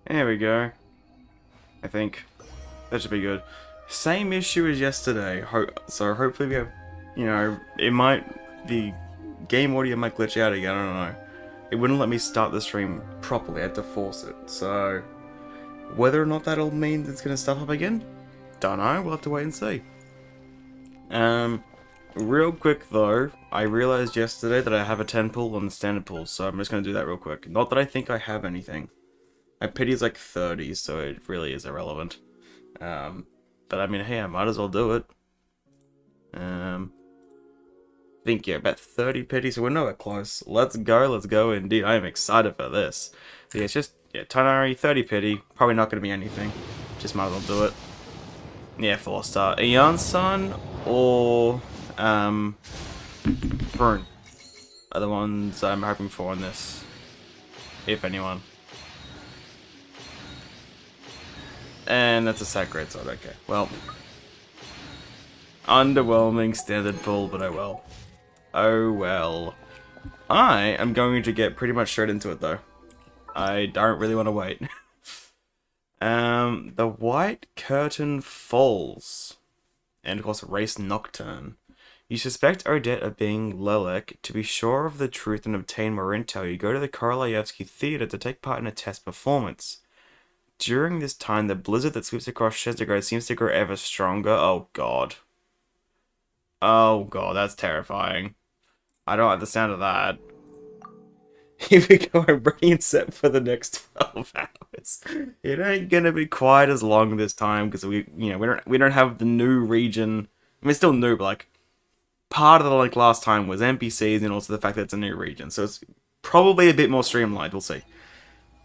There we go. I think that should be good. Same issue as yesterday. So hopefully we have, it might, the game audio might glitch out again, I don't know. It wouldn't let me start the stream properly, I had to force it. So whether or not that'll mean it's going to stuff up again, don't know, we'll have to wait and see. Real quick though, I realized yesterday that I have a 10 pull on the standard pull, so I'm just going to do that real quick. Not that I think I have anything. My pity is like 30, so it really is irrelevant. But I mean, hey, I might as well do it. I think, yeah, about 30 pity, so we're nowhere close. Let's go indeed. I am excited for this. So yeah, it's just, yeah, Tonari, 30 pity. Probably not going to be anything. Just might as well do it. Yeah, 4-star. Eon Sun or, Brune are the ones I'm hoping for on this. If anyone. And that's a sacred sword, okay. Well. Underwhelming standard pull, but oh well. Oh well. I am going to get pretty much straight into it though. I don't really want to wait. The White Curtain Falls. And of course, Race Nocturne. You suspect Odette of being Lelek. To be sure of the truth and obtain more intel, you go to the Korolyevsky Theater to take part in a test performance. During this time, the blizzard that sweeps across Shezdegrad seems to grow ever stronger. Oh god. Oh god, that's terrifying. I don't like the sound of that. Here we go, I'm bringing set for the next 12 hours. It ain't gonna be quite as long this time because we don't have the new region. I mean, it's still new, but like part of the last time was NPCs and also the fact that it's a new region, so it's probably a bit more streamlined. We'll see.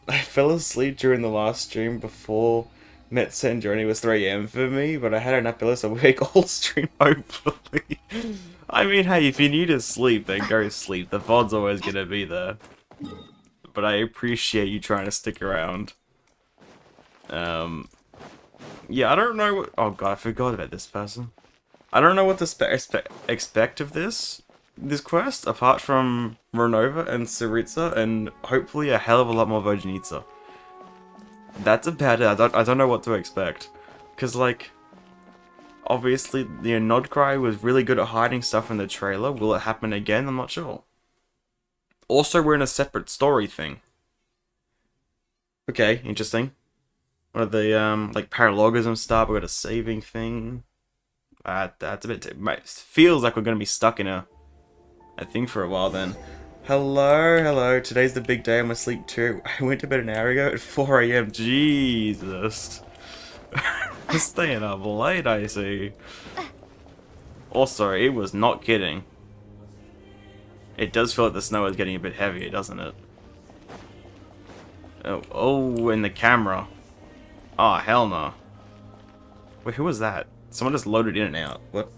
I fell asleep during the last stream before Metset and Journey was 3 AM for me, but I had an epilepsy so awake all stream hopefully. I mean, hey, if you need to sleep, then go sleep. The VOD's always gonna be there. But I appreciate you trying to stick around. Yeah, I don't know what... Oh god, I forgot about this person. I don't know what to expect of this quest, apart from Ronova and Tsaritsa, and hopefully a hell of a lot more Vodyanitsa. That's about it. I don't know what to expect. Because, like, obviously, Nodcry was really good at hiding stuff in the trailer. Will it happen again? I'm not sure. Also, we're in a separate story thing. Okay, interesting. One of the, like, paralogism stuff. We got a saving thing. That's a bit... It feels like we're going to be stuck in a thing for a while then. Hello. Today's the big day. I'm asleep too. I went to bed an hour ago at 4 AM. Jesus. Staying up late, I see. Also, it was not kidding. It does feel like the snow is getting a bit heavier, doesn't it? Oh, and the camera. Oh, hell no. Wait, who was that? Someone just loaded in and out. What?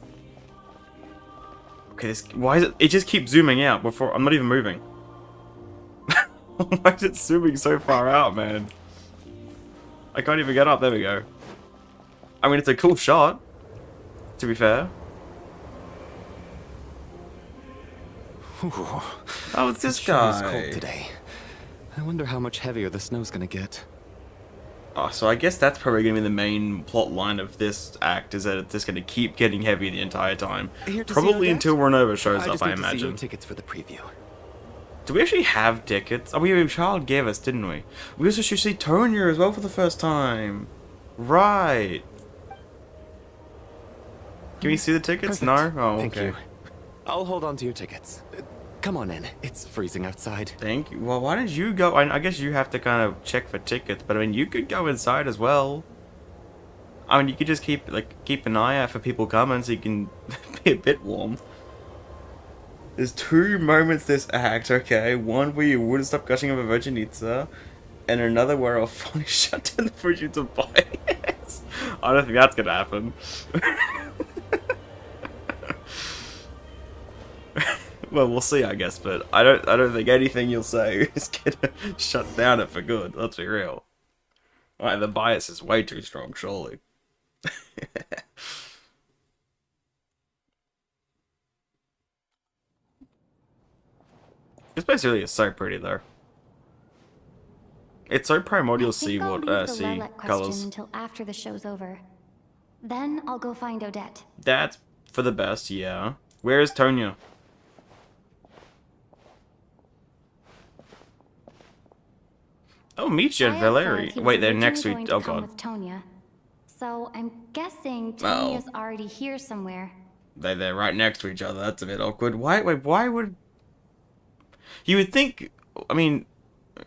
Okay, why is it? It just keeps zooming out before. I'm not even moving. Why is it zooming so far out, man? I can't even get up. There we go. I mean, it's a cool shot, to be fair. Oh, it's this guy. It's cold today. I wonder how much heavier the snow's gonna get. Oh, so I guess that's probably going to be the main plot line of this act, is that it's just going to keep getting heavy the entire time. Probably until Ronova shows up, I imagine. See your tickets for the preview. Do we actually have tickets? Oh, Child gave us, didn't we? We also should see Tonya as well for the first time. Right. Can we see the tickets? Perfect. No? Oh, Thank okay. you. I'll hold on to your tickets. Come on in. It's freezing outside. Thank you. Well, why did you go? I guess you have to kind of check for tickets, but I mean, you could go inside as well. I mean, you could just keep an eye out for people coming so you can be a bit warm. There's 2 moments this act, okay? One where you wouldn't stop gushing over Vodyanitsa, and another where I'll finally shut down the fridge to buy it. I don't think that's gonna happen. Well, we'll see, I guess, but I don't think anything you'll say is gonna shut down it for good. Let's be real. Alright, the bias is way too strong, surely. This place really is so pretty, though. It's so primordial I think I'll leave the sea Lilac question colors. until after the show's over. Then I'll go find Odette. That's for the best, yeah. Where is Tonya? Oh, Micha and Triad Valeri. said he was Wait, they're originally next going week. to Oh come god. with Tonya. So I'm guessing Oh. Tonya's already here somewhere. They're right next to each other. That's a bit awkward. Why would... You would think... I mean,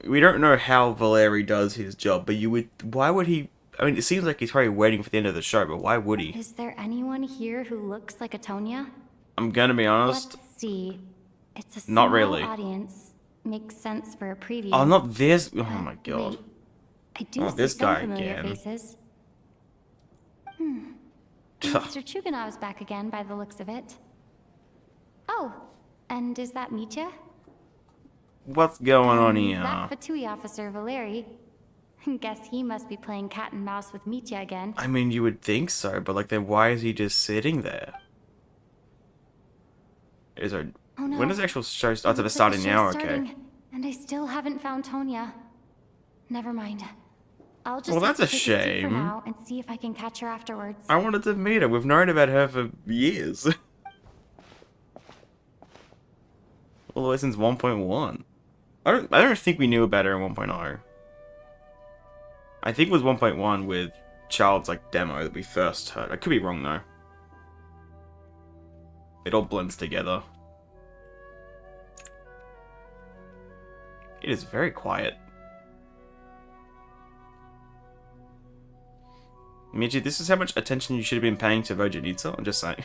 we don't know how Valeri does his job, but you would... Why would he... I mean, it seems like he's probably waiting for the end of the show, but why would he? Is there anyone here who looks like a Tonya? I'm gonna be honest. Let's see. It's a Not small really. audience. Makes sense for a preview. Oh, not this... Oh my god. Wait, I do Oh, see this some guy familiar again. faces. Mr. Chuganov's back again by the looks of it. Oh, and is that Mitya? What's going on And here? that Fatui officer Valeri. Guess he must be playing cat and mouse with Mitya again. I mean, you would think so, but like, then why is he just sitting there? Is there... Oh no. When does the actual show start? Oh, Looks it's like the starting show's now, okay. starting, and I still haven't found Tonya. Never mind. I'll just Well, have that's to a take a seat for shame. now and see if I can catch her afterwards. I wanted to meet her. We've known about her for years. All the way since 1.1. I don't think we knew about her in 1.0. I think it was 1.1 with Child's like demo that we first heard. I could be wrong though. It all blends together. It is very quiet. Michi, this is how much attention you should have been paying to Vodyanitsa. I'm just saying.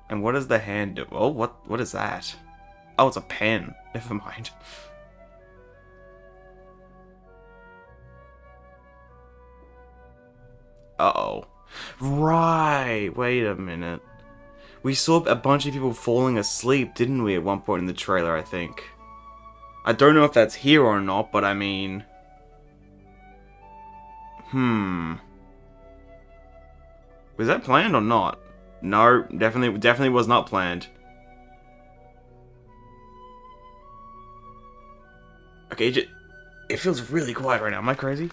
And what does the hand do? Oh, what is that? Oh, it's a pen. Never mind. Uh-oh. Right. Wait a minute. We saw a bunch of people falling asleep, didn't we, at one point in the trailer, I think. I don't know if that's here or not, but I mean... Was that planned or not? No, definitely was not planned. Okay, it feels really quiet right now. Am I crazy?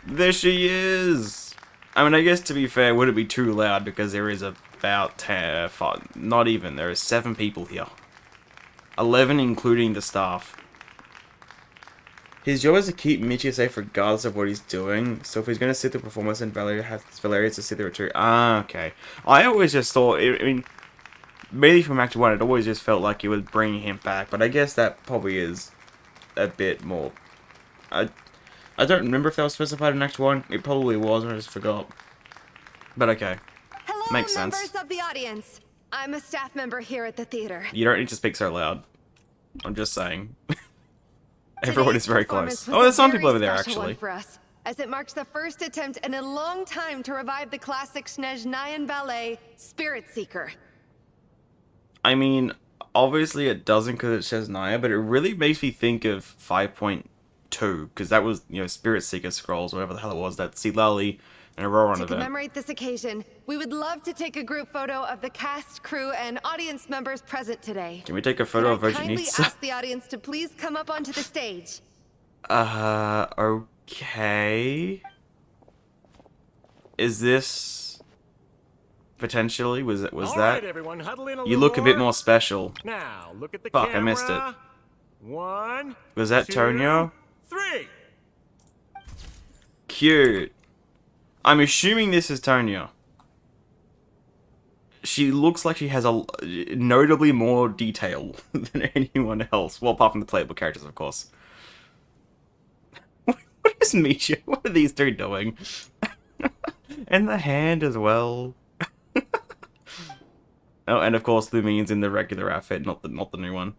There she is! I mean, I guess to be fair, would it be too loud because there is about 10, 5, not even, there are 7 people here. 11 including the staff. His job is to keep Michi safe regardless of what he's doing, so if he's going to sit the performance, then Valeria has to sit the retreat. Ah, okay. I always just thought, I mean, mainly from Act 1, it always just felt like it was bringing him back, but I guess that probably is a bit more... I don't remember if that was specified in Act 1. It probably was, I just forgot. But okay. Hello, Makes sense. members of the audience. I'm a staff member here at the theater. You don't need to speak so loud. I'm just saying. Everyone is Today's very performance close. was Oh, there's a some very people over there, special one actually. for us, as it marks the first attempt in a long time to revive the classic Snezhnayan ballet, Spirit Seeker. I mean, obviously it doesn't because it says Naya, but it really makes me think of 5.2, because that was, you know, Spirit Seeker Scrolls, whatever the hell it was, that Silali and Aurora To event. commemorate this occasion, we would love to take a group photo of the cast, crew, and audience members present today. Can we take a photo of Can I kindly Vodyanitsa? ask the audience to please come up onto the stage? Okay. Is this potentially was All that? right, everyone, huddle in a You little look a bit more special. Now, look at the Fuck, camera. I missed it. 1, Was that 2, Tonyo? 3. Cute. I'm assuming this is Tonya. She looks like she has a notably more detail than anyone else. Well, apart from the playable characters, of course. What is Misha? What are these two doing? And the hand as well. Oh, and of course Lumine's in the regular outfit, not the new one.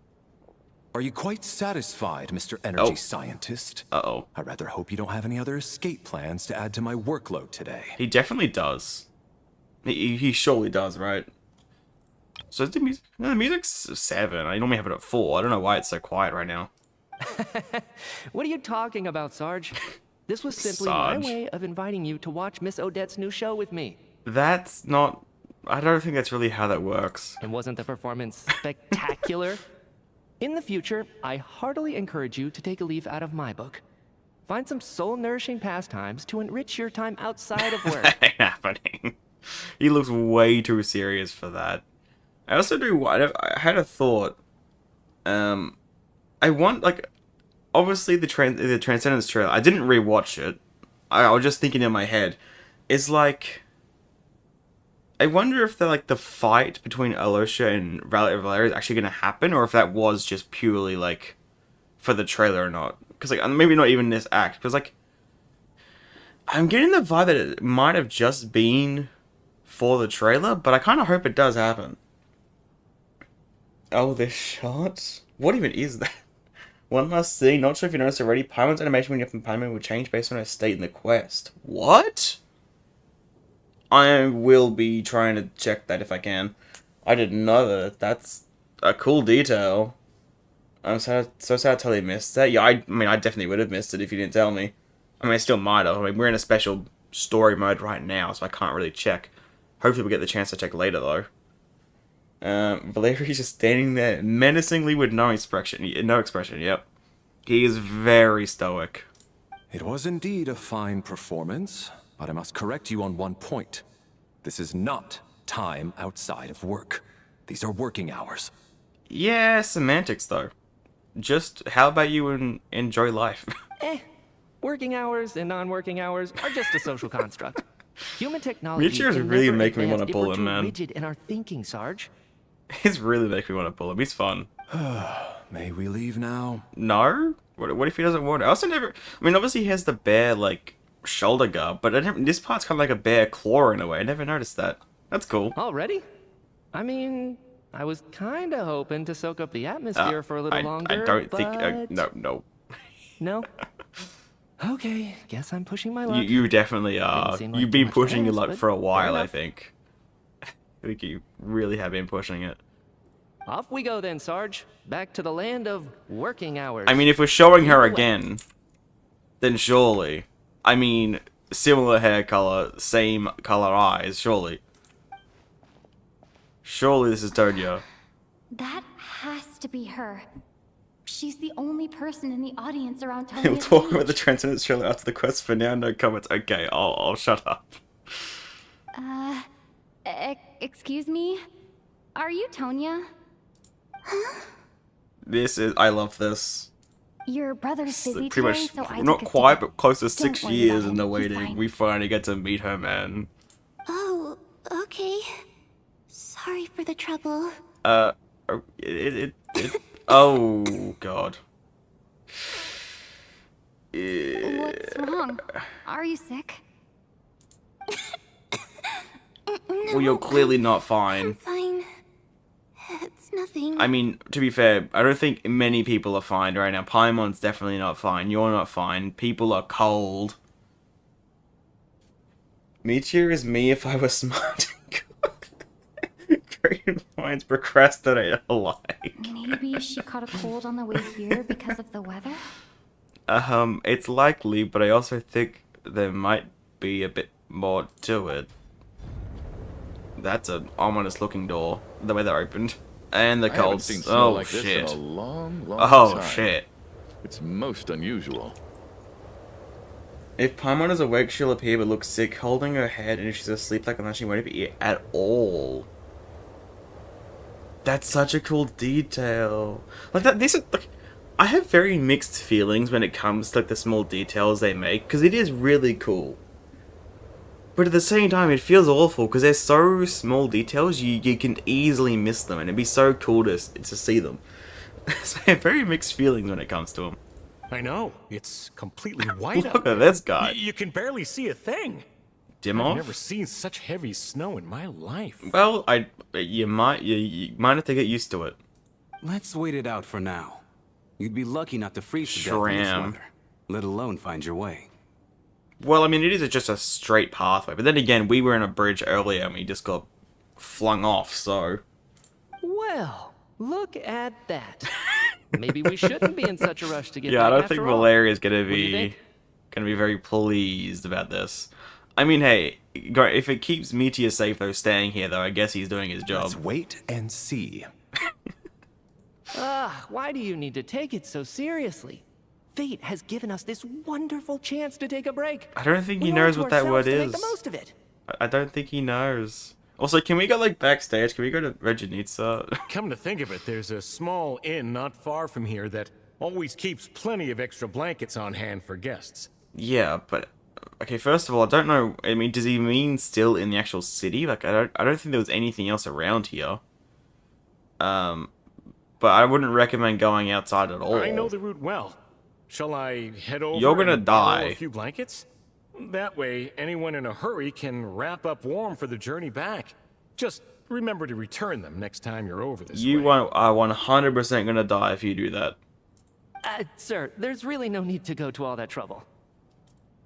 Are you quite satisfied, Mr. Energy Oh. Scientist? Uh-oh. I rather hope you don't have any other escape plans to add to my workload today. He definitely does. He surely does, right? So is the music... No, the music's 7. I normally have it at 4. I don't know why it's so quiet right now. What are you talking about, Sarge? This was simply Sarge. my way of inviting you to watch Miss Odette's new show with me. That's not... I don't think that's really how that works. And wasn't the performance spectacular? In the future, I heartily encourage you to take a leaf out of my book. Find some soul-nourishing pastimes to enrich your time outside of work. That ain't happening. He looks way too serious for that. I also do. I had a thought. I want like, obviously the Transcendence trailer. I didn't rewatch it. I was just thinking in my head. Is like. I wonder if the fight between Alosha and Valeria is actually going to happen, or if that was just purely like for the trailer or not. Because like maybe not even this act. Because like I'm getting the vibe that it might have just been for the trailer, but I kind of hope it does happen. Oh, this shot? What even is that? One last thing. Not sure if you noticed already. Paimon's animation when you open Paimon will change based on her state in the quest. What? I will be trying to check that if I can. I didn't know that. That's a cool detail. I'm so sad to totally missed that. Yeah, I mean, I definitely would have missed it if you didn't tell me. I mean, I still might have. I mean, we're in a special story mode right now, so I can't really check. Hopefully we'll get the chance to check later, though. Valeria's just standing there menacingly with no expression. No expression, yep. He is very stoic. It was indeed a fine performance, but I must correct you on one point. This is not time outside of work. These are working hours. Yeah, semantics, though. Just, how about you enjoy life? Working hours and non-working hours are just a social construct. Human technology Michiru's can really never making me advance want to if we're pull him, too man. rigid in our thinking, Sarge. He's really making me want to pull him. He's fun. May we leave now? No? What if he doesn't want it? I also never... I mean, obviously he has the bare, like, shoulder guard, but this part's kind of like a bare claw in a way. I never noticed that. That's cool. Already? I mean, I was kind of hoping to soak up the atmosphere for a little longer, I don't but... think... no. No? Okay, guess I'm pushing my luck. You definitely are. Didn't seem like You've too been much pushing your to ask, luck but for a while, fair I enough. think. I think you really have been pushing it. Off we go then, Sarge. Back to the land of working hours. I mean, if we're showing her Either way. again, then surely. I mean, similar hair color, same color eyes, surely. Surely this is Tonya. That has to be her. She's the only person in the audience around We'll Tonya's talk about the age. Transcendence trailer after the quest. For now, no comments. Okay, I'll shut up. Excuse me? Are you Tonya? I love this. Your brother's busy Pretty today, much, so I not took us quite, together. but close to Don't 6 worry years about in the him. He's waiting. fine. We finally get to meet her, man. Oh, okay. Sorry for the trouble. Oh, oh, God. What's wrong? Are you sick? Well, you're clearly not fine. Fine. It's nothing. I mean, to be fair, I don't think many people are fine right now. Paimon's definitely not fine. You're not fine. People are cold. Michiru is me if I was smart. Great minds procrastinate alike. Maybe she caught a cold on the way here because of the weather? It's likely, but I also think there might be a bit more to it. That's an ominous looking door, the way they're opened. And the I haven't cold. seen snow Oh, like this shit. in a long, long Oh, time. shit. It's most unusual. If Paimon is awake, she'll appear but look sick, holding her head, and if she's asleep like that, she won't be at all. That's such a cool detail. Like that, this is like, I have very mixed feelings when it comes to like the small details they make, because it is really cool. But at the same time, it feels awful because they're so small details. You can easily miss them, and it'd be so cool to see them. So I have very mixed feelings when it comes to them. I know. It's completely white out Look there. at this guy. You can barely see a thing. Dim I've off. never seen such heavy snow in my life. Well, you might have to get used to it. Let's wait it out for now. You'd be lucky not to freeze to death in this Shram. weather, let alone find your way. Well, I mean, it is just a straight pathway. But then again, we were in a bridge earlier and we just got flung off, so... Well, look at that. Maybe we shouldn't be in such a rush to get Yeah, back I don't after think all. Valeria's gonna What do you be... think? gonna be very pleased about this. I mean, hey, if it keeps Meteor safe, though, staying here, though, I guess he's doing his job. Let's wait and see. Why do you need to take it so seriously? Fate has given us this wonderful chance to take a break. I don't think he We owe it knows to what that word ourselves to is. make the most of it. I don't think he knows. Also, can we go like backstage? Can we go to Vodyanitsa? Come to think of it, there's a small inn not far from here that always keeps plenty of extra blankets on hand for guests. Yeah, but okay. First of all, I don't know. I mean, does he mean still in the actual city? Like, I don't think there was anything else around here. But I wouldn't recommend going outside at all. I know the route well. Shall I head over? You're gonna and borrow die. a few blankets? That way, anyone in a hurry can wrap up warm for the journey back. Just remember to return them next time you're over this way. You are 100% gonna die if you do that. Sir, there's really no need to go to all that trouble.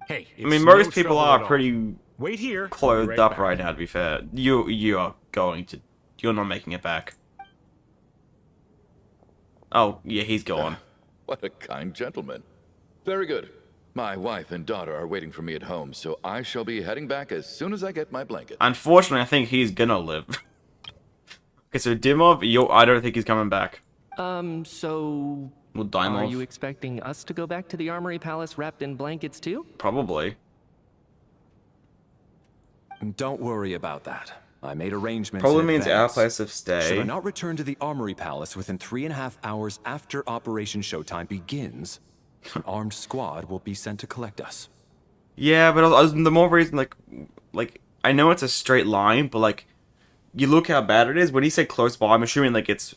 Hey, I mean, it's most no people trouble are at all. pretty Wait here. I'll be clothed right up back. right now. To be fair, you are going to. You're not making it back. Oh yeah, he's gone. What a kind gentleman. Very good. My wife and daughter are waiting for me at home, so I shall be heading back as soon as I get my blanket. Unfortunately, I think he's gonna live. Okay, so Dimov, I don't think he's coming back. So... Well, Are Dimov, you expecting us to go back to the Armory Palace wrapped in blankets too? probably. Don't worry about that. I made arrangements Probably in means our advance. place of Should I stay. not return to the Armory Palace within 3.5 hours after Operation Showtime begins, an armed squad will be sent to collect us. Yeah, but the more reason, like I know it's a straight line, but like, you look how bad it is. When he said close by, I'm assuming like it's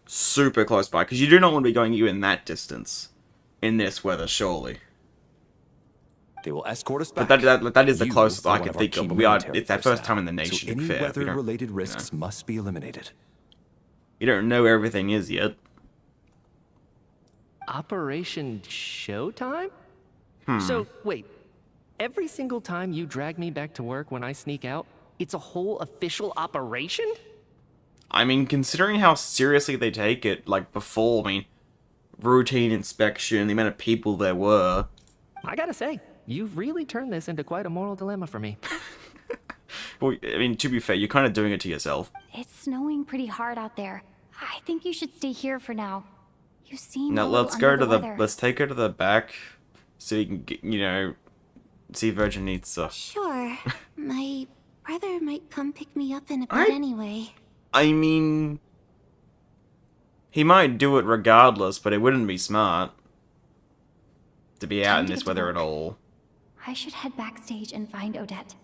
super close by, because you do not want to be going even that distance in this weather, surely. They will escort us back. But that is the You closest are I one can of our think key of. But we are. military It's our first personnel, time in the nation. So to be any fair. We don't- weather-related risks must be eliminated. You don't know where everything is yet. Operation Showtime? So, wait. Every single time you drag me back to work when I sneak out, it's a whole official operation? I mean, considering how seriously they take it, like before, I mean, routine inspection, the amount of people there were. I gotta say, you've really turned this into quite a moral dilemma for me. Well, I mean, to be fair, you're kind of doing it to yourself. It's snowing pretty hard out there. I think you should stay here for now. You seem Now a little let's go under to the. weather. Let's take her to the back, so you can get, see Vodyanitsa. Sure. My brother might come pick me up in a bit I- anyway. I mean, he might do it regardless, but it wouldn't be smart to be out Time in to this get to weather work. at all. I should head backstage and find Odette.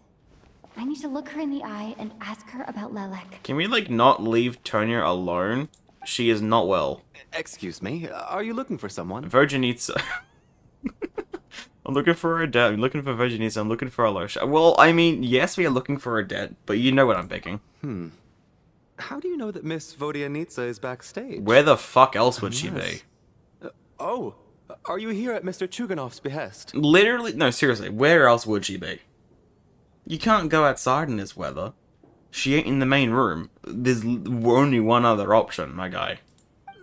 I need to look her in the eye and ask her about Lelek. Can we like not leave Tonya alone? She is not well. Excuse me, are you looking for someone? Vodyanitsa. I'm looking for Odette. I'm looking for Vodyanitsa. I'm looking for Alosha. Well, I mean, yes, we are looking for Odette, but you know what I'm picking. How do you know that Miss Vodyanitsa is backstage? Where the fuck else would she be? Oh, are you here at Mr. Chuganov's behest? Literally, no, seriously, where else would she be? You can't go outside in this weather. She ain't in the main room. There's only one other option, my guy.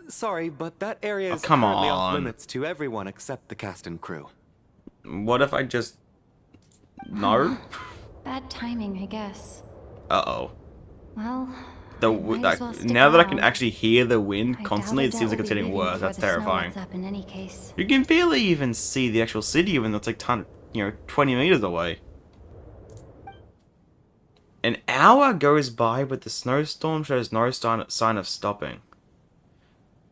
Sorry, but that area is come currently on. off limits to everyone except the cast and crew. What if I just... No? Bad timing, I guess. Uh-oh. Well, The might as well stick now that I can around. actually hear the wind I constantly, doubt it seems like Odette it's will be getting leaving worse. before That's the snow terrifying. lets up in any case. You can barely even see the actual city, even though it's like 20 meters away. An hour goes by, but the snowstorm shows no sign of stopping.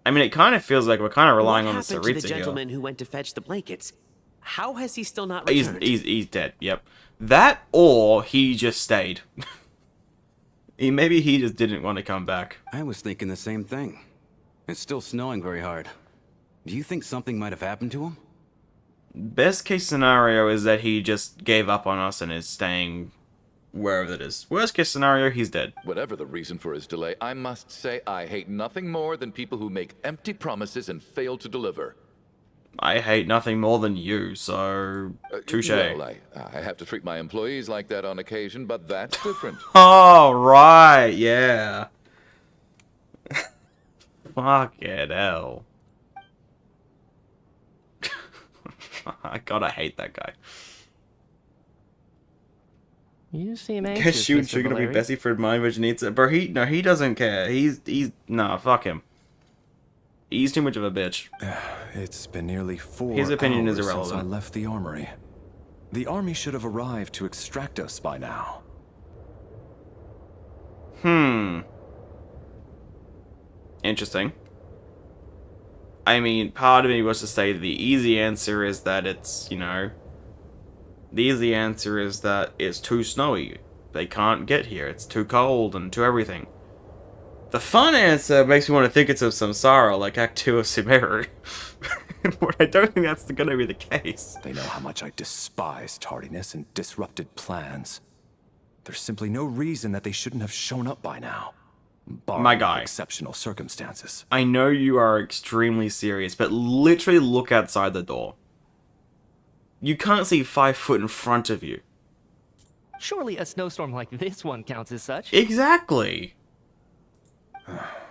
I mean, it kind of feels like we're kind of relying on the What happened to the Tsaritsa here. gentleman who went to fetch the blankets? How has he still not He's, returned? he's dead, yep. That, or he just stayed. Maybe he just didn't want to come back. I was thinking the same thing. It's still snowing very hard. Do you think something might have happened to him? Best case scenario is that he just gave up on us and is staying wherever it is. Worst case scenario, he's dead. Whatever the reason for his delay, I must say I hate nothing more than people who make empty promises and fail to deliver. I hate nothing more than you, so... touche. Well, I have to treat my employees like that on occasion, but that's different. Oh, right, yeah. Fucking hell. I gotta hate that guy. You seem anxious, Guess you Mr. should gonna be Valeri. Bessie for my Vodyanitsa. Bro, he doesn't care. He's, nah, fuck him. He's too much of a bitch. It's been nearly 4 His opinion is hours since I irrelevant. left the armory. The army should have arrived to extract us by now. Interesting. I mean, part of me was to say the easy answer is that it's, you know... The easy answer is that it's too snowy. They can't get here. It's too cold and too everything. The fun answer makes me want to think it's of Samsara, like Act 2 of Sumeru. But I don't think that's going to be the case. They know how much I despise tardiness and disrupted plans. There's simply no reason that they shouldn't have shown up by now. Barring My guy. exceptional circumstances. I know you are extremely serious, but literally look outside the door. You can't see 5 foot in front of you. Surely a snowstorm like this one counts as such. Exactly.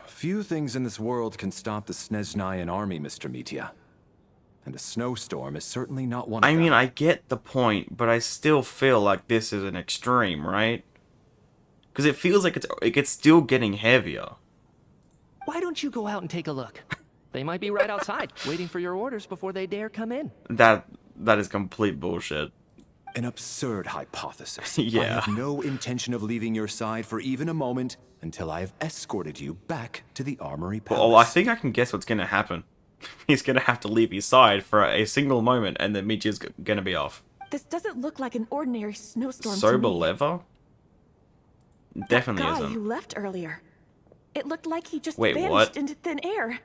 Few things in this world can stop the Snezhnayan army, Mr. Mitya. And a snowstorm is certainly not one of I them. mean, I get the point, but I still feel like this is an extreme, right? Because it feels like it's still getting heavier. Why don't you go out and take a look? They might be right outside, waiting for your orders before they dare come in. That is complete bullshit. An absurd hypothesis. Yeah. I have no intention of leaving your side for even a moment until I have escorted you back to the armory palace. Well, I think I can guess what's going to happen. He's going to have to leave his side for a single moment, and then Michi's going to be off. This doesn't look like an ordinary snowstorm to Sober me. leather? Definitely That guy isn't. who left earlier. It looked like he just Wait, vanished what? into thin air.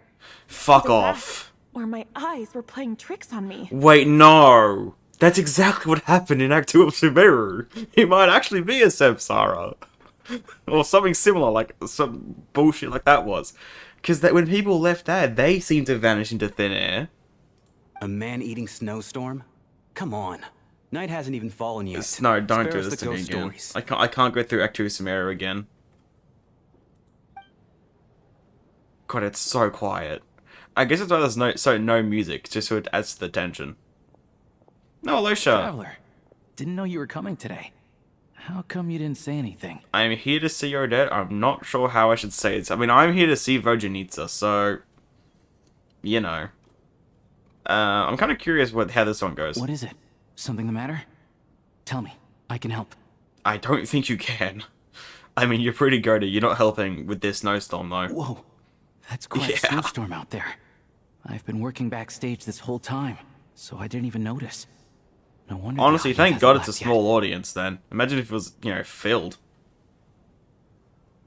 Fuck Either that, off. Or my eyes were playing tricks on me. Wait, no! That's exactly what happened in Act 2 of Sumeru. He might actually be a Samsara. Or something similar, like some bullshit like that was. Because when people left there, they seemed to vanish into thin air. A man-eating snowstorm? Come on. Night hasn't even fallen yet. No, don't Spare do us this the to me ghost again. stories. I can't go through Act 2 of Sumeru again. God, it's so quiet. I guess it's why there's no music, just so it adds to the tension. No, Alicia. Traveler, didn't know you were coming today. How come you didn't say anything? I'm here to see Odette. I'm not sure how I should say it. I mean, I'm here to see Vodyanitsa, so... You know. I'm kind of curious how this one goes. What is it? Something the matter? Tell me. I can help. I don't think you can. I mean, you're pretty goated. You're not helping with this snowstorm, though. Whoa. That's quite a snowstorm out there. I've been working backstage this whole time, so I didn't even notice. No wonder. Honestly, thank God it's a small audience, then. Imagine if it was, you know, filled.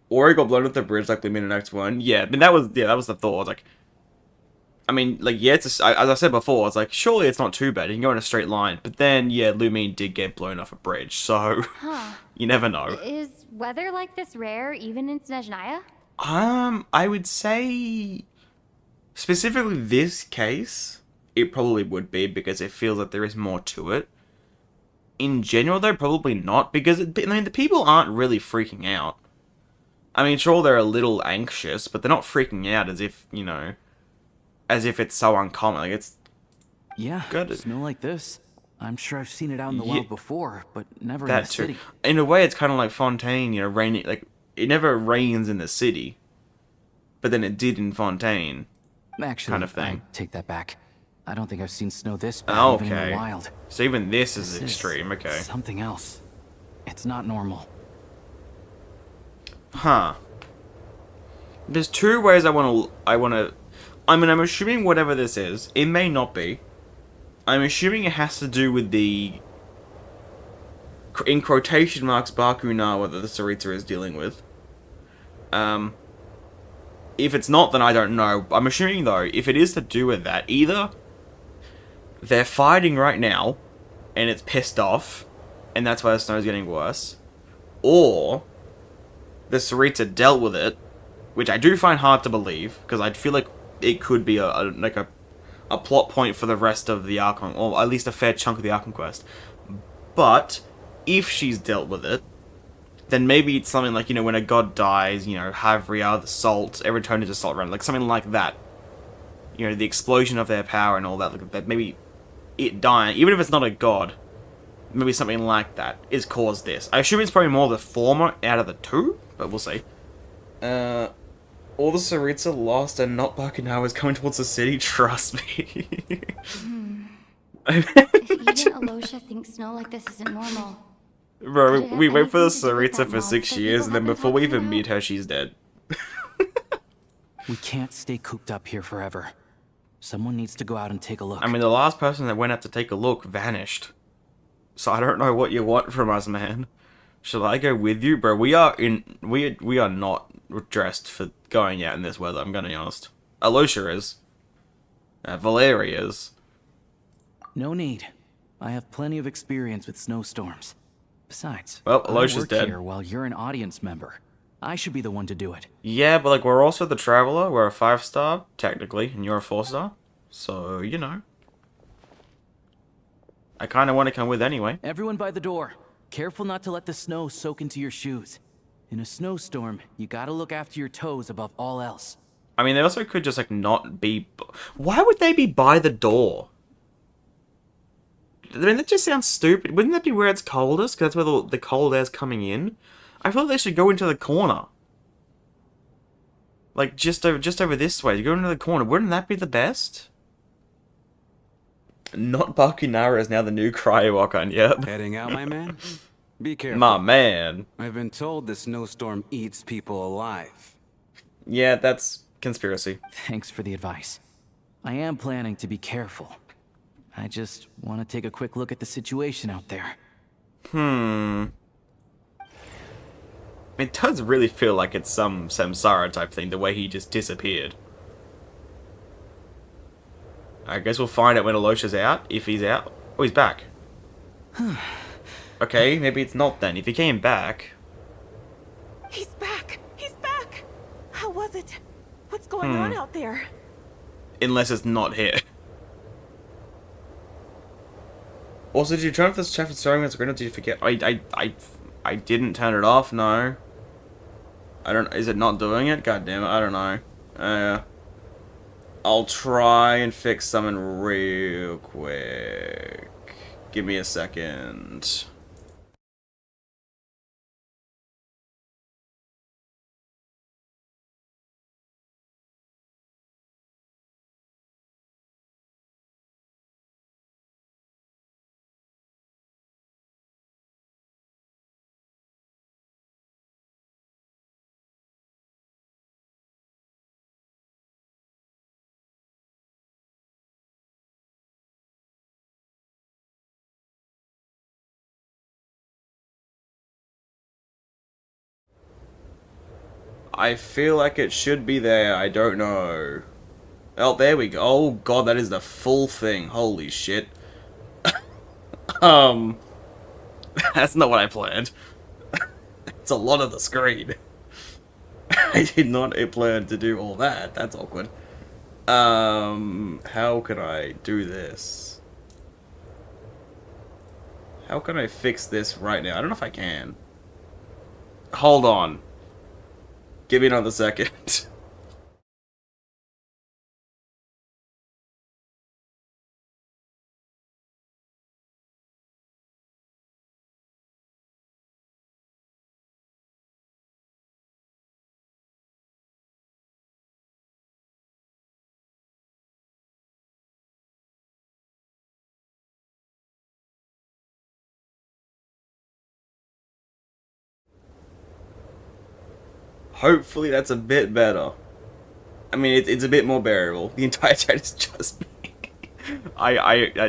Or he got blown off the bridge like Lumin in Act 1. Yeah, I mean, that was the thought. Like, I mean, like, yeah, as I said before, it's like, surely it's not too bad. You can go in a straight line. But then, yeah, Lumin did get blown off a bridge, so you never know. Is weather like this rare even in Snezhnaya? I would say, specifically this case, it probably would be, because it feels like there is more to it. In general, though, probably not, because, I mean, the people aren't really freaking out. I mean, sure, they're a little anxious, but they're not freaking out as if, you know, as if it's so uncommon. Like, it's... Yeah, good. Snow like this. I'm sure I've seen it out in the wild before, but never in That the too. city. In a way, it's kind of like Fontaine, you know, raining, like, it never rains in the city, but then it did in Fontaine. Actually, kind of thing. I take that back. I don't think I've seen snow this bad even in Okay. the wild. So even this is This extreme, okay. Something else. It's not normal. Huh. There's two ways I mean, I'm assuming whatever this is, it may not be. I'm assuming it has to do with the, in quotation marks, Bakunawa that the Tsaritsa is dealing with. If it's not, then I don't know. I'm assuming, though, if it is to do with that, either they're fighting right now, and it's pissed off, and that's why the snow's getting worse, or the Tsaritsa dealt with it, which I do find hard to believe, because I feel like it could be a plot point for the rest of the Archon, or at least a fair chunk of the Archon quest. But if she's dealt with it, then maybe it's something like, you know, when a god dies, you know, Havria, the salt, every turn into salt run, like something like that. You know, the explosion of their power and all that, like that. Maybe it dying, even if it's not a god, maybe something like that is caused this. I assume it's probably more the former out of the two, but we'll see. All the Tsaritsa lost and not Bakunawa is coming towards the city, trust me. If even Alosha thinks snow like this isn't normal. Bro, Could it we have wait for the anything to do with Tsaritsa that for 6 monster years, people and then have been before we talking even about? meet her, she's dead. We can't stay cooped up here forever. Someone needs to go out and take a look. I mean, the last person that went out to take a look vanished. So I don't know what you want from us, man. Shall I go with you? Bro, we are not dressed for going out in this weather, I'm gonna be honest. Alosha is. Valeria is. No need. I have plenty of experience with snowstorms. Besides, Well, I Alosha's work dead. here while you're an audience member. I should be the one to do it. Yeah, but like, we're also the Traveler. We're a 5-star, technically, and you're a 4-star. So, you know. I kind of want to come with anyway. Everyone by the door. Careful not to let the snow soak into your shoes. In a snowstorm, you gotta look after your toes above all else. I mean, they also could just, like, not be... Why would they be by the door? I mean, that just sounds stupid. Wouldn't that be where it's coldest? Because that's where the cold air's coming in? I feel like they should go into the corner. Like, just over this way. You go into the corner. Wouldn't that be the best? Not Bakunara is now the new Cryowalker, yep. Heading out, my man? Be careful. My man. I've been told the snowstorm eats people alive. Yeah, that's conspiracy. Thanks for the advice. I am planning to be careful. I just want to take a quick look at the situation out there. It does really feel like it's some Samsara type thing, the way he just disappeared. I guess we'll find out when Alosha's out, if he's out. Oh, he's back. Okay, maybe it's not then. If he came back... He's back! He's back! How was it? What's going on out there? Unless it's not here. Also, did you turn off this chat for throwing on screen, or did you forget? I didn't turn it off, no. I don't... Is it not doing it? God damn it, I don't know. I'll try and fix something real quick. Give me a second. I feel like it should be there. I don't know. Oh, there we go. Oh god, that is the full thing. Holy shit. That's not what I planned. It's a lot of the screen. I did not plan to do all that. That's awkward. How can I do this? How can I fix this right now? I don't know if I can. Hold on. Give me another second. Hopefully that's a bit better. I mean, it's a bit more bearable. The entire chat is just me. I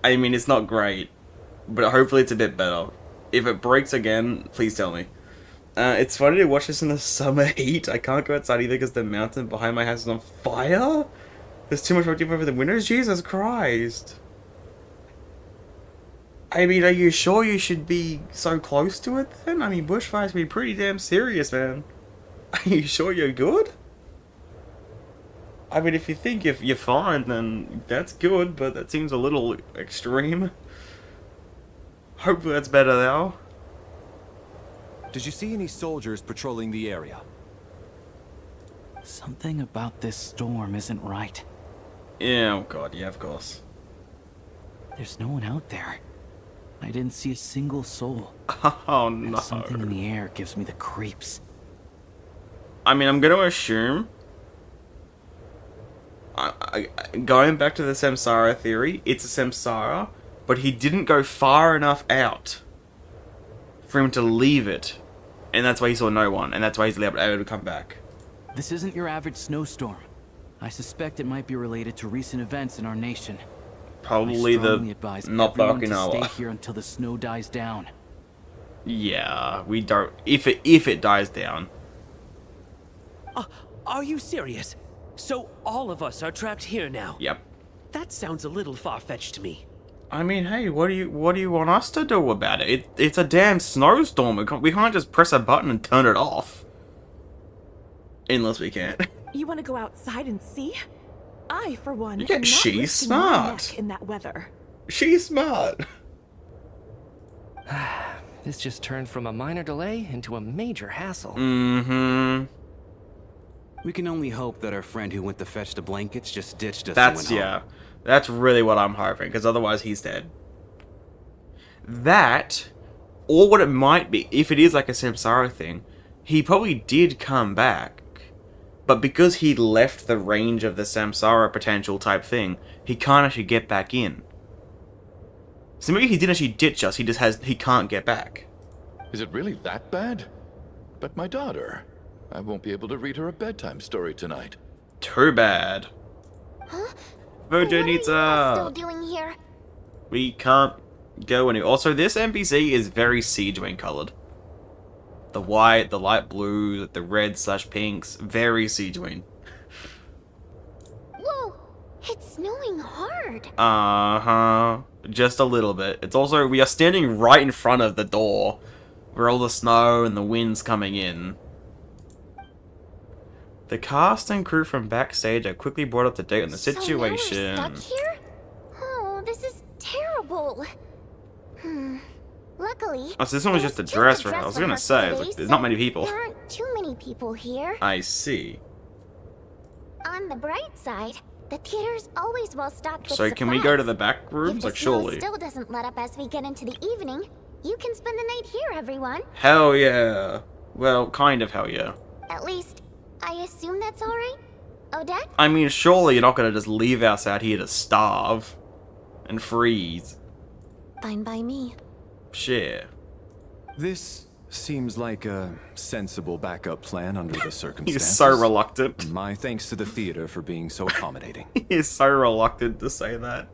mean, it's not great, but hopefully it's a bit better. If it breaks again, please tell me. It's funny to watch this in the summer heat. I can't go outside either because the mountain behind my house is on fire. There's too much activity over the winters. Jesus Christ. I mean, are you sure you should be so close to it then? I mean, bushfires can be pretty damn serious, man. Are you sure you're good? I mean, if you think if you're fine, then that's good, but that seems a little extreme. Hopefully that's better now. Did you see any soldiers patrolling the area? Something about this storm isn't right. Yeah, oh god, yeah, of course. There's no one out there. I didn't see a single soul. Oh no. And something in the air gives me the creeps. I mean, I'm going to assume... going back to the Samsara theory, it's a Samsara, but he didn't go far enough out for him to leave it. And that's why he saw no one, and that's why he's able to come back. This isn't your average snowstorm. I suspect it might be related to recent events in our nation. Probably the not to stay here until the snow dies down. Yeah, we don't. If it dies down. Are you serious? So all of us are trapped here now? Yep. That sounds a little far-fetched to me. I mean, hey, what do you want us to do about it? It's a damn snowstorm. We can't just press a button and turn it off. Unless we can. You want to go outside and see? I, for one, Yeah, am not she's risking my smart. neck in that weather. She's smart. This just turned from a minor delay into a major hassle. Mm-hmm. We can only hope that our friend who went to fetch the blankets just ditched us That's, and went yeah. home. That's really what I'm hoping, because otherwise he's dead. That, or what it might be, if it is like a Samsara thing, he probably did come back, but because he left the range of the Samsara potential type thing, he can't actually get back in. So maybe he didn't actually ditch us, he can't get back. Is it really that bad? But my daughter, I won't be able to read her a bedtime story tonight. Too bad. Huh? Vodyanitsa! What are you still doing here? We can't go anywhere. Also, this NPC is very Siege Wing colored. The white, the light blue, the red/pinks, very Siege Wing. Whoa! It's snowing hard. Uh-huh. Just a little bit. It's also, we are standing right in front of the door, where all the snow and the wind's coming in. The cast and crew from backstage are quickly brought up to date on the situation. So now we're stuck here? Oh, this is terrible. Luckily, Oh, so this one was just a dress rehearsal. I was gonna say, today, there's not so many people. There aren't too many people here. I see. On the bright side, the theater's always well stocked with So can we go to the supplies. back rooms? If the Like, snow surely. still doesn't let up as we get into the evening, you can spend the night here, everyone. Hell yeah. Well, kind of hell yeah. At least, I assume that's alright? Odette? I mean, surely you're not gonna just leave us out here to starve and freeze. Fine by me. Shit. This seems like a sensible backup plan under the circumstances. He's so reluctant. My thanks to the theater for being so accommodating. He's so reluctant to say that.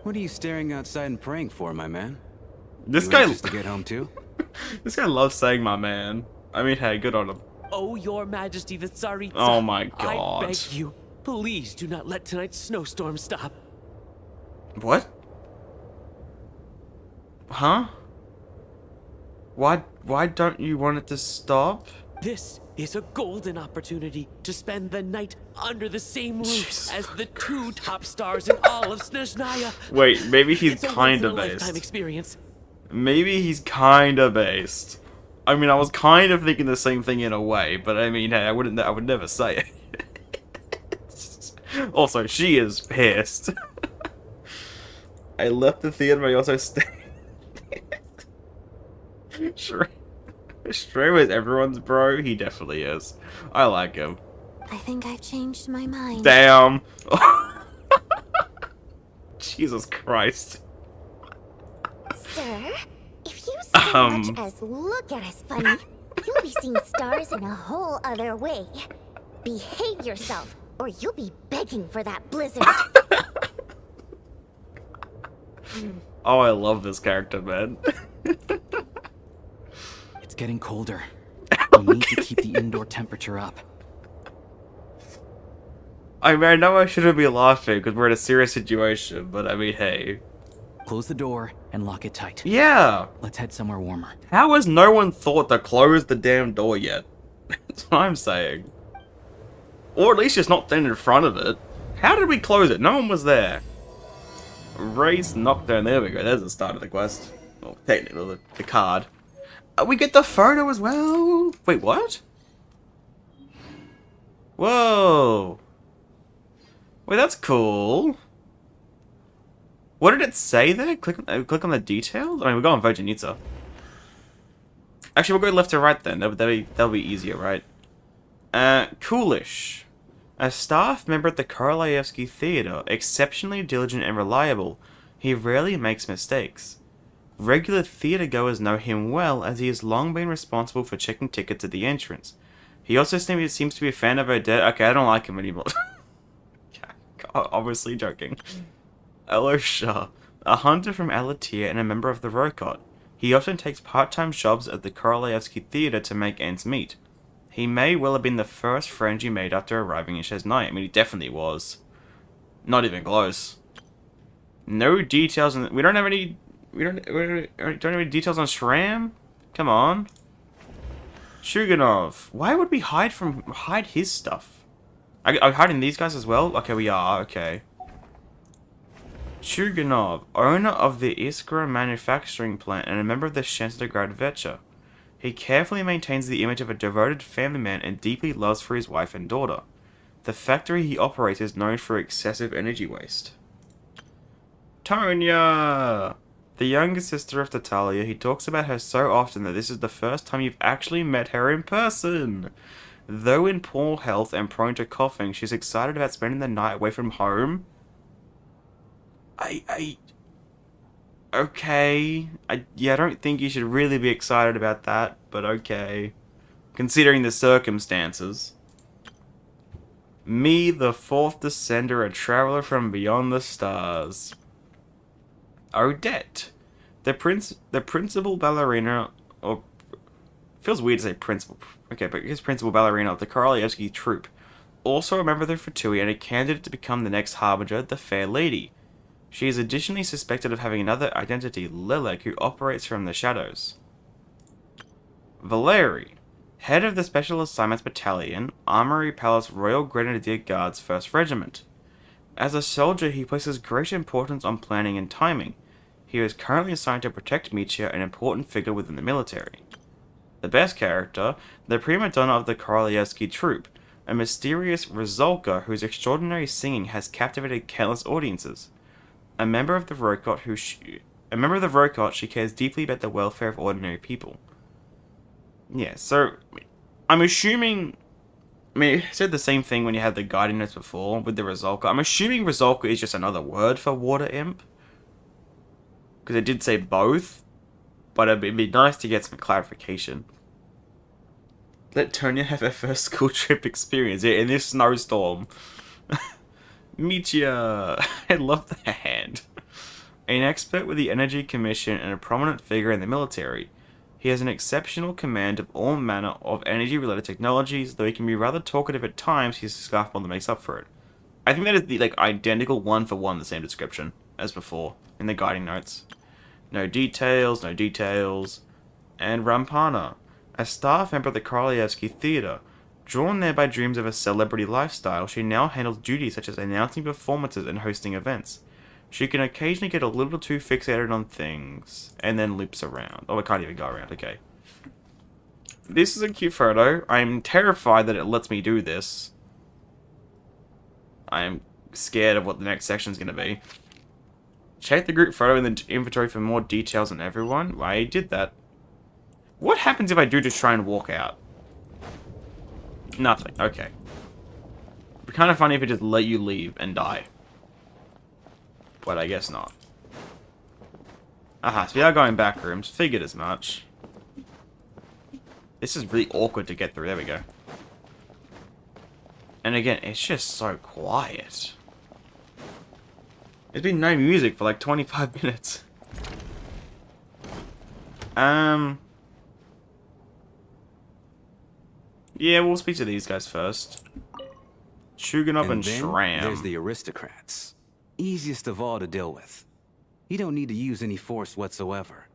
What are you staring outside and praying for, my man? This You guy anxious to get home too? This guy loves saying my man. I mean, hey, good on him. Oh, your majesty, the Tsaritsa. Oh my god. I beg you, please do not let tonight's snowstorm stop. What? Huh? Why don't you want it to stop? This is a golden opportunity to spend the night under the same roof as the two top stars in all of Snezhnaya. Wait, maybe he's It's a kinda once-in-a-lifetime based. experience. Maybe he's kinda based. I mean, I was kind of thinking the same thing in a way, but I mean, hey, I would never say it. Also, she is pissed. I left the theater, but I also stayed. Shrew is everyone's bro. He definitely is. I like him. I think I've changed my mind. Damn. Jesus Christ. Sir, if you so much as look at us funny, you'll be seeing stars in a whole other way. Behave yourself, or you'll be begging for that blizzard. Oh, I love this character, man. It's getting colder. We need to keep the indoor temperature up. I mean, I know I shouldn't be laughing because we're in a serious situation, but I mean, hey. Close the door and lock it tight. Yeah. Let's head somewhere warmer. How has no one thought to close the damn door yet? That's what I'm saying. Or at least just not stand in front of it. How did we close it? No one was there. Race Nocturne. There we go. There's the start of the quest. Well, technically, the card. We get the photo as well. Wait, what? Whoa. Wait, that's cool. What did it say there? Click on the details? I mean, we're going Vodyanitsa. Actually, we'll go left to right then. That'll be easier, right? Coolish. A staff member at the Korolyevsky Theater, exceptionally diligent and reliable, he rarely makes mistakes. Regular theater goers know him well, as he has long been responsible for checking tickets at the entrance. He also seems to be a fan of Odette. Okay, I don't like him anymore. Obviously joking. Alosha, a hunter from Alatia and a member of the Rokot. He often takes part-time jobs at the Korolyevsky Theater to make ends meet. He may well have been the first friend you made after arriving in Snezhnaya. I mean, he definitely was. Not even close. No details on... We don't have any have any details on Shram? Come on. Shuganov. Why would we hide his stuff? Are we hiding these guys as well? Okay, we are. Okay. Shuganov, owner of the Iskra manufacturing plant and a member of the Shenstograd Vecha. He carefully maintains the image of a devoted family man and deeply loves for his wife and daughter. The factory he operates is known for excessive energy waste. Tonya! The younger sister of Tatalia, he talks about her so often that this is the first time you've actually met her in person. Though in poor health and prone to coughing, she's excited about spending the night away from home. Okay. I don't think you should really be excited about that, but okay. Considering the circumstances. Me, the fourth descender, a traveler from beyond the stars. Odette. The principal ballerina, or... Feels weird to say principal. Okay, but his principal ballerina of the Korolyevsky troupe. Also a member of the Fratui and a candidate to become the next harbinger, the Fair Lady. She is additionally suspected of having another identity, Lelek, who operates from the shadows. Valeri, head of the Special Assignments Battalion, Armory Palace Royal Grenadier Guards 1st Regiment. As a soldier, he places great importance on planning and timing. He is currently assigned to protect Michia, an important figure within the military. The best character, the prima donna of the Korolyevsky troupe, a mysterious Rizolka whose extraordinary singing has captivated countless audiences. A member of the Rokot, she cares deeply about the welfare of ordinary people. Yeah, so I'm assuming. I mean, it said the same thing when you had the guiding notes before with the Rizolka. I'm assuming Rizolka is just another word for water imp, because it did say both, but it'd be nice to get some clarification. Let Tonya have her first school trip experience in this snowstorm. Michia! I love the hand. An expert with the Energy Commission and a prominent figure in the military, he has an exceptional command of all manner of energy-related technologies, though he can be rather talkative at times. His scarf bond makes up for it. I think that is the identical one-for-one the same description as before in the guiding notes. No details, no details. And Rampana, a staff member of the Korolyevsky Theater. Drawn there by dreams of a celebrity lifestyle, she now handles duties such as announcing performances and hosting events. She can occasionally get a little too fixated on things, and then loops around. Oh, I can't even go around, okay. This is a cute photo. I'm terrified that it lets me do this. I'm scared of what the next section is going to be. Check the group photo in the inventory for more details on everyone. I did that. What happens if I do just try and walk out? Nothing. Okay. It'd be kind of funny if it just let you leave and die. But I guess not. Aha, so we are going back rooms. Figured as much. This is really awkward to get through. There we go. And again, it's just so quiet. There's been no music for like 25 minutes. Yeah, we'll speak to these guys first. Shuganov and Shram. There's the aristocrats. Easiest of all to deal with. You don't need to use any force whatsoever.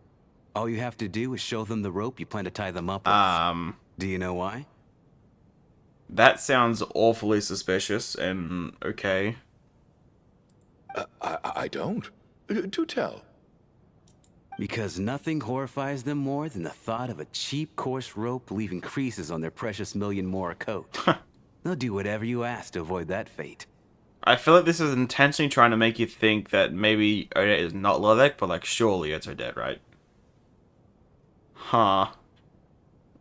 All you have to do is show them the rope you plan to tie them up with. Do you know why? That sounds awfully suspicious, and okay. I don't. Do tell. Because nothing horrifies them more than the thought of a cheap, coarse rope leaving creases on their precious million-more coat. They'll do whatever you ask to avoid that fate. I feel like this is intentionally trying to make you think that maybe Odette is not Lelek, but like surely it's Odette, right? Huh.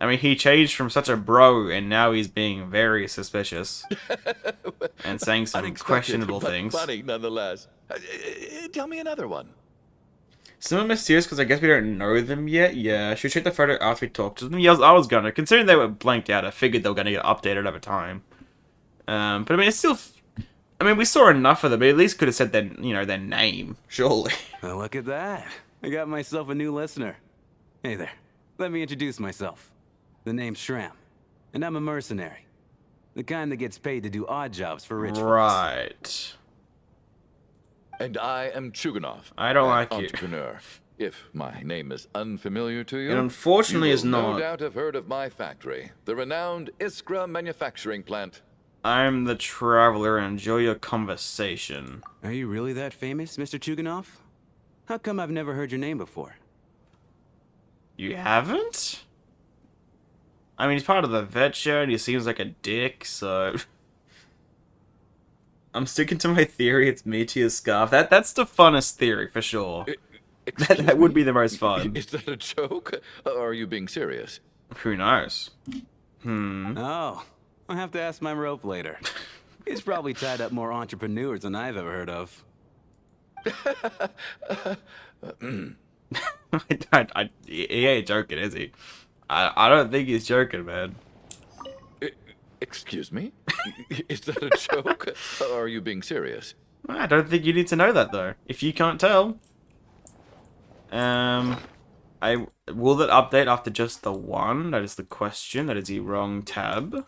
I mean, he changed from such a bro, and now he's being very suspicious. And saying some Unexpected, questionable but things. funny nonetheless. Tell me another one. Some are mysterious because I guess we don't know them yet. Yeah, should we check the photo after we talk to them? Yeah, I was gonna. Considering they were blanked out, I figured they were gonna get updated over time. But I mean, it's still... I mean, we saw enough of them. We at least could have said their, you know, their name, surely. Well, look at that. I got myself a new listener. Hey there. Let me introduce myself. The name's Shram, and I'm a mercenary. The kind that gets paid to do odd jobs for rich folks. Right. And I am Chuganov. I don't an like you. entrepreneur. If my name is unfamiliar to you, It unfortunately you is will not. no doubt have heard of my factory, the renowned Iskra manufacturing plant. I'm the traveler and enjoy your conversation. Are you really that famous, Mr. Chuganov? How come I've never heard your name before? You haven't? I mean, he's part of the vet show and he seems like a dick, so... I'm sticking to my theory, it's Meteor's scarf. That's the funnest theory, for sure. That would be the most fun. Is that a joke? Or are you being serious? Who knows? Oh, I'll have to ask my rope later. He's probably tied up more entrepreneurs than I've ever heard of. He ain't joking, is he? I don't think he's joking, man. Excuse me? Is that a joke? Or are you being serious? I don't think you need to know that, though. If you can't tell. Will it update after just the one? That is the question. That is the wrong tab.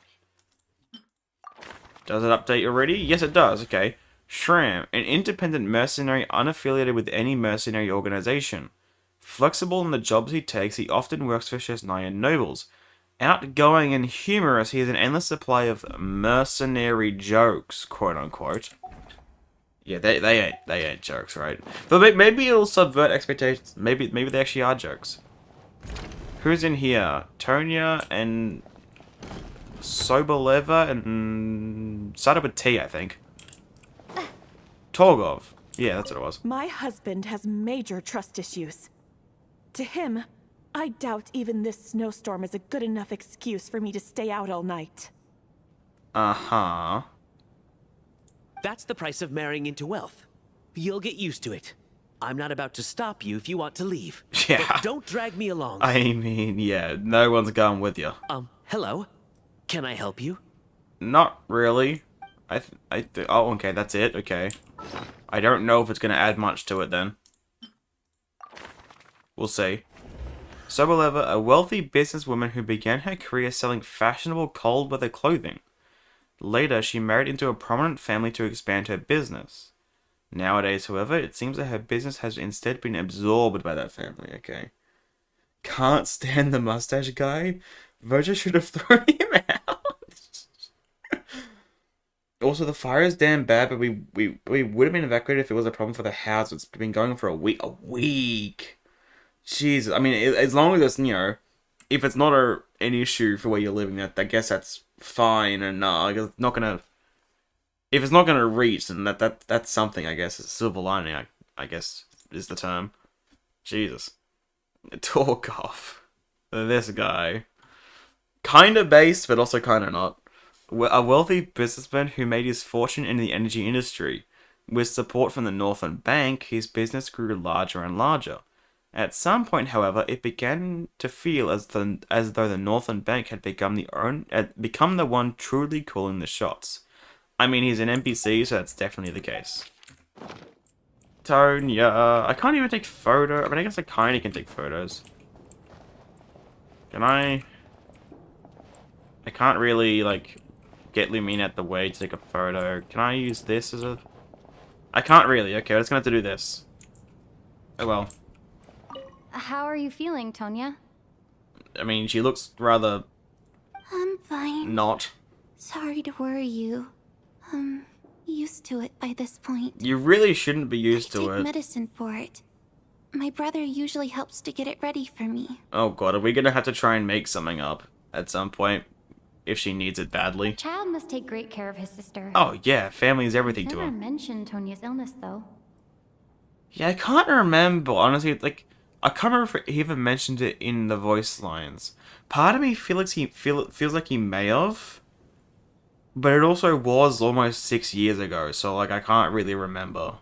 Does it update already? Yes, it does. Okay. Shram, an independent mercenary unaffiliated with any mercenary organization. Flexible in the jobs he takes, he often works for Snezhnaya nobles. Outgoing and humorous, he has an endless supply of mercenary jokes, quote unquote. Yeah, they ain't jokes, right? But maybe it'll subvert expectations. Maybe they actually are jokes. Who's in here? Tonya and Soboleva and started with T, I think. Torgov. Yeah, that's what it was. My husband has major trust issues. To him, I doubt even this snowstorm is a good enough excuse for me to stay out all night. Uh-huh. That's the price of marrying into wealth. You'll get used to it. I'm not about to stop you if you want to leave. Yeah. But don't drag me along. I mean, yeah, no one's going with you. Hello? Can I help you? Not really. Oh, okay, that's it. Okay. I don't know if it's going to add much to it then. We'll see. Soboleva, a wealthy businesswoman who began her career selling fashionable cold-weather clothing. Later, she married into a prominent family to expand her business. Nowadays, however, it seems that her business has instead been absorbed by that family. Okay. Can't stand the mustache guy? Verger should have thrown him out. Also, the fire is damn bad, but we would have been evacuated if it was a problem for the house. It's been going on for a week. A week. Jesus. I mean, as long as it's, you know, if it's not an issue for where you're living, I guess that's fine. And it's not gonna. If it's not gonna reach, then that's something. I guess it's silver lining. I guess is the term. Jesus. Talk off. This guy. Kinda based, but also kinda not. A wealthy businessman who made his fortune in the energy industry. With support from the Northern Bank, his business grew larger and larger. At some point, however, it began to feel as though the Northern Bank had become the one truly calling the shots. I mean, he's an NPC, so that's definitely the case. Tonya, I can't even take photo. I mean, I guess I kinda can take photos. Can I? I can't really, like, get Lumine out the way to take a photo. Can I use this as a... I can't really. Okay, I'm just gonna have to do this. Oh well. How are you feeling, Tonya? I mean, she looks rather... I'm fine. not. Sorry to worry you. I'm used to it by this point. You really shouldn't be used to I it. take medicine for it. My brother usually helps to get it ready for me. Oh god, are we gonna have to try and make something up at some point? If she needs it badly. Child must take great care of his sister. Oh yeah, family is everything to Never him. mentioned Tonya's illness, though. Yeah, I can't remember, honestly, like... I can't remember if he even mentioned it in the voice lines. Part of me feels like he may have, but it also was almost 6 years ago, so like I can't really remember.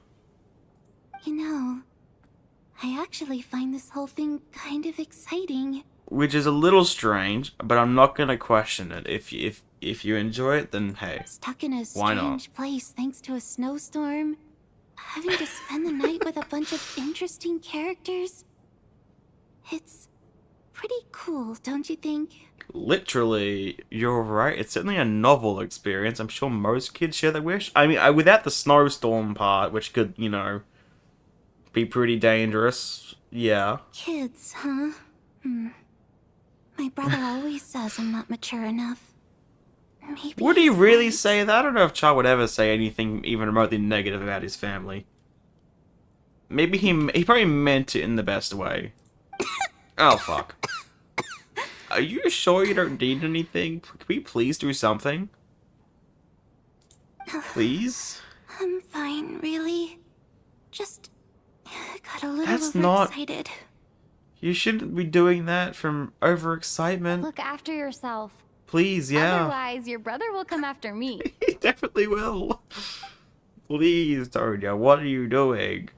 You know, I actually find this whole thing kind of exciting. Which is a little strange, but I'm not gonna question it. If you enjoy it, then hey, Stuck in a why not? strange place thanks to a snowstorm. Having to spend the night with a bunch of interesting characters. It's pretty cool, don't you think? Literally, you're right. It's certainly a novel experience. I'm sure most kids share that wish. I mean, without the snowstorm part, which could, you know, be pretty dangerous. Yeah. Kids, huh? My brother always says I'm not mature enough. Maybe Would he he's really right. say that? I don't know if Chad would ever say anything even remotely negative about his family. Maybe he probably meant it in the best way. Oh, fuck. Are you sure you don't need anything? Can we please do something? Please? I'm fine, really. Just got a little That's not... overexcited. You shouldn't be doing that from overexcitement. Look after yourself. Please, yeah. Otherwise, your brother will come after me. He definitely will. Please, Tonya, what are you doing?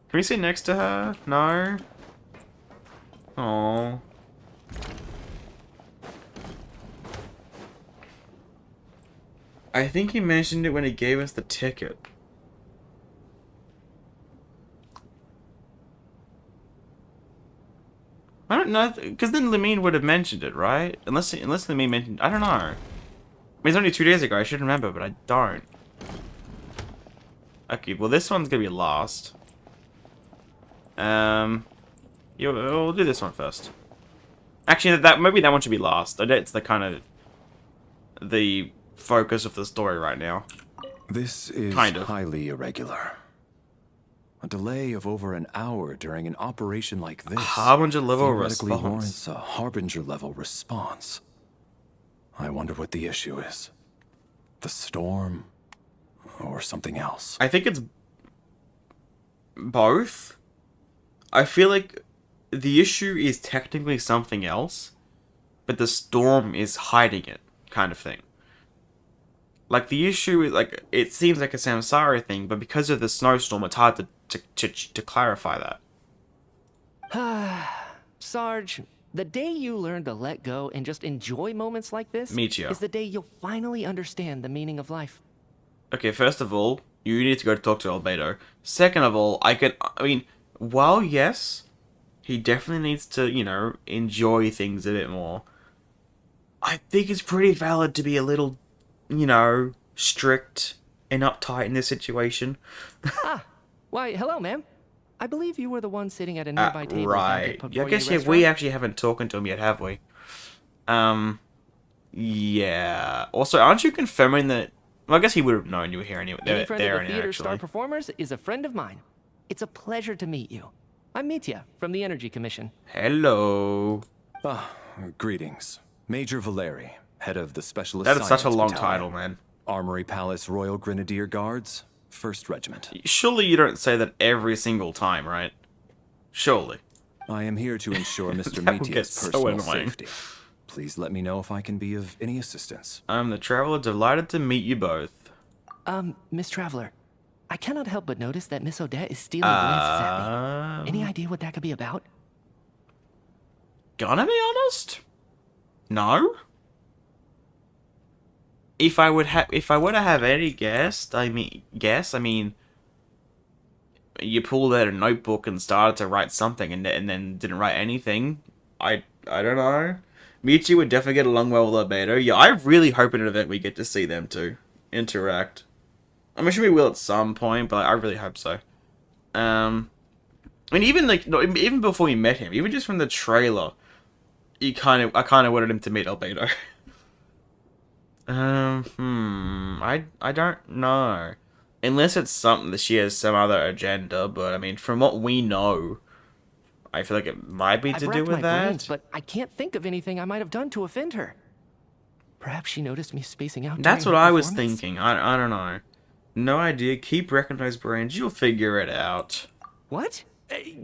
Can we sit next to her? No? Aww. I think he mentioned it when he gave us the ticket. I don't know, because then Lamine would have mentioned it, right? Unless Lamine mentioned... I don't know. I mean, it's only 2 days ago, I should remember, but I don't. Okay, well this one's gonna be last. We'll do this one first. Actually, maybe that one should be last. It's the kind of... the focus of the story right now. This is highly irregular. A delay of over an hour during an operation like this Harbinger level theoretically response. warrants a Harbinger level response. I wonder what the issue is. The storm, or something else. I think it's both. I feel like the issue is technically something else, but the storm is hiding it, kind of thing. Like, the issue is, like, it seems like a Samsara thing, but because of the snowstorm, it's hard to clarify that. Sarge, the day you learn to let go and just enjoy moments like this is the day you'll finally understand the meaning of life. Okay, first of all, you need to go talk to Albedo. Second of all, I mean, while yes, he definitely needs to, you know, enjoy things a bit more, I think it's pretty valid to be a little, you know, strict and uptight in this situation. Why, hello, ma'am. I believe you were the one sitting at a nearby table. Right. Down at Yeah, I guess we actually haven't talked to him yet, have we? Yeah. Also, aren't you confirming that? Well, I guess he would have known you were here anyway. Any friend of the theater star performers is a friend of mine. It's a pleasure to meet you. I'm Mitya from the Energy Commission. Hello. Greetings. Major Valeri, head of the Specialist That is such a Science long Battalion. title, man. Armory Palace Royal Grenadier Guards, 1st Regiment. Surely you don't say that every single time, right? Surely. I am here to ensure Mr. That would get Mitya's so personal annoying. safety. Please let me know if I can be of any assistance. I'm the Traveler, delighted to meet you both. Miss Traveler, I cannot help but notice that Miss Odette is stealing glances at me. Any idea what that could be about? Gonna be honest? No? If I were to have any guess, I mean, you pulled out a notebook and started to write something and then didn't write anything. I don't know. Michi would definitely get along well with Albedo. Yeah, I really hope in an event we get to see them two interact. I'm sure we will at some point, but I really hope so. I mean, even before we met him, even just from the trailer, I kind of wanted him to meet Albedo. I don't know. Unless it's something that she has some other agenda, but I mean, from what we know, I feel like it might be to do with that. Brains, but I can't think of anything I might have done to offend her. Perhaps she noticed me spacing out. That's what I was thinking. I don't know. No idea. Keep recognize brains. You'll figure it out. What?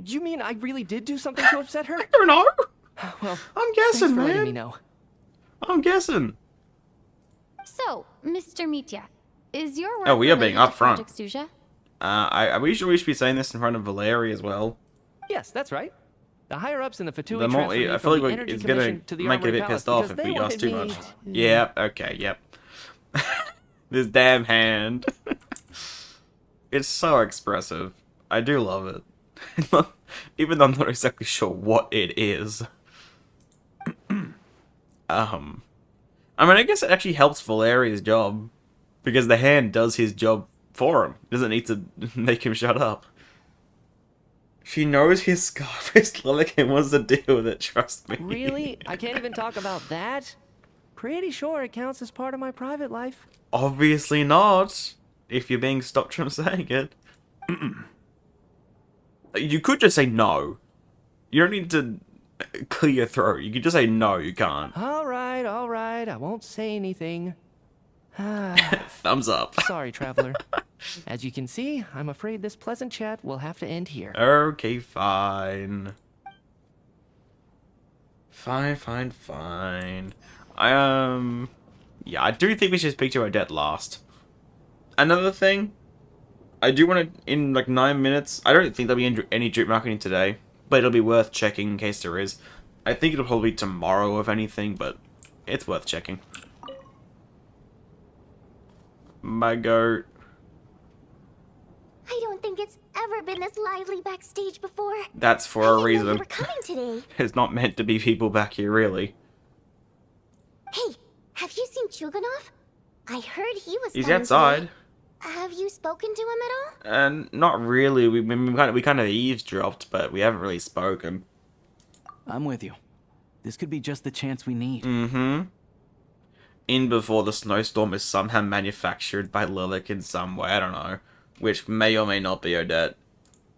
You mean I really did do something to upset her? I don't know. Well, I'm thanks guessing, for letting man. me know. I'm guessing. So, Mr. Mitya, is your work Oh, we are being related to upfront. Project Suja? Are we sure we should be saying this in front of Valeri as well? Yes, that's right. The higher-ups in the Fatui The more, transferred me I from feel the like Energy it's gonna Commission to the make it a Armory bit pissed Palace off if because we they ask too wanted much. me Yep, okay, yep. This damn hand. It's so expressive. I do love it. Even though I'm not exactly sure what it is. I mean, I guess it actually helps Valeri's job. Because the hand does his job for him. Doesn't need to make him shut up. She knows his scarf is Lilac and wants to deal with it, trust me. Really? I can't even talk about that? Pretty sure it counts as part of my private life. Obviously not. If you're being stopped from saying it. You could just say no. You don't need to clear your throat. You could just say no, you can't. All right, I won't say anything. Thumbs up. Sorry, traveler. As you can see, I'm afraid this pleasant chat will have to end here. Okay, fine. Fine. Yeah, I do think we should speak to Odette last. Another thing, I do want to, in like 9 minutes, I don't think there'll be any drip marketing today, but it'll be worth checking in case there is. I think it'll probably be tomorrow, if anything, but it's worth checking. My goat. I don't think it's ever been this lively backstage before. That's for a I didn't know reason. you were coming today. It's not meant to be people back here, really. Hey, have you seen Chuganov? I heard he was He's down outside. today. Have you spoken to him at all? And not really. We kind of eavesdropped, but we haven't really spoken. I'm with you. This could be just the chance we need. Mm-hmm. In before the snowstorm is somehow manufactured by Lilac in some way, I don't know. Which may or may not be Odette.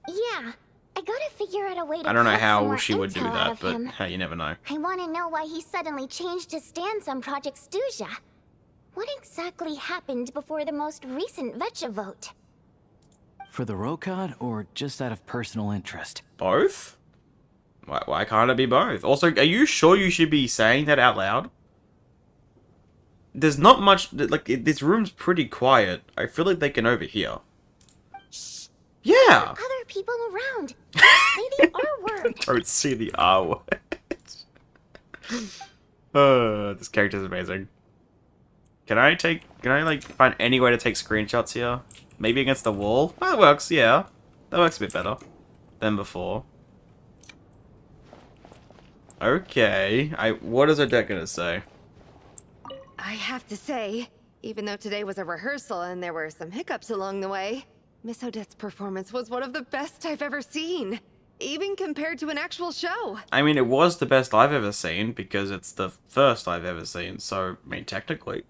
Yeah, I gotta figure out a way to I don't know collect some how more she would do intel out that, of but him. hey, you never know. I want to know why he suddenly changed his stance on Project Stuja. What exactly happened before the most recent Vetcha vote? For the Rokad, or just out of personal interest? Both? Why can't it be both? Also, are you sure you should be saying that out loud? There's not much, like, this room's pretty quiet. I feel like they can overhear. Shh. Yeah! Other people around. Say the R word. Don't see the R word. This character's amazing. Can I like find any way to take screenshots here? Maybe against the wall? Oh, that works, yeah. That works a bit better than before. Okay. What is Odette gonna say? I have to say, even though today was a rehearsal and there were some hiccups along the way, Miss Odette's performance was one of the best I've ever seen. Even compared to an actual show. I mean, it was the best I've ever seen, because it's the first I've ever seen, so, I mean, technically.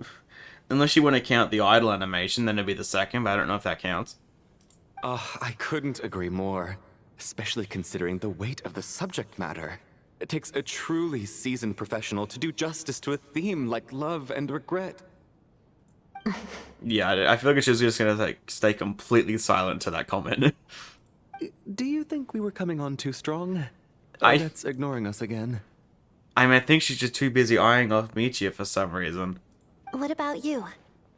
Unless you want to count the idol animation, then it'd be the second, but I don't know if that counts. I couldn't agree more. Especially considering the weight of the subject matter. It takes a truly seasoned professional to do justice to a theme like love and regret. Yeah, I feel like she's just gonna like stay completely silent to that comment. Do you think we were coming on too strong? That's ignoring us again. I mean, I think she's just too busy eyeing off Michia for some reason. What about you?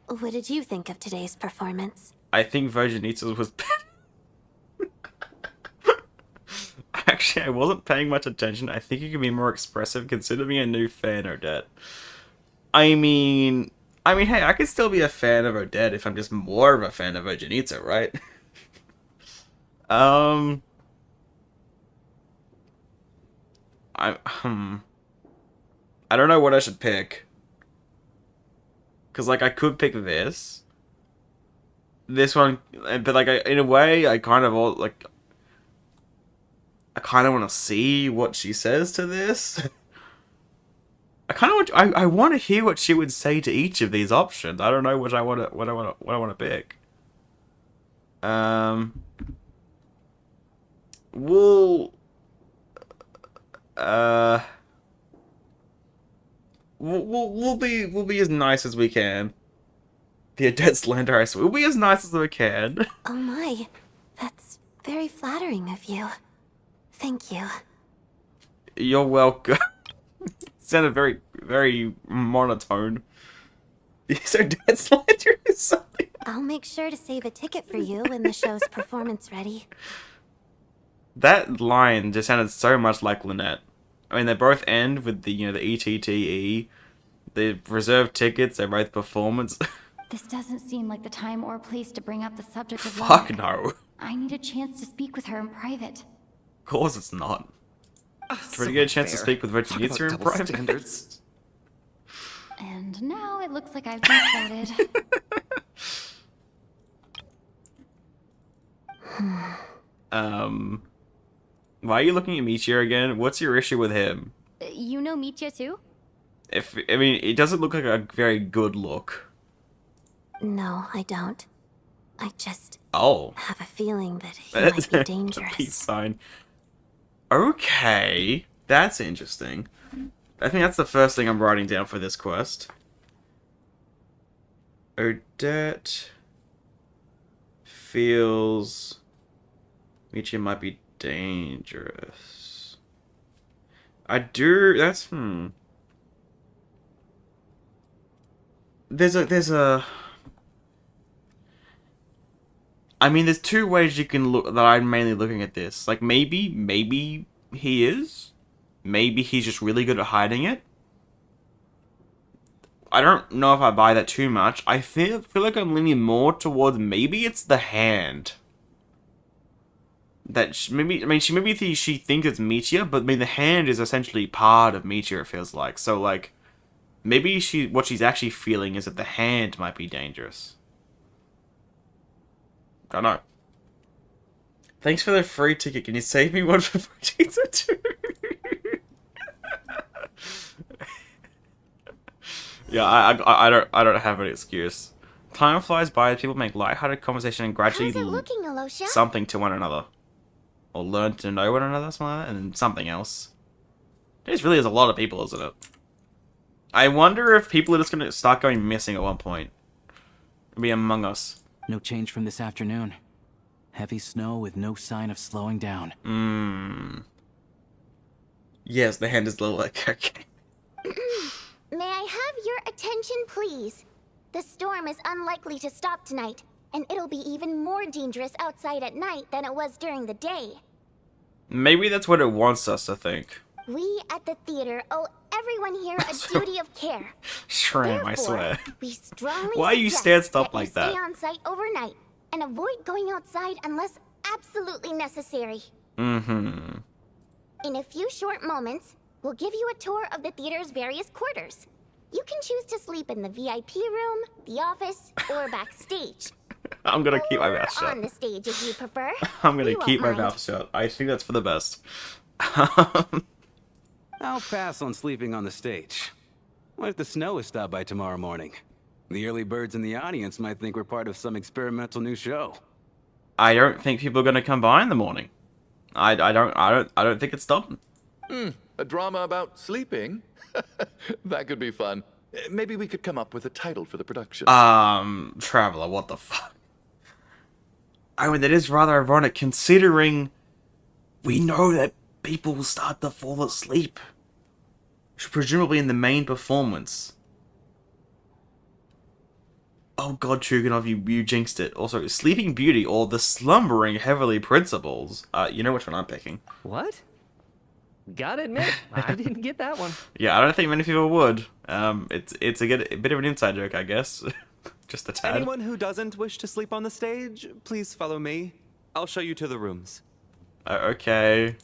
What did you think of today's performance? I think Vodyanitsa was... Actually, I wasn't paying much attention. I think you can be more expressive. Consider me a new fan, Odette. I mean, hey, I could still be a fan of Odette if I'm just more of a fan of Vodyanitsa, right? I don't know what I should pick. Because, like, I could pick this. This one, but, like, in a way, I kind of, like... I kind of want to see what she says to this. I want to hear what she would say to each of these options. I don't know what I want to pick. We'll be as nice as we can. The Odette slander, I swear. We'll be as nice as we can. Oh my, that's very flattering of you. Thank you. You're welcome. Sounded very, very monotone. So Dad slide through something. I'll make sure to save a ticket for you when the show's performance ready. That line just sounded so much like Lynette. I mean, they both end with the, the ETTE, the reserved tickets, they both performance. This doesn't seem like the time or place to bring up the subject of Fuck Lilac. no. I need a chance to speak with her in private. Of course it's not. Try to get a chance to speak with Vodyanitsa in private. Standards. And now it looks like I've been spotted. Why are you looking at Michio again? What's your issue with him? You know Mitya too? I mean, it doesn't look like a very good look. No, I don't. I just Oh. have a feeling that he might be dangerous. Peace sign. Okay, that's interesting. I think that's the first thing I'm writing down for this quest. Odette feels Michio might be dangerous. That's There's a I mean, there's two ways you can look that I'm mainly looking at this. Like, maybe he is. Maybe he's just really good at hiding it. I don't know if I buy that too much. I feel like I'm leaning more towards maybe it's the hand. That she thinks it's Michio, but I mean the hand is essentially part of Michio, it feels like. So like, maybe what she's actually feeling is that the hand might be dangerous. I don't know. Thanks for the free ticket. Can you save me one for Pizza too? Yeah, I don't have an excuse. Time flies by as people make lighthearted conversation and gradually How's it looking, Alosha? something to one another. Or learn to know one another, something like that, and then something else. This really is a lot of people, isn't it? I wonder if people are just going to start going missing at one point. Be among us. No change from this afternoon. Heavy snow with no sign of slowing down. Yes, the hand is Lilac. Okay. May I have your attention, please? The storm is unlikely to stop tonight, and it'll be even more dangerous outside at night than it was during the day. Maybe that's what it wants us to think. We at the theater owe everyone here a duty of care. Shram, I swear. We strongly Why are you suggest stand up that you like that? stay on site overnight and avoid going outside unless absolutely necessary. Mm-hmm. In a few short moments, we'll give you a tour of the theater's various quarters. You can choose to sleep in the VIP room, the office, or backstage. I'm gonna keep my mouth Or shut. on the stage if you prefer. I'm gonna We keep my won't mind. mouth shut. I think that's for the best. I'll pass on sleeping on the stage. What if the snow is stopped by tomorrow morning? The early birds in the audience might think we're part of some experimental new show. I don't think people are gonna come by in the morning. I don't think it's stopping. A drama about sleeping? That could be fun. Maybe we could come up with a title for the production. Traveler, what the fuck? I mean, that is rather ironic considering we know that people will start to fall asleep. Presumably in the main performance. Oh god, Chuganov, you jinxed it. Also, Sleeping Beauty or The Slumbering Heavenly Principles. You know which one I'm picking. What? Gotta admit, I didn't get that one. Yeah, I don't think many people would. It's a bit of an inside joke, I guess. Just a tad. Anyone who doesn't wish to sleep on the stage, please follow me. I'll show you to the rooms. Okay.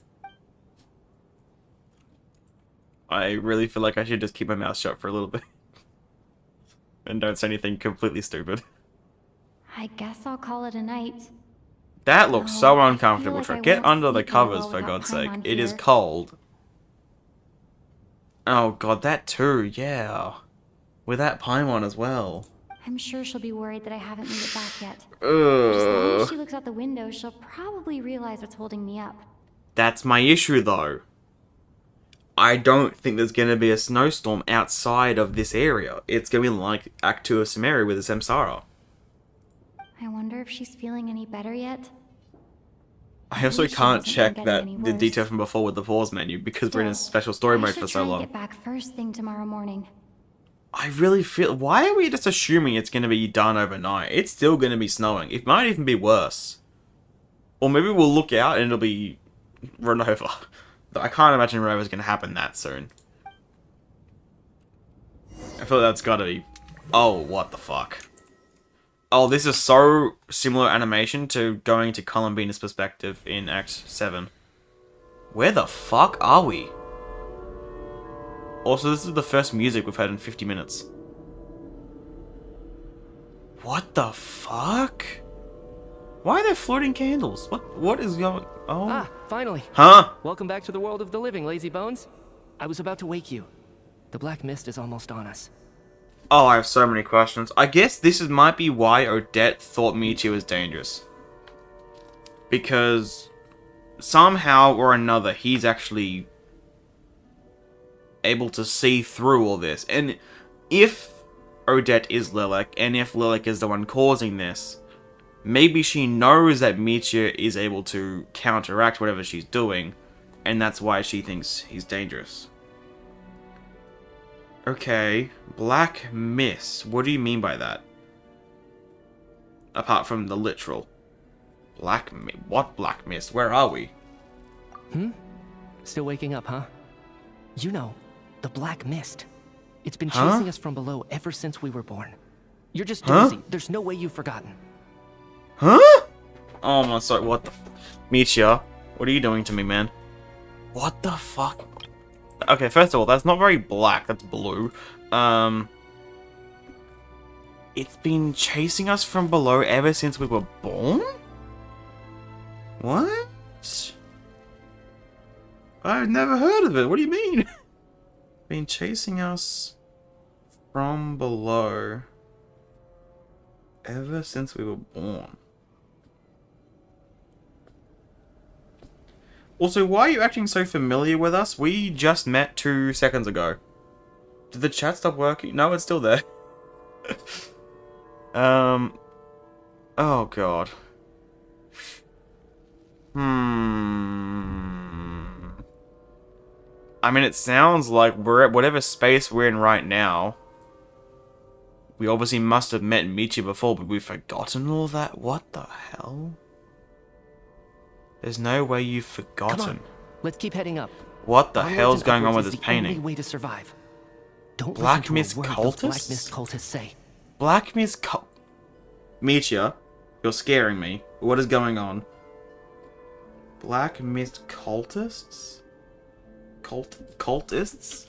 I really feel like I should just keep my mouth shut for a little bit. And don't say anything completely stupid. I guess I'll call it a night. That looks so I uncomfortable. feel like I Get won't under the sleep very covers, well for without God's sake. Paimon It is here. cold. Oh god, that too, yeah. With that Paimon as well. I'm sure she'll be worried that I haven't made it back yet. But as long as Ugh. she looks out the window, she'll probably realize what's holding me up. That's my issue, though. I don't think there's going to be a snowstorm outside of this area. It's going to be like Act 2 of Sumeru with the Samsara. I wonder if she's feeling any better yet. I also wish it can't wasn't check getting that any the worse. detail from before with the pause menu because we're in a special story I mode should for so try and long. get back first thing tomorrow morning. I really feel. Why are we just assuming it's going to be done overnight? It's still going to be snowing. It might even be worse. Or maybe we'll look out and it'll be Ronova. Though I can't imagine Ronova's going to happen that soon. I feel like that's got to be. Oh, what the fuck. Oh, this is so similar animation to going to Columbina's perspective in Act 7. Where the fuck are we? Also, this is the first music we've heard in 50 minutes. What the fuck? Why are there floating candles? What is going... Oh. Ah, finally. Huh? Welcome back to the world of the living, lazy bones. I was about to wake you. The black mist is almost on us. Oh, I have so many questions. I guess might be why Odette thought Michiyo was dangerous. Because somehow or another, he's actually able to see through all this. And if Odette is Lilac, and if Lilac is the one causing this, maybe she knows that Michiyo is able to counteract whatever she's doing, and that's why she thinks he's dangerous. Okay, black mist. What do you mean by that? Apart from the literal. Black mist? What black mist? Where are we? Still waking up, huh? You know, the black mist. It's been chasing us from below ever since we were born. You're just dozy. There's no way you've forgotten. Huh? Oh my, sorry, what the Michiyo, what are you doing to me, man? What the fuck? Okay, first of all, that's not very black, that's blue. It's been chasing us from below ever since we were born? What? I've never heard of it, what do you mean? Been chasing us from below ever since we were born. Also, why are you acting so familiar with us? We just met 2 seconds ago. Did the chat stop working? No, it's still there. Oh god. I mean, it sounds like we're at whatever space we're in right now. We obviously must have met Michiyo before, but we've forgotten all that? What the hell? There's no way you've forgotten. Come on, let's keep heading up. What the Onwards hell's and going on with upwards this is the only painting? way to survive. Don't Black listen to Mist a word those Black cultists? Mist cultists say. Black Mist Michiyo, you're scaring me. What is going on? Black Mist cultists? Cultists?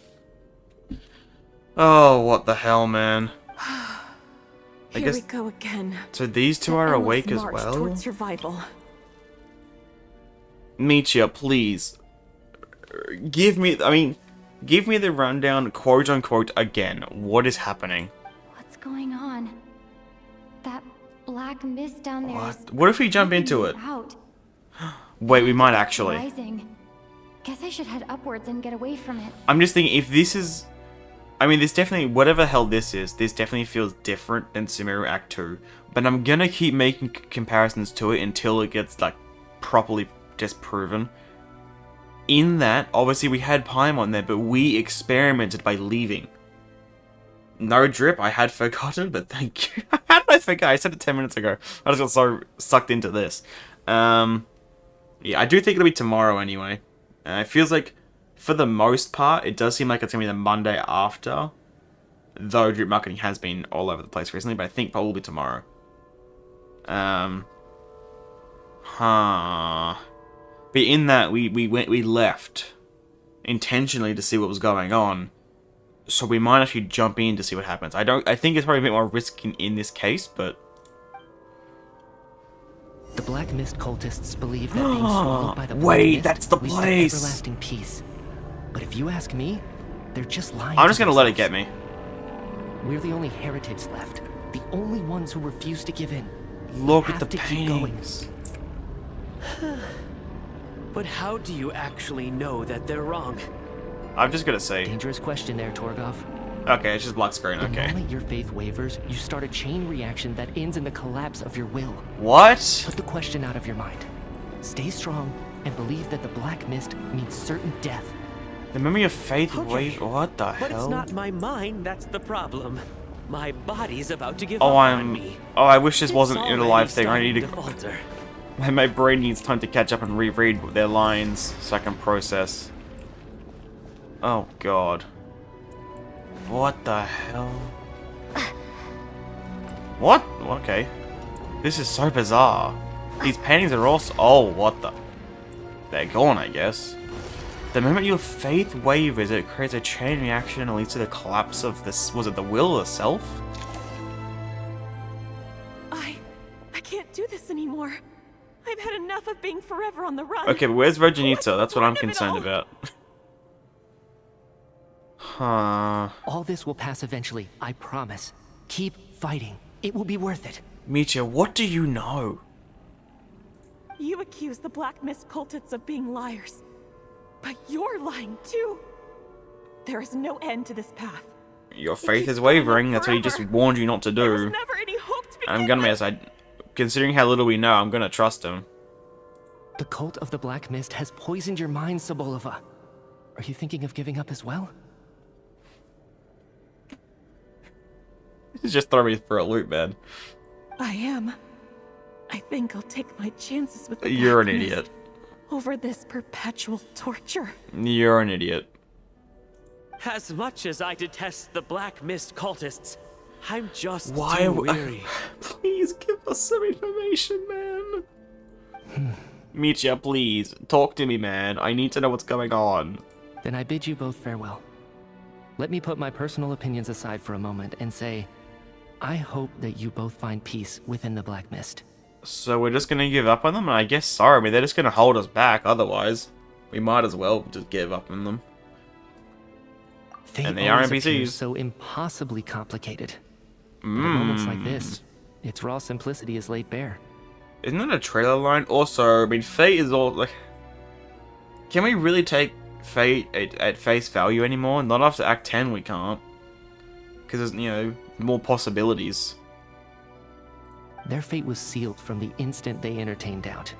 Oh, what the hell, man. Here we go again. So these two are awake as well? Toward survival. Michiyo, please. Give me the rundown, quote unquote, again. What is happening? What's going on? That black mist down there is What if we jump into it? out. Wait, we might actually. Rising. Guess I should head upwards and get away from it. I'm just thinking, if this is... I mean, this definitely... Whatever the hell this is, this definitely feels different than Sumeru Act 2. But I'm gonna keep making comparisons to it until it gets, like, properly disproven. In that, obviously we had Paimon there, but we experimented by leaving. No drip, I had forgotten, but thank you. How did I forget? I said it 10 minutes ago. I just got so sucked into this. Yeah, I do think it'll be tomorrow anyway. It feels like, for the most part, it does seem like it's going to be the Monday after. Though drip marketing has been all over the place recently, but I think probably tomorrow. But in that, we left intentionally to see what was going on. So we might actually jump in to see what happens. I think it's probably a bit more risky in this case, but... The Black Mist cultists believe that being swallowed by the Black Wait, Mist that's the leads to place! everlasting peace. But if you ask me, they're just lying. I'm just gonna let it get me. We're the only heretics left. The only ones who refuse to give in. Look We at the have to keep going. paintings. But how do you actually know that they're wrong? I'm just gonna say... Dangerous question there, Torgov. Okay, it's just black screen, The okay. moment your faith wavers, you start a chain reaction that ends in the collapse of your will. What? Put the question out of your mind. Stay strong and believe that the Black Mist means certain death. The memory of faith Okay, wave. What the But hell? it's not my mind that's the problem. My body's about to give Oh, up on me. Oh, I wish this It's wasn't in a already live thing. I need starting to. falter. My brain needs time to catch up and reread their lines so I can process. Oh god. What the hell? What? Okay. This is so bizarre. These paintings are also. Oh, what the? They're gone, I guess. The moment your faith wavers, it creates a chain reaction and leads to the collapse of this. Was it the will itself? I can't do this anymore. I've had enough of being forever on the run. Okay, but where's Vodyanitsa? What's the That's what I'm point of it concerned all? about. Huh. All this will pass eventually, I promise. Keep fighting. It will be worth it. Micha, what do you know? You accuse the Black Mist cultists of being liars. But you're lying too. There is no end to this path. Your faith is wavering. That's what he just warned you not to There was do. never any hope to begin I'm gonna with. considering how little we know, I'm gonna trust him. The cult of the Black Mist has poisoned your mind, Sobolova. Are you thinking of giving up as well? He's just throwing me for a loop, man. I am. I think I'll take my chances with the You're an Black Mist idiot. over this perpetual torture. You're an idiot. As much as I detest the Black Mist cultists, I'm just Why too w- weary. Please give us some information, man. Micha, please. Talk to me, man. I need to know what's going on. Then I bid you both farewell. Let me put my personal opinions aside for a moment and say, I hope that you both find peace within the Black Mist. So we're just gonna give up on them? And I guess, sorry, I mean, they're just gonna hold us back otherwise. We might as well just give up on them. Fate And they are always appears NPCs. so impossibly complicated. But at moments like this, its raw simplicity is laid bare. Isn't that a trailer line? Also, I mean, Fate is all like. Can we really take Fate at face value anymore? Not after Act 10, we can't. Because there's, you know, more possibilities. Their fate was sealed from the instant they entertained doubt.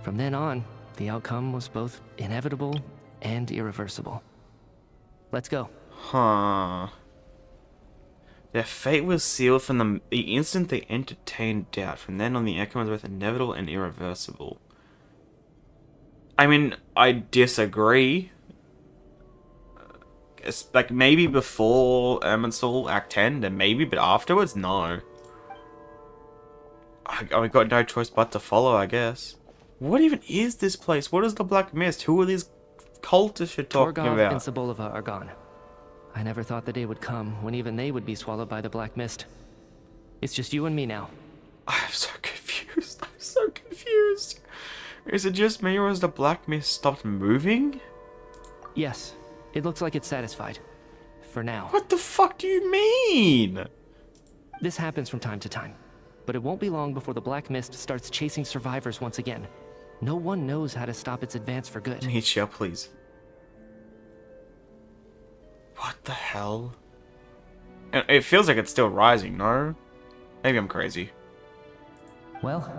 From then on, the outcome was both inevitable and irreversible. Let's go. Huh. Their fate was sealed from the instant they entertained doubt. From then on, the outcome was both inevitable and irreversible. I mean, I disagree. It's like, maybe before Irminsul Act 10, then maybe, but afterwards, no. I got no choice but to follow, I guess. What even is this place? What is the Black Mist? Who are these cultists you're talking Torgov about? and Sobolova are gone. I never thought the day would come when even they would be swallowed by the Black Mist. It's just you and me now. I'm so confused. I'm so confused. Is it just me or has the Black Mist stopped moving? Yes, it looks like it's satisfied. For now. What the fuck do you mean? This happens from time to time. But it won't be long before the Black Mist starts chasing survivors once again. No one knows how to stop its advance for good. Micha, please. What the hell? It feels like it's still rising, no? Maybe I'm crazy. Well,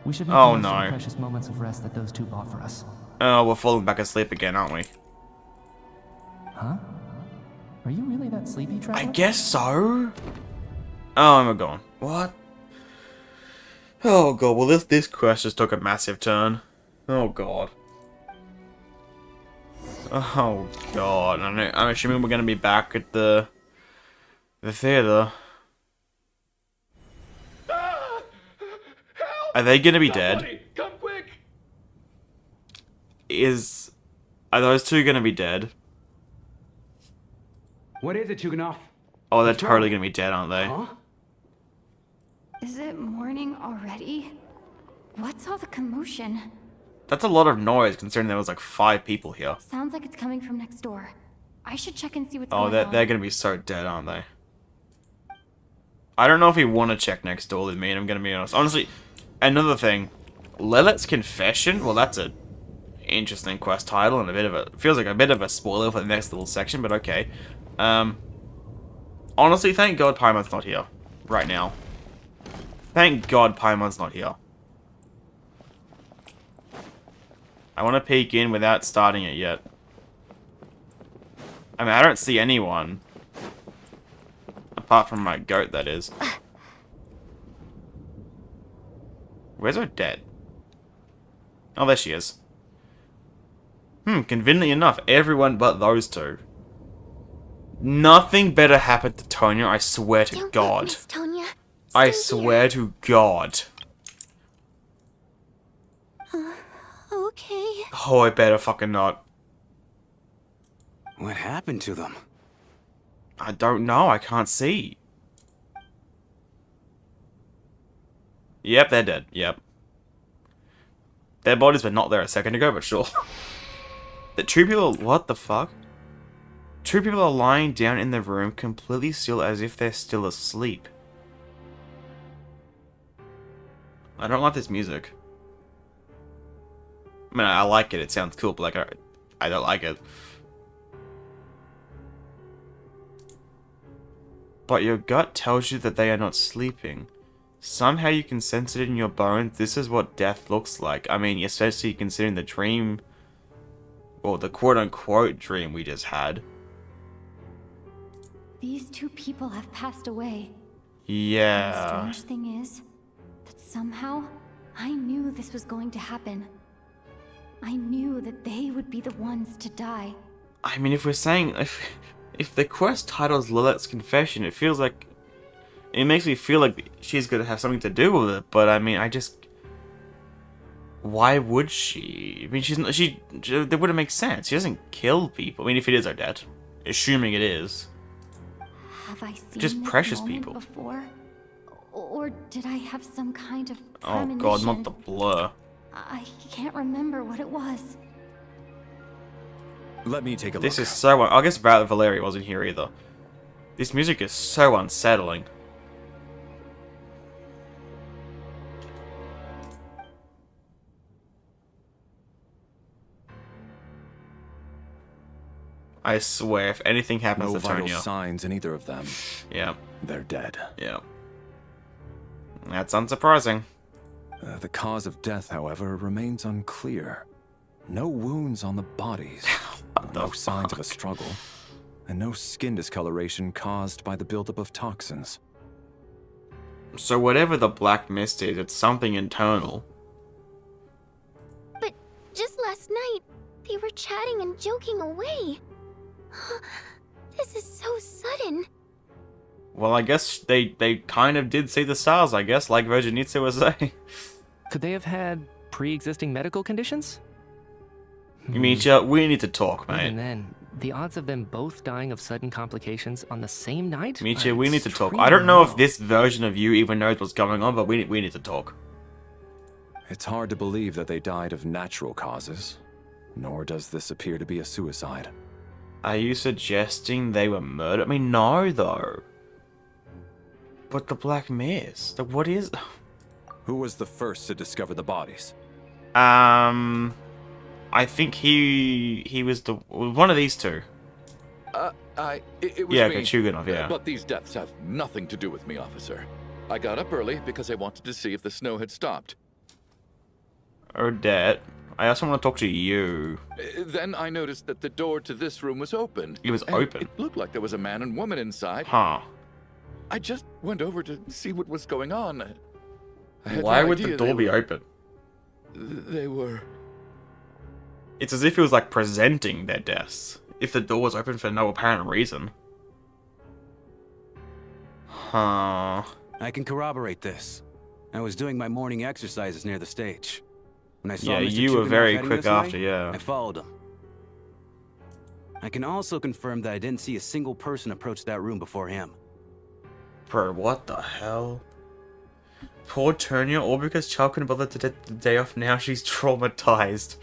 we should make Oh, the most of the no. precious moments of rest that those two offer us. Oh, we're falling back asleep again, aren't we? Huh? Are you really that sleepy, Trevor? I guess so. Oh, I'm gone. What? Oh god, well this quest just took a massive turn. Oh god. Oh god, I'm assuming we're gonna be back at the theater. Are they gonna be dead? Come quick! Are those two gonna be dead? What is it, Chuganov? Oh, they're totally gonna be dead, aren't they? Huh? Is it morning already? What's all the commotion? That's a lot of noise considering there was like 5 people here. Sounds like it's coming from next door. I should check and see what's Oh, going on. they're gonna be so dead, aren't they? I don't know if we want to check next door with me, and I'm gonna be honest. Honestly, another thing, Lilith's Confession. Well, that's a interesting quest title and feels like a bit of a spoiler for the next little section, but okay. Honestly, thank God Paimon's not here right now. Thank God Paimon's not here. I want to peek in without starting it yet. I mean, I don't see anyone. Apart from my goat, that is. Where's Odette? Oh, there she is. Conveniently enough, everyone but those two. Nothing better happened to Tonya, I swear to God. Miss Tonya. I swear to God. Okay. Oh, I better fucking not. What happened to them? I don't know, I can't see. Yep, they're dead, yep. Their bodies were not there a second ago, but sure. The two people, what the fuck? Two people are lying down in the room, completely still as if they're still asleep. I don't like this music. I mean, I like it, it sounds cool, but like, I don't like it. But your gut tells you that they are not sleeping. Somehow you can sense it in your bones. This is what death looks like. I mean, especially considering the dream, or the quote-unquote dream we just had. These two people have passed away. Yeah. And the strange thing is that somehow I knew this was going to happen. I knew that they would be the ones to die. I mean, if we're saying, if the quest title is Lilith's Confession, it feels like, it makes me feel like she's gonna have something to do with it, but I mean, why would she? I mean, that wouldn't make sense. She doesn't kill people. I mean, if it is Odette, assuming it is. Have I seen Just this precious moment people. before? Or did I have some kind of Oh premonition? God, not the blur. I can't remember what it was. Let me take a look. This is so. I guess Valeria wasn't here either. This music is so unsettling. I swear, if anything happens No to vital Tonya, signs in either of them. yeah, They're dead. yeah, that's unsurprising. The cause of death, however, remains unclear. No wounds on the bodies, no signs of a struggle, and no skin discoloration caused by the buildup of toxins. So whatever the black mist is, it's something internal. But just last night, they were chatting and joking away. This is so sudden. Well, I guess they kind of did see the stars, I guess, like Vodyanitsa was saying. Could they have had pre-existing medical conditions? Misha, we need to talk, mate. Even then, the odds of them both dying of sudden complications on the same night? Misha, are we need to talk. extremely I don't know if low. this version of you even knows what's going on, but we need to talk. It's hard to believe that they died of natural causes, nor does this appear to be a suicide. Are you suggesting they were murdered? I mean, no, though. But the Black Mist, what is... Who was the first to discover the bodies? I think he was one of these two. It was Yeah, me. Kachuganov, yeah. But these deaths have nothing to do with me, officer. I got up early because I wanted to see if the snow had stopped. Odette, I also want to talk to you. Then I noticed that the door to this room was open. It was and open? It looked like there was a man and woman inside. Huh. I just went over to see what was going on. I had Why no would the idea door they be were- open? They were... It's as if it was like presenting their deaths. If the door was open for no apparent reason. Huh. I can corroborate this. I was doing my morning exercises near the stage. When I saw Yeah, Mr. you were Chuganov very heading quick this way, after, yeah. I followed him. I can also confirm that I didn't see a single person approach that room before him. Bro, what the hell? Poor Tonya, all because Child couldn't bother to take the day off, now she's traumatized.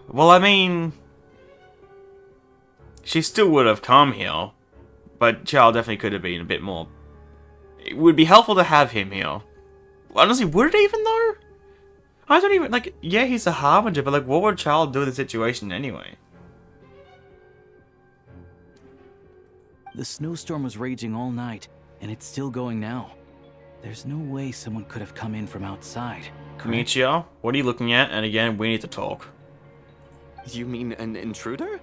Well, I mean... She still would have come here. But Child definitely could have been a bit more... It would be helpful to have him here. Honestly, would it even though? I don't even, like, yeah, he's a harbinger, but like, what would Child do in the situation anyway? The snowstorm was raging all night, and it's still going now. There's no way someone could have come in from outside. correct? Michio, what are you looking at? And again, we need to talk. You mean an intruder?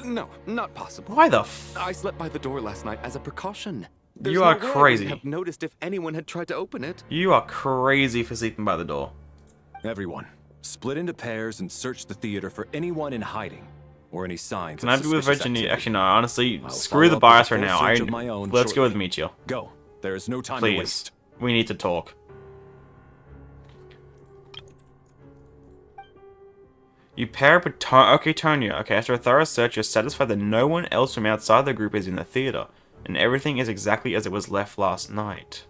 No, not possible. Why the I slept by the door last night as a precaution. There's You no are way I wouldn't crazy. have noticed if anyone had tried to open it. You are crazy for sleeping by the door. Everyone, split into pairs and search the theater for anyone in hiding or any signs Can of I be with suspicious Virginia? activity. Actually, no. Honestly, I'll screw the follow up with a bias right full now. search of my own Let's go with shortly. Michio. Go. There is no time to Please. waste. We need to talk. You pair up with Tonya. Okay, after a thorough search, you're satisfied that no one else from outside the group is in the theater, and everything is exactly as it was left last night.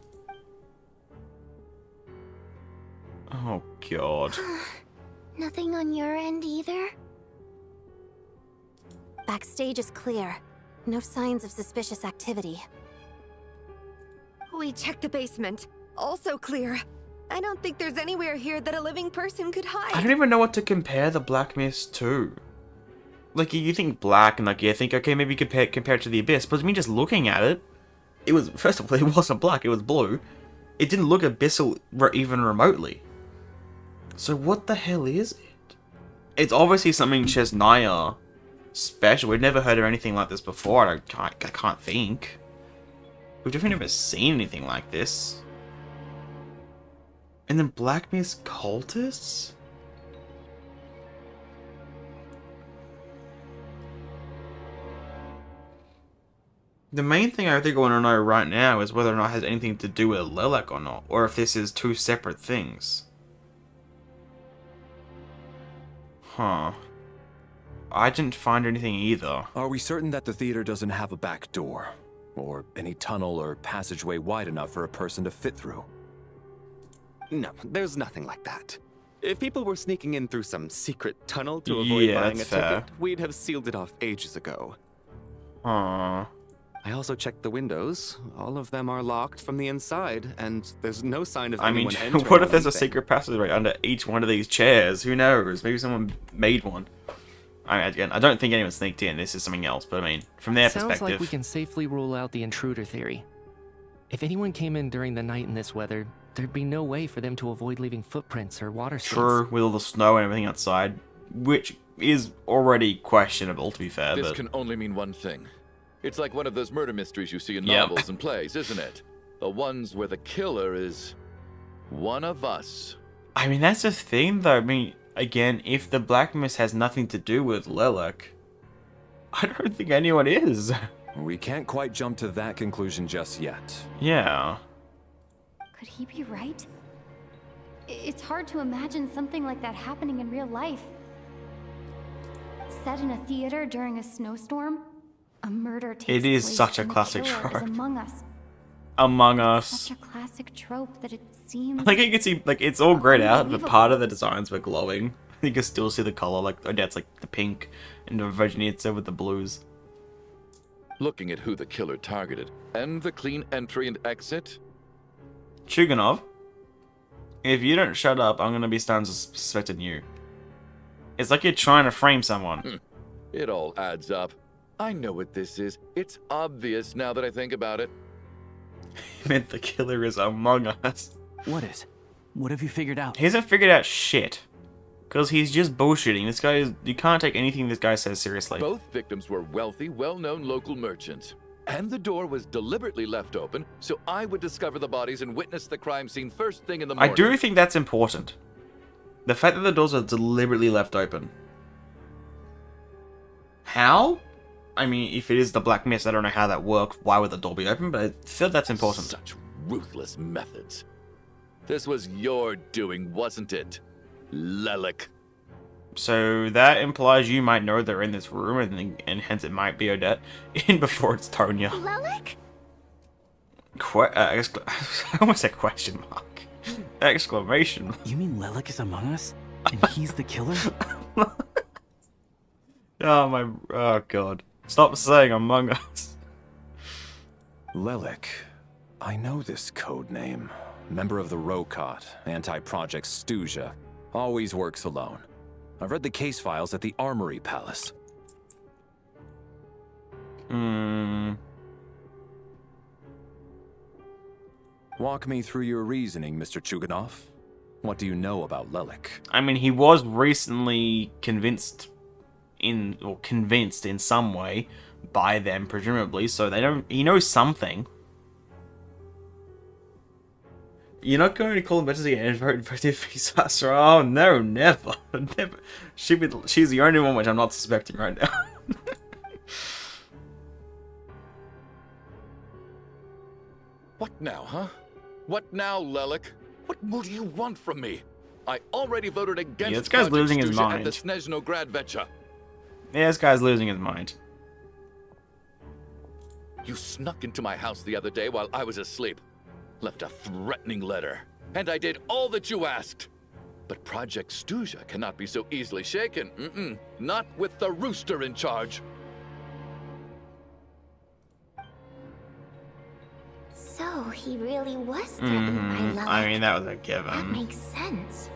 Oh, God. Nothing on your end either? Backstage is clear. No signs of suspicious activity. We checked the basement. Also clear. I don't think there's anywhere here that a living person could hide. I don't even know what to compare the Black Mist to. Like, you think black, and like, you think, okay, maybe compare it to the Abyss, but I mean, just looking at it, it was, first of all, it wasn't black, it was blue. It didn't look abyssal even remotely. So what the hell is it? It's obviously something Snezhnaya special. We've never heard of anything like this before. I can't think. We've definitely never seen anything like this. And then Black Mist cultists? The main thing I think I want to know right now is whether or not it has anything to do with Lilac or not, or if this is two separate things. Huh. I didn't find anything either. Are we certain that the theater doesn't have a back door? Or any tunnel or passageway wide enough for a person to fit through? No, there's nothing like that. If people were sneaking in through some secret tunnel to avoid buying a that's fair. ticket, we'd have sealed it off ages ago. Huh. I also checked the windows. All of them are locked from the inside, and there's no sign of I mean, anyone entering. what if there's a anything. secret passageway under each one of these chairs? Who knows? Maybe someone made one. I mean, again, I don't think anyone sneaked in. This is something else, but I mean, from their Sounds perspective. like we can safely rule out the intruder theory. If anyone came in during the night in this weather, there'd be no way for them to avoid leaving footprints or water stains. True, with all the snow and everything outside, which is already questionable, to be fair. This but can only mean one thing. It's like one of those murder mysteries you see in Yep. novels and plays, isn't it? The ones where the killer is one of us. I mean, that's the thing, though. I mean, again, if the Black Mist has nothing to do with Lilac, I don't think anyone is. We can't quite jump to that conclusion just yet. Yeah. Could he be right? It's hard to imagine something like that happening in real life. Set in a theater during a snowstorm, a murder takes It is place such a and the classic killer is trope. among us. Among Us. Such a classic trope that it seems. I think you can see, like, it's all grayed out, but part of the designs were glowing. You can still see the color, like, oh, that's like the pink, and the Vodyanitsa with the blues. Looking at who the killer targeted, and the clean entry and exit, Chuganov, if you don't shut up, I'm gonna be starting suspecting you. It's like you're trying to frame someone. it all adds up. I know what this is. It's obvious now that I think about it. He meant the killer is among us. What is? What have you figured out? He hasn't figured out shit. Because he's just bullshitting. This guy is... You can't take anything this guy says seriously. Both victims were wealthy, well-known local merchants. And the door was deliberately left open, so I would discover the bodies and witness the crime scene first thing in the morning. I do think that's important. The fact that the doors are deliberately left open. How? I mean, if it is the Black Mist, I don't know how that works. Why would the door be open? But I feel that's important. Such ruthless methods. This was your doing, wasn't it? Lilac. So that implies you might know they're in this room, and hence it might be Odette, in before it's Tonya. Lilac? I almost said question mark. Exclamation mark. You mean Lilac is among us? And he's the killer? Oh god. Stop saying Among Us. Lilac. I know this code name. Member of the Rokot, anti-Project Stuzha. Always works alone. I've read the case files at the Armory Palace. Walk me through your reasoning, Mr. Chuganov. What do you know about Lelik? I mean, he was recently convinced in some way by them, presumably, so he knows something. You're not going to call him better to get if oh no, never. Never. She's the only one which I'm not suspecting right now. What now, huh? What now, Lelik? What more do you want from me? I already voted against this guy's losing his Snezhnaya mind. at the Snezhnaya. Yeah, this guy's losing his mind. You snuck into my house the other day while I was asleep. Left a threatening letter. And I did all that you asked. But Project Snezhnaya cannot be so easily shaken. Not with the rooster in charge. So, he really was threatened by Lelik. I mean, that was a That given. makes sense.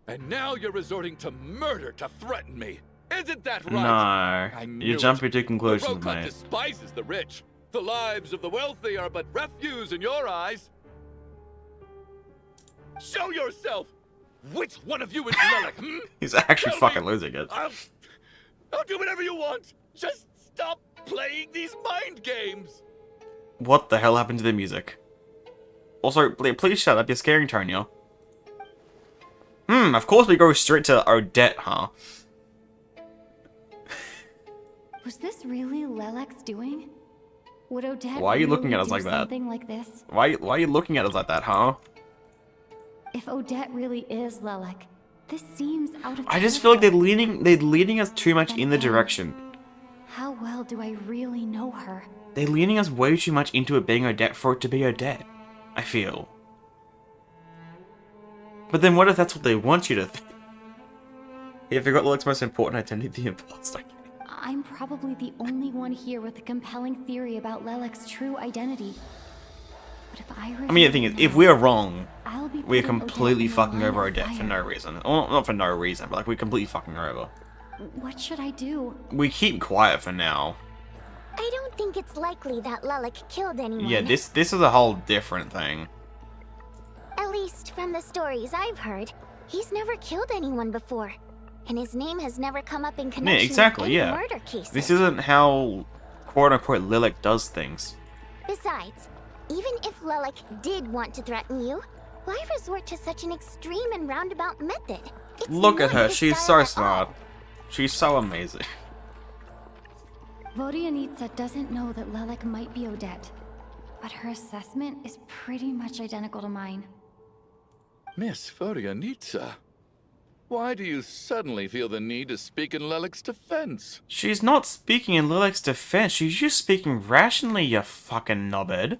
And now you're resorting to murder to threaten me. Isn't that right? No. I knew You're jumping to The conclusions, Rokat mate. despises the rich. The lives of the wealthy are but refuse in your eyes. Show yourself! Which one of you is Lelik, He's actually Tell fucking me. losing it. I'll do whatever you want. Just stop playing these mind games. What the hell happened to the music? Also, please shut up, you're scaring Tonya. Of course we go straight to Odette, huh? Was this really Lelek's doing? Would Odette Why are you looking really at us do like that? something like this? Why are you looking at us like that, huh? If Odette really is Lelek, this seems out of I just feel like character. they're leading us too much in the direction. How well do I really know her? They're leaning us way too much into it being Odette for it to be Odette, I feel. But then what if that's what they want you to think? You forgot Lelek's most important identity, the imposter. I'm probably the only one here with a compelling theory about Lelek's true identity. But if I I mean, the thing is, if we're wrong, I'll be we're putting completely Odette in the fucking line over of Odette for fire. no reason. Well, not for no reason, but like, we're completely fucking her over. What should I do? We keep quiet for now. I don't think it's likely that Lelik killed anyone. Yeah, this is a whole different thing. At least from the stories I've heard, he's never killed anyone before. And his name has never come up in connection Yeah, exactly, with any yeah. murder cases. This isn't how quote-unquote Lelek does things. Besides, even if Lelik did want to threaten you, why resort to such an extreme and roundabout method? It's Look at not her, his she's style so at all. smart. She's so amazing. Vodyanitsa doesn't know that Lelek might be Odette, but her assessment is pretty much identical to mine. Miss Vodyanitsa, why do you suddenly feel the need to speak in Lelik's defense? She's not speaking in Lelek's defense, she's just speaking rationally, you fucking knobhead.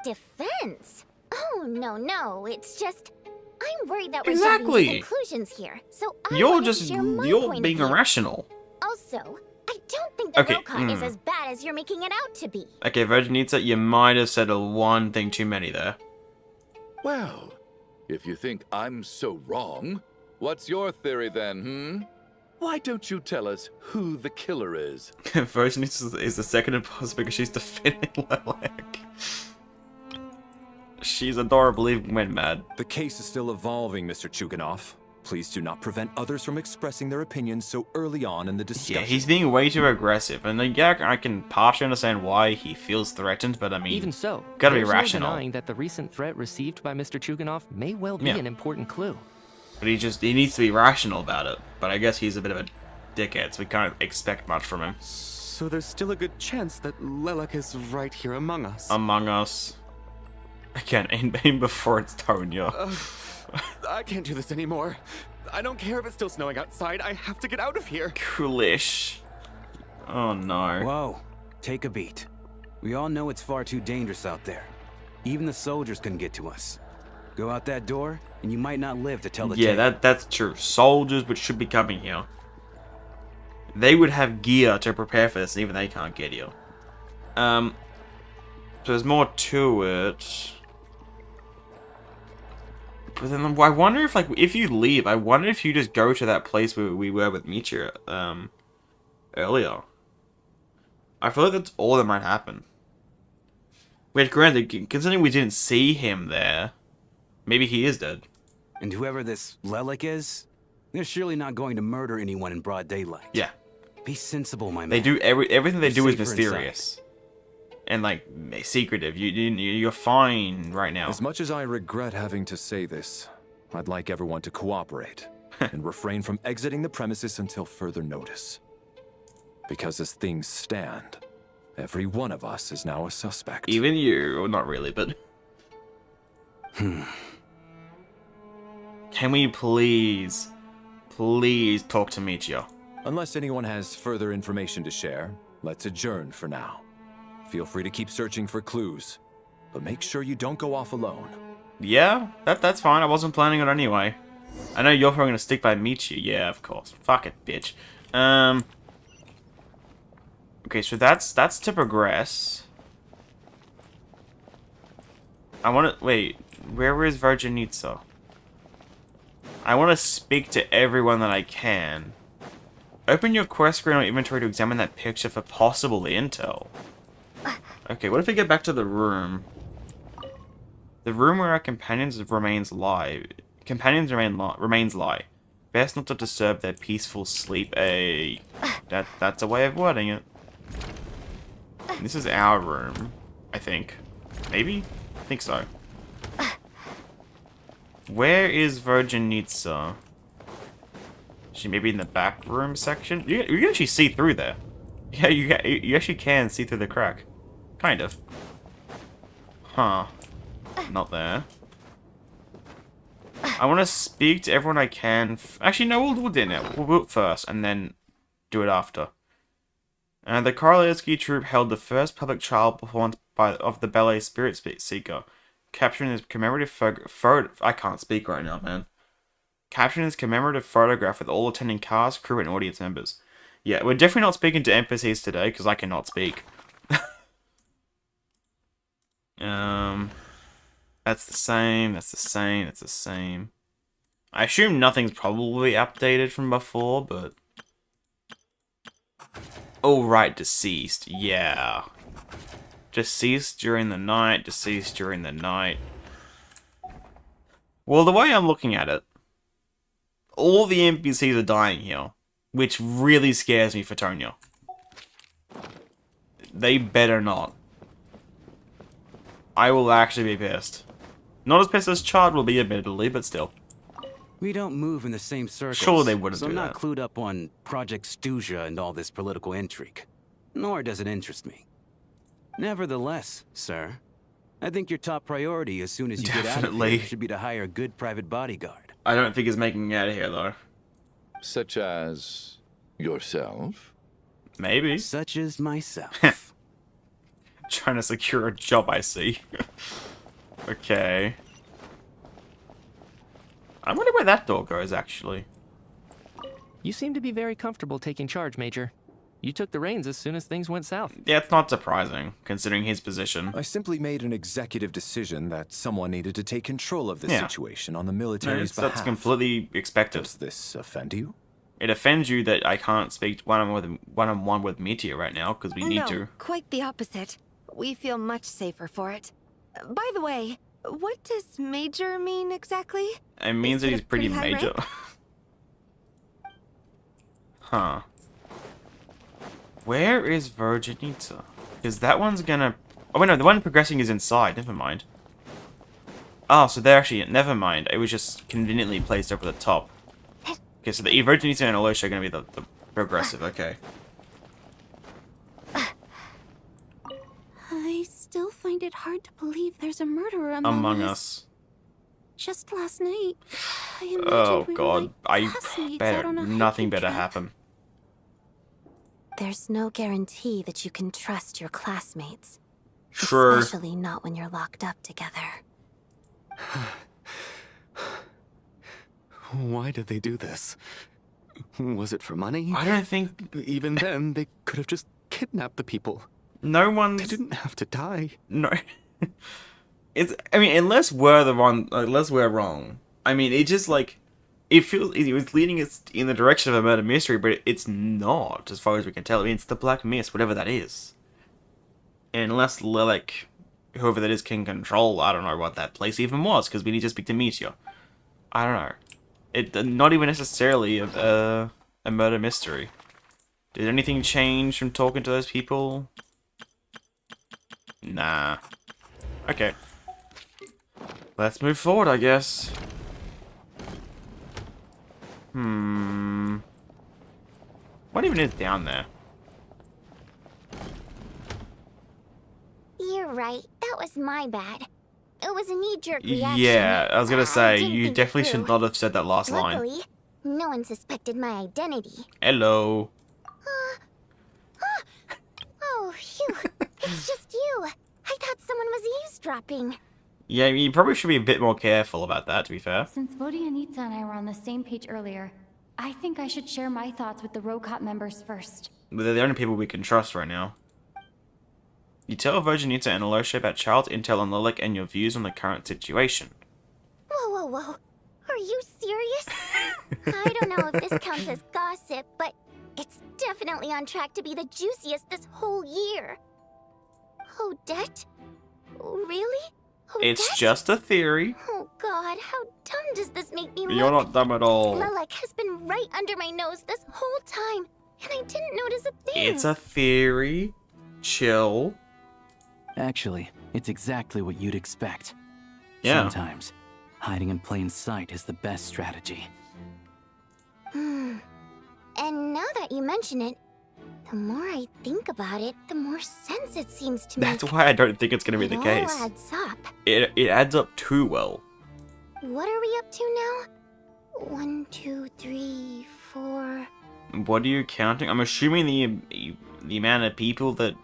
Defense? Oh, no, it's just... I'm worried that we're Exactly. jumping to conclusions here, so I You're wanted just, to share my you're point of being view. irrational. Also, I don't think the Okay, Rokat is as bad as you're making it out to be. Okay, Vodyanitsa, you might have said one thing too many there. Well, if you think I'm so wrong, what's your theory then, Why don't you tell us who the killer is? Vodyanitsa is the second imposter because she's defending Lelek. She's adorable even when mad. The case is still evolving, Mr. Chuganov. Please do not prevent others from expressing their opinions so early on in the discussion. Yeah, he's being way too aggressive, and yeah, I can partially understand why he feels threatened, but I mean, Even so, gotta be there's rational. no denying that the recent threat received by Mr. Chuganov may well be Yeah. an important clue. But he needs to be rational about it. But I guess he's a bit of a dickhead, so we can't expect much from him. So there's still a good chance that Lelik is right here among us. Among Us. Again, aim before it's Tonya. I can't do this anymore. I don't care if it's still snowing outside. I have to get out of here. Coolish. Oh no. Whoa, take a beat. We all know it's far too dangerous out there. Even the soldiers couldn't get to us. Go out that door, and you might not live to tell the Yeah, tale. that's true. Soldiers which should be coming here. They would have gear to prepare for this, and even they can't get here. So there's more to it. But then I wonder if, like, if you leave, I wonder if you just go to that place where we were with Micha, earlier. I feel like that's all that might happen. Wait, granted, considering we didn't see him there, maybe he is dead. And whoever this Lelik is, they're surely not going to murder anyone in broad daylight. Yeah. Be sensible, my man. They do everything they do is Safer mysterious. And like secretive. You're fine right now. As much as I regret having to say this, I'd like everyone to cooperate and refrain from exiting the premises until further notice. Because as things stand, every one of us is now a suspect. Even you, well, not really, but can we please talk to Michio? Unless anyone has further information to share, let's adjourn for now. Feel free to keep searching for clues, but make sure you don't go off alone. Yeah, that's fine. I wasn't planning on it anyway. I know you're probably gonna stick by Michio. Yeah, of course. Fuck it, bitch. Okay, so that's to progress. I wanna wait. Where is Vodyanitsa? I want to speak to everyone that I can. Open your quest screen or inventory to examine that picture for possible intel. Okay, what if we get back to the room? The room where our companions remains lie. Remains lie. Best not to disturb their peaceful sleep. That's a way of wording it. This is our room, I think. Maybe? I think so. Where is Vodyanitsa? She may be in the back room section. You can actually see through there. Yeah, you actually can see through the crack. Kind of. Huh. Not there. I want to speak to everyone I can. Actually, no, we'll do it. We'll do it first, and then do it after. The Korolevsky troupe held the first public trial performance of the ballet Spirit Seeker, capturing his commemorative photo. I can't speak right now, man. Capturing his commemorative photograph with all attending cast, crew, and audience members. Yeah, we're definitely not speaking to NPCs today because I cannot speak. That's the same. That's the same. That's the same. I assume nothing's probably updated from before, but. Oh, right, deceased. Yeah. Deceased during the night, deceased during the night. Well, the way I'm looking at it, all the NPCs are dying here, which really scares me for Tonya. They better not. I will actually be pissed. Not as pissed as Chard will be, admittedly, but still. We don't move in the same circles. Sure they wouldn't so do I'm that. not clued up on Project Snezhnaya and all this political intrigue. Nor does it interest me. Nevertheless, sir, I think your top priority as soon as you get out of here should be to hire a good private bodyguard. I don't think he's making it out of here, though. Such as yourself? Maybe. Such as myself. Trying to secure a job, I see. Okay. I wonder where that door goes, actually. You seem to be very comfortable taking charge, Major. You took the reins as soon as things went south. Yeah, it's not surprising, considering his position. I simply made an executive decision that someone needed to take control of this situation on the military's behalf. That's completely expected. Does this offend you? It offends you that I can't speak one-on-one with Meteor right now, because we need to. Quite the opposite. We feel much safer for it. By the way, what does Major mean exactly? It means that he's pretty major. Huh. Where is Vodyanitsa? Because that one's gonna... Oh, wait, no, the one progressing is inside. Never mind. Oh, so they're actually... Never mind. It was just conveniently placed over the top. Okay, so the Vodyanitsa and Alosha are gonna be the progressive. Okay. I still find it hard to believe there's a murderer Among us. Just last night, I imagined Oh, we God. were like classmates out on a Nothing hiking better trip. happen. There's no guarantee that you can trust your classmates. True. Especially not when you're locked up together. Why did they do this? Was it for money? I don't think... Even then, they could have just kidnapped the people. No one... They didn't have to die. No. I mean, unless we're wrong. I mean, it just, like... It feels... It was leading us in the direction of a murder mystery, but it's not, as far as we can tell. I mean, it's the Black Mist, whatever that is. And unless Lilac whoever that is can control. I don't know what that place even was, because we need to speak to Meteor. I don't know. Not even necessarily a murder mystery. Did anything change from talking to those people? Nah. Okay. Let's move forward, I guess. What even is down there? You're right. That was my bad. It was a knee-jerk reaction. Yeah, I was gonna say, you think it definitely should through. not have said that last line. Luckily, no one suspected my identity. Hello. Oh, phew. It's just you. I thought someone was eavesdropping. Yeah, you probably should be a bit more careful about that, to be fair. Since Vodyanitsa and I were on the same page earlier, I think I should share my thoughts with the Rokot members first. But they're the only people we can trust right now. You tell Vodyanitsa and Alosha about Child's intel on Lilac and your views on the current situation. Whoa, whoa, whoa. Are you serious? I don't know if this counts as gossip, but it's definitely on track to be the juiciest this whole year. Odette? Really? Odette? It's just a theory. Oh god, how dumb does this make me look? You're not dumb at all. Lilac has been right under my nose this whole time, and I didn't notice a thing. It's a theory. Chill. Actually, it's exactly what you'd expect. Yeah. Sometimes, hiding in plain sight is the best strategy. And now that you mention it, the more I think about it, the more sense it seems to make. That's why I don't think it's going to be the case. It all adds up. It adds up too well. What are we up to now? 1, 2, 3, 4. What are you counting? I'm assuming the amount of people that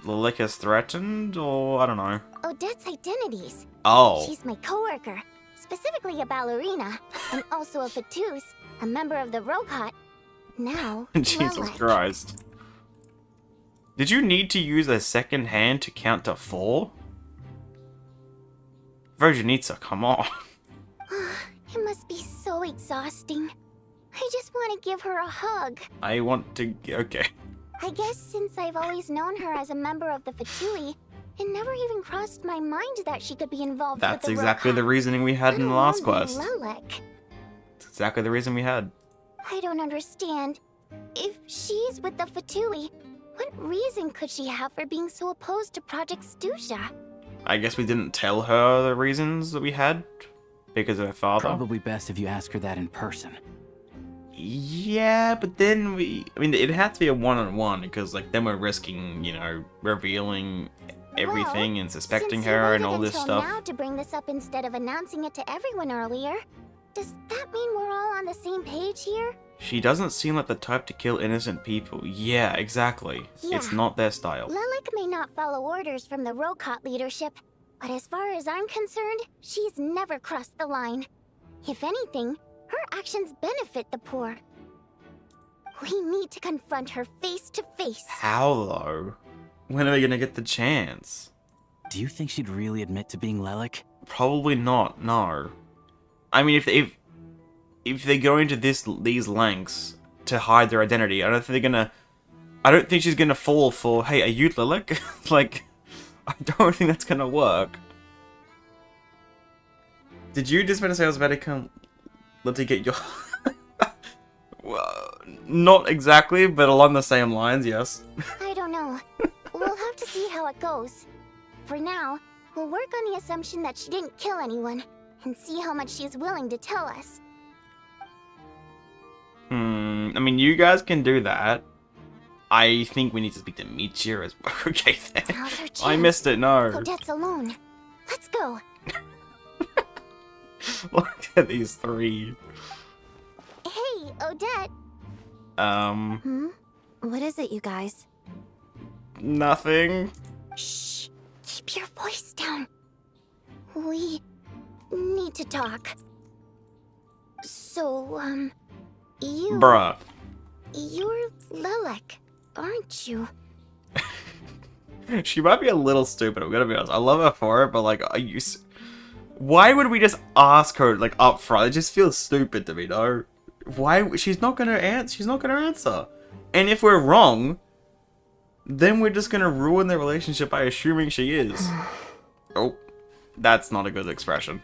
Lilac has threatened, or I don't know. Odette's identities. Oh. She's my coworker, specifically a ballerina, and also a Fatous, a member of the Rokot. Now, Jesus Lilac. Christ. Did you need to use a second hand to count to 4? Vodyanitsa, come on. It must be so exhausting. I just want to give her a hug. I want to... Okay. I guess since I've always known her as a member of the Fatui, it never even crossed my mind that she could be involved with That's the exactly Rokot. the reasoning we had in the last quest. Lilac. That's exactly the reason we had. I don't understand. If she's with the Fatui, what reason could she have for being so opposed to Project Stusha? I guess we didn't tell her the reasons that we had because of her father. Probably best if you ask her that in person. Yeah, but then I mean, it had to be a one-on-one because, like, then we're risking, you know, revealing everything and suspecting Since you her and waited all this until stuff. now to bring this up instead of announcing it to everyone earlier, does that mean we're all on the same page here? She doesn't seem like the type to kill innocent people. Yeah, exactly. It's Yeah. not their style. Lilac may not follow orders from the Rokot leadership, but as far as I'm concerned, she's never crossed the line. If anything, her actions benefit the poor. We need to confront her face to face. How, though? When are we gonna get the chance? Do you think she'd really admit to being Lilac? Probably not, no. I mean, if they're going to these lengths to hide their identity, I don't think she's gonna fall for, hey, are you Lilac? Like, I don't think that's gonna work. Did you just want to say I was about to come... Let me get your... Well, not exactly, but along the same lines, yes. I don't know. We'll have to see how it goes. For now, we'll work on the assumption that she didn't kill anyone, and see how much she's willing to tell us. I mean, you guys can do that. I think we need to speak to Meteor as well. Okay, then. Now's our chance. I missed it, no. Odette's alone. Let's go. Look at these three. Hey, Odette. What is it, you guys? Nothing. Shh. Keep your voice down. We need to talk. So, Bruh. you're Lilac, aren't you? She might be a little stupid, I'm gonna be honest. I love her for it, but like, why would we just ask her, like, up front? It just feels stupid to me, no? Why? She's not gonna answer. And if we're wrong, then we're just gonna ruin the relationship by assuming she is. Oh, that's not a good expression.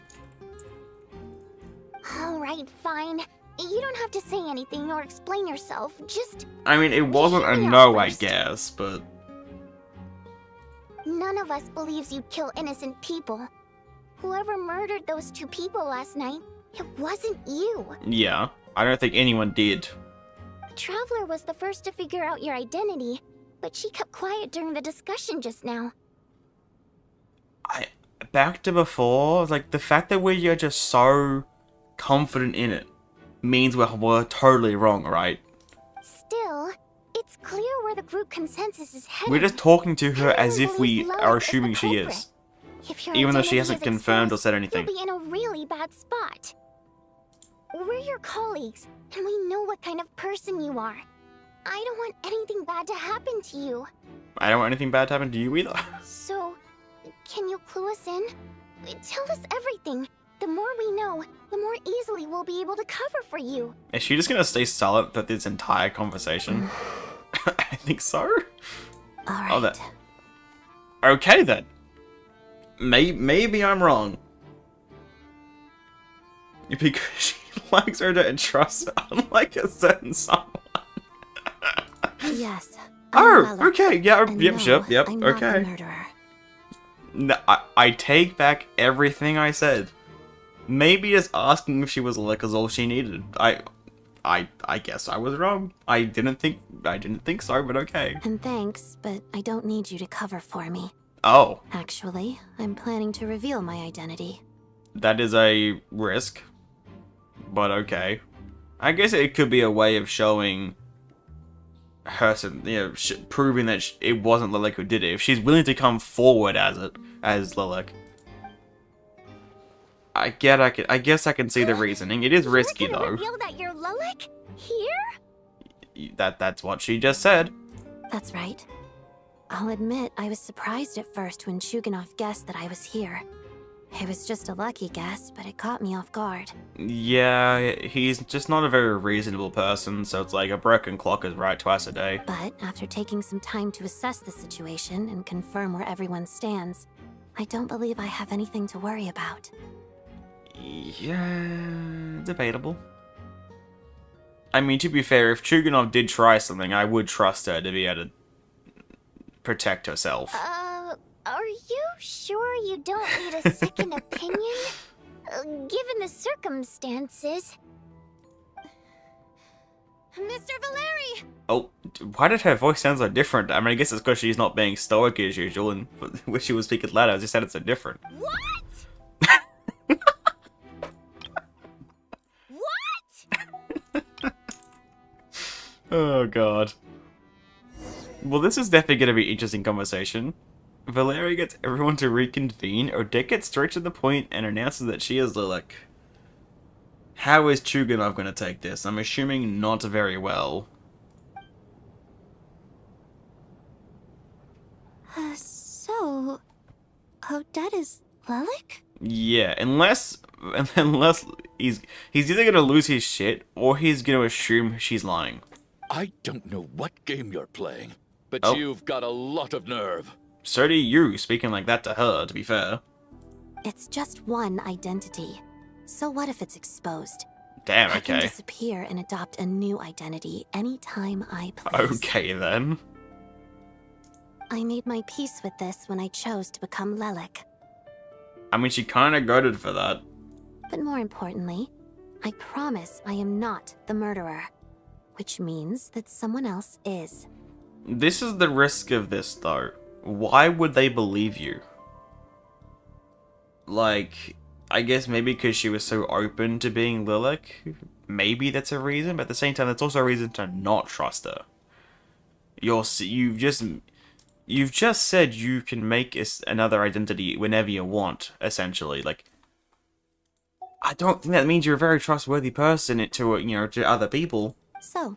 Alright, fine. You don't have to say anything or explain yourself. Just... I mean, it wasn't a no, I guess, but... None of us believes you'd kill innocent people. Whoever murdered those 2 people last night, it wasn't you. Yeah, I don't think anyone did. Traveler was the first to figure out your identity, but she kept quiet during the discussion just now. Back to before, like, the fact that we're just so confident in it means we're totally wrong, right? Still, it's clear where the group consensus is headed. We're just talking to her as if we Everyone are believes assuming Lilith she is the is. If your Even though she identity hasn't is confirmed or exposed, said anything. You'll be in a really bad spot. We're your colleagues, and we know what kind of person you are. I don't want anything bad to happen to you. I don't want anything bad to happen to you either. So, can you clue us in? Tell us everything. The more we know, the more easily we'll be able to cover for you. Is she just gonna stay silent throughout this entire conversation? I think so. Alright. Oh, that. Okay then. Maybe I'm wrong. Because she likes her and trusts her, unlike a certain someone. Yes. Oh, okay, yeah, yep, no, sure, yep, I'm not okay. the murderer. No, I take back everything I said. Maybe just asking if she was Lick is all she needed. I guess I was wrong. I didn't think so, but okay. And thanks, but I don't need you to cover for me. Oh, Actually, I'm planning to reveal my identity. that is a risk. But okay. I guess it could be a way of showing her, proving that it wasn't Lilac who did it. If she's willing to come forward as Lilac. I guess I can see the reasoning. It is risky You're though. reveal that you're Lilac? Here? That's what she just said. That's right. I'll admit I was surprised at first when Chuganov guessed that I was here. It was just a lucky guess, but it caught me off guard. Yeah, he's just not a very reasonable person, so it's like a broken clock is right twice a day. But after taking some time to assess the situation and confirm where everyone stands, I don't believe I have anything to worry about. Yeah, debatable. I mean, to be fair, if Chuganov did try something, I would trust her to be able to protect herself. Are you sure you don't need a second opinion? Given the circumstances. Mr. Valeri! Oh, why did her voice sound so different? I mean, I guess it's because she's not being stoic as usual, and when she was speaking louder, I just said it's so different. What? What? Oh, God. Well, this is definitely going to be an interesting conversation. Valeria gets everyone to reconvene. Odette gets straight to the point and announces that she is Lilac. How is Chuganov going to take this? I'm assuming not very well. So... Odette is Lilac? Yeah, unless he's either going to lose his shit or he's going to assume she's lying. I don't know what game you're playing, but Oh. you've got a lot of nerve. So do you, speaking like that to her, to be fair. It's just one identity. So what if it's exposed? Damn, I can okay. disappear and adopt a new identity anytime I please. Okay, then. I made my peace with this when I chose to become Lilac. I mean, she kind of goaded for that. But more importantly, I promise I am not the murderer. Which means that someone else is. This is the risk of this, though. Why would they believe you? Like, I guess maybe because she was so open to being Lilac. Maybe that's a reason, but at the same time, that's also a reason to not trust her. You've just said you can make another identity whenever you want, essentially. Like, I don't think that means you're a very trustworthy person to other people. So,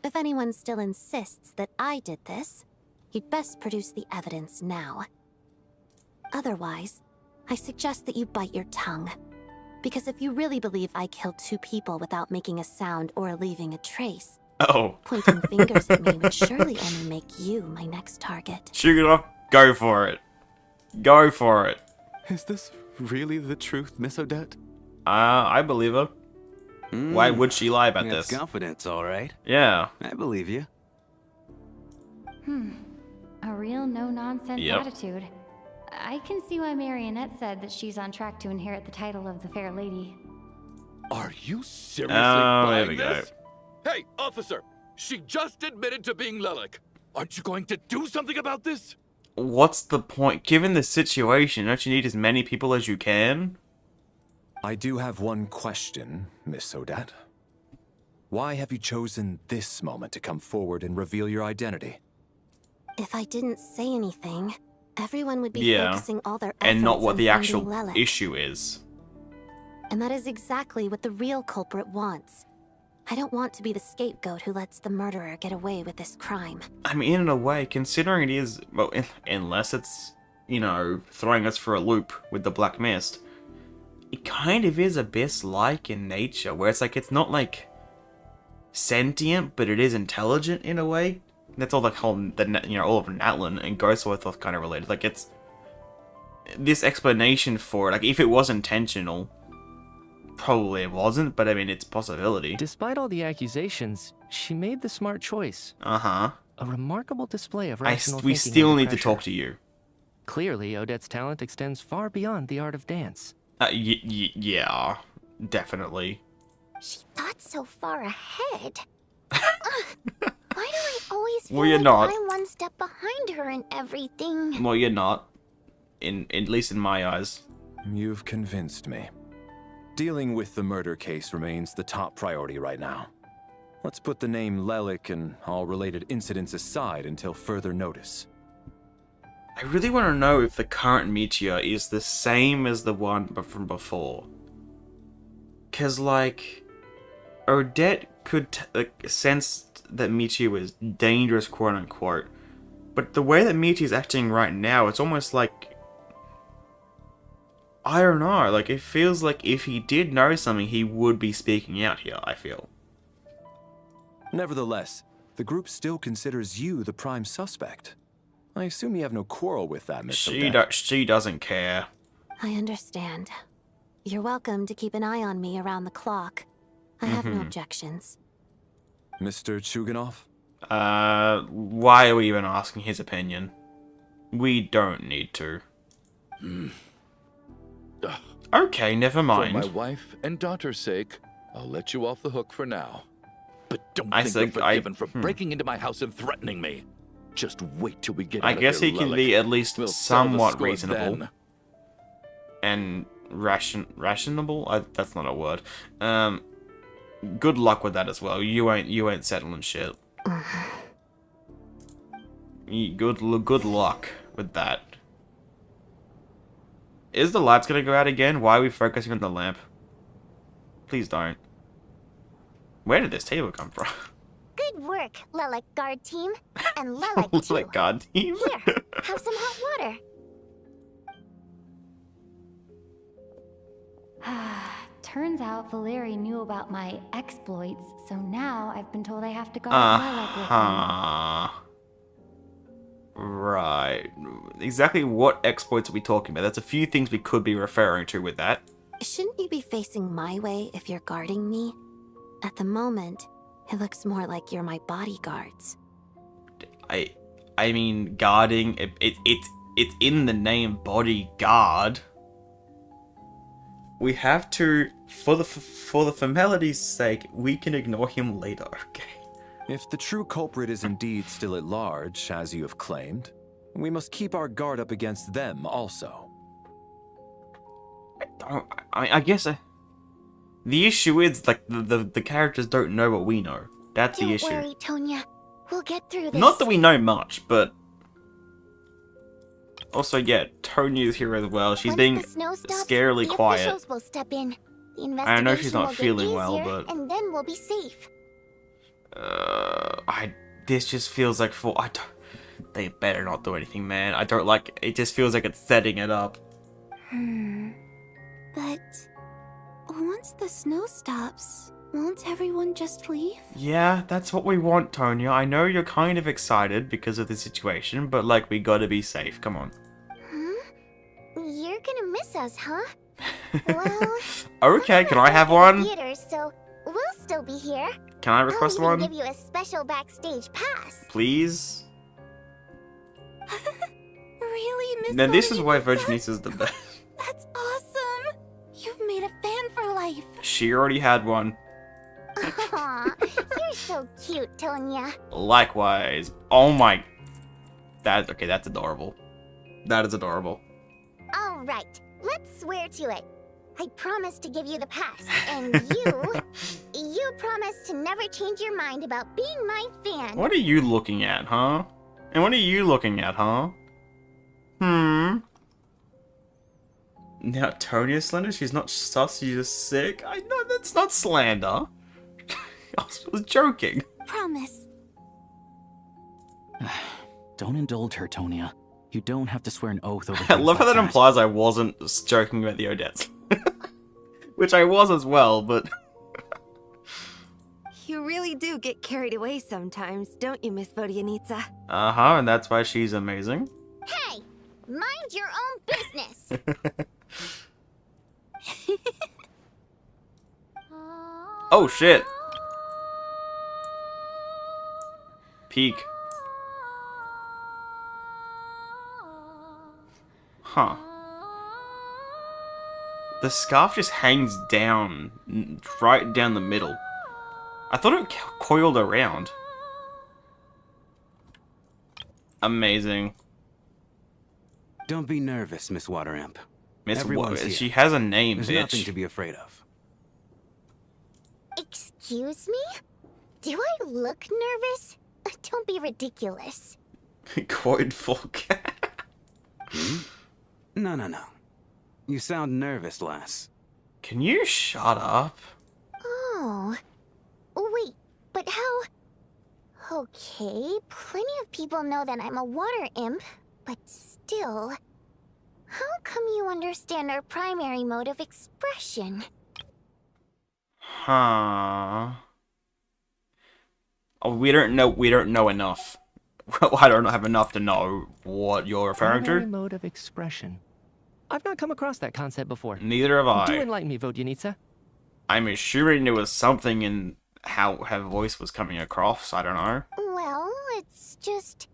if anyone still insists that I did this, you'd best produce the evidence now. Otherwise, I suggest that you bite your tongue. Because if you really believe I killed 2 people without making a sound or leaving a trace, Oh. pointing fingers at me would surely only make you my next target. Shoot it off. Go for it. Go for it. Is this really the truth, Miss Odette? I believe her. Why would she lie about That's this? confidence, all right. Yeah. I believe you. A real no-nonsense Yep. attitude. I can see why Marionette said that she's on track to inherit the title of the Fair Lady. Are you seriously Oh, there buying we go. this? Hey, officer! She just admitted to being Lelik. Aren't you going to do something about this? What's the point? Given the situation, don't you need as many people as you can? I do have one question, Miss Odette. Why have you chosen this moment to come forward and reveal your identity? If I didn't say anything, everyone would be Yeah. focusing all their efforts And not what on the finding actual Lelik. issue is. And that is exactly what the real culprit wants. I don't want to be the scapegoat who lets the murderer get away with this crime. I mean, in a way, considering it is, well, unless it's, you know, throwing us for a loop with the Black Mist, it kind of is Abyss-like in nature, where it's like, it's not like sentient, but it is intelligent in a way. That's all the whole, all of Natlan and Ghostworth are kind of related. Like, it's this explanation for it. Like, if it was intentional, probably it wasn't, but I mean, it's a possibility. Despite all the accusations, she made the smart choice. Uh-huh. A remarkable display of rational We thinking still under need to pressure. talk to you. Clearly, Odette's talent extends far beyond the art of dance. Yeah, definitely. She thought so far ahead. Why do I always feel Well, you're like not. I'm one step behind her in everything? Well, you're not. At least in my eyes. You've convinced me. Dealing with the murder case remains the top priority right now. Let's put the name Lelik and all related incidents aside until further notice. I really want to know if the current meteor is the same as the one from before. Because, like, Odette could sense that Meteor was dangerous, quote-unquote. But the way that Meteor's acting right now, it's almost like... I don't know, like, it feels like if he did know something, he would be speaking out here, I feel. Nevertheless, the group still considers you the prime suspect. I assume you have no quarrel with that, Miss Odette. She doesn't care. I understand. You're welcome to keep an eye on me around the clock. I have no objections. Mr. Chuganov? Why are we even asking his opinion? We don't need to. Okay, never mind. For my wife and daughter's sake, I'll let you off the hook for now. But don't I think think you're forgiven for breaking into my house and threatening me. Just wait till we get out I of guess here, he can Lelik. be at least We'll settle the somewhat score reasonable. then. And rationable? That's not a word. Good luck with that as well. You ain't settling shit. Good luck with that. Is the lights gonna go out again? Why are we focusing on the lamp? Please don't. Where did this table come from? Good work, Lelik guard team. And Lelik too. Like God team? Here, have some hot water. Turns out Valeri knew about my exploits, so now I've been told I have to guard Lilac with him. Right. Exactly what exploits are we talking about? There's a few things we could be referring to with that. Shouldn't you be facing my way if you're guarding me? At the moment, it looks more like you're my bodyguards. I mean, guarding, it's in the name bodyguard. We have to, for the formality's sake, we can ignore him later, okay? If the true culprit is indeed still at large, as you have claimed, we must keep our guard up against them also. I guess the issue is, like, the characters don't know what we know. That's the issue. Don't worry, Tonya. We'll get through this. Not that we know much, but... Also, yeah, Tonia's here as well. She's Once being the snow stops, scarily the quiet. officials will step in. The I know she's not investigation will get feeling well, easier, but... and then we'll be safe. This just feels like they better not do anything, man. I don't like... It just feels like it's setting it up. But once the snow stops, won't everyone just leave? Yeah, that's what we want, Tonya. I know you're kind of excited because of the situation, but, like, we gotta be safe. Come on. You're gonna miss us, huh? Well, Okay, can I have one? theaters, so we'll still be here. Can I request I'll even one? give you a special backstage pass. Please? Really, Miss Now this is why Vodyanitsa? Vodyanitsa is the best. That's awesome. You've made a fan for life. She already had one. Aw, you're so cute, Tonya. Likewise. Oh my... Okay, that's adorable. That is adorable. All right, let's swear to it. I promise to give you the pass, and you promise to never change your mind about being my fan. What are you looking at, huh? And what are you looking at, huh? Now, Tonya's slender? She's not sus, she's just sick? I know that's not slander. I was joking. Promise. Don't indulge her, Tonya. You don't have to swear an oath over I things love how like that implies I wasn't joking about the Odettes. Which I was as well, but... You really do get carried away sometimes, don't you, Miss Vodyanitsa? Uh-huh, and that's why she's amazing. Hey, mind your own business. Oh, shit. Peak. Huh. The scarf just hangs down, right down the middle. I thought it coiled around. Amazing. Don't be nervous, Miss Water Imp. Miss Everyone's here. She has a name, There's bitch. nothing to be afraid of. Excuse me? Do I look nervous? Don't be ridiculous. Coiled folk. No. You sound nervous, lass. Can you shut up? Oh. Wait, but how... Okay, plenty of people know that I'm a water imp, but still... How come you understand our primary mode of expression? Huh. Oh, we don't know enough. Well, I don't have enough to know what you're referring Primary to. mode of expression. I've not come across that concept before. Neither have Do I. enlighten me, Vodyanitsa. I'm assuming there was something in how her voice was coming across. I don't know. Well, it's just...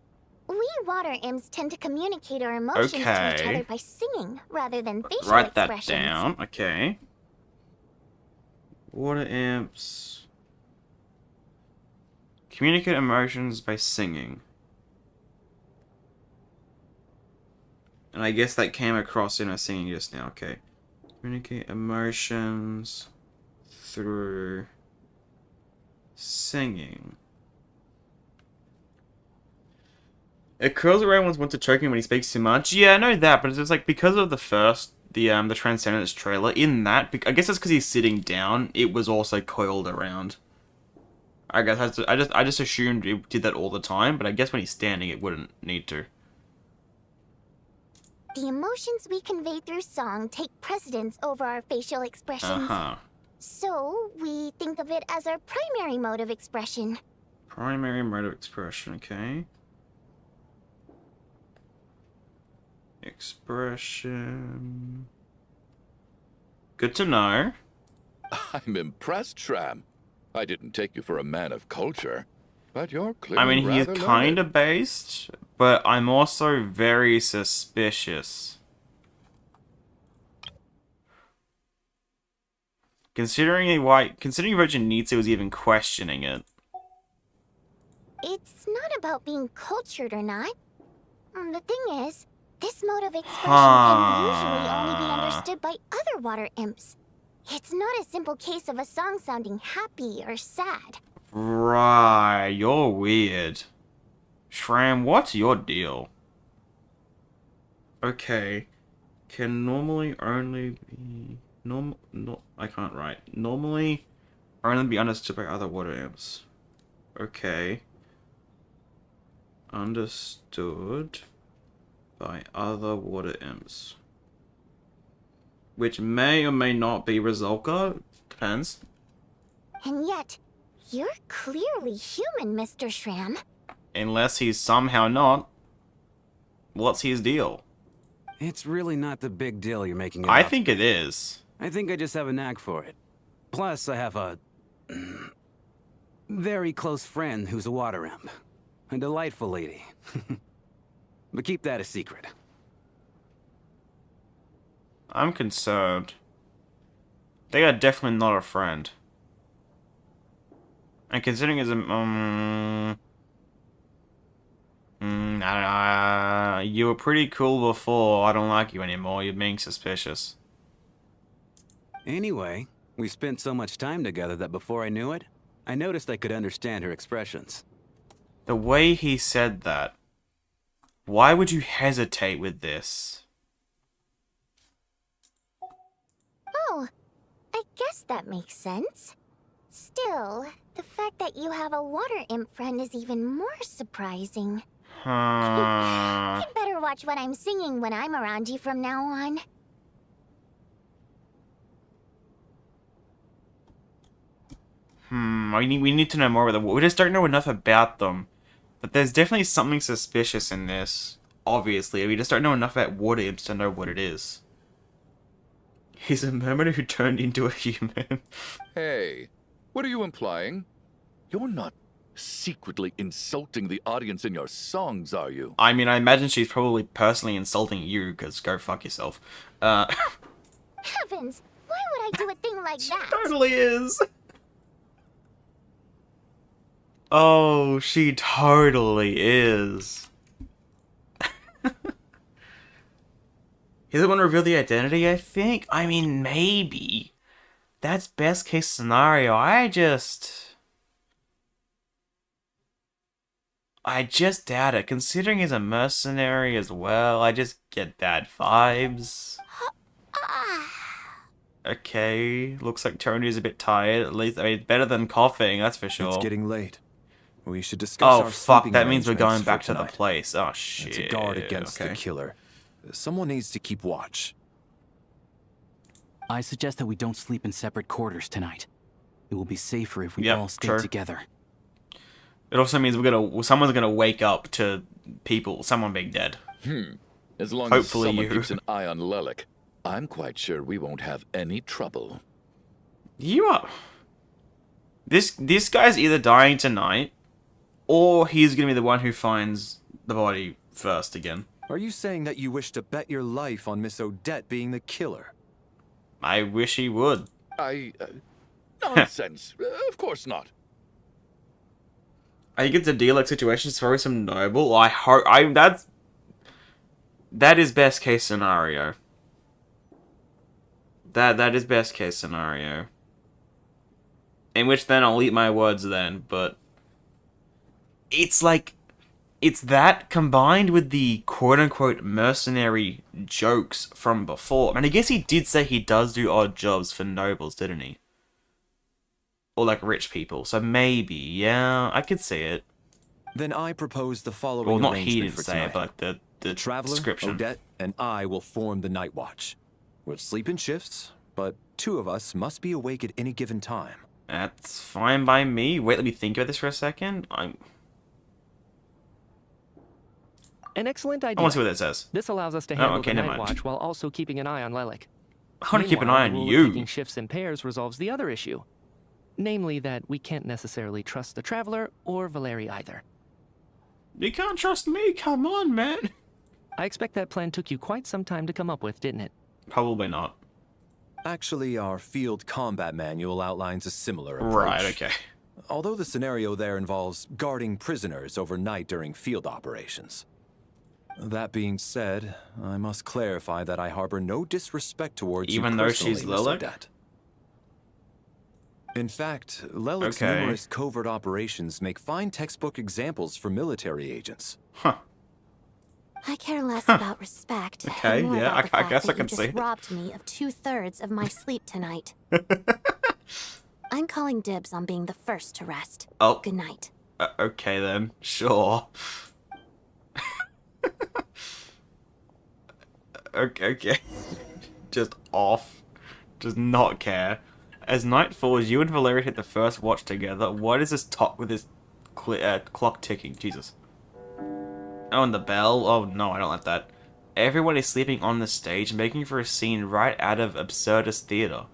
We water imps tend to communicate our emotions to each Okay. other by singing, rather than facial Write that expressions. down. Okay. Water imps communicate emotions by singing. And I guess that came across in her singing just now. Okay. Communicate emotions through singing. It curls around once to choking when he speaks too much. Yeah, I know that, but it's just like because of the Transcendence trailer. In that, I guess it's because he's sitting down. It was also coiled around. I guess I just assumed it did that all the time, but I guess when he's standing, it wouldn't need to. The emotions we convey through song take precedence over our facial expressions. So, we think of it as our primary mode of expression. Primary mode of expression, okay. Expression. Good to know. I'm impressed, Shram. I didn't take you for a man of culture, but you're clearly I mean, he's rather kind learned. of based, but I'm also very suspicious. Considering Vodyanitsa was even questioning it. It's not about being cultured or not. The thing is, this mode of expression can usually only be understood by other water imps. It's not a simple case of a song sounding happy or sad. Right, you're weird. Shram, what's your deal? Okay. Can normally only be... I can't write. Normally only be understood by other water imps. Okay. Understood by other water imps. Which may or may not be Rizalka. Depends. And yet, you're clearly human, Mr. Shram. Unless he's somehow not. What's his deal? It's really not the big deal you're making it I out think to it be. is. I think I just have a knack for it. Plus, I have a very close friend who's a water imp. A delightful lady. But keep that a secret. I'm concerned. They are definitely not a friend. And considering it's a I don't know. You were pretty cool before. I don't like you anymore. You're being suspicious. Anyway, we spent so much time together that before I knew it, I noticed I could understand her expressions. The way he said that. Why would you hesitate with this? Oh, I guess that makes sense. Still, the fact that you have a water imp friend is even more surprising. I'd better watch what I'm singing when I'm around you from now on. We need to know more about them. We just don't know enough about them. But there's definitely something suspicious in this. Obviously, we just don't know enough about water imps to know what it is. He's a mermaid who turned into a human. Hey, what are you implying? You're not secretly insulting the audience in your songs, are you? I mean, I imagine she's probably personally insulting you, because go fuck yourself. Heavens, why would I do a thing like that? Totally is. Oh, she totally is. He doesn't want to reveal the identity, I think? I mean, maybe. That's best case scenario. I just doubt it. Considering he's a mercenary as well, I just get bad vibes. Okay, looks like Tony's a bit tired. At least, I mean, better than coughing, that's for sure. It's getting late. We should discuss our fuck, sleeping that means we're going arrangements back for to the tonight. place. Oh, shit. It's a guard against okay. the killer. Someone needs to keep watch. I suggest that we don't sleep in separate quarters tonight. It will be safer if we Yep, all stay true. together. It also means someone's gonna wake up to someone being dead. As long Hopefully as someone you. keeps an eye on Lelik, I'm quite sure we won't have any trouble. You are... This guy's either dying tonight, or he's gonna be the one who finds the body first again. Are you saying that you wish to bet your life on Miss Odette being the killer? I wish he would. Nonsense. Of course not. I think it's a deal-like situation. It's very some noble. That is best case scenario. That is best case scenario. In which then I'll eat my words then, but it's like it's that combined with the quote-unquote mercenary jokes from before. And I guess he did say he does do odd jobs for nobles, didn't he? Or like rich people. So maybe, yeah, I could see it. Then I propose the following Well, not he arrangement didn't for say tonight. it, but the Traveler, description. Odette, and I will form the night watch. We'll sleep in shifts, but two of us must be awake at any given time. That's fine by me. Wait, let me think about this for a second. An excellent idea. I want to see what that says. This allows us to handle okay, the never night mind. watch while also keeping an eye on Lelik. I want to keep an Meanwhile, eye the on rule of you. taking shifts in pairs resolves the other issue. Namely that we can't necessarily trust the Traveler or Valeri either. You can't trust me, come on, man. I expect that plan took you quite some time to come up with, didn't it? Probably not. Actually, our field combat manual outlines a similar approach. Right, okay. Although the scenario there involves guarding prisoners overnight during field operations. That being said, I must clarify that I harbor no disrespect towards you Even though personally, she's Miss Lilac? Odette. In fact, Lelik's Okay. numerous covert operations make fine textbook examples for military agents. Huh. I care less about respect. Okay, and more yeah, about the I fact guess I that can you see just it. robbed me of 2/3 of my sleep tonight. I'm calling dibs on being the first to rest. Oh. Good night. Okay then, sure. Okay. Just off. Does not care. As night falls, you and Valeria hit the first watch together. What is this talk with this clock ticking? Jesus. Oh, and the bell? Oh no, I don't like that. Everyone is sleeping on the stage, making for a scene right out of absurdist theater.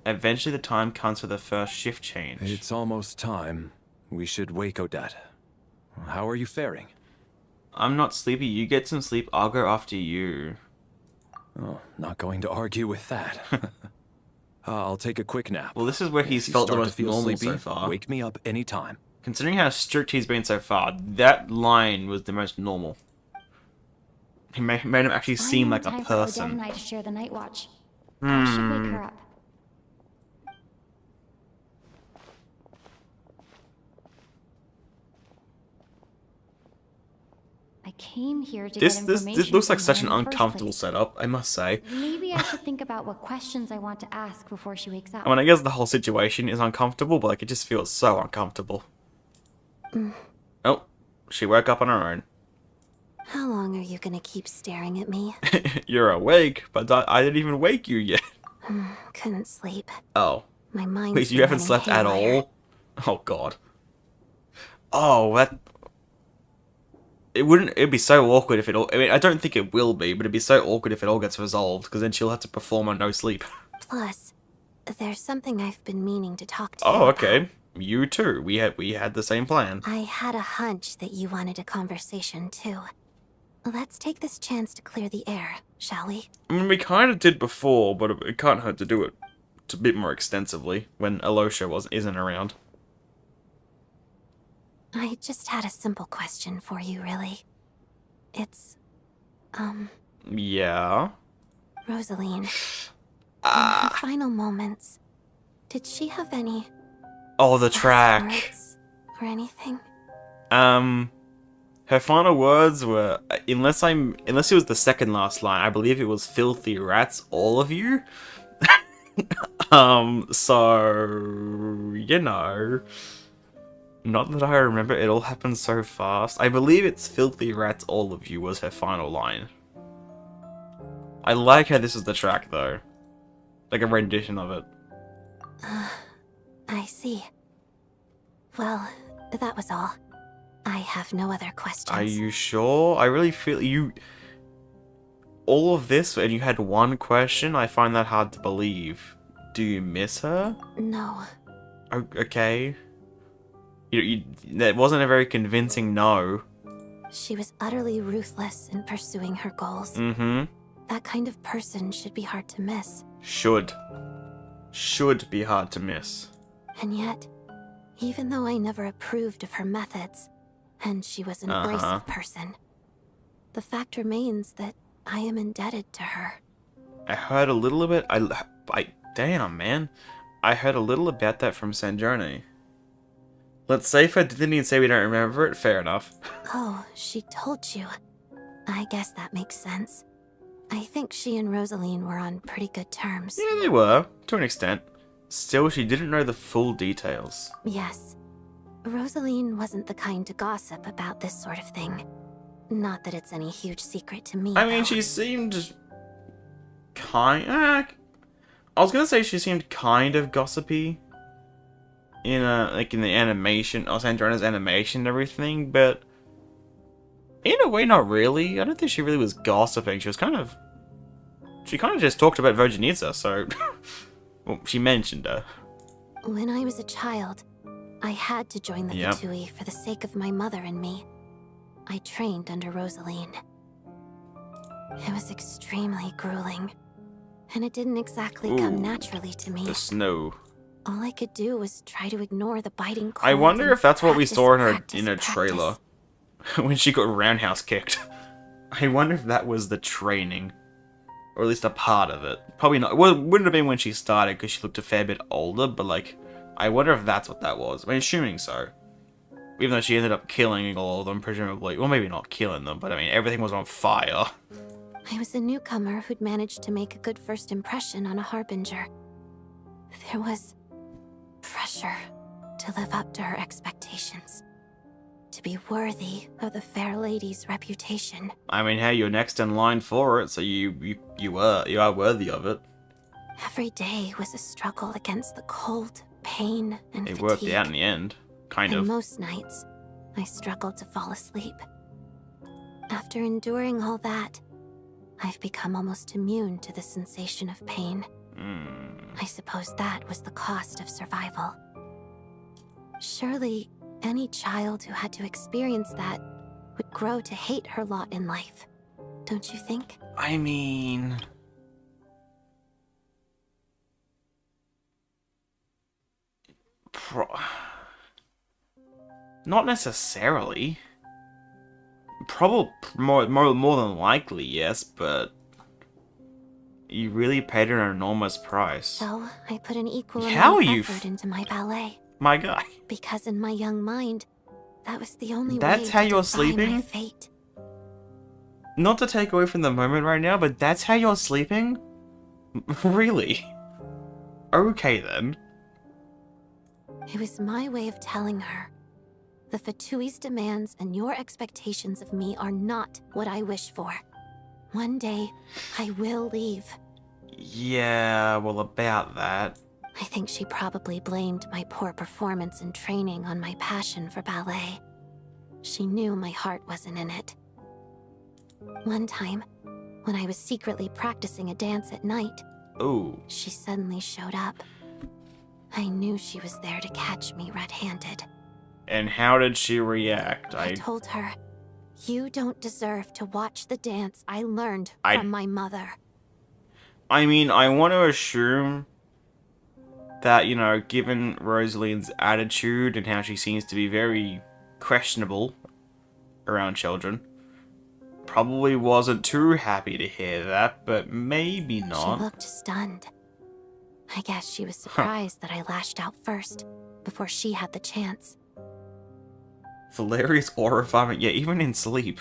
Eventually the time comes for the first shift change. It's almost time. We should wake Odette. How are you faring? I'm not sleepy. You get some sleep. I'll go after you. Oh, not going to argue with that. I'll take a quick nap. Well, this is where he's felt the most normal sleepy, so far. Wake me up anytime. Considering how strict he's been so far, that line was the most normal. He made him actually seem like a person. Odette and I to share the night watch. I should wake her up. I came here to get information. This looks like from such her an in the first uncomfortable place. setup, I must say. Maybe I should think about what questions I want to ask before she wakes up. I mean, I guess the whole situation is uncomfortable, but like it just feels so uncomfortable. Oh, she woke up on her own. How long are you gonna keep staring at me? You're awake, but I didn't even wake you yet. Couldn't sleep. Oh. My mind's Wait, you been haven't running slept at haywire. all? Oh god. Oh, that... It'd be so awkward if it all... I mean, I don't think it will be, but it'd be so awkward if it all gets resolved, because then she'll have to perform on no sleep. Plus, there's something I've been meaning to talk to you Oh, about. okay. You too. We had the same plan. I had a hunch that you wanted a conversation, too. Let's take this chance to clear the air, shall we? I mean, we kind of did before, but it can't hurt to do it a bit more extensively when Alosha isn't around. I just had a simple question for you, really. It's, Yeah? Rosaline. In her final moments, did she have any Oh, the last track. words or anything? Her final words were, unless it was the second last line, I believe it was filthy rats, all of you. So, you know, not that I remember, it all happened so fast. I believe it's filthy rats, all of you was her final line. I like how this is the track though. Like a rendition of it. I see. Well, that was all. I have no other questions. Are you sure? I really feel you... All of this and you had one question? I find that hard to believe. Do you miss her? No. Okay. That wasn't a very convincing no. She was utterly ruthless in pursuing her goals. Mm-hmm. That kind of person should be hard to miss. Should be hard to miss. And yet, even though I never approved of her methods, and she was an abrasive person, the fact remains that I am indebted to her. I heard a little bit. Damn, man. I heard a little about that from Snezhnaya. Let's say if I didn't even say we don't remember it, fair enough. Oh, she told you. I guess that makes sense. I think she and Rosaline were on pretty good terms. Yeah, they were, to an extent. Still, she didn't know the full details. Yes. Rosaline wasn't the kind to gossip about this sort of thing. Not that it's any huge secret to me, I mean, though. she seemed I was gonna say she seemed kind of gossipy in the animation, Snezhnaya's animation and everything, but in a way, not really. I don't think she really was gossiping. She kind of just talked about Vodyanitsa, so well, she mentioned her. When I was a child, I had to join the Yep. Fatui for the sake of my mother and me. I trained under Rosaline. It was extremely grueling, and it didn't exactly come Ooh, naturally to me. The snow. All I could do was try to ignore the biting cold. I wonder and if that's what we practice, saw in practice, her trailer when she got roundhouse kicked. I wonder if that was the training, or at least a part of it. Probably not. Well, it wouldn't have been when she started because she looked a fair bit older. But like, I wonder if that's what that was. I mean, assuming so. Even though she ended up killing all of them, presumably. Well, maybe not killing them, but I mean, everything was on fire. I was a newcomer who'd managed to make a good first impression on a harbinger. There was pressure to live up to her expectations, to be worthy of the fair lady's reputation. I mean, hey, you're next in line for it, so you are worthy of it. Every day was a struggle against the cold, pain, and It fatigue. worked out in the end, kind And of. most nights, I struggled to fall asleep. After enduring all that, I've become almost immune to the sensation of pain. I suppose that was the cost of survival. Surely, any child who had to experience that would grow to hate her lot in life. Don't you think? I mean... Not necessarily. Probably more than likely, yes, but you really paid an enormous price. So, I put an equal How amount are you of effort into my ballet. My guy. Because in my young mind, that was the only way That's how to you're defy my sleeping? fate. Not to take away from the moment right now, but that's how you're sleeping? Really? Okay then. It was my way of telling her. The Fatui's demands and your expectations of me are not what I wish for. One day, I will leave. Yeah, well, about that. I think she probably blamed my poor performance in training on my passion for ballet. She knew my heart wasn't in it. One time, when I was secretly practicing a dance at night, Ooh. she suddenly showed up. I knew she was there to catch me red-handed. And how did she react? I told her, you don't deserve to watch the dance I learned from my mother. I mean, I want to assume that, you know, given Rosaline's attitude and how she seems to be very questionable around children, probably wasn't too happy to hear that, but maybe not. She looked stunned. I guess she was surprised that I lashed out first, before she had the chance. Valeria's aura vomit, yeah, even in sleep.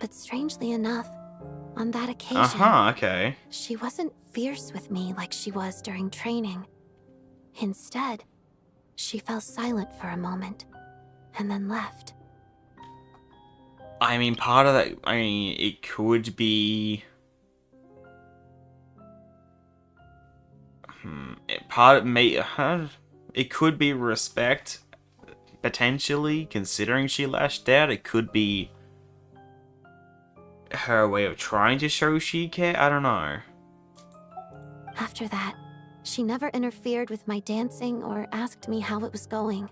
But strangely enough, on that occasion, Okay. she wasn't fierce with me like she was during training. Instead, she fell silent for a moment, and then left. I mean, part of that, I mean, it could be... It could be respect, potentially, considering she lashed out. It could be her way of trying to show she cared. I don't know. After that, she never interfered with my dancing or asked me how it was going.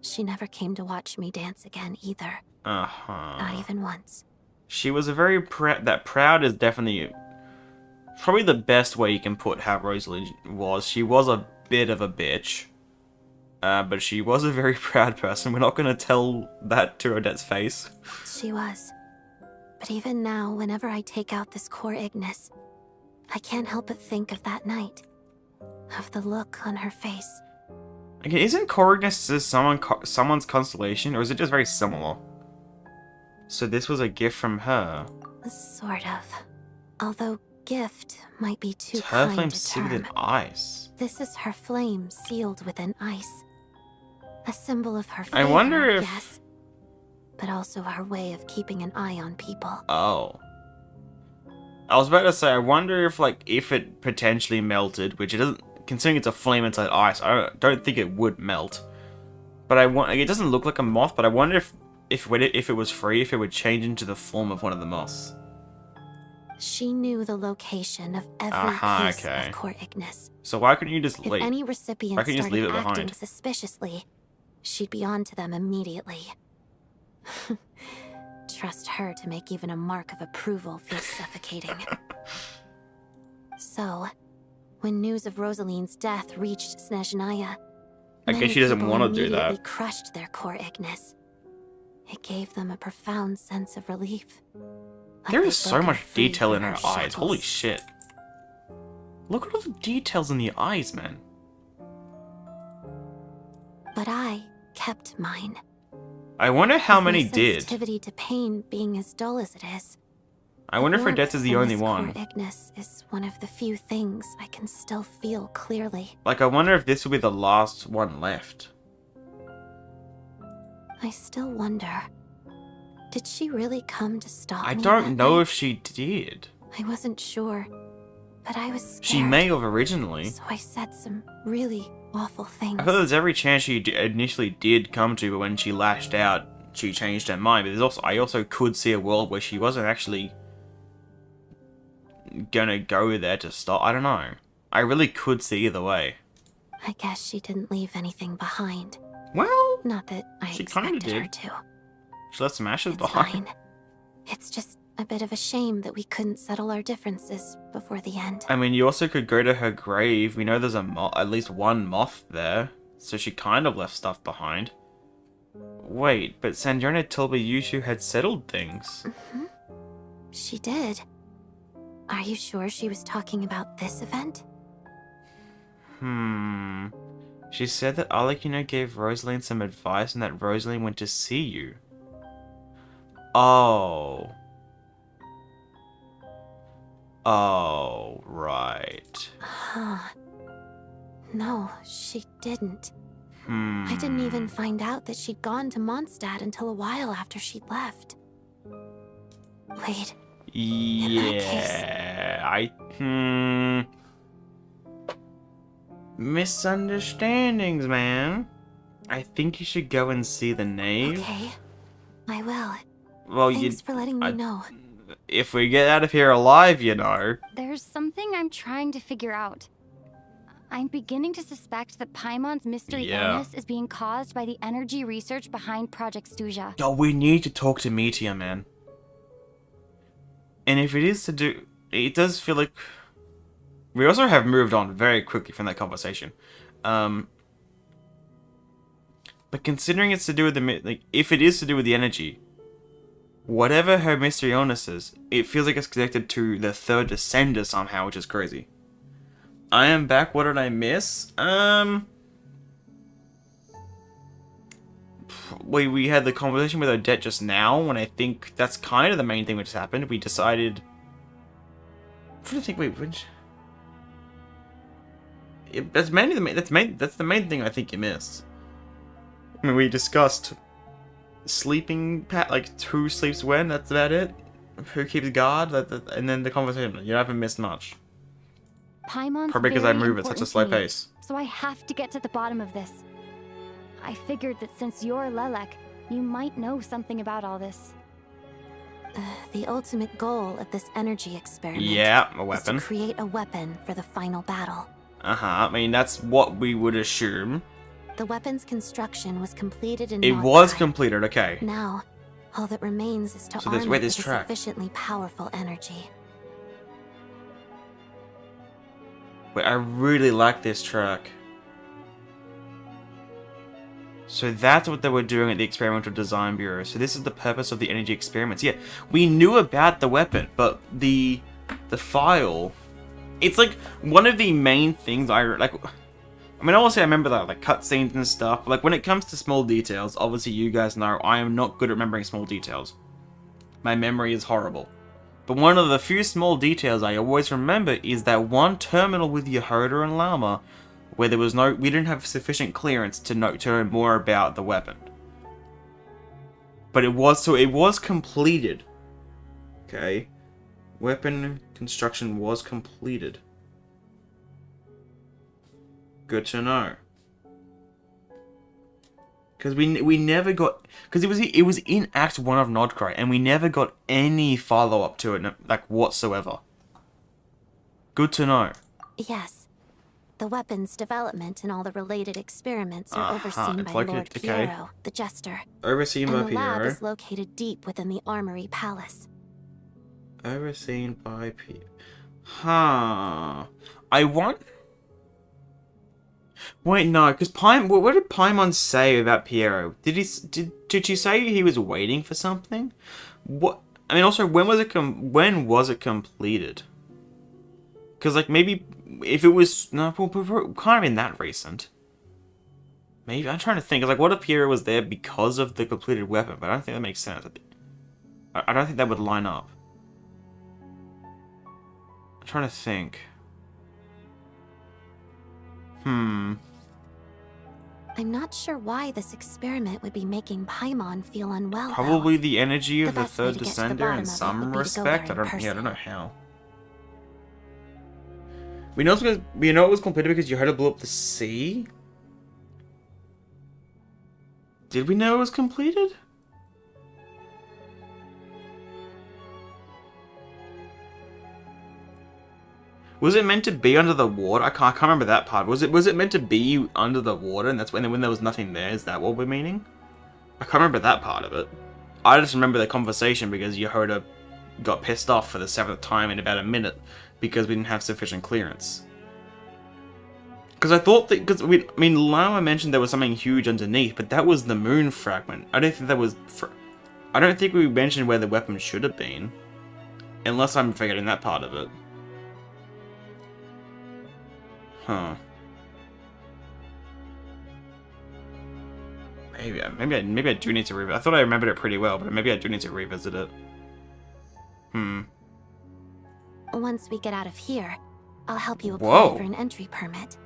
She never came to watch me dance again either. Not even once. She was a very proud is definitely probably the best way you can put how Rosalie was. She was a bit of a bitch. But she was a very proud person. We're not going to tell that to Odette's face. She was. But even now, whenever I take out this core Ignis, I can't help but think of that night. Of the look on her face. Okay, isn't core Ignis someone's constellation, or is it just very similar? So this was a gift from her. Sort of. Although gift might be too It's her kind flame a sealed term. in ice. This is her flame sealed within ice. A symbol of her favor, I wonder if... yes, but also her way of keeping an eye on people. Oh. I was about to say, I wonder if, like, if it potentially melted, which it doesn't, considering it's a flame inside ice, I don't think it would melt. But it doesn't look like a moth, but I wonder if it was free, if it would change into the form of one of the moths. She knew the location of every piece of core Ignis. So why couldn't you just leave? If any recipient Why couldn't you just started leave it acting behind? suspiciously, she'd be on to them immediately. Trust her to make even a mark of approval feel suffocating. So, when news of Rosaline's death reached Snezhnaya, I guess she doesn't want to do that. immediately crushed their core Ignis. It gave them a profound sense of relief. Like There they'd is so broken much free detail from in her eyes. shackles. Holy shit. Look at all the details in the eyes, man. But I kept mine. I wonder how With my many did. sensitivity to pain being as dull as it is. I wonder if Odette is the only one. Core Ignis is one of the few things I can still feel clearly. Like, I wonder if this will be the last one left. I still wonder. Did she really come to stop I me don't that know night? if she did. I wasn't sure, but I was scared. She may have originally. So I said some really awful things. I thought there's every chance she initially did come to, but when she lashed out, she changed her mind. But I also could see a world where she wasn't actually gonna go there to stop. I don't know. I really could see either way. I guess she didn't leave anything behind. Well, not that I she kind of expected her did. to. She left some ashes It's behind. fine. It's just a bit of a shame that we couldn't settle our differences before the end. I mean, you also could go to her grave. We know there's at least one moth there, so she kind of left stuff behind. Wait, but Snezhnaya told me you two had settled things. Mm-hmm. She did. Are you sure she was talking about this event? She said that Alekina gave Rosaline some advice and that Rosaline went to see you. Oh. Oh, right. No, she didn't. I didn't even find out that she'd gone to Mondstadt until a while after she'd left. Wait. Yeah, misunderstandings, man. I think you should go and see the knave. Okay, I will. Well, Thanks for letting me know. If we get out of here alive, you know. There's something I'm trying to figure out. I'm beginning to suspect that Paimon's mystery illness is being caused by the energy research behind Project Stuzha. Yo, we need to talk to Meteor, man. And if it is to do... It does feel like... We also have moved on very quickly from that conversation. But considering it's to do with the... Like, if it is to do with the energy, whatever her mystery illness is, it feels like it's connected to the third Descender somehow, which is crazy. I am back. What did I miss? We had the conversation with Odette just now, and I think that's kind of the main thing which happened. We decided... I'm trying to think, wait, which... That's mainly that's the main thing I think you missed. I mean, we discussed sleeping like who sleeps when. That's about it. Who keeps guard? And then the conversation. You haven't missed much. Paimon's probably because I move at such a slow pace. So I have to get to the bottom of this. I figured that since you're Lelek, you might know something about all this. The ultimate goal of this energy experiment a weapon. is to create a weapon for the final battle. I mean, that's what we would assume. The weapon's construction was completed in It Nordkai. was completed, okay. Now, all that remains is to arm it with sufficiently powerful energy. Wait, I really like this track. So that's what they were doing at the Experimental Design Bureau. So this is the purpose of the energy experiments. Yeah, we knew about the weapon, but the file... It's like one of the main things I like. I mean, obviously I remember that like cutscenes and stuff. But like when it comes to small details, obviously you guys know I am not good at remembering small details. My memory is horrible. But one of the few small details I always remember is that one terminal with Yehoda and Llama, where we didn't have sufficient clearance to know more about the weapon. But it was completed. Okay. Weapon construction was completed. Good to know. Because we never got... Because it was in Act 1 of Nordkai, and we never got any follow-up to it, like, whatsoever. Good to know. Yes. The weapon's development and all the related experiments are overseen by Lord Piero, the Jester. Overseen by Piero. And the lab is located deep within the Armory Palace. Overseen by Piero. Huh. I want... Wait, no, because what did Paimon say about Piero? Did she say he was waiting for something? What? I mean, also, when was it completed? Because, like, maybe if it was no, can't have been that recent. Maybe I'm trying to think. Like, what if Piero was there because of the completed weapon? But I don't think that makes sense. I don't think that would line up. I'm trying to think. I'm not sure why this experiment would be making Paimon feel unwell. Probably the energy of the third Descender in some respect. I don't know how. We know it was completed because you had to blow up the sea. Did we know it was completed? Was it meant to be under the water? I can't remember that part. Was it meant to be under the water, and that's when there was nothing there? Is that what we're meaning? I can't remember that part of it. I just remember the conversation because Yehoda got pissed off for the 7th time in about a minute because we didn't have sufficient clearance. Because I thought that, Lama mentioned there was something huge underneath, but that was the moon fragment. I don't think that was. I don't think we mentioned where the weapon should have been, unless I'm forgetting that part of it. Huh. Maybe I do need to revisit. I thought I remembered it pretty well, but maybe I do need to revisit it. Once we get out of here, I'll help you apply Whoa. for an entry permit.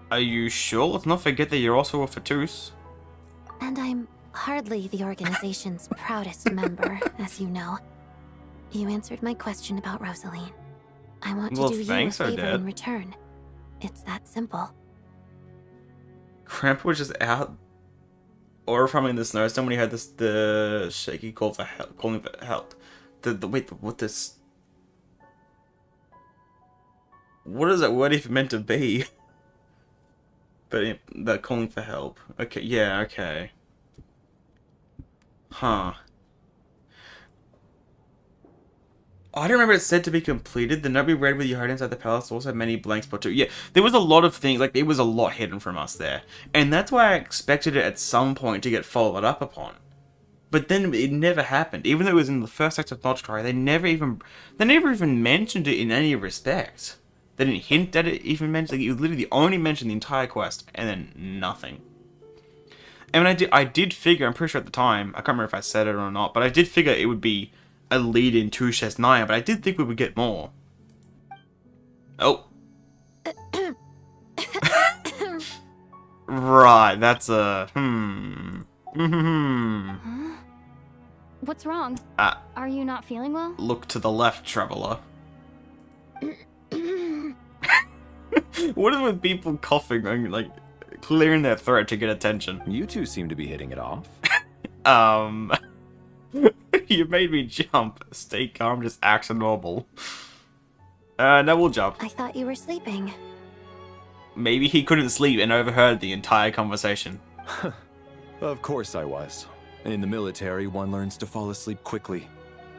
Are you sure? Let's not forget that you're also a Fatus. And I'm hardly the organization's proudest member, as you know. You answered my question about Rosaline. I want to do you a favor in return. It's that simple. Cramp was just out or from in the snowstorm when he heard the shaky call for help, calling for help. What is that word even meant to be? But they're calling for help. Okay, yeah, okay. Huh. I don't remember it said to be completed. The note we read with you heard inside the palace also had many blank spots too. Yeah, there was a lot of things, like, there was a lot hidden from us there. And that's why I expected it at some point to get followed up upon. But then it never happened. Even though it was in the first act of Notchcry, they never even mentioned it in any respect. They didn't hint at it, even mention, like, it was literally only mentioned the entire quest, and then nothing. And I did figure, I'm pretty sure at the time, I can't remember if I said it or not, but I did figure it would be a lead in to Snezhnaya, but I did think we would get more. Oh. Right, that's a... Huh? What's wrong? Are you not feeling well? Look to the left, traveler. What is with people coughing and, like, clearing their throat to get attention? You two seem to be hitting it off. You made me jump. Stay calm, just act normal. No, we'll jump. I thought you were sleeping. Maybe he couldn't sleep and overheard the entire conversation. Of course I was. In the military, one learns to fall asleep quickly,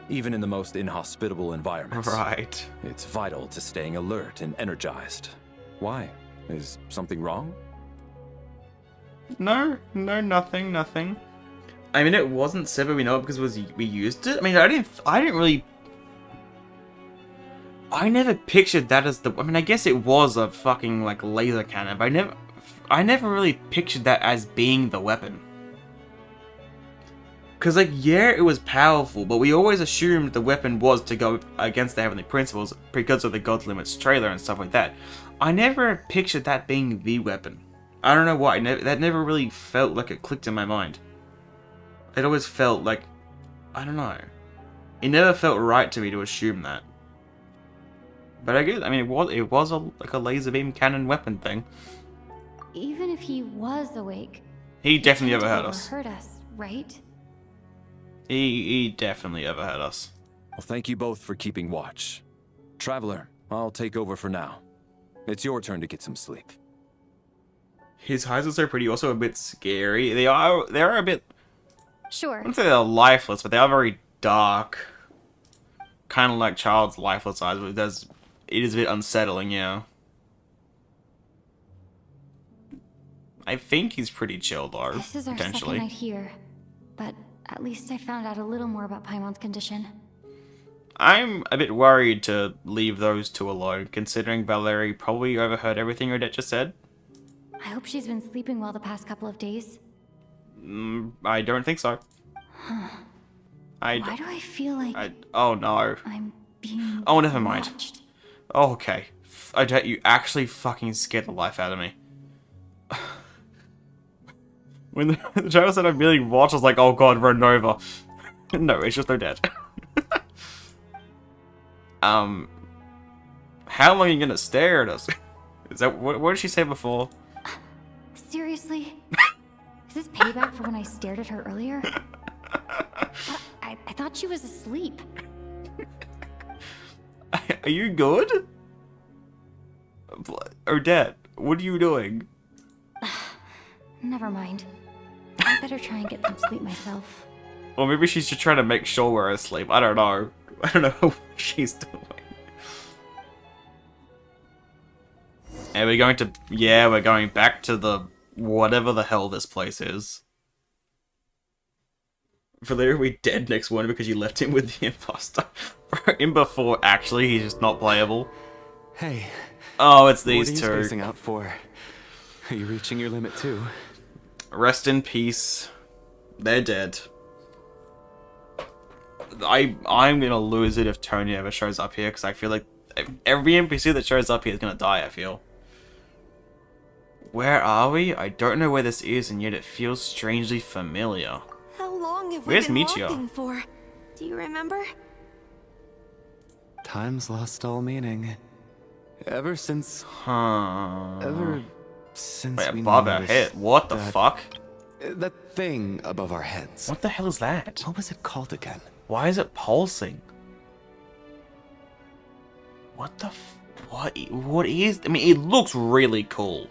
even in the most inhospitable environments. Right. It's vital to staying alert and energized. Why? Is something wrong? No, nothing. I mean, it wasn't said, but we know it because we used it. I mean, I never pictured that as the. I mean, I guess it was a fucking, like, laser cannon, but I never really pictured that as being the weapon. Because, like, yeah, it was powerful, but we always assumed the weapon was to go against the Heavenly Principles because of the God Limits trailer and stuff like that. I never pictured that being the weapon. I don't know why. That never really felt like it clicked in my mind. It always felt like, I don't know. It never felt right to me to assume that. But I guess, I mean, it was like a laser beam cannon weapon thing. Even if he was awake, he definitely overheard us. Hurt us, right? He definitely overheard us. Well, thank you both for keeping watch. Traveler, I'll take over for now. It's your turn to get some sleep. His eyes are so pretty, also a bit scary. They are a bit... Sure. I wouldn't say they're lifeless, but they are very dark. Kind of like Child's lifeless eyes, but it is a bit unsettling, yeah. I think he's pretty chill, though, This is our second night here, but at least I found out a little more about Paimon's condition. I'm a bit worried to leave those two alone, considering Valerie probably overheard everything Odette just said. I hope she's been sleeping well the past couple of days. I don't think so. Huh. Why do I feel like... oh no. I'm being Oh, never mind. watched? Oh, okay. Odette, you actually fucking scared the life out of me. When the trailer said I'm being watched, I was like, oh god, Ronova. No, it's just Odette. How long are you gonna stare at us? Is that what did she say before? Seriously? Is this payback for when I stared at her earlier? I thought she was asleep. Are you good? Odette, what are you doing? Never mind. I better try and get some sleep myself. Or maybe she's just trying to make sure we're asleep. I don't know. I don't know what she's doing. And we're going to... Yeah, we're going back to the... whatever the hell this place is. For later, we dead next one because you left him with the imposter. Imber 4, actually, he's just not playable. Hey. Oh, it's these what are you two. spacing out for? Are you reaching your limit too? Rest in peace. They're dead. I'm gonna lose it if Tony ever shows up here, because I feel like every NPC that shows up here is gonna die, I feel. Where are we? I don't know where this is, and yet it feels strangely familiar. How long have we Where's been Michio? walking for? Do you remember? Time's lost all meaning. Ever since... Wait, we above our noticed head. What the that- fuck? That thing above our heads. What the hell is that? What was it called again? Why is it pulsing? What the what is... I mean, it looks really cool.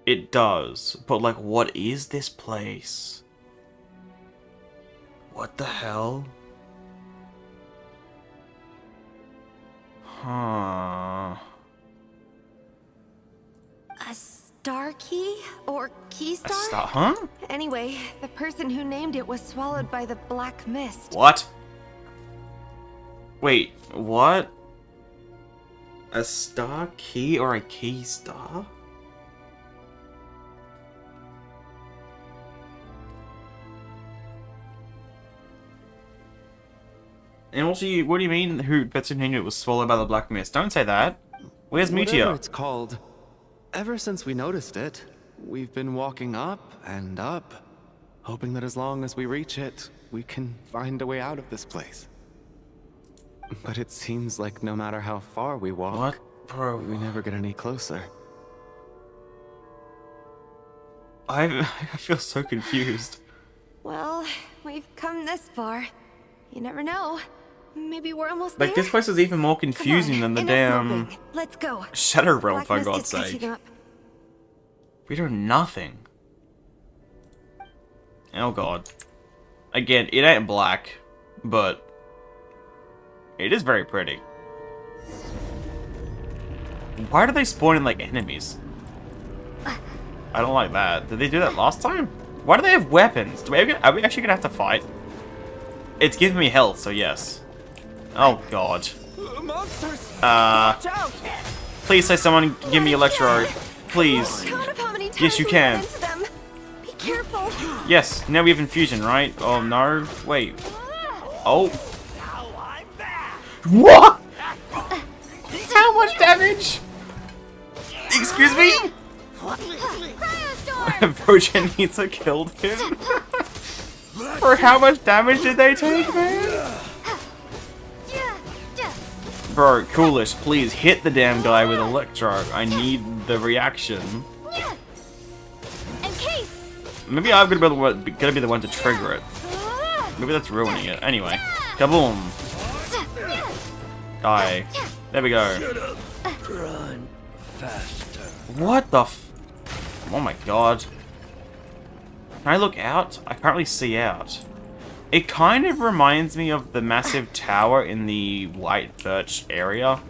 It does. But, like, what is this place? What the hell? Huh. A star key? Or key A star? star? Huh? Anyway, the person who named it was swallowed by the black mist. What? Wait, what? A star key or a key star? And also, what do you mean who person who knew it was swallowed by the black mist? Don't say that. Where's Whatever Meteor? it's called. Ever since we noticed it, we've been walking up and up, hoping that as long as we reach it, we can find a way out of this place. But it seems like no matter how far we walk, What? Bro, we never get any closer. I feel so confused. Well, we've come this far. You never know. Maybe we're almost Like, there. this place is even more confusing than the enough damn moping. Let's go. Shadow Realm, Black for mist God's is sake. catching up. We do nothing. Oh god. Again, it ain't black, but it is very pretty. Why do they spawn in like enemies? I don't like that. Did they do that last time? Why do they have weapons? Are we actually gonna have to fight? It's giving me health, so yes. Oh god. Please say someone give me Electro. Please. Count of how many times Yes, you we can. run into them. Be careful. Yes, now we have infusion, right? Oh no. Wait. Oh. What? How much damage? Excuse me? Vodyanitsa killed him? For how much damage did they take, man? Bro, Coolish, please hit the damn guy with Electro. I need the reaction. Maybe I'm gonna be the one to trigger it. Maybe that's ruining it. Anyway. Kaboom! Die. There we go. Run faster. What the f... Oh my god. Can I look out? I can't really see out. It kind of reminds me of the massive tower in the White Birch area.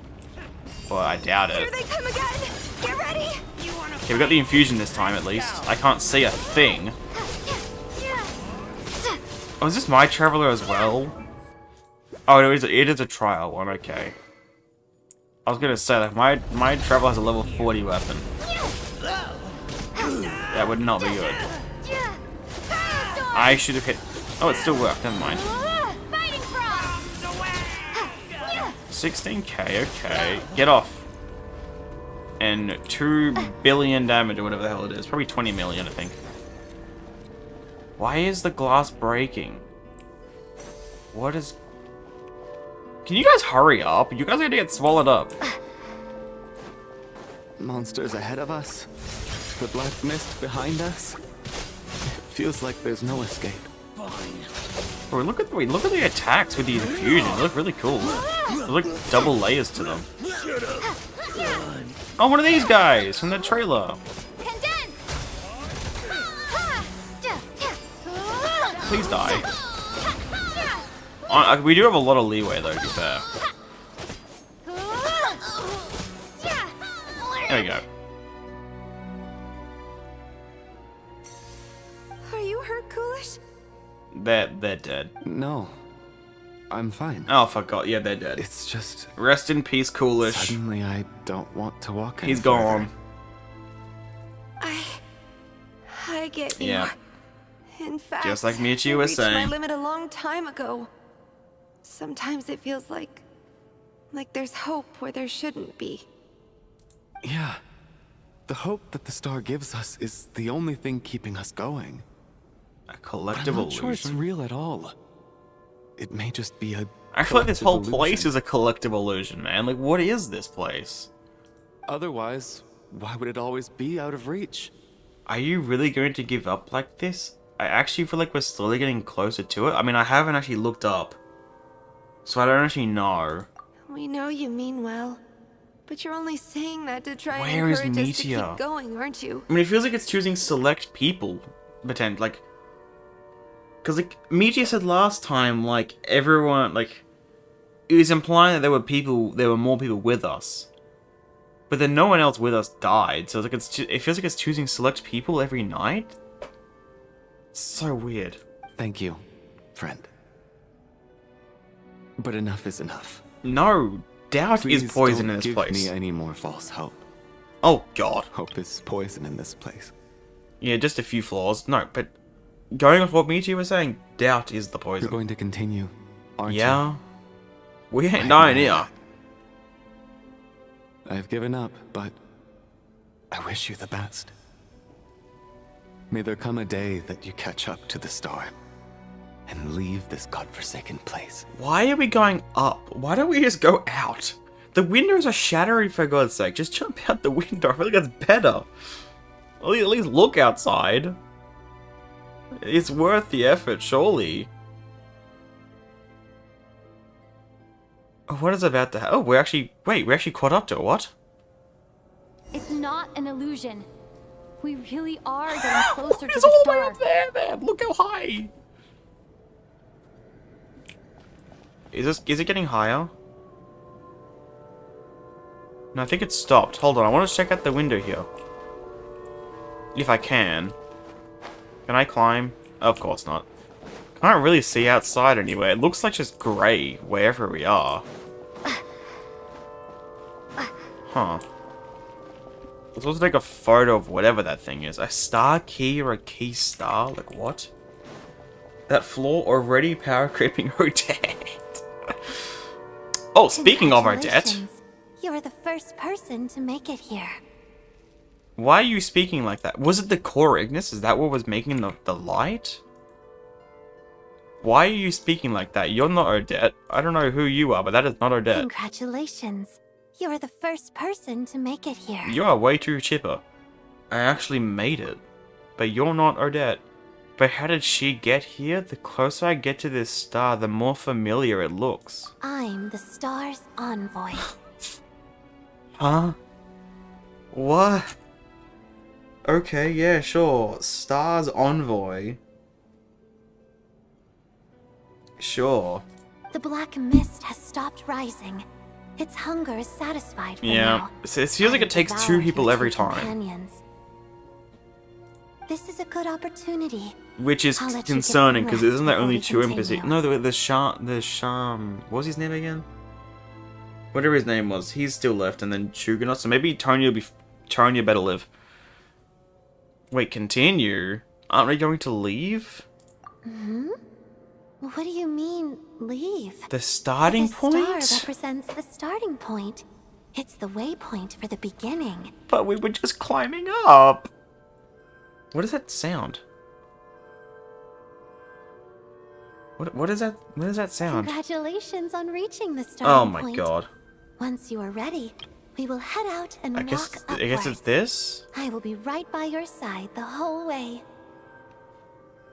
Well, I doubt Here it. they come again. Get ready. Okay, we got the infusion this time at least. I can't see a thing. Oh, is this my Traveler as well? Oh, it is a trial one, okay. I was gonna say, like, my Traveler has a level 40 weapon. That would not be good. I should have hit... Oh, it still worked, never mind. 16k, okay. Get off. And 2 billion damage or whatever the hell it is. Probably 20 million, I think. Why is the glass breaking? What is... Can you guys hurry up? You guys are gonna get swallowed up. Monsters ahead of us. The black mist behind us. It feels like there's no escape. Bro, look at the attacks with the infusion. They look really cool. They look double layers to them. Oh, one of these guys from the trailer. Please die. We do have a lot of leeway, though, to be fair. There we go. Are you hurt, Coolish? They're dead. No. I'm fine. Oh, for God. Yeah, they're dead. It's just... Rest in peace, Coolish. Suddenly, I don't want to walk any He's further. gone. I get you. Yeah. In fact, Just like Michi I was reached my saying. limit a long time ago. Sometimes it feels like there's hope where there shouldn't be. Yeah. The hope that the star gives us is the only thing keeping us going. A collective I'm not illusion. sure it's real at all. It may just be a I feel like this whole collective place illusion. is a collective illusion, man. Like, what is this place? Otherwise, why would it always be out of reach? Are you really going to give up like this? I actually feel like we're slowly getting closer to it. I mean, I haven't actually looked up, so I don't actually know. We know you mean well, but you're only saying that to try Where and is encourage us to Meteor? keep going, aren't you? I mean, it feels like it's choosing select people, like, because like Meteor said last time, like everyone, like, it was implying that there were more people with us, but then no one else with us died. So it's like it feels like it's choosing select people every night. So weird. Thank you, friend. But enough is enough. No, doubt Please is poison don't in this give place. me any more false hope. Oh God. Hope is poison in this place. Yeah, just a few flaws. No, but going off what Michi was saying, doubt is the poison. You're going to continue, aren't you? Yeah. We ain't dying here. I've given up, but I wish you the best. May there come a day that you catch up to the star and leave this godforsaken place. Why are we going up? Why don't we just go out? The windows are shattering, for God's sake. Just jump out the window. I feel like that's better. At least look outside. It's worth the effort, surely. Oh, what is about to happen? Oh, we're actually caught up to it. What? It's not an illusion. We really are getting closer to It's the all the way star. up there, man. Look how high. Is it getting higher? No, I think it stopped. Hold on, I want to check out the window here. If I can. Can I climb? Of course not. Can't really see outside anywhere. It looks like just grey wherever we are. Huh. Let's also take a photo of whatever that thing is. A star key or a key star? Like what? That floor already power creeping Odette. Oh, speaking of Odette. Congratulations. You're the first person to make it here. Why are you speaking like that? Was it the core Ignis? Is that what was making the light? Why are you speaking like that? You're not Odette. I don't know who you are, but that is not Odette. Congratulations. You're the first person to make it here. You are way too chipper. I actually made it. But you're not Odette. But how did she get here? The closer I get to this star, the more familiar it looks. I'm the star's envoy. Huh? What? Okay, yeah, sure. Star's envoy. Sure. The black mist has stopped rising. Its hunger is satisfied for Yeah. now. It feels like it takes two Devoured people your every two time. companions. This is a good opportunity. Which is I'll let you get concerning, some because rest isn't there before only we two in continue. position? No, the Sham. What was his name again? Whatever his name was, he's still left, and then Chugonaut. So maybe Tonya better live. Wait, continue? Aren't we going to leave? Hmm? What do you mean, leave? The starting the point? star represents the starting point. It's the waypoint for the beginning. But we were just climbing up. What is that sound? What is that? What is that sound? Congratulations on reaching the Oh starting my point. god. Once you are ready, we will head out and I walk guess upwards. it's this? I will be right by your side the whole way.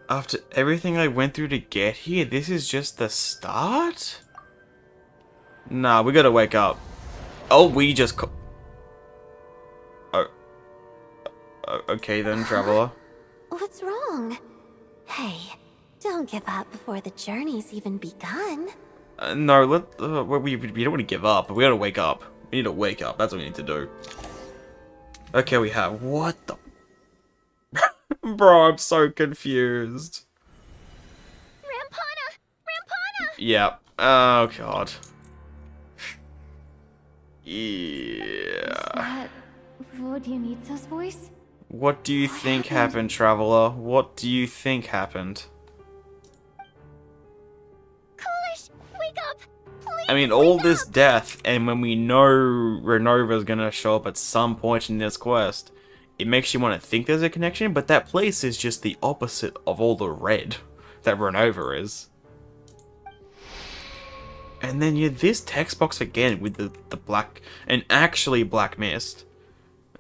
After everything I went through to get here, this is just the start? Nah, we gotta wake up. Oh, we just... Okay then, Traveler. What's wrong? Hey, don't give up before the journey's even begun. No, we don't want to give up, but we gotta wake up. We need to wake up, that's what we need to do. Okay, we have... What the... Bro, I'm so confused. Rampana! Yep. Oh, God. Yeah. Is that Vodyanitsa's voice? What do you think happened, Traveler? What do you think happened? Coolish, wake up! Please, I mean, all this death, and when we know Ronova's gonna show up at some point in this quest, it makes you want to think there's a connection, but that place is just the opposite of all the red that Ronova is. And then you this text box again with the black, and actually black mist.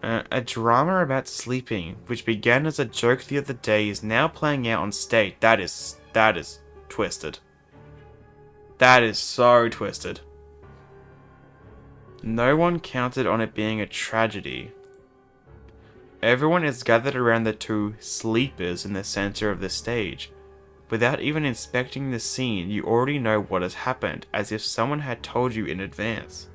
A drama about sleeping, which began as a joke the other day, is now playing out on stage. That is twisted. That is so twisted. No one counted on it being a tragedy. Everyone is gathered around the two sleepers in the center of the stage. Without even inspecting the scene, you already know what has happened, as if someone had told you in advance.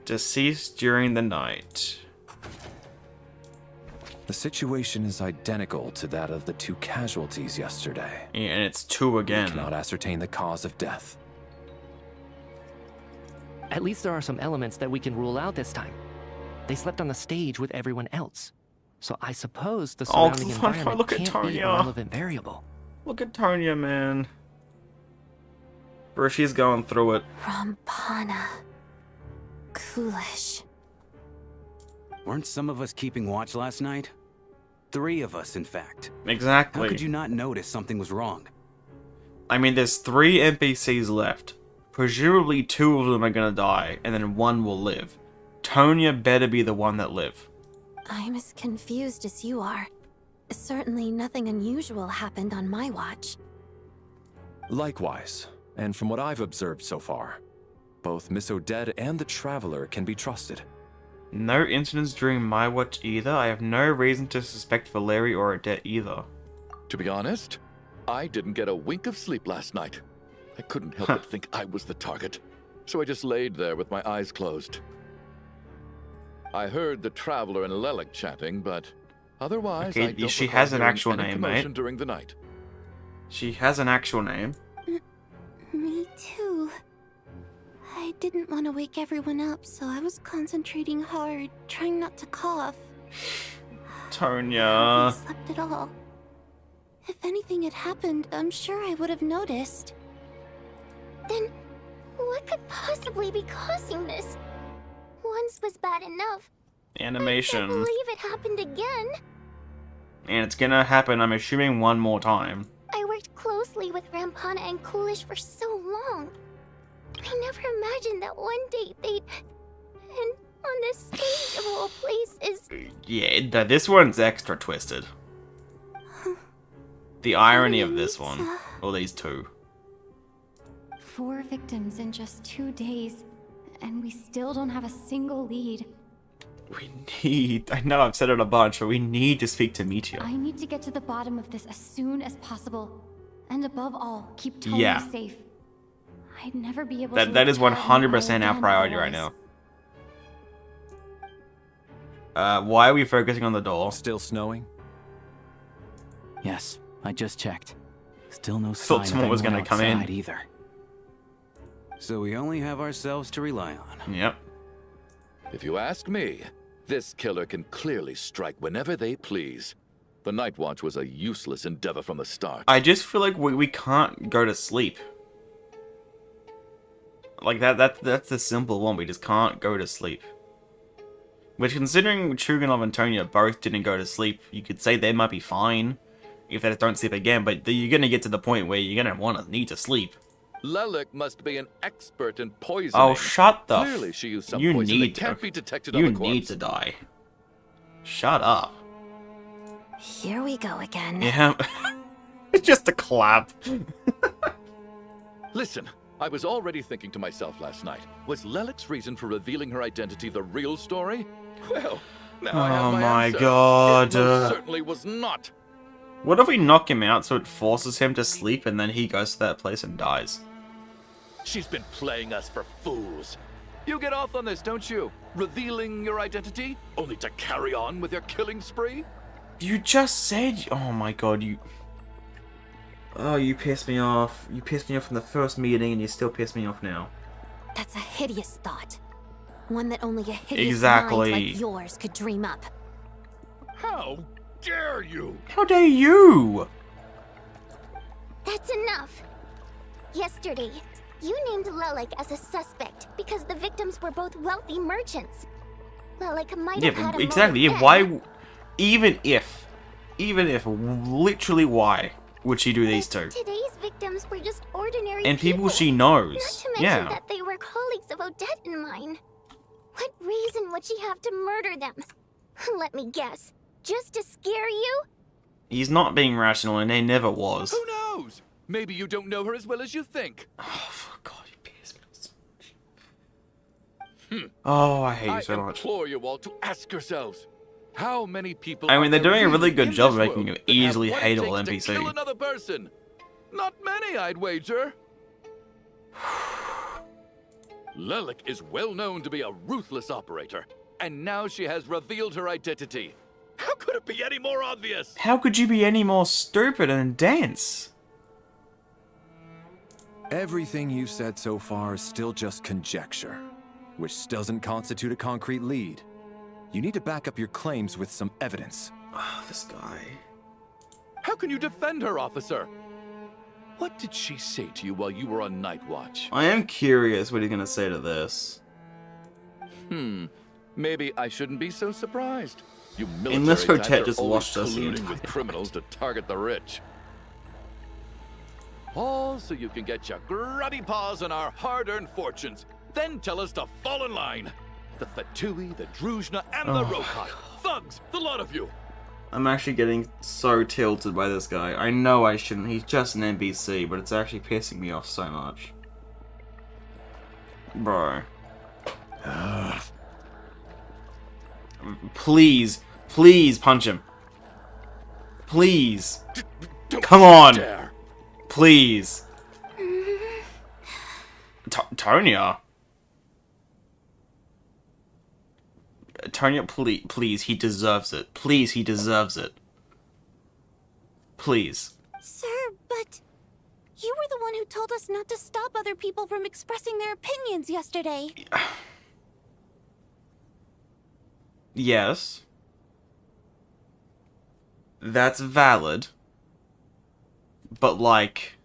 Deceased during the night. The situation is identical to that of the two casualties yesterday. Yeah, and it's two again. We cannot ascertain the cause of death. At least there are some elements that we can rule out this time. They slept on the stage with everyone else. So I suppose the surrounding environment look at can't be a Tonya. relevant variable. Look at Tonya, man. Bro, she's going through it. Rampana. Coolish. Weren't some of us keeping watch last night? 3 of us, in fact. Exactly. How could you not notice something was wrong? I mean, there's 3 NPCs left. Presumably 2 of them are gonna die, and then 1 will live. Tonya better be the one that live. I'm as confused as you are. Certainly nothing unusual happened on my watch. Likewise, and from what I've observed so far, both Miss Odette and the Traveler can be trusted. No incidents during my watch either. I have no reason to suspect Valeri or Odette either. To be honest, I didn't get a wink of sleep last night. I couldn't help but think I was the target, so I just laid there with my eyes closed. I heard the Traveler and Lelik chatting, but otherwise Okay, I don't she recall has an hearing actual any name, commotion mate. during the night. She has an actual name. Me too. I didn't want to wake everyone up, so I was concentrating hard, trying not to cough. I Tonya. slept at all. If anything had happened, I'm sure I would have noticed. Then, what could possibly be causing this? Once was bad enough. Animation. I can't believe it happened again. And it's gonna happen, I'm assuming, 1 more time. I worked closely with Rampana and Coolish for so long. I never imagined that one day they'd... And on the stage of all places... Yeah, this one's extra twisted. The irony of this one. Or these 2. 4 victims in just 2 days, and we still don't have a single lead. I know I've said it a bunch, but we need to speak to Meteor. I need to get to the bottom of this as soon as possible. And above all, keep Tony safe. I'd never be able to... That is 100% our priority right now. Why are we focusing on the door? Still snowing? Yes, I just checked. Still no sign Thought of someone was anyone gonna come in. outside either. So we only have ourselves to rely on. Yep. If you ask me, this killer can clearly strike whenever they please. The Night Watch was a useless endeavor from the start. I just feel like we can't go to sleep. Like that's the simple one. We just can't go to sleep. Which, considering Chuganov and Tonya both didn't go to sleep, you could say they might be fine if they don't sleep again. But you're gonna get to the point where you're gonna need to sleep. Lelik must be an expert in poisoning. Oh, shut the! Clearly, she used some you poison need that can't be detected You on the corpse. need to die. Shut up. Here we go again. Yeah. It's just a clap. Listen, I was already thinking to myself last night, was Lelik's reason for revealing her identity the real story? Well, now I have my answer. God. It most certainly was not. What if we knock him out so it forces him to sleep and then he goes to that place and dies? She's been playing us for fools. You get off on this, don't you? Revealing your identity, only to carry on with your killing spree? You just said... Oh my god, you... Oh, you pissed me off. You pissed me off from the first meeting and you still piss me off now. That's a hideous thought. One that only a hideous Exactly. mind like yours could dream up. How dare you? How dare you? That's enough. Yesterday, you named Lelik as a suspect because the victims were both wealthy merchants. Lelik might have had a exactly. motive Yeah, then. why... Even if, literally why would she do these two? Today's victims were just ordinary And people she knows. Not to mention Yeah. that they were colleagues of Odette and mine. What reason would she have to murder them? Let me guess. Just to scare you? He's not being rational and he never was. Who knows? Maybe you don't know her as well as you think. Oh, for God, you piss me off so much. Oh, I hate you so I much. implore you all to ask yourselves, how many people I mean, are they're there doing a really really good in job of this making world you that have easily what it hateable takes to NPC. kill another person? Not many, I'd wager. Lelik is well known to be a ruthless operator, and now she has revealed her identity. How could it be any more obvious? How could you be any more stupid and dense? Everything you've said so far is still just conjecture, which doesn't constitute a concrete lead. You need to back up your claims with some evidence. Oh, this guy. How can you defend her, officer? What did she say to you while you were on night watch? I am curious what he's gonna say to this. Maybe I shouldn't be so surprised. You military Unless types Hotet are just always watched us the colluding entire with criminals to target the rich. All so you can get your grubby paws on our hard-earned fortunes, then tell us to fall in line. The Fatui, the Druzhna, and the Rokot. Thugs, the lot of you. I'm actually getting so tilted by this guy. I know I shouldn't. He's just an NPC, but it's actually pissing me off so much. Bro. Please. Please punch him. Please. Come on. Dare. Please. Tonya. Tonya, please, he deserves it. Please, he deserves it. Please. Sir, but you were the one who told us not to stop other people from expressing their opinions yesterday. Yes. That's valid. But, like...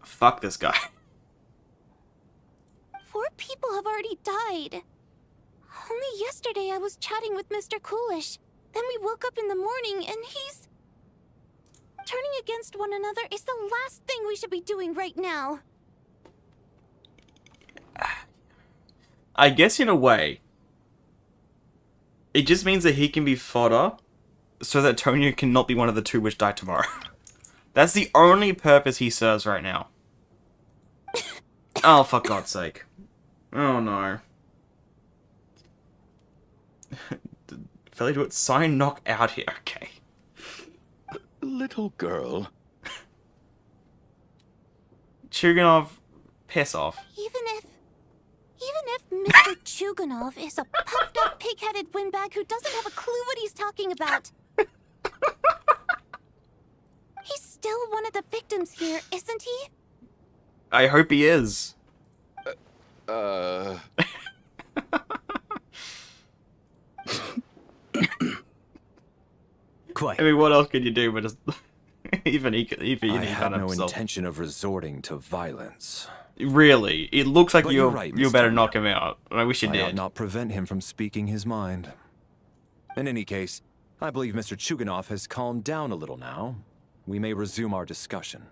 Fuck this guy. 4 people have already died. Only yesterday I was chatting with Mr. Coolish. Then we woke up in the morning and he's... Turning against one another is the last thing we should be doing right now. I guess in a way, it just means that he can be fodder so that Tonya cannot be one of the 2 which die tomorrow. That's the only purpose he serves right now. Oh, for God's sake. Oh, no. Fairly do it. Sign knock out here. Okay. Little girl. Chuganov, piss off. Even if Mr. Chuganov is a puffed up, pig-headed windbag who doesn't have a clue what he's talking about. He's still one of the victims here, isn't he? I hope he is. Quite. I mean, what else could you do but just... even he I have no himself. intention of resorting to violence. Really, it looks like But you you're right, you Mr. better Tonya. knock him out. I wish you I ought did. not prevent him from speaking his mind. In any case, I believe Mr. Chuganov has calmed down a little now. We may resume our discussion.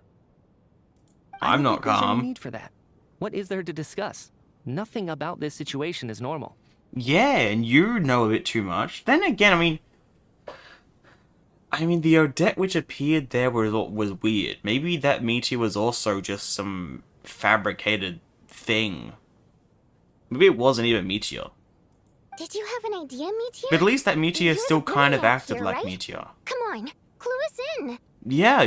I'm not There's any calm. need for that. What is there to discuss? Nothing about this situation is normal. Yeah, and you know a bit too much. Then again, I mean, the Odette which appeared there was weird. Maybe that meteor was also just some fabricated thing. Maybe it wasn't even Meteor. Did you have an idea, Meteor? But at least that Meteor You're still the kind of brainiac acted here, like right? Meteor. Come on, clue us in. Yeah,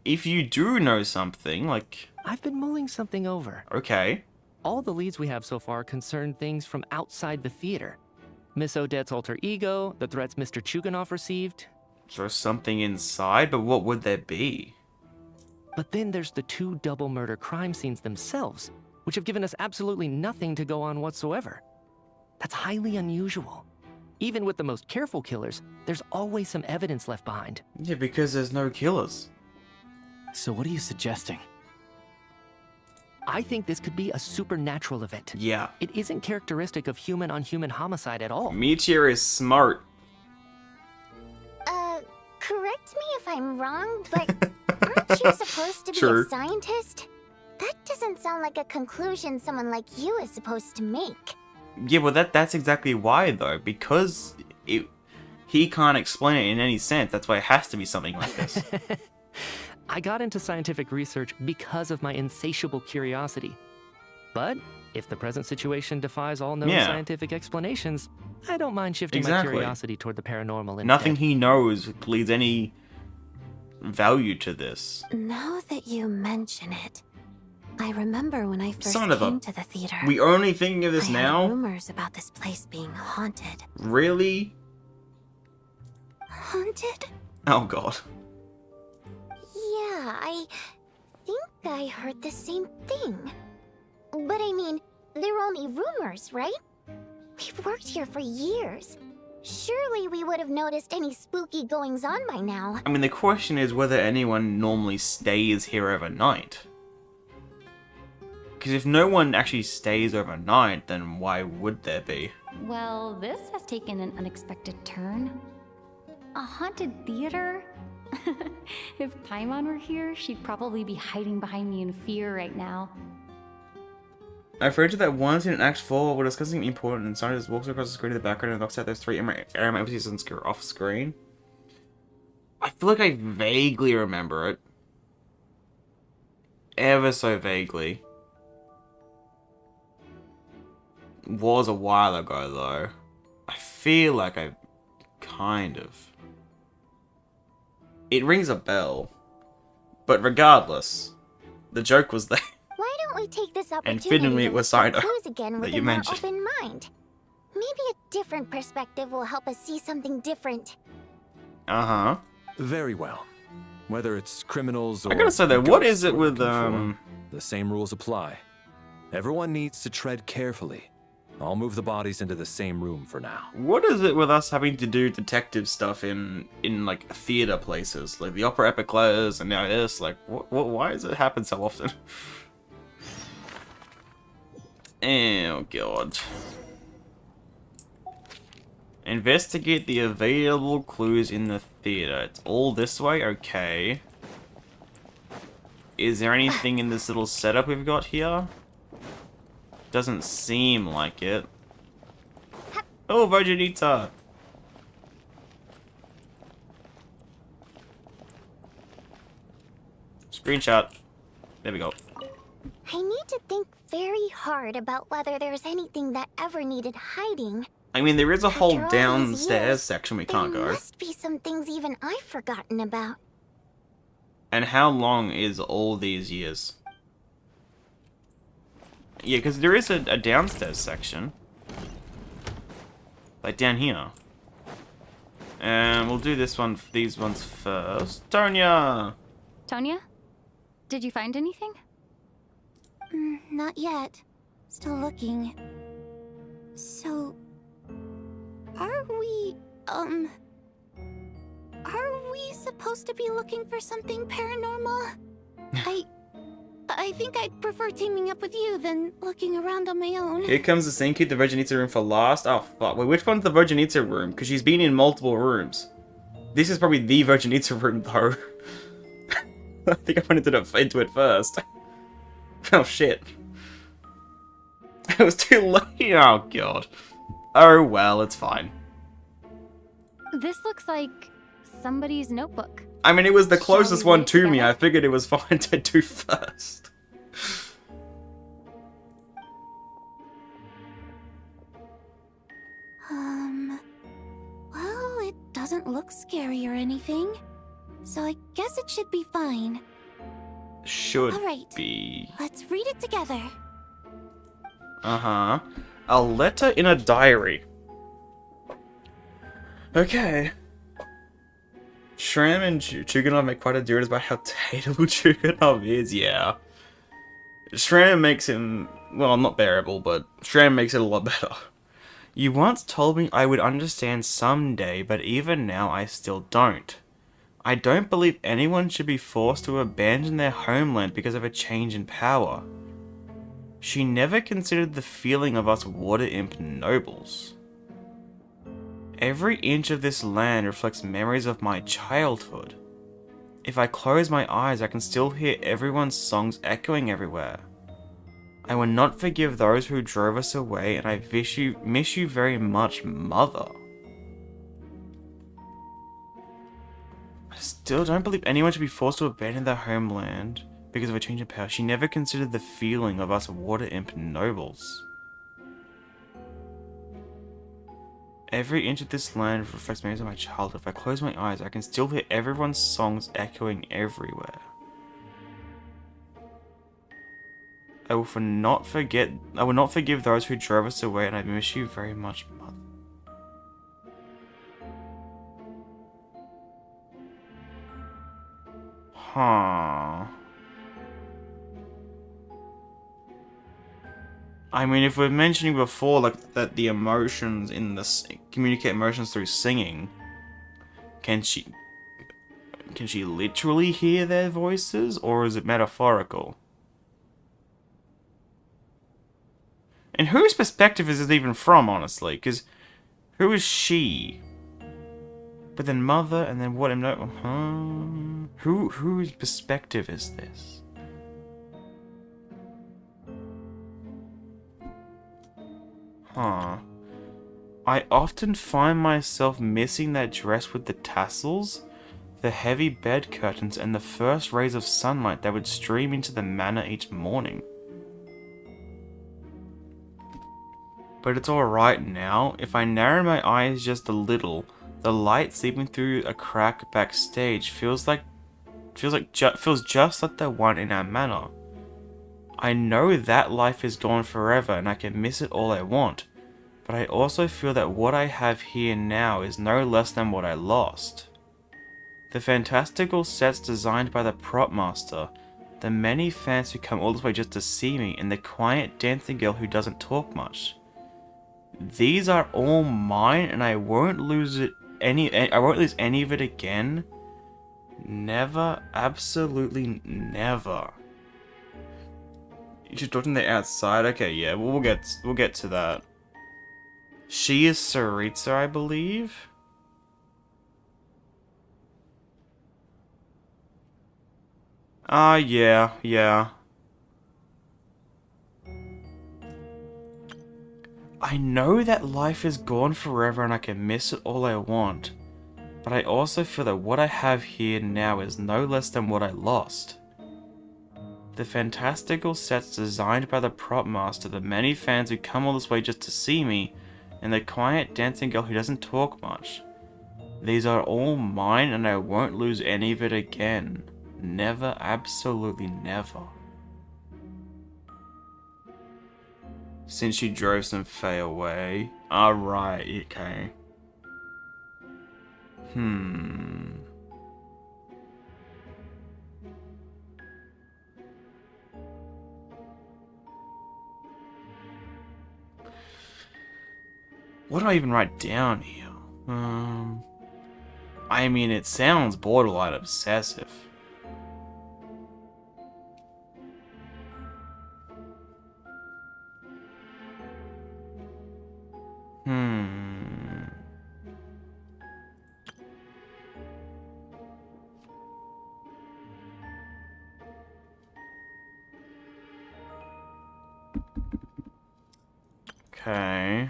if you do know something, like... I've been mulling something over. Okay. All the leads we have so far concern things from outside the theater. Miss Odette's alter ego, the threats Mr. Chuganov received. So something inside, but what would there be? But then there's the 2 double murder crime scenes themselves, which have given us absolutely nothing to go on whatsoever. That's highly unusual. Even with the most careful killers, there's always some evidence left behind. Yeah, because there's no killers. So what are you suggesting? I think this could be a supernatural event. Yeah. It isn't characteristic of human-on-human homicide at all. Meteor is smart. Correct me if I'm wrong, but aren't you supposed to be Sure. a scientist? That doesn't sound like a conclusion someone like you is supposed to make. Yeah, well that's exactly why though, because he can't explain it in any sense. That's why it has to be something like this. I got into scientific research because of my insatiable curiosity. But if the present situation defies all known Yeah. scientific explanations, I don't mind shifting my Exactly. curiosity toward the paranormal instead. Nothing he knows leads any value to this. Now that you mention it, I remember when I first Son of a- came to the theater. We only thinking of this I now? Had rumors about this place being haunted. Really? Haunted? Oh god. Yeah, I think I heard the same thing. But I mean, they're only rumors, right? We've worked here for years. Surely we would have noticed any spooky goings-on by now. I mean, the question is whether anyone normally stays here overnight. Because if no one actually stays overnight, then why would there be? Well, this has taken an unexpected turn. A haunted theater? If Paimon were here, she'd probably be hiding behind me in fear right now. I've read that once in Act 4, we're discussing something important, and scientist walks across the screen to the background and knocks out those 3 air emphases off screen. I feel like I vaguely remember it. Ever so vaguely. Was a while ago, though. I feel like I kind of... It rings a bell. But regardless, the joke was there. Why don't we take this And opportunity fittingly, it to was look at Saito clues again that with you a more mentioned. open mind? Maybe a different perspective will help us see something different. Uh-huh. Very well. Whether it's criminals or I gotta say though, what ghosts is it we're with, looking for, the same rules apply. Everyone needs to tread carefully. I'll move the bodies into the same room for now. What is it with us having to do detective stuff in like theater places, like the Opera Epiclears and now this? Like, why does it happen so often? Oh god. Investigate the available clues in the theater. It's all this way, okay. Is there anything in this little setup we've got here? Doesn't seem like it. Oh, Vodyanitsa! Screenshot. There we go. I need to think very hard about whether there's anything that ever needed hiding. I mean, there is a whole After all these downstairs years, section we can't there go. must be some things even I've forgotten about. And how long is all these years? Yeah, because there is a downstairs section. Like down here. And we'll do this one, these ones first. Tonya! Tonya? Did you find anything? Not yet. Still looking. So... Are we supposed to be looking for something paranormal? I think I'd prefer teaming up with you than looking around on my own. Here comes the scene. Keep the Vodyanitsa room for last. Oh, fuck. Wait, which one's the Vodyanitsa room? Because she's been in multiple rooms. This is probably the Vodyanitsa room, though. I think I went into it first. Oh, shit. It was too late. Oh, God. Oh, well, it's fine. This looks like somebody's notebook. I mean, it was the closest we one read to me. together? I figured it was fine to do first. doesn't look scary or anything, so I guess it should be fine. Should All right, be. let's read it together. Uh-huh. A letter in a diary. Okay. Shram and Chuganov make quite a deal about how terrible Chuganov is, yeah. Shram makes him, well, not bearable, but Shram makes it a lot better. You once told me I would understand someday, but even now I still don't. I don't believe anyone should be forced to abandon their homeland because of a change in power. She never considered the feeling of us water imp nobles. Every inch of this land reflects memories of my childhood. If I close my eyes, I can still hear everyone's songs echoing everywhere. I will not forgive those who drove us away, and I miss you very much, Mother. I still don't believe anyone should be forced to abandon their homeland because of a change in power. She never considered the feeling of us water imp nobles. Every inch of this land reflects memories of my childhood. If I close my eyes, I can still hear everyone's songs echoing everywhere. I will not forgive those who drove us away, and I miss you very much, Mother. Huh. I mean, if we're mentioning before, like, that the emotions in this communicate emotions through singing, can she literally hear their voices, or is it metaphorical? And whose perspective is it even from, honestly? Because who is she? But then Mother, and then what? Whose perspective is this? Huh. I often find myself missing that dress with the tassels, the heavy bed curtains, and the first rays of sunlight that would stream into the manor each morning. But it's alright now. If I narrow my eyes just a little, the light seeping through a crack backstage feels just like the one in our manor. I know that life is gone forever and I can miss it all I want, but I also feel that what I have here now is no less than what I lost. The fantastical sets designed by the prop master, the many fans who come all this way just to see me, and the quiet dancing girl who doesn't talk much. These are all mine, and I won't lose any of it again. Never, absolutely never. She's talking the outside. Okay, yeah, we'll get to that. She is Tsaritsa, I believe. Yeah. I know that life is gone forever and I can miss it all I want, but I also feel that what I have here now is no less than what I lost. The fantastical sets designed by the prop master, the many fans who come all this way just to see me, and the quiet dancing girl who doesn't talk much. These are all mine and I won't lose any of it again. Never, absolutely never. Since she drove some Fae away. Alright, okay. What do I even write down here? I mean, it sounds borderline obsessive. Okay.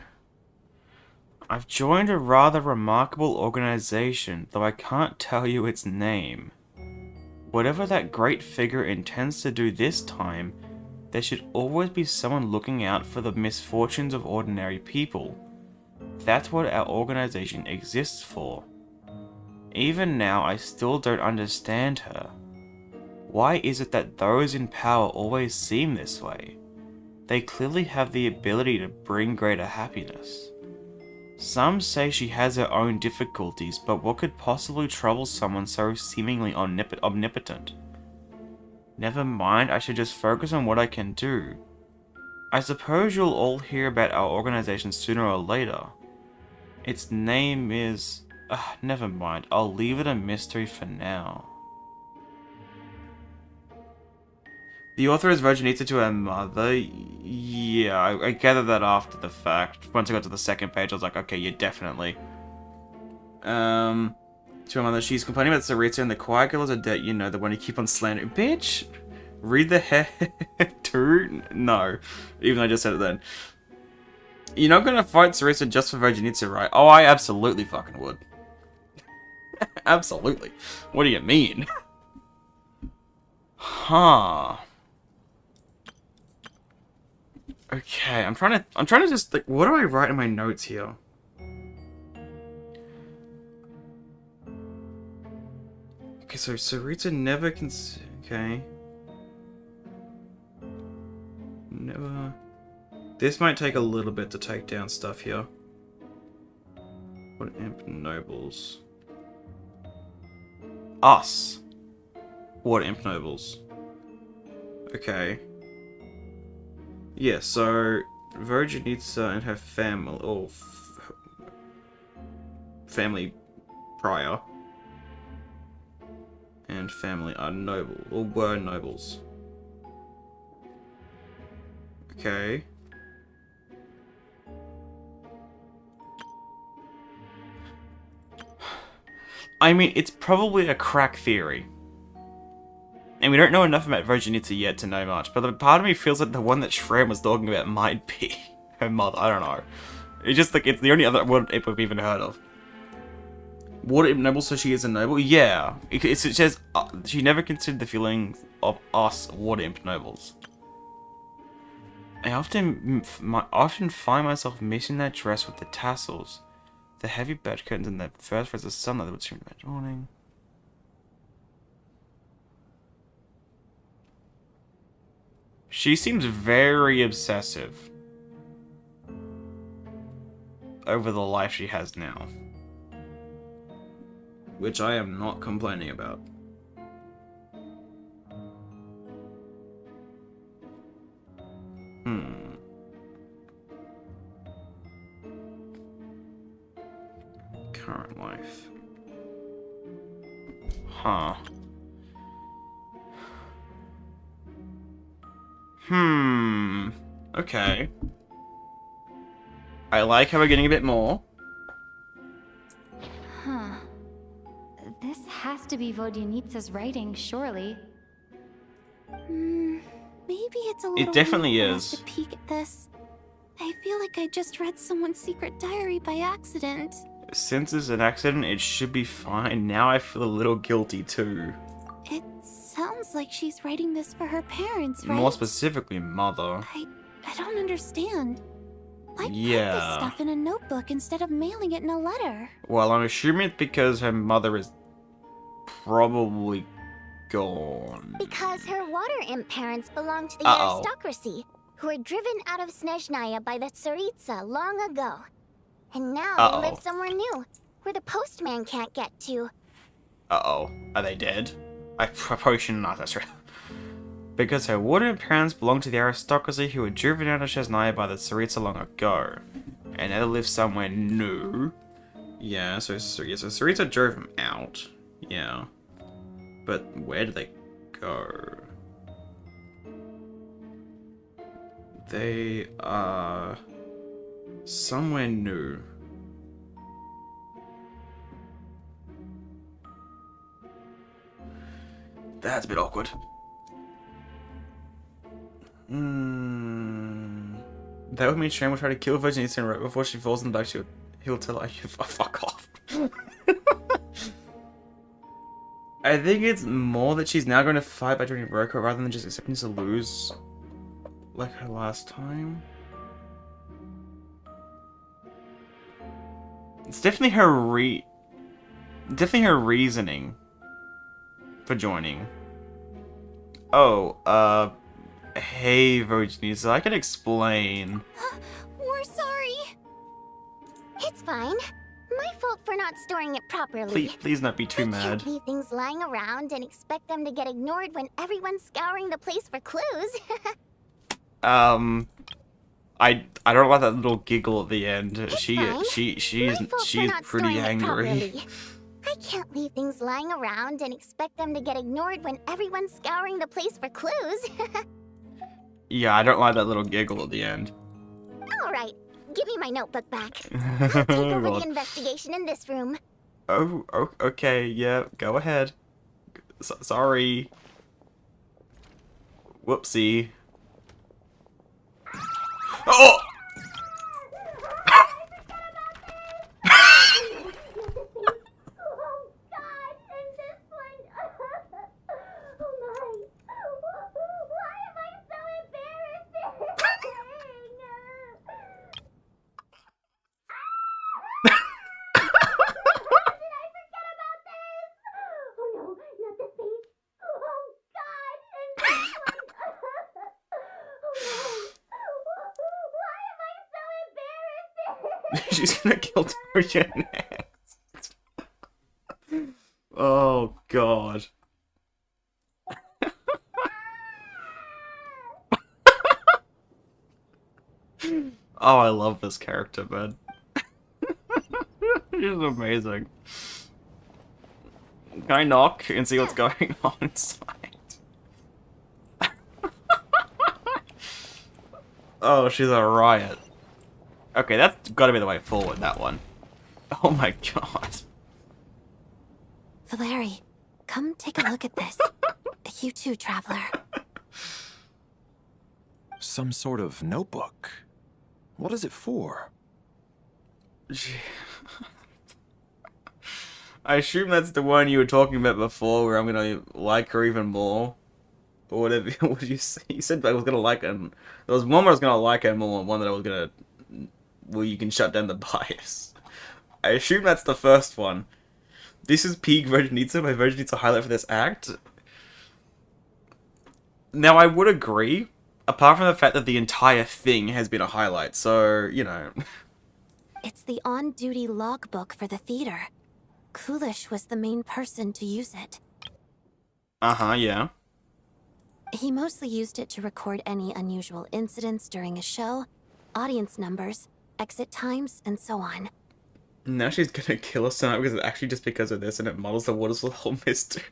I've joined a rather remarkable organization, though I can't tell you its name. Whatever that great figure intends to do this time, there should always be someone looking out for the misfortunes of ordinary people. That's what our organization exists for. Even now, I still don't understand her. Why is it that those in power always seem this way? They clearly have the ability to bring greater happiness. Some say she has her own difficulties, but what could possibly trouble someone so seemingly omnipotent? Never mind, I should just focus on what I can do. I suppose you'll all hear about our organization sooner or later. Its name is... never mind, I'll leave it a mystery for now. The author is Vodyanitsa to her mother. Yeah, I gathered that after the fact. Once I got to the second page, I was like, okay, yeah, definitely. To her mother, she's complaining about Tsaritsa and the quiet girl is a debt, you know, the one you keep on slandering. Bitch! Read the head too? No. Even though I just said it then. You're not gonna fight Tsaritsa just for Vodyanitsa, right? Oh, I absolutely fucking would. Absolutely. What do you mean? Huh. Okay, I'm trying to just like, what do I write in my notes here? Okay, so Tsaritsa never can. Okay. Never. This might take a little bit to take down stuff here. What imp nobles? Us. What imp nobles? Okay. Yeah, so Vodyanitsa and her family, or family prior, and family are noble, or were nobles. Okay. I mean, it's probably a crack theory. And we don't know enough about Vodyanitsa yet to know much, but part of me feels like the one that Shrem was talking about might be her mother. I don't know. It's just like, it's the only other word we've even heard of. Water imp noble, so she is a noble? Yeah. It says, she never considered the feelings of us water imp nobles. I often find myself missing that dress with the tassels, the heavy bed curtains, and the first rays of sunlight that would stream in the morning. She seems very obsessive over the life she has now, which I am not complaining about. Current life. Huh. Okay. I like how we're getting a bit more. Huh. This has to be Vodyanitsa's writing, surely. Maybe it's a little It definitely late for us is. to peek at this. I feel like I just read someone's secret diary by accident. Since it's an accident, it should be fine. Now I feel a little guilty too. It sounds like she's writing this for her parents, right? More specifically, mother. I don't understand. Why put Yeah. this stuff in a notebook instead of mailing it in a letter? Well, I'm assuming it's because her mother is probably gone. Because her water imp parents belonged to the Uh-oh. aristocracy, who were driven out of Snezhnaya by the Tsaritsa long ago. And now Uh-oh. they live somewhere new, where the postman can't get to. Uh-oh. Are they dead? I probably shouldn't ask that straight. Because her water parents belong to the aristocracy who were driven out of Snezhnaya by the Tsaritsa long ago. And now they live somewhere new. Yeah, so Tsaritsa drove them out. Yeah. But where did they go? They are somewhere new. That's a bit awkward. That would mean Shan will try to kill Vodyanitsa right before she falls in the back. He'll tell her, fuck off. I think it's more that she's now going to fight by joining Roku rather than just accepting to lose like her last time. It's definitely her Definitely her reasoning for joining. Oh, hey, Vodyanitsa, I can explain. We're sorry. It's fine. My fault for not storing it properly. Please not be too mad. Can't leave things lying around and expect them to get ignored when everyone's scouring the place for clues. I don't like that little giggle at the end. She's pretty angry. I can't leave things lying around and expect them to get ignored when everyone's scouring the place for clues. Yeah, I don't like that little giggle at the end. Alright, give me my notebook back. I'll take over the investigation in this room. Oh, okay, yeah, go ahead. Sorry. Whoopsie. Oh! She's gonna kill Torian next. Oh god. Oh, I love this character, man. She's amazing. Can I knock and see what's going on inside? Oh, she's a riot. Okay, that's gotta be the way forward, that one. Oh my god. Valeri, come take a look at this. You too, traveler. Some sort of notebook. What is it for? I assume that's the one you were talking about before, where I'm gonna like her even more. Or whatever. What did you say? You said I was gonna like her. There was one where I was gonna like her more, and one that I was gonna. Well, you can shut down the bias. I assume that's the first one. This is peak Vodyanitsa, my Vodyanitsa highlight for this act. Now, I would agree, apart from the fact that the entire thing has been a highlight, so, you know. It's the on-duty logbook for the theater. Kulish was the main person to use it. Uh-huh, yeah. He mostly used it to record any unusual incidents during a show, audience numbers, exit times, and so on. Now she's gonna kill us tonight because it's actually just because of this, and it muddles the waters with the whole mystery.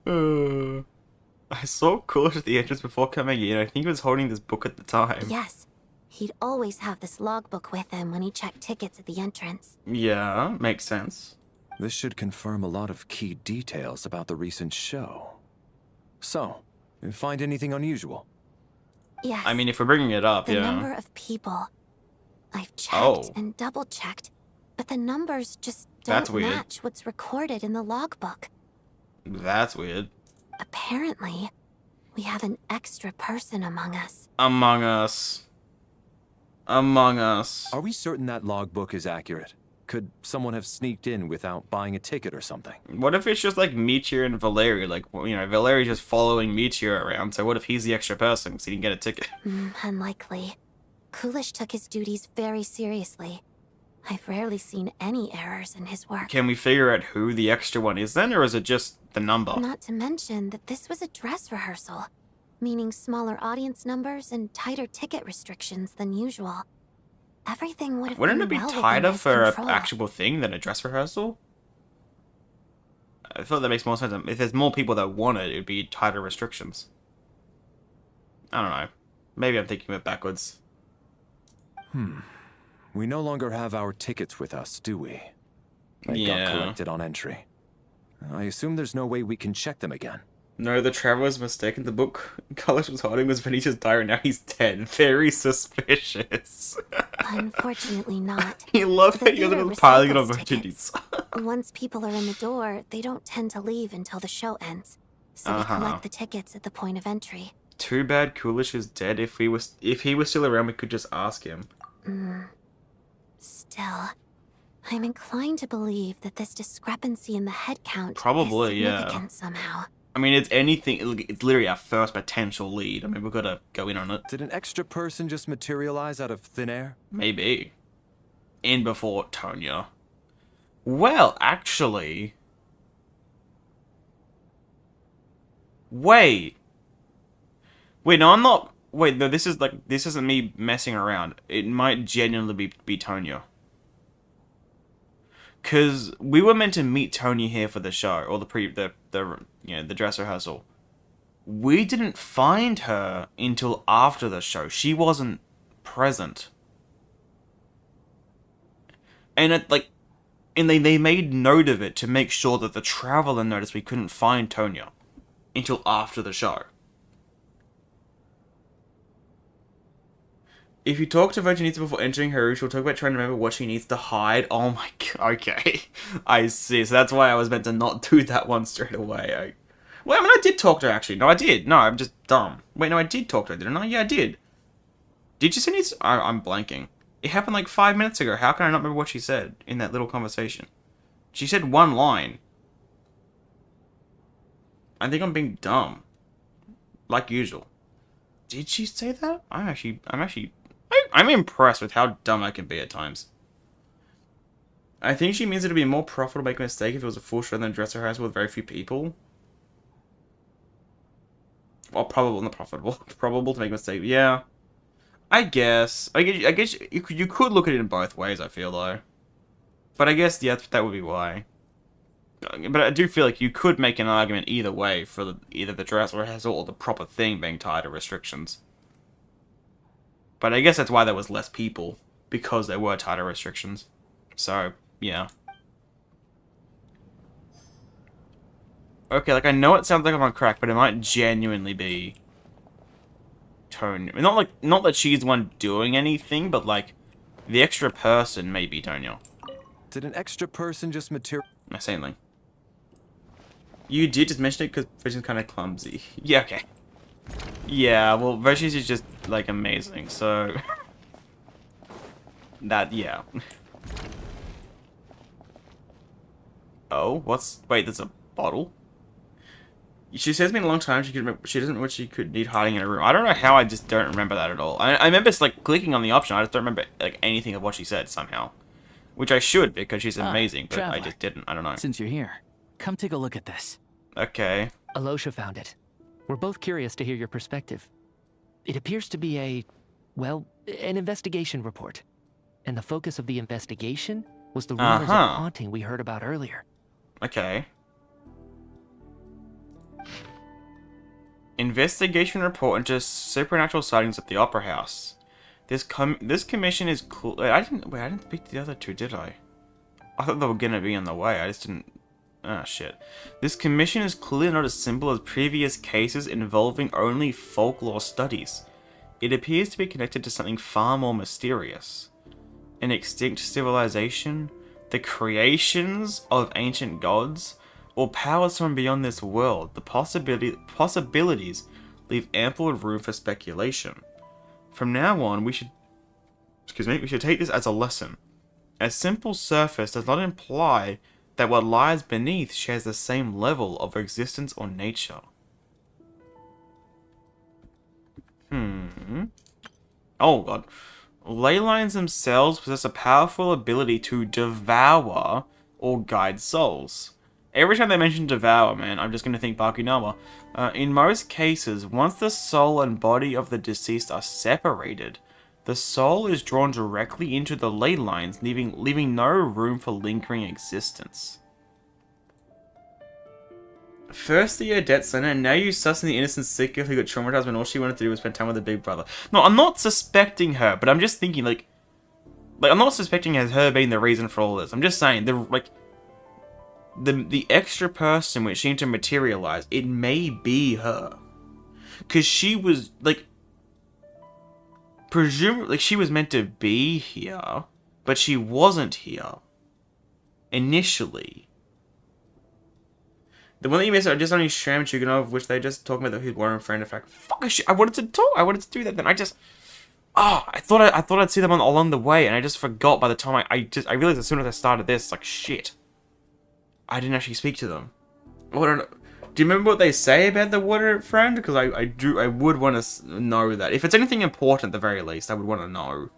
I saw Kulish at the entrance before coming in. I think he was holding this book at the time. Yes. He'd always have this logbook with him when he checked tickets at the entrance. Yeah, makes sense. This should confirm a lot of key details about the recent show. So, you find anything unusual? Yes. I mean, if we're bringing it up, the yeah. number of people. I've checked and double-checked, but the numbers just don't match what's recorded in the logbook. That's weird. Apparently, we have an extra person among us. Among us. Among us. Are we certain that logbook is accurate? Could someone have sneaked in without buying a ticket or something? What if it's just like Meteor and Valeri? Like, you know, Valeri's just following Meteor around, so what if he's the extra person because he didn't get a ticket? Unlikely. Kulish took his duties very seriously. I've rarely seen any errors in his work. Can we figure out who the extra one is then, or is it just the number? Not to mention that this was a dress rehearsal, meaning smaller audience numbers and tighter ticket restrictions than usual. Everything would have Wouldn't been it be well tighter within for his an control. actual thing than a dress rehearsal? I thought that makes more sense. If there's more people that want it, it'd be tighter restrictions. I don't know. Maybe I'm thinking of it backwards. We no longer have our tickets with us, do we? They got collected on entry. I assume there's no way we can check them again. No, the traveler's mistaken. The book Kulish was holding was Venetia's diary, and now he's dead. Very suspicious. Unfortunately not. He loved that you're little piling it on Vodyanitsa. Once people are in the door, they don't tend to leave until the show ends. So we collect the tickets at the point of entry. Too bad Kulish is dead. If he was still around, we could just ask him. Still, I'm inclined to believe that this discrepancy in the head count Probably, is yeah. significant somehow. I mean, it's anything. It's literally our first potential lead. I mean, we've got to go in on it. Did an extra person just materialize out of thin air? Maybe. In before Tonya. Well, actually... Wait. Wait, no, I'm not... Wait, no, this isn't me messing around. It might genuinely be Tonya. Because we were meant to meet Tonya here for the show, or the dress rehearsal. We didn't find her until after the show. She wasn't present. And they made note of it to make sure that the Traveler noticed we couldn't find Tonya until after the show. If you talk to Vodyanitsa before entering her room, she'll talk about trying to remember what she needs to hide. Oh my god, okay. I see, so that's why I was meant to not do that one straight away. Well, I mean, I did talk to her, actually. No, I did. No, I'm just dumb. Wait, no, I did talk to her, didn't I? Yeah, I did. Did you say anything? I'm blanking. It happened like 5 minutes ago. How can I not remember what she said in that little conversation? She said one line. I think I'm being dumb. Like usual. Did she say that? I'm impressed with how dumb I can be at times. I think she means it'd be more profitable to make a mistake if it was a full show than a dress rehearsal with very few people. Well, probable, not profitable. Probable to make a mistake. Yeah. I guess you could look at it in both ways, I feel, though. But I guess, yeah, that would be why. But I do feel like you could make an argument either way for either the dress rehearsal or the proper thing being tied to restrictions. But I guess that's why there was less people, because there were tighter restrictions. So, yeah. Okay, like, I know it sounds like I'm on crack, but it might genuinely be Tonya. Not that she's the one doing anything, but, like, the extra person may be Tonya. Did an extra person just Same thing. You did just mention it because Vision's kind of clumsy. Yeah, okay. Yeah, well, Vision's is just, like, amazing, so... yeah. Oh, wait, there's a bottle? She says it's been a long time, she doesn't know what she could need hiding in her room. I don't know how I just don't remember that at all. I remember, like, clicking on the option, I just don't remember, like, anything of what she said, somehow. Which I should, because she's amazing, but Traveler, I just didn't, I don't know. Since you're here, come take a look at this. Okay. Alosha found it. We're both curious to hear your perspective. It appears to be an investigation report. And the focus of the investigation was the rumors of haunting we heard about earlier. Okay. Investigation report into supernatural sightings at the Opera House. This commission is cool. I didn't speak to the other two, did I? I thought they were gonna be on the way. I just didn't. Ah, shit. This commission is clearly not as simple as previous cases involving only folklore studies. It appears to be connected to something far more mysterious. An extinct civilization, the creations of ancient gods, or powers from beyond this world. The possibilities leave ample room for speculation. From now on, we should take this as a lesson. A simple surface does not imply that what lies beneath shares the same level of existence or nature. Oh god. Ley lines themselves possess a powerful ability to devour or guide souls. Every time they mention devour, man, I'm just going to think Bakunawa. In most cases, once the soul and body of the deceased are separated, the soul is drawn directly into the ley lines, leaving no room for lingering existence. First the Odette Center, and now you suss in the innocent sick girl who got traumatized when all she wanted to do was spend time with her big brother. No, I'm not suspecting her, but I'm just thinking, like I'm not suspecting her being the reason for all this. I'm just saying, the extra person which seemed to materialize, it may be her. Because she was, presumably, she was meant to be here, but she wasn't here. Initially. The one that you missed, I just only Shram Chuganov, which they just talking about who's Warren friend. In fact, fuck shit, I wanted to talk, I wanted to do that then. Oh, I thought I'd see them along the way, and I just forgot by the time I realized as soon as I started this, like, shit. I didn't actually speak to them. I don't know. Do you remember what they say about the water friend? Because I would want to know that. If it's anything important, at the very least, I would want to know.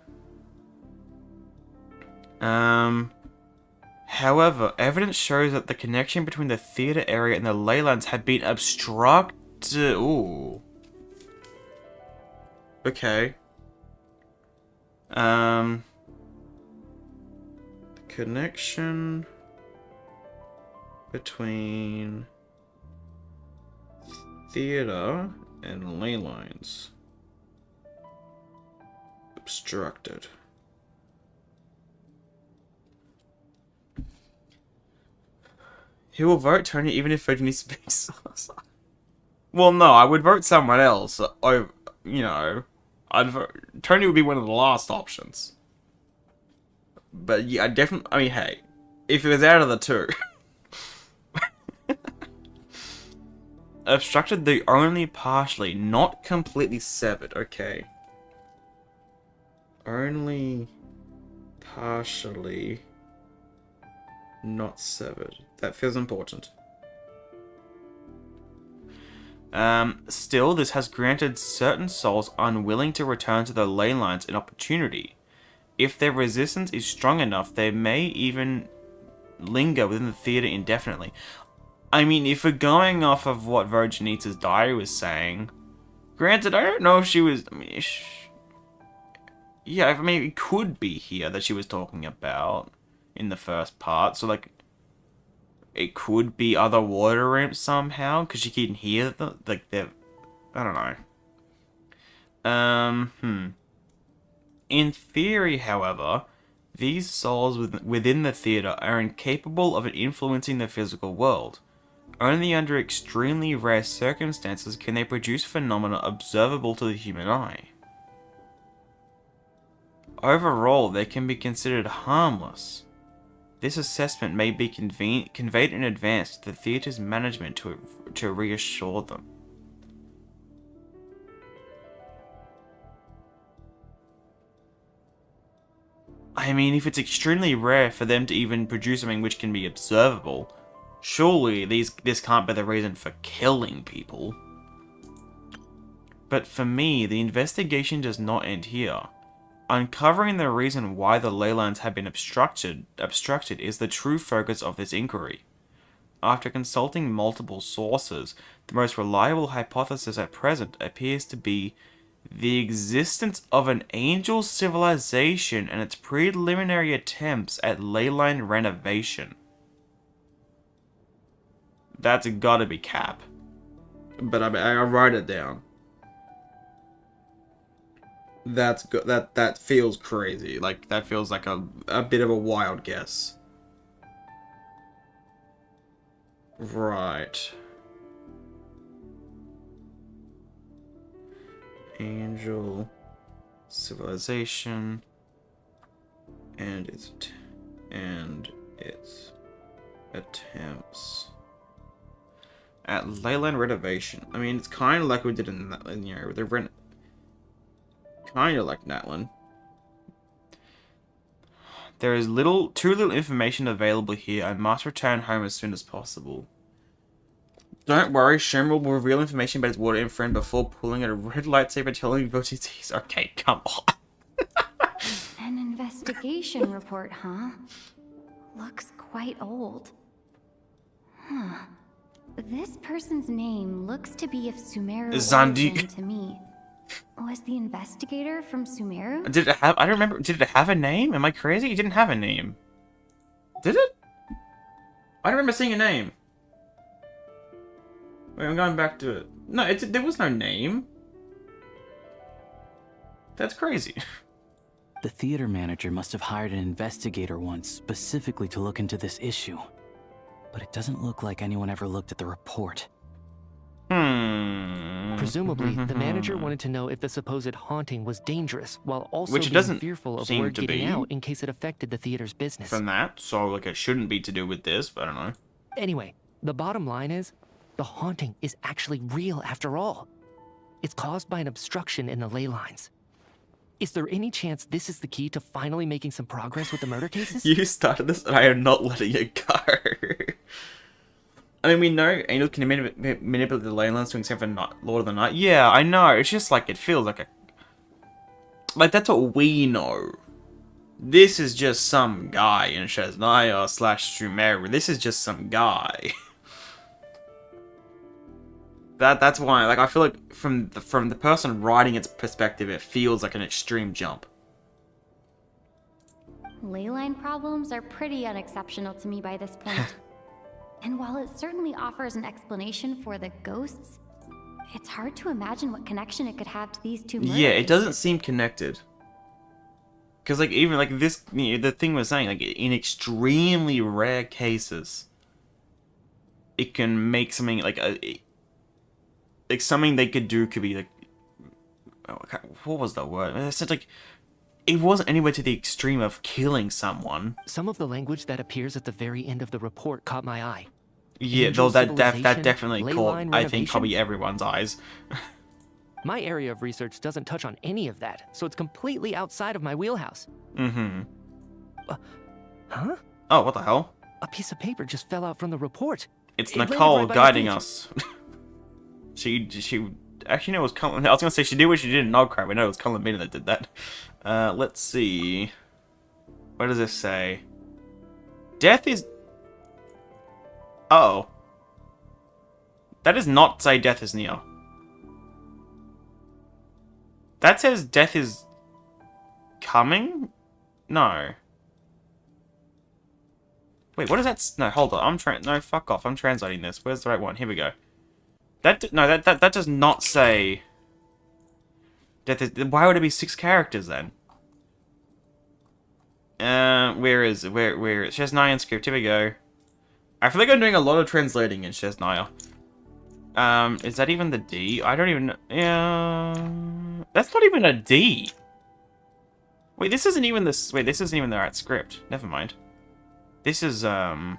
However, evidence shows that the connection between the theater area and the leylands had been obstructed. Ooh. Okay. The connection between theater and ley lines obstructed. He will vote Tony even if Vodyanitsa speaks. Well, no, I would vote someone else. You know, I'd vote. Tony would be one of the last options. But yeah, I mean, hey, if it was out of the two. Obstructed the only partially, not completely severed. Okay. Only partially not severed. That feels important. Still, this has granted certain souls unwilling to return to the ley lines an opportunity. If their resistance is strong enough, they may even linger within the theater indefinitely. I mean, if we're going off of what Vodyanitsa's diary was saying, granted, I don't know if she was... yeah, I mean, it could be here that she was talking about in the first part, so, like, it could be other water ramps somehow, because she can hear the, like, they're... I don't know. In theory, however, these souls within the theater are incapable of influencing the physical world. Only under extremely rare circumstances can they produce phenomena observable to the human eye. Overall, they can be considered harmless. This assessment may be conveyed in advance to the theatre's management to reassure them. I mean, if it's extremely rare for them to even produce something which can be observable, surely this can't be the reason for killing people. But for me, the investigation does not end here. Uncovering the reason why the ley lines have been obstructed is the true focus of this inquiry. After consulting multiple sources, the most reliable hypothesis at present appears to be the existence of an angel civilization and its preliminary attempts at ley line renovation. That's gotta be cap. But I'll write it down. That's good. That feels crazy. Like, that feels like a bit of a wild guess. Right. Angel civilization and its attempts at leyland renovation. I mean, it's kind of like we did in the kind of like Natlan. There is too little information available here. I must return home as soon as possible. Don't worry, Shamrock will reveal information about his water imp friend before pulling out a red lightsaber telling Vodyanitsa. Okay, come on. An investigation report, huh? Looks quite old. Huh. This person's name looks to be of Sumeru origin to me. Was the investigator from Sumeru? Did it have... I don't remember. Did it have a name? Am I crazy? It didn't have a name. Did it? I don't remember seeing a name. Wait, I'm going back to it. No, there was no name. That's crazy. The theater manager must have hired an investigator once specifically to look into this issue. But it doesn't look like anyone ever looked at the report. Presumably, the manager wanted to know if the supposed haunting was dangerous, while also Which it being doesn't fearful of seem word to getting be. out in case it affected the theater's business. From that, so like it shouldn't be to do with this, but I don't know. Anyway, the bottom line is, the haunting is actually real after all. It's caused by an obstruction in the ley lines. Is there any chance this is the key to finally making some progress with the murder cases? You started this, and I am not letting it go. I mean, we know angels can manipulate the ley lines to except for Lord of the Night. Yeah, I know. It's just like, it feels like a... Like, that's what we know. This is just some guy in Snezhnaya / Sumeru. This is just some guy. That's why, like, I feel like from the person writing its perspective, it feels like an extreme jump. Leyline problems are pretty unexceptional to me by this point. And while it certainly offers an explanation for the ghosts, it's hard to imagine what connection it could have to these two murders. Yeah, it doesn't seem connected. Because, like, even, like, this, you know, the thing we're saying, like, in extremely rare cases, it can make something, like, like, something they could do could be, like, oh, what was the word? It said, like, it wasn't anywhere to the extreme of killing someone. Some of the language that appears at the very end of the report caught my eye. Yeah, though that definitely caught, I think, probably everyone's eyes. My area of research doesn't touch on any of that, so it's completely outside of my wheelhouse. Mm-hmm. Huh? Oh, what the hell? A piece of paper just fell out from the report. It's Nicole guiding us. She actually know it was Cullen. I was gonna say she did what she did in Nog Crab. I know it was Cullen Bina that did that. Let's see. What does this say? Death is... Oh. That does not say death is near. That says death is... coming? No. Wait, what is that? No, hold on. No, fuck off. I'm translating this. Where's the right one? Here we go. That does not say... Death is... Why would it be 6 characters then? Where is it? Where is it? Snezhnaya script. Here we go. I feel like I'm doing a lot of translating in Snezhnaya. Is that even the D? I don't even know. Yeah... That's not even a D. Wait, this isn't even this... Wait, this isn't even the right script. Never mind. This is, Wait,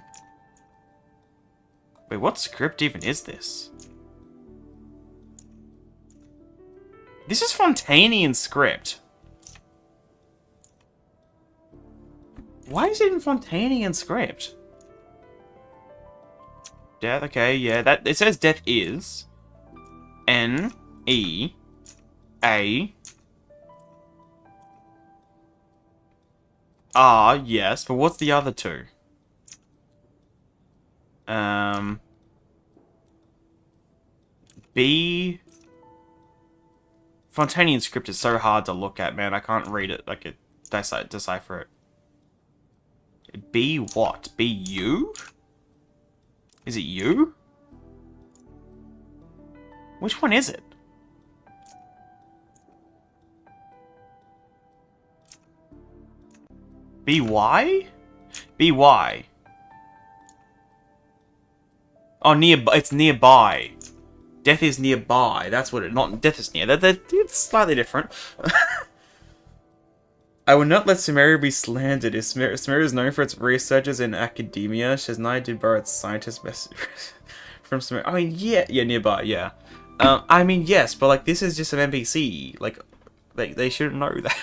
what script even is this? This is Fontanian script. Why is it in Fontanian script? Death, okay, yeah, that it says death is N-E-A R, yes, but what's the other two? B... Fontanian script is so hard to look at, man. I can't read it, like, decipher it. B what? B U? Is it you? Which one is it? B-Y? B-Y. Oh, nearby. It's nearby. Death is nearby. That's what it... Not death is near. It's slightly different. I would not let Sumeru be slandered. Sumeru is known for its researchers in academia. Snezhnaya did borrow its scientist message from Sumeru. I mean, yeah, nearby, yeah. I mean, yes, but like this is just an NPC. Like they shouldn't know that.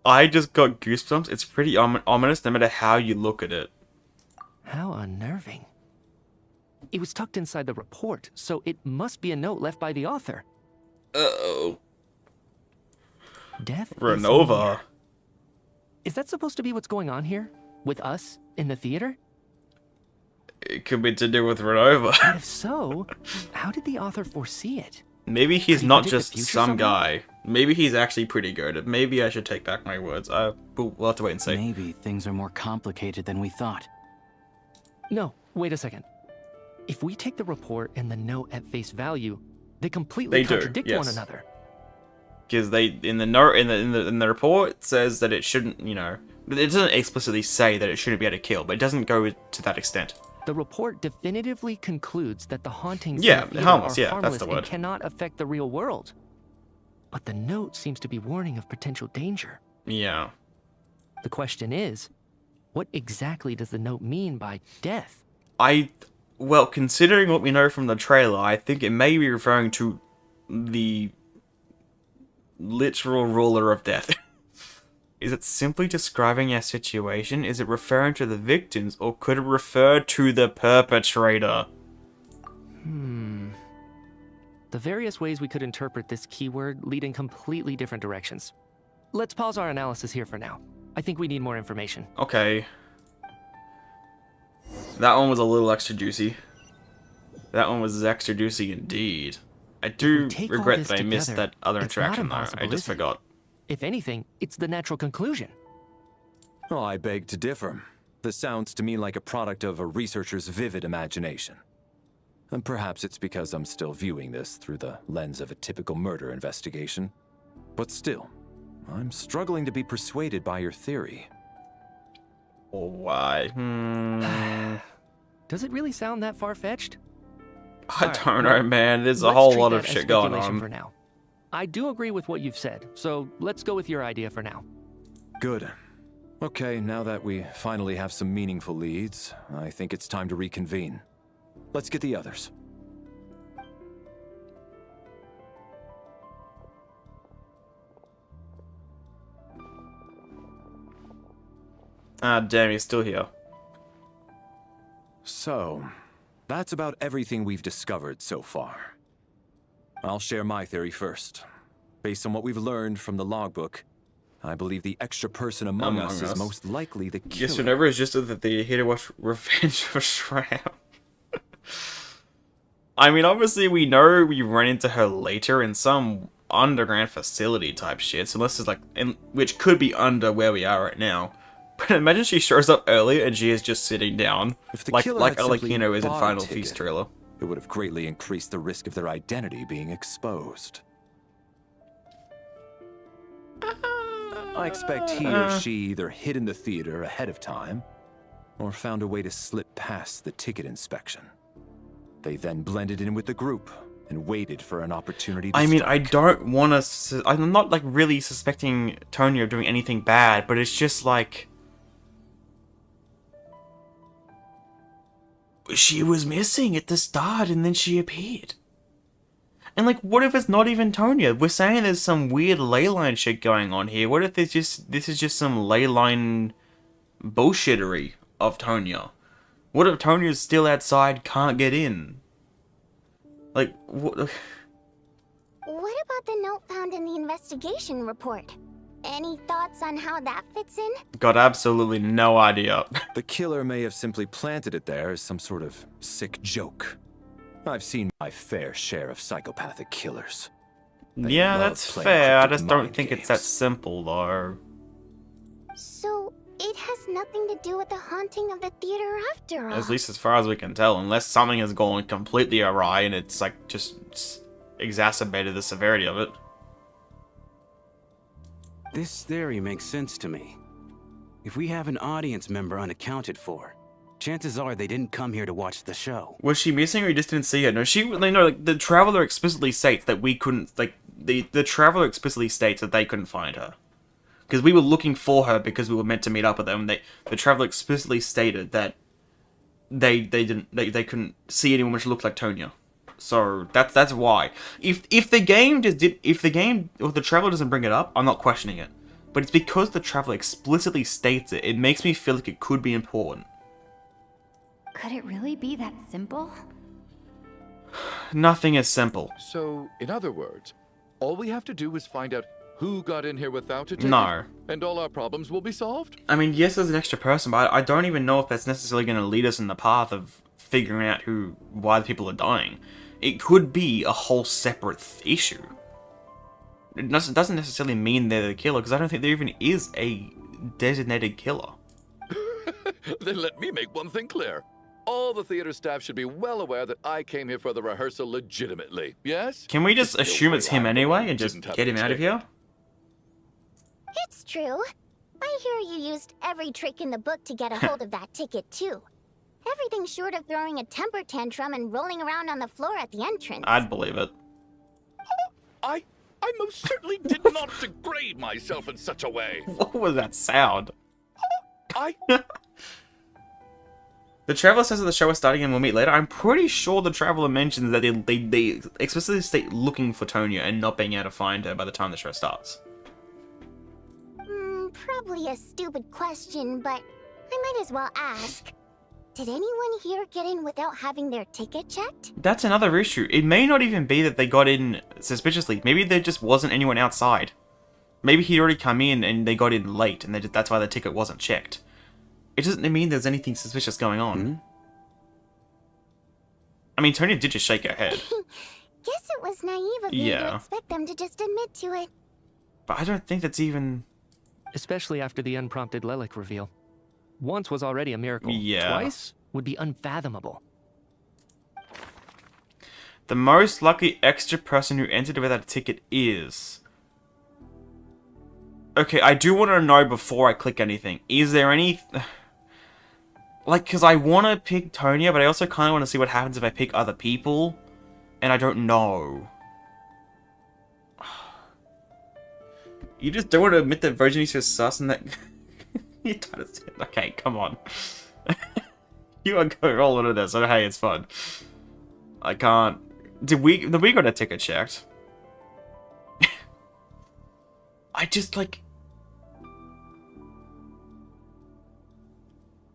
I just got goosebumps. It's pretty ominous, no matter how you look at it. How unnerving. It was tucked inside the report, so it must be a note left by the author. Uh-oh. Death Ronova. Is that supposed to be what's going on here? With us? In the theater? It could be to do with Ronova. And if so, how did the author foresee it? Maybe he's not just some guy. Maybe he's actually pretty good. Maybe I should take back my words. We'll have to wait and see. Maybe things are more complicated than we thought. No, wait a second. If we take the report and the note at face value, they completely contradict one another. Because they in the report it says that it shouldn't, you know, it doesn't explicitly say that it shouldn't be able to kill, but it doesn't go to that extent. The report definitively concludes that the hauntings harmless, are harmless that's the word. and cannot affect the real world. But the note seems to be warning of potential danger. Yeah. The question is, what exactly does the note mean by death? Well, considering what we know from the trailer, I think it may be referring to the literal ruler of death. Is it simply describing our situation? Is it referring to the victims, or could it refer to the perpetrator? The various ways we could interpret this keyword lead in completely different directions. Let's pause our analysis here for now. I think we need more information. Okay. That one was a little extra juicy. That one was extra juicy indeed. I do regret that I missed that other interaction though. I just forgot. If anything, it's the natural conclusion. Oh, I beg to differ. This sounds to me like a product of a researcher's vivid imagination. And perhaps it's because I'm still viewing this through the lens of a typical murder investigation. But still, I'm struggling to be persuaded by your theory. Why? Does it really sound that far-fetched? I don't know, man. There's a whole lot of shit going on. For now. I do agree with what you've said, so let's go with your idea for now. Good. Okay, now that we finally have some meaningful leads, I think it's time to reconvene. Let's get the others. Ah, damn, he's still here. So, that's about everything we've discovered so far. I'll share my theory first. Based on what we've learned from the logbook, I believe the extra person among us is most likely the killer. Yes, Ronova is just that they're here to watch Revenge of Shram. I mean, obviously we know we run into her later in some underground facility type shit, so this is like, which could be under where we are right now. But imagine she shows up earlier and she is just sitting down, like Alekino is in Final Feast trailer. It would have greatly increased the risk of their identity being exposed. I expect he or she either hid in the theater ahead of time, or found a way to slip past the ticket inspection. They then blended in with the group and waited for an opportunity to strike. I don't want to... I'm not, like, really suspecting Tonya of doing anything bad, but it's just, like... She was missing at the start, and then she appeared. And, like, what if it's not even Tonya? We're saying there's some weird ley line shit going on here. What if this is just some ley line bullshittery of Tonya? What if Tonya's still outside, can't get in? Like, what? What about the note found in the investigation report? Any thoughts on how that fits in? Got absolutely no idea. The killer may have simply planted it there as some sort of sick joke. I've seen my fair share of psychopathic killers. Yeah, that's fair. I just don't think it's that simple, though. So, it has nothing to do with the haunting of the theater after all. At least as far as we can tell, unless something has gone completely awry and it's like just exacerbated the severity of it. This theory makes sense to me. If we have an audience member unaccounted for, chances are they didn't come here to watch the show. Was she missing or you just didn't see her? No, like, the Traveler explicitly states that we couldn't, like, the Traveler explicitly states that they couldn't find her. Because we were looking for her because we were meant to meet up with them. The Traveler explicitly stated that they couldn't see anyone which looked like Tonya. So that's why. If the game or the Traveler doesn't bring it up, I'm not questioning it. But it's because the Traveler explicitly states it. It makes me feel like it could be important. Could it really be that simple? Nothing is simple. So, in other words, all we have to do is find out who got in here without a ticket, No. and all our problems will be solved? I mean, yes, there's an extra person, but I don't even know if that's necessarily going to lead us in the path of figuring out why the people are dying. It could be a whole separate issue. It doesn't necessarily mean they're the killer, because I don't think there even is a designated killer. Then let me make one thing clear. All the theater staff should be well aware that I came here for the rehearsal legitimately, yes? Can we just assume it's him anyway and just get him out of here? It's true. I hear you used every trick in the book to get a hold of that ticket, too. Everything short of throwing a temper tantrum and rolling around on the floor at the entrance. I'd believe it. I most certainly did not degrade myself in such a way. What was that sound? The Traveler says that the show is starting and we'll meet later. I'm pretty sure the Traveler mentions that they explicitly state looking for Tonya and not being able to find her by the time the show starts. Probably a stupid question, but I might as well ask. Did anyone here get in without having their ticket checked? That's another issue. It may not even be that they got in suspiciously. Maybe there just wasn't anyone outside. Maybe he'd already come in and they got in late, and that's why the ticket wasn't checked. It doesn't mean there's anything suspicious going on. I mean, Tonya did just shake her head. Guess it was naive of you to expect them to just admit to it. But I don't think that's even... Especially after the unprompted Lelik reveal. Once was already a miracle. Yeah. Twice would be unfathomable. The most lucky extra person who entered without a ticket is... Okay, I do want to know before I click anything. Is there any... Like, because I want to pick Tonya, but I also kind of want to see what happens if I pick other people. And I don't know. You just don't want to admit that Vodyanitsa is sus and that... You're trying to... Okay, come on. You are going all into this, so hey, it's fun. I can't... Did we got a ticket checked? I just, like...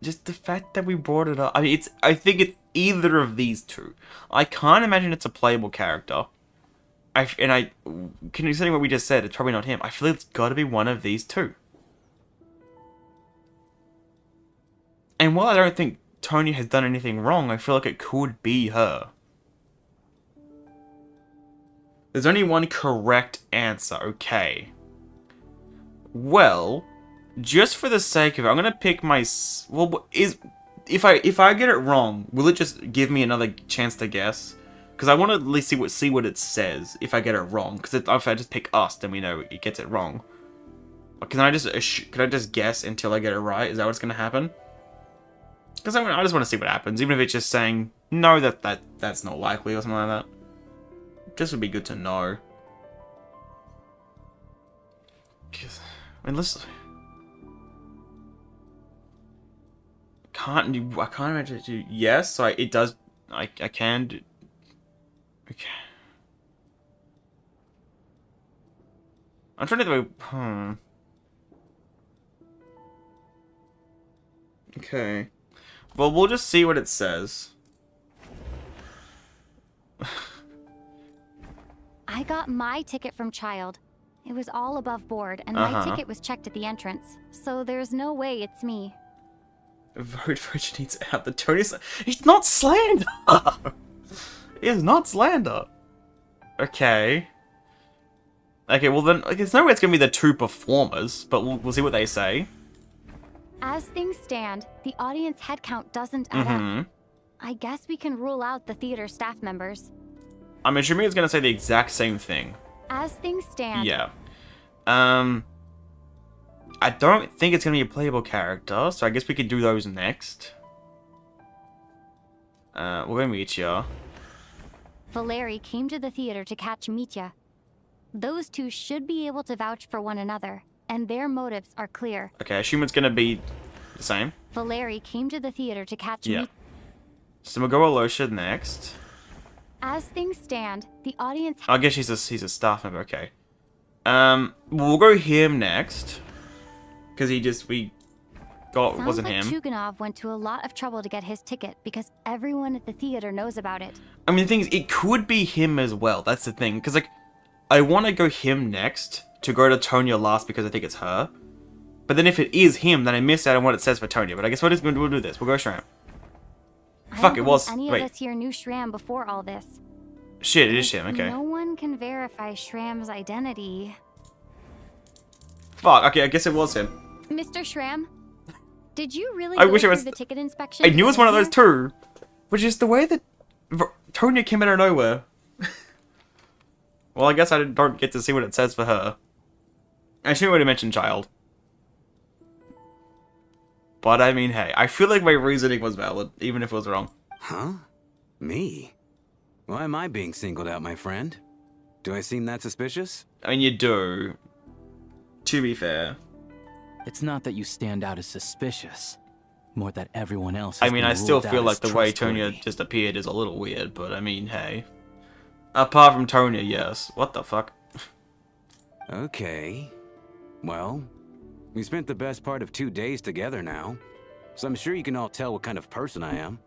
Just the fact that we brought it up... I mean, I think it's either of these two. I can't imagine it's a playable character. Considering what we just said, it's probably not him. I feel like it's got to be one of these two. And while I don't think Tonya has done anything wrong, I feel like it could be her. There's only one correct answer, okay. Well, just for the sake of it, I'm gonna pick my... Well, if I get it wrong, will it just give me another chance to guess? Because I want to at least see what it says if I get it wrong. Because if I just pick us, then we know it gets it wrong. Can I just guess until I get it right? Is that what's gonna happen? Because I just want to see what happens, even if it's just saying no, that's not likely or something like that. Just would be good to know. I mean, let's... I can't imagine it do... Yes, so it does... I can do... Okay. I'm trying to do... Okay. Well, we'll just see what it says. I got my ticket from Child. It was all above board, and my ticket was checked at the entrance. So there's no way it's me. Vote Vodyanitsa out. The Tony's... It's not slander! It's not slander. Okay. Okay, well then, there's no way it's gonna be the two performers, but we'll see what they say. As things stand, the audience headcount doesn't add up. I guess we can rule out the theater staff members. I'm assuming it's gonna say the exact same thing. As things stand... Yeah. I don't think it's gonna be a playable character, so I guess we could do those next. We're gonna meet ya. Valeri came to the theater to catch Mitya. Those two should be able to vouch for one another, and their motives are clear. Okay, I assume it's gonna be the same. Valeri came to the theater to catch Mitya. So we'll go Alosha next. As things stand, the audience... I guess he's a staff member, okay. We'll go him next. Because wasn't him. Sounds like Chuganov went to a lot of trouble to get his ticket because everyone at the theater knows about it. I mean, the thing is, it could be him as well. That's the thing. Because, like, I want to go him next to go to Tonya last because I think it's her. But then if it is him, then I miss out on what it says for Tonya. But I guess we'll do this. We'll go Shram. Fuck, it was. Any Wait. of us here knew Shram before all this. Shit, it is Shram. Okay. No one can verify Shram's identity. Fuck. Okay, I guess it was him. Mr. Shram, did you really I go wish it through was the ticket inspection? I knew it was one of those two. Which is the way that Tonya came out of nowhere. Well, I guess I don't get to see what it says for her. I should have mentioned Child. But I mean, hey, I feel like my reasoning was valid, even if it was wrong. Huh? Me? Why am I being singled out, my friend? Do I seem that suspicious? I mean, you do. To be fair. It's not that you stand out as suspicious. more that everyone else I has mean, been I still ruled feel out like as the way Tonya trustworthy. just appeared is a little weird, but I mean, hey. Apart from Tonya, yes. What the fuck? Okay. Well, we spent the best part of 2 days together now, so I'm sure you can all tell what kind of person I am.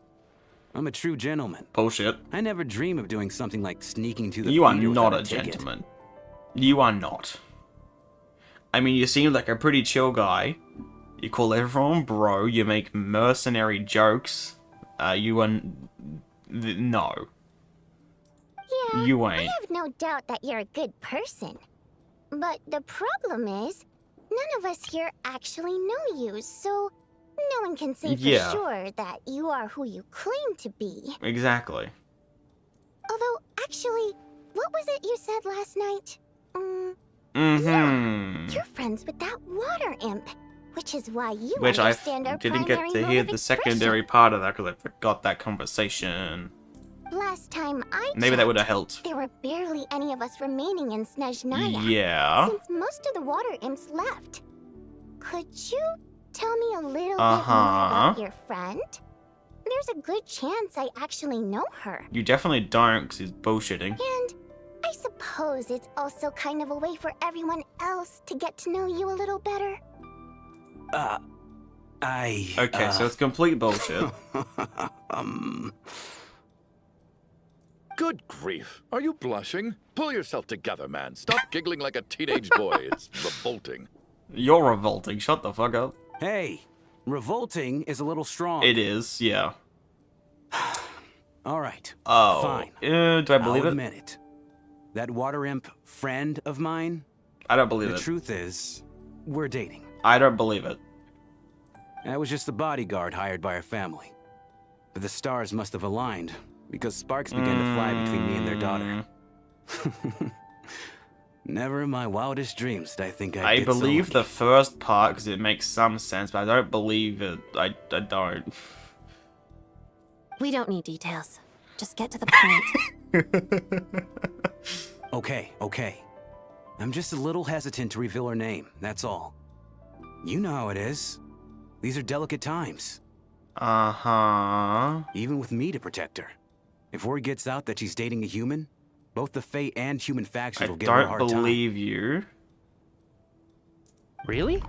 I'm a true gentleman. Bullshit. I never dream of doing something like sneaking to the You are theater not without a ticket. gentleman. You are not. I mean, you seem like a pretty chill guy. You call everyone bro, you make mercenary jokes. You are... No. Yeah, You I ain't. have no doubt that you're a good person. But the problem is, none of us here actually know you, so no one can say for Yeah. sure that you are who you claim to be. Exactly. Although, actually, what was it you said last night? Mm-hmm. You're friends with that water imp, which is why you Which I understand our didn't primary get to mode hear of the expression. secondary part of that because I forgot that conversation. Last time I Maybe that checked, would have helped. there were barely any of us remaining in Snezhnaya. Yeah. Since most of the water imps left. Could you tell me a little bit more Uh-huh. about your friend? There's a good chance I actually know her. You definitely don't because he's bullshitting. And I suppose it's also kind of a way for everyone else to get to know you a little better. Okay, so it's complete bullshit. Good grief. Are you blushing? Pull yourself together, man. Stop giggling like a teenage boy. It's revolting. You're revolting. Shut the fuck up. Hey, revolting is a little strong. It is, yeah. All right. Oh. Fine. Do I believe I'll it? admit it. That water imp friend of mine, I don't believe the it. truth is, we're dating. I don't believe it. I was just the bodyguard hired by our family. But the stars must have aligned, because sparks began to fly between me and their daughter. Never in my wildest dreams did I think I'd I get so believe lucky. the first part because it makes some sense, but I don't believe it. I don't. We don't need details. Just get to the point. Okay. I'm just a little hesitant to reveal her name, that's all. You know how it is. These are delicate times. Uh-huh. Even with me to protect her. If word gets out that she's dating a human, both the Fae and human factions I will give her a don't hard time. believe you. Really?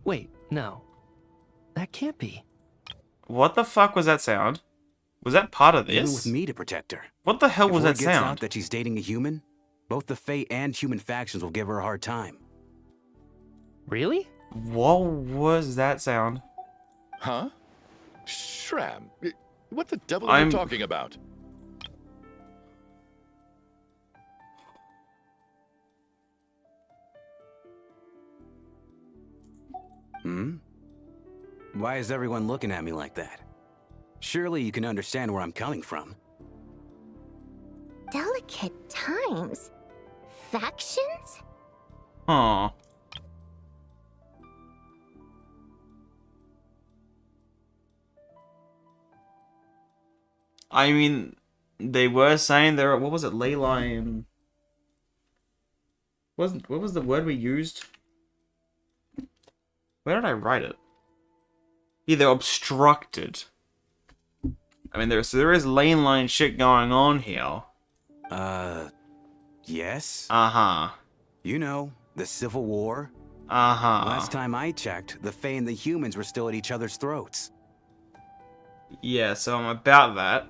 Wait, no. That can't be. What the fuck was that sound? Was that part of Even this? with me to protect her. What the hell If was word that gets sound? out that she's dating a human, both the Fae and human factions will give her a hard time. Really? What was that sound? Huh? Shram, what the devil are you talking about? Why is everyone looking at me like that? Surely you can understand where I'm coming from. Delicate times? Factions? Huh. I mean, they were saying there. What was it? Ley line. What was the word we used? Where did I write it? Yeah, they're obstructed. I mean, there is lane line shit going on here. Yes? Uh-huh. You know, the Civil War. Uh-huh. Last time I checked, the Fae and the humans were still at each other's throats. Yeah, so I'm about that.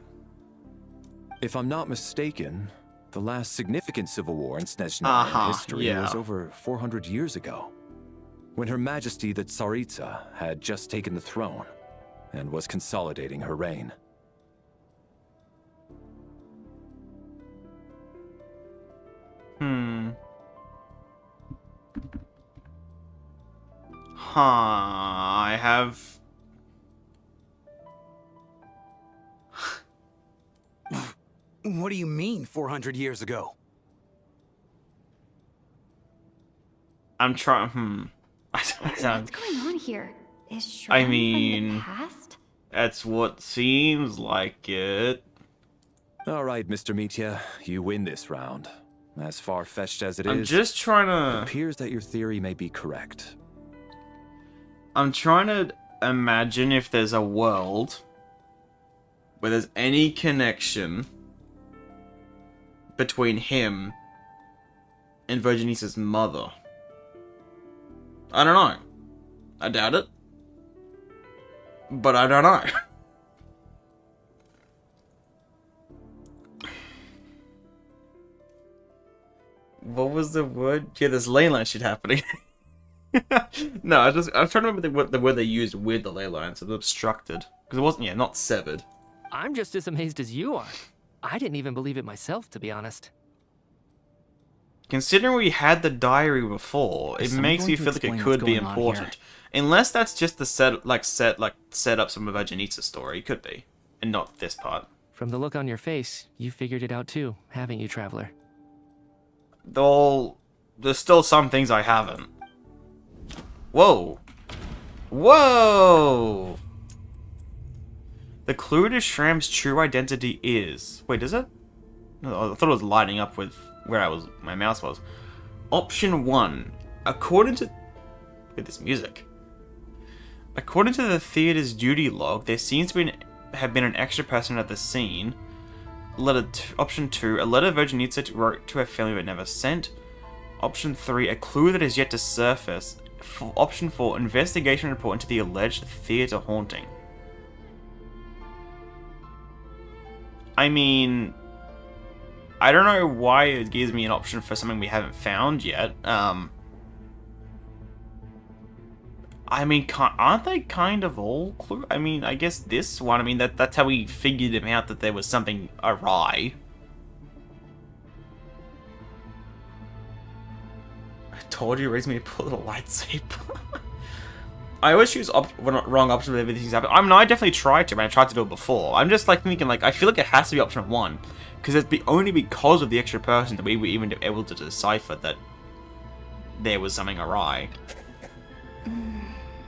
If I'm not mistaken, the last significant civil war in Snezhnaya history was over 400 years ago, when Her Majesty the Tsaritsa had just taken the throne and was consolidating her reign. I have... What do you mean, 400 years ago? I'm trying... What's going on here? Is Shram I from mean... the past? That's what seems like it. All right, Mr. Mitya, you win this round. As far-fetched as it is, I'm just trying to... it appears that your theory may be correct. I'm trying to imagine if there's a world where there's any connection between him and Vodyanitsa's mother. I don't know. I doubt it. But I don't know. What was the word? Yeah, there's ley line shit happening. No, I was trying to remember the word they used with the ley lines. It was obstructed. Because it wasn't, yeah, not severed. I'm just as amazed as you are. I didn't even believe it myself, to be honest. Considering we had the diary before, it makes me feel like it could be important. Unless that's just the set up some of Vodyanitsa's story. It could be. And not this part. From the look on your face, you figured it out too, haven't you, Traveler? Though, there's still some things I haven't. Whoa. Whoa! The clue to Shram's true identity is... Wait, is it? No, I thought it was lighting up with where my mouse was. Option 1. According to... With this music. According to the theater's duty log, there seems to have been an extra person at the scene. Option 2. A letter Vodyanitsa wrote to her family but never sent. Option 3. A clue that is yet to surface. Option 4. Investigation report into the alleged theater haunting. I mean... I don't know why it gives me an option for something we haven't found yet. I mean, aren't they kind of all clue? I mean, I guess this one, I mean, that's how we figured him out that there was something awry. I told you, raise me to pull a lightsaber. I always choose wrong option whenever these things happen. I mean, I definitely tried to, man. I tried to do it before. I'm just like thinking, like, I feel like it has to be option 1. Because it's only because of the extra person that we were even able to decipher that there was something awry.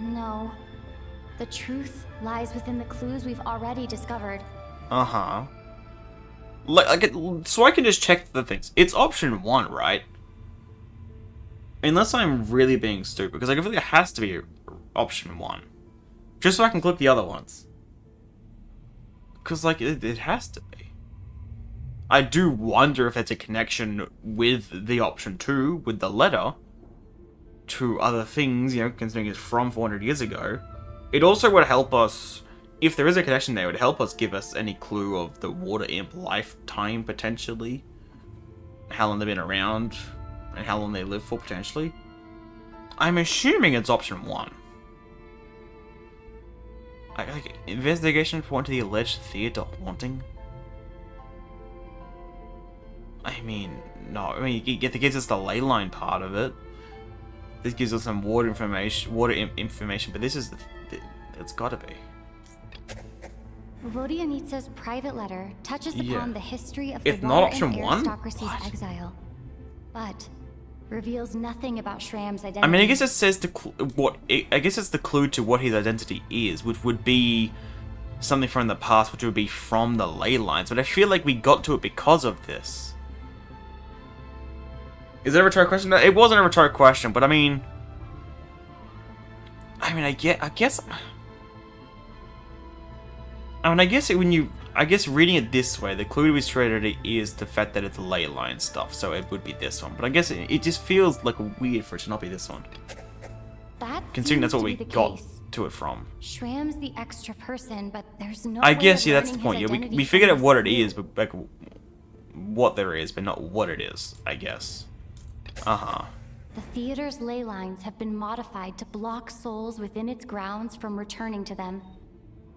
No. The truth lies within the clues we've already discovered. Uh-huh. So I can just check the things. It's option 1, right? Unless I'm really being stupid. Because I feel like it has to be option 1. Just so I can click the other ones. Because, like, it has to be. I do wonder if there's a connection with the option 2, with the letter, to other things, you know, considering it's from 400 years ago. It also would help us, if there is a connection there, it would help us give us any clue of the water imp lifetime, potentially. How long they've been around, and how long they live for, potentially. I'm assuming it's option 1. Like, investigation point to the alleged theater haunting? I mean, no. I mean, it gives us the ley line part of it. This gives us some water information, but this is it's gotta be. Vodyanitsa's private letter touches upon the history of if the not water option and 1? aristocracy's exile, but reveals nothing about Shram's identity. I mean, I guess it says I guess it's the clue to what his identity is, which would be something from the past, which would be from the ley lines. But I feel like we got to it because of this. Is that a rhetorical question? No, it wasn't a rhetorical question, but I mean, I guess reading it this way, the clue to his tragedy is the fact that it's ley line stuff, so it would be this one. But I guess it just feels like weird for it to not be this one. Considering that's what we got to it from. Shram's the extra person, but there's no I way guess, of yeah, that's the learning his point. Yeah, identity we figured out from what this it clue. is, but like what there is, but not what it is, I guess. Uh-huh. The theater's ley lines have been modified to block souls within its grounds from returning to them.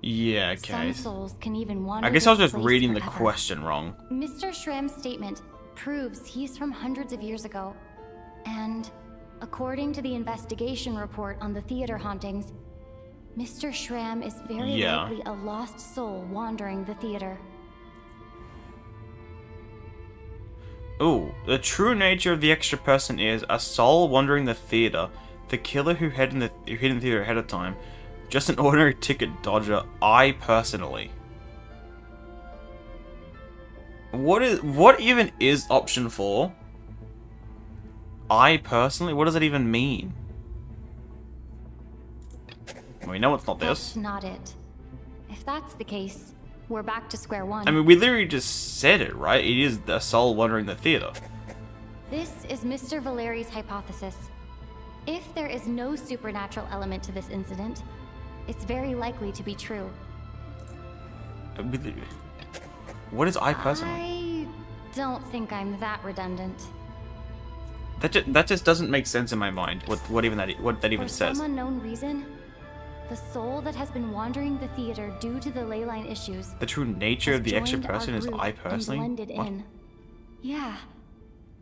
Yeah, okay. Some souls can even wander I guess I was this just place reading the forever. question wrong. Mr. Shram's statement proves he's from hundreds of years ago. And according to the investigation report on the theater hauntings, Mr. Shram is very likely a lost soul wandering the theater. Ooh, the true nature of the extra person is a soul wandering the theater, the killer who hid in the theater ahead of time, just an ordinary ticket dodger. I personally. What even is option 4? I personally? What does it even mean? We know it's not this. That's not it. If that's the case, we're back to square one. I mean, we literally just said it, right? It is the soul wandering the theater. This is Mr. Valeri's hypothesis. If there is no supernatural element to this incident, it's very likely to be true. What is I personal? I don't think I'm that redundant. That just doesn't make sense in my mind. What that even For says. some unknown reason, the soul that has been wandering the theater due to the ley line issues. The true nature of the extra joined our person is group I and personally. blended What? in. Yeah,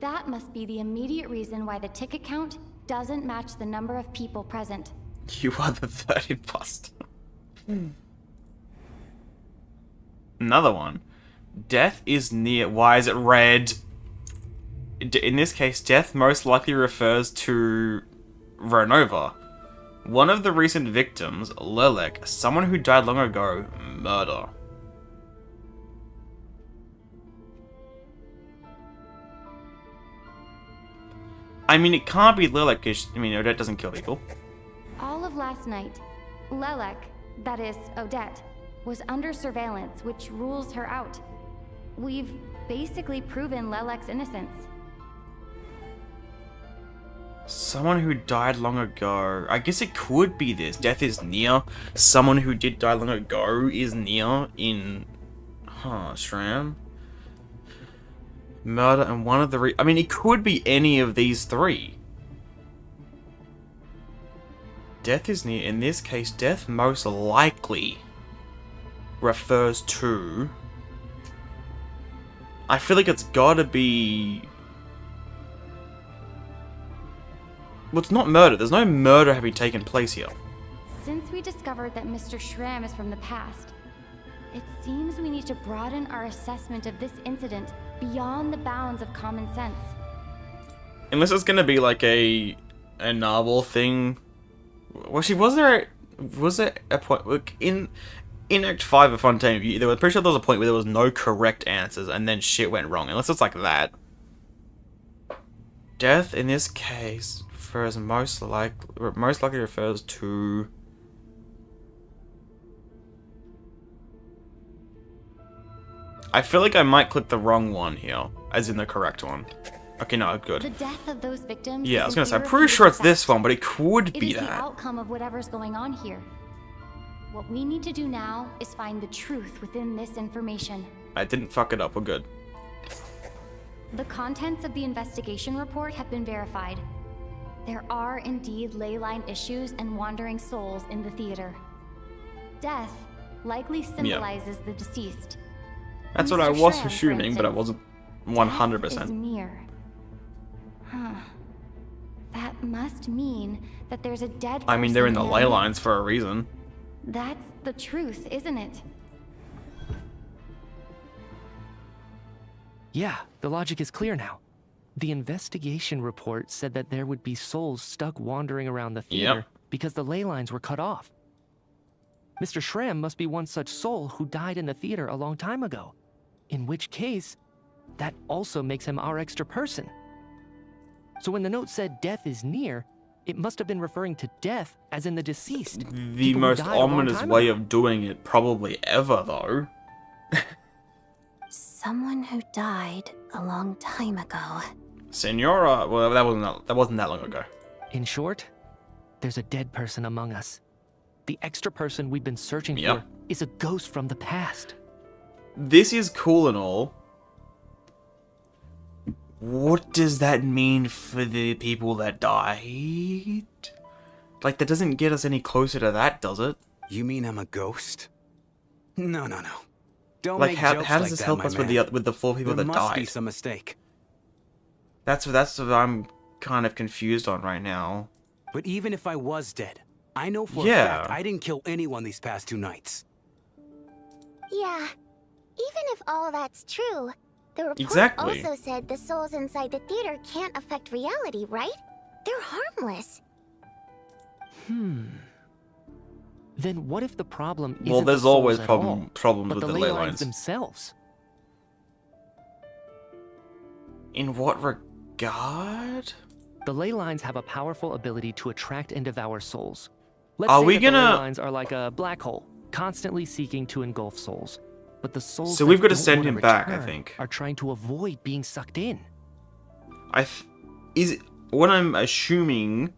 that must be the immediate reason why the ticket count doesn't match the number of people present. You are the third imposter. Another one. Death is near. Why is it red? In this case, death most likely refers to Ronova. One of the recent victims, Lelek, someone who died long ago, murder. I mean, it can't be Lelek because, I mean, Odette doesn't kill people. All of last night, Lelek, that is, Odette, was under surveillance, which rules her out. We've basically proven Lelek's innocence. Someone who died long ago. I guess it could be this. Death is near. Someone who did die long ago is near in... Shram? Murder and one of the... I mean, it could be any of these three. Death is near. In this case, death most likely refers to... I feel like it's gotta be... Well, it's not murder. There's no murder having taken place here. Since we discovered that Mr. Schramm is from the past, it seems we need to broaden our assessment of this incident beyond the bounds of common sense. Unless it's gonna be like a novel thing. Well, was there a point look, in Act 5 of Fontaine? There was pretty sure there was a point where there was no correct answers and then shit went wrong. Unless it's like that. Death in this case refers most likely refers to. I feel like I might click the wrong one here, as in the correct one. Okay, no, good. The death of those victims. Yeah, I was gonna say, I'm pretty sure it's this one, but it could be It is the that. outcome of whatever's going on here. What we need to do now is find the truth within this information. I didn't fuck it up, we're good. The contents of the investigation report have been verified. There are indeed ley line issues and wandering souls in the theater. Death likely symbolizes the deceased. That's Mr. what I was Schramm, for assuming, but I instance, wasn't Death is 100%. near. Huh. That must mean that there's a dead I mean, they're in the person ley our lines midst. for a reason. That's the truth, isn't it? Yeah, the logic is clear now. The investigation report said that there would be souls stuck wandering around the theater because the ley lines were cut off. Mr. Schramm must be one such soul who died in the theater a long time ago. In which case, that also makes him our extra person. So when the note said death is near, it must have been referring to death as in the deceased. The People who most died a long ominous time way ago. of doing it probably ever, though. Someone who died a long time ago. Senora, well, that wasn't that long ago. In short, there's a dead person among us. The extra person we've been searching Yep. for is a ghost from the past. This is cool and all. What does that mean for the people that died? Like, that doesn't get us any closer to that, does it? You mean I'm a ghost? No. Don't Like, make how jokes does like this that, help my us with man. the 4 people There that must be died? some mistake. That's what I'm kind of confused on right now. But even if I was dead, I know for a Yeah. fact I didn't kill anyone these past 2 nights. Yeah. Even if all that's true, the report Exactly. also said the souls inside the theater can't affect reality, right? They're harmless. Then what if the problem isn't Well, there's the souls always at all, problems but with the the ley ley lines lines. themselves? In what regard? The ley lines have a powerful ability to attract and devour souls. Let's Are say we that the ley gonna- lines are like a black hole, constantly seeking to engulf souls. But the souls So that we've got to don't send wanna him back, I return think. are trying to avoid being sucked in. What I'm assuming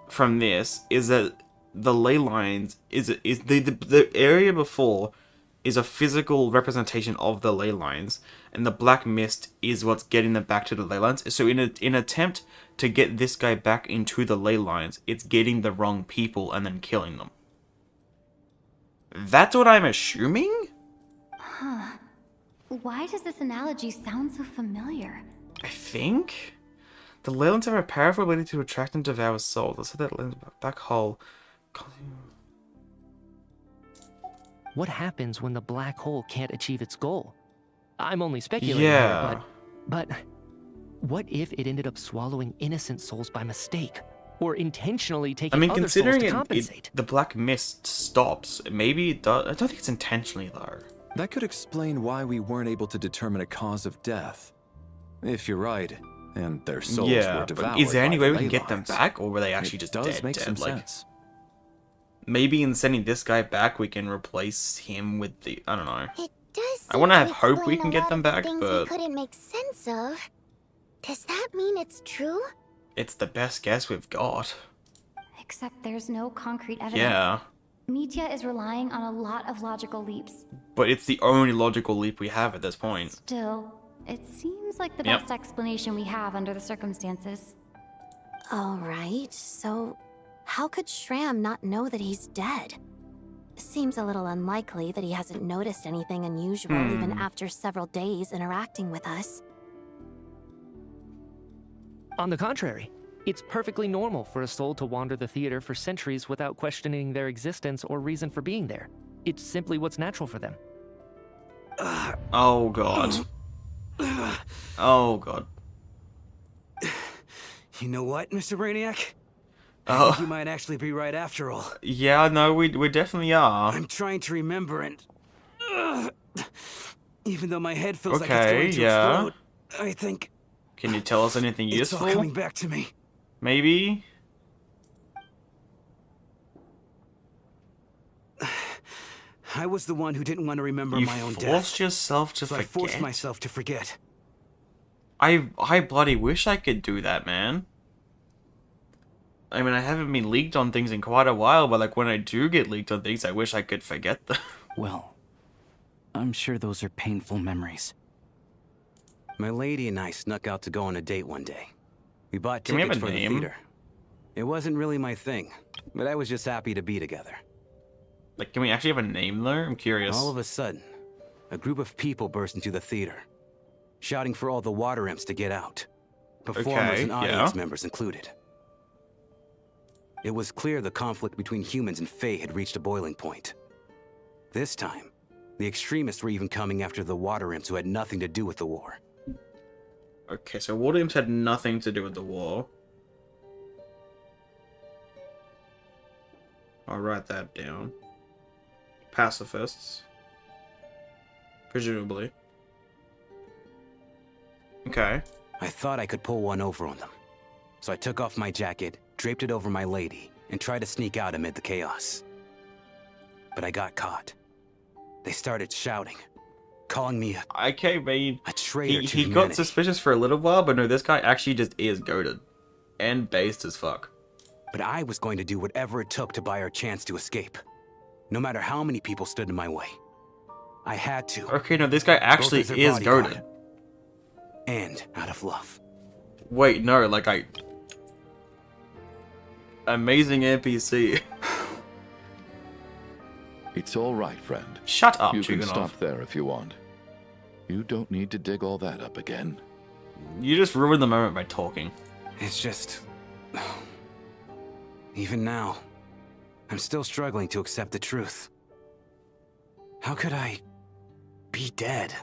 from this is that the ley lines is the area before is a physical representation of the ley lines, and the black mist is what's getting them back to the ley lines. So in an attempt to get this guy back into the ley lines, it's getting the wrong people and then killing them. That's what I'm assuming? Huh. Why does this analogy sound so familiar? I think the ley lines have a powerful ability to attract and devour souls. Let's say that lens black hole. What happens when the black hole can't achieve its goal? I'm only speculating Yeah. here, but what if it ended up swallowing innocent souls by mistake? Or intentionally I taking mean, other considering souls to compensate? the black mist stops, maybe it does. I don't think it's intentionally, though. That could explain why we weren't able to determine a cause of death. If you're right, and their souls Yeah, were but devoured is there any by way the we can ley get them lines. back, or were they actually It just does dead? make some Like, sense. maybe in sending this guy back, we can replace him with the. I don't know. It does I want to seem have hope we explain can a get lot them of the back, things but we couldn't make sense of. Does that mean it's true? it's the best guess we've got. Except there's no concrete evidence. Yeah, Mitya is relying on a lot of logical leaps. but it's the only logical leap we have at this point. Still, it seems like the Yep. best explanation we have under the circumstances. Alright, so how could Shram not know that he's dead? Seems a little unlikely that he hasn't noticed anything unusual even after several days interacting with us. On the contrary, it's perfectly normal for a soul to wander the theater for centuries without questioning their existence or reason for being there. It's simply what's natural for them. Oh god. Oh god. You know what, Mr. Brainiac? I Oh. think you might actually be right after all. Yeah, no, we definitely are. I'm trying to remember and... even though my head feels like it's Okay, going to yeah. explode, I think Can you tell us anything it's all useful? coming back to me. Maybe? I was the one who didn't want to remember You my own death. forced yourself to So I forget? forced myself to forget. I bloody wish I could do that, man. I mean, I haven't been leaked on things in quite a while, but like when I do get leaked on things, I wish I could forget them. Well, I'm sure those are painful memories. My lady and I snuck out to go on a date one day. We bought Can we have tickets a for name? the theater. It wasn't really my thing, but I was just happy to be together. Like, can we actually have a name though? I'm curious. All of a sudden, a group of people burst into the theater, shouting for all the water imps to get out. Performers Okay, and audience yeah. members included. It was clear the conflict between humans and Fae had reached a boiling point. This time, the extremists were even coming after the water imps who had nothing to do with the war. Okay, so water imps had nothing to do with the war. I'll write that down. Pacifists. Presumably. Okay. I thought I could pull one over on them. So I took off my jacket, draped it over my lady, and tried to sneak out amid the chaos. But I got caught. They started shouting, calling me Okay, but a traitor to he got humanity. suspicious for a little while, but no, this guy actually just is goated. And based as fuck. But I was going to do whatever it took to buy our chance to escape. No matter how many people stood in my way. I had to. Okay, no, this guy actually Both as is their bodyguard goated. And out of love. Wait, no, like amazing NPC. It's all right, friend. Shut up, You can Chuganov. stop there if you want. You don't need to dig all that up again. You just ruined the moment by talking. It's just... Even now, I'm still struggling to accept the truth. How could I be dead?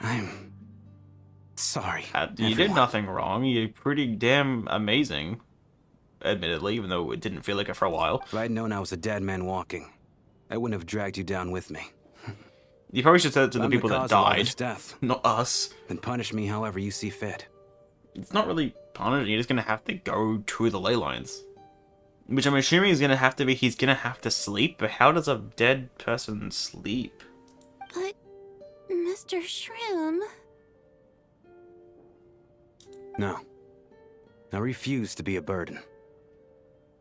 I'm sorry. You did nothing wrong. You're pretty damn amazing. Admittedly, even though it didn't feel like it for a while. If I'd known I was a dead man walking, I wouldn't have dragged you down with me. You probably should say it to the I'm people that cause of all died, this death. not us. Then punish me however you see fit. It's not really punishing. You're just gonna have to go to the ley lines. Which I'm assuming is gonna have to be, he's gonna have to sleep, but how does a dead person sleep? But, Mr. Shrim... No. I refuse to be a burden.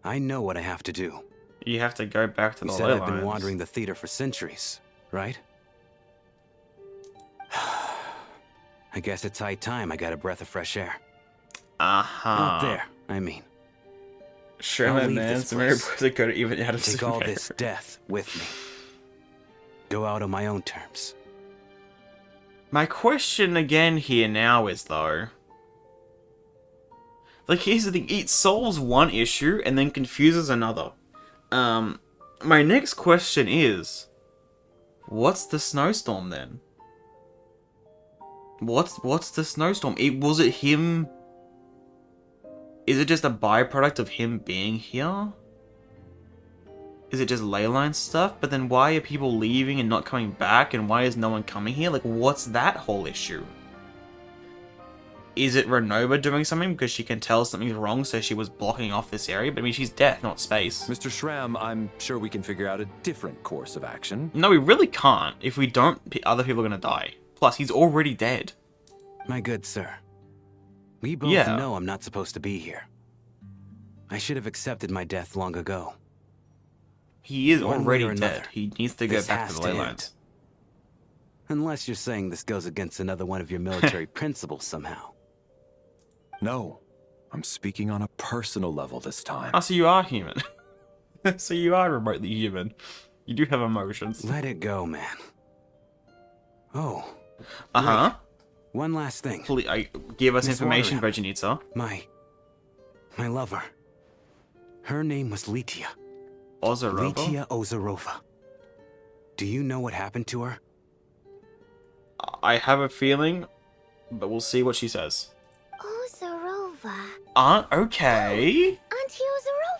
I know what I have to do. You have to go back to the You ley said I've been lines. wandering the theater for centuries, right? I guess it's high time I got a breath of fresh air. Out there, I mean. Sure, I'll my leave man. this Some very place. to go to even out of Take all this death with me. Go out on my own terms. My question again here now is though, like, here's the thing: it solves one issue and then confuses another. My next question is, what's the snowstorm then? What's the snowstorm? Was it him? Is it just a byproduct of him being here? Is it just leyline stuff? But then why are people leaving and not coming back? And why is no one coming here? Like, what's that whole issue? Is it Ronova doing something because she can tell something's wrong, so she was blocking off this area? But I mean, she's death, not space. Mr. Shram, I'm sure we can figure out a different course of action. No, we really can't. If we don't, other people are gonna die. Plus, he's already dead. My good sir. We both know I'm not supposed to be here. I should have accepted my death long ago. He is One way already or dead. another, He needs to go this back to has the to ley end. lines. Unless you're saying this goes against another one of your military principles somehow. No, I'm speaking on a personal level this time. Oh, so you are human. So you are remotely human. You do have emotions. Let it go, man. Oh. Uh-huh. One last thing. Please, give us Miss information, Waterham. Vodyanitsa. My lover. Her name was Litia. Ozarova? Litia Ozarova. Do you know what happened to her? I have a feeling, but we'll see what she says. Ozarova. Okay. Auntie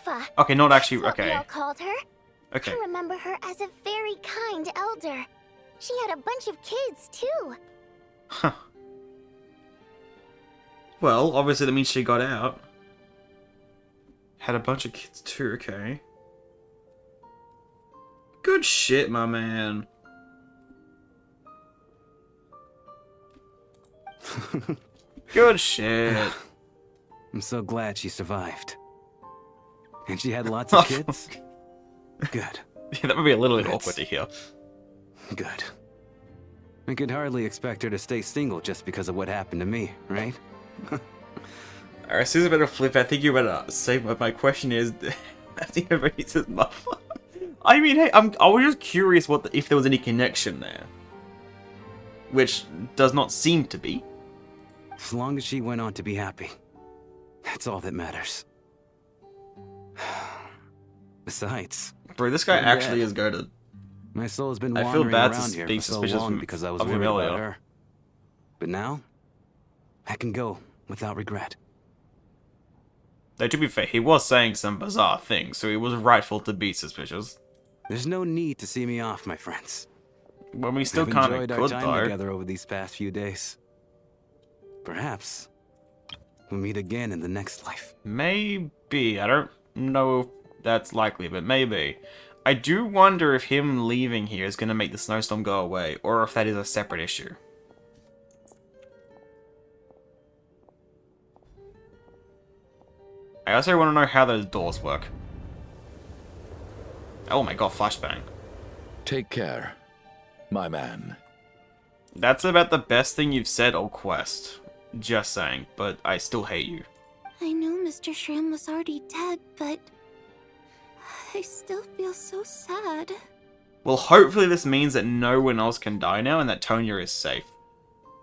Ozarova. Okay, not actually, That's what we okay. all called her. Okay. I remember her as a very kind elder. She had a bunch of kids, too. Huh. Well, obviously that means she got out. Had a bunch of kids too, okay. Good shit, my man. Good shit. I'm so glad she survived. And she had lots of kids? Good. Yeah, that would be a little bit awkward to hear. Good. I could hardly expect her to stay single just because of what happened to me, right? Alright, so this is a bit of a flip. I think you better say what my question is. I think everybody says mother. I mean, hey, I was just curious if there was any connection there. Which does not seem to be. As long as she went on to be happy. That's all that matters. Besides... Bro, this guy I'm actually dead. is goated. My soul has been I feel wandering bad around here being for so suspicious long because I was of worried about Amelia. her. But now, I can go without regret. Though, to be fair, he was saying some bizarre things, so he was rightful to be suspicious. There's no need to see me off, my friends. Well, we still I've kind enjoyed of our could, time though. together over these past few days. Perhaps we'll meet again in the next life. Maybe. I don't know if that's likely, but maybe. I do wonder if him leaving here is going to make the snowstorm go away, or if that is a separate issue. I also want to know how those doors work. Oh my god, flashbang. Take care, my man. That's about the best thing you've said all quest. Just saying, but I still hate you. I knew Mr. Shram was already dead, but... I still feel so sad. Well, hopefully this means that no one else can die now and that Tonya is safe.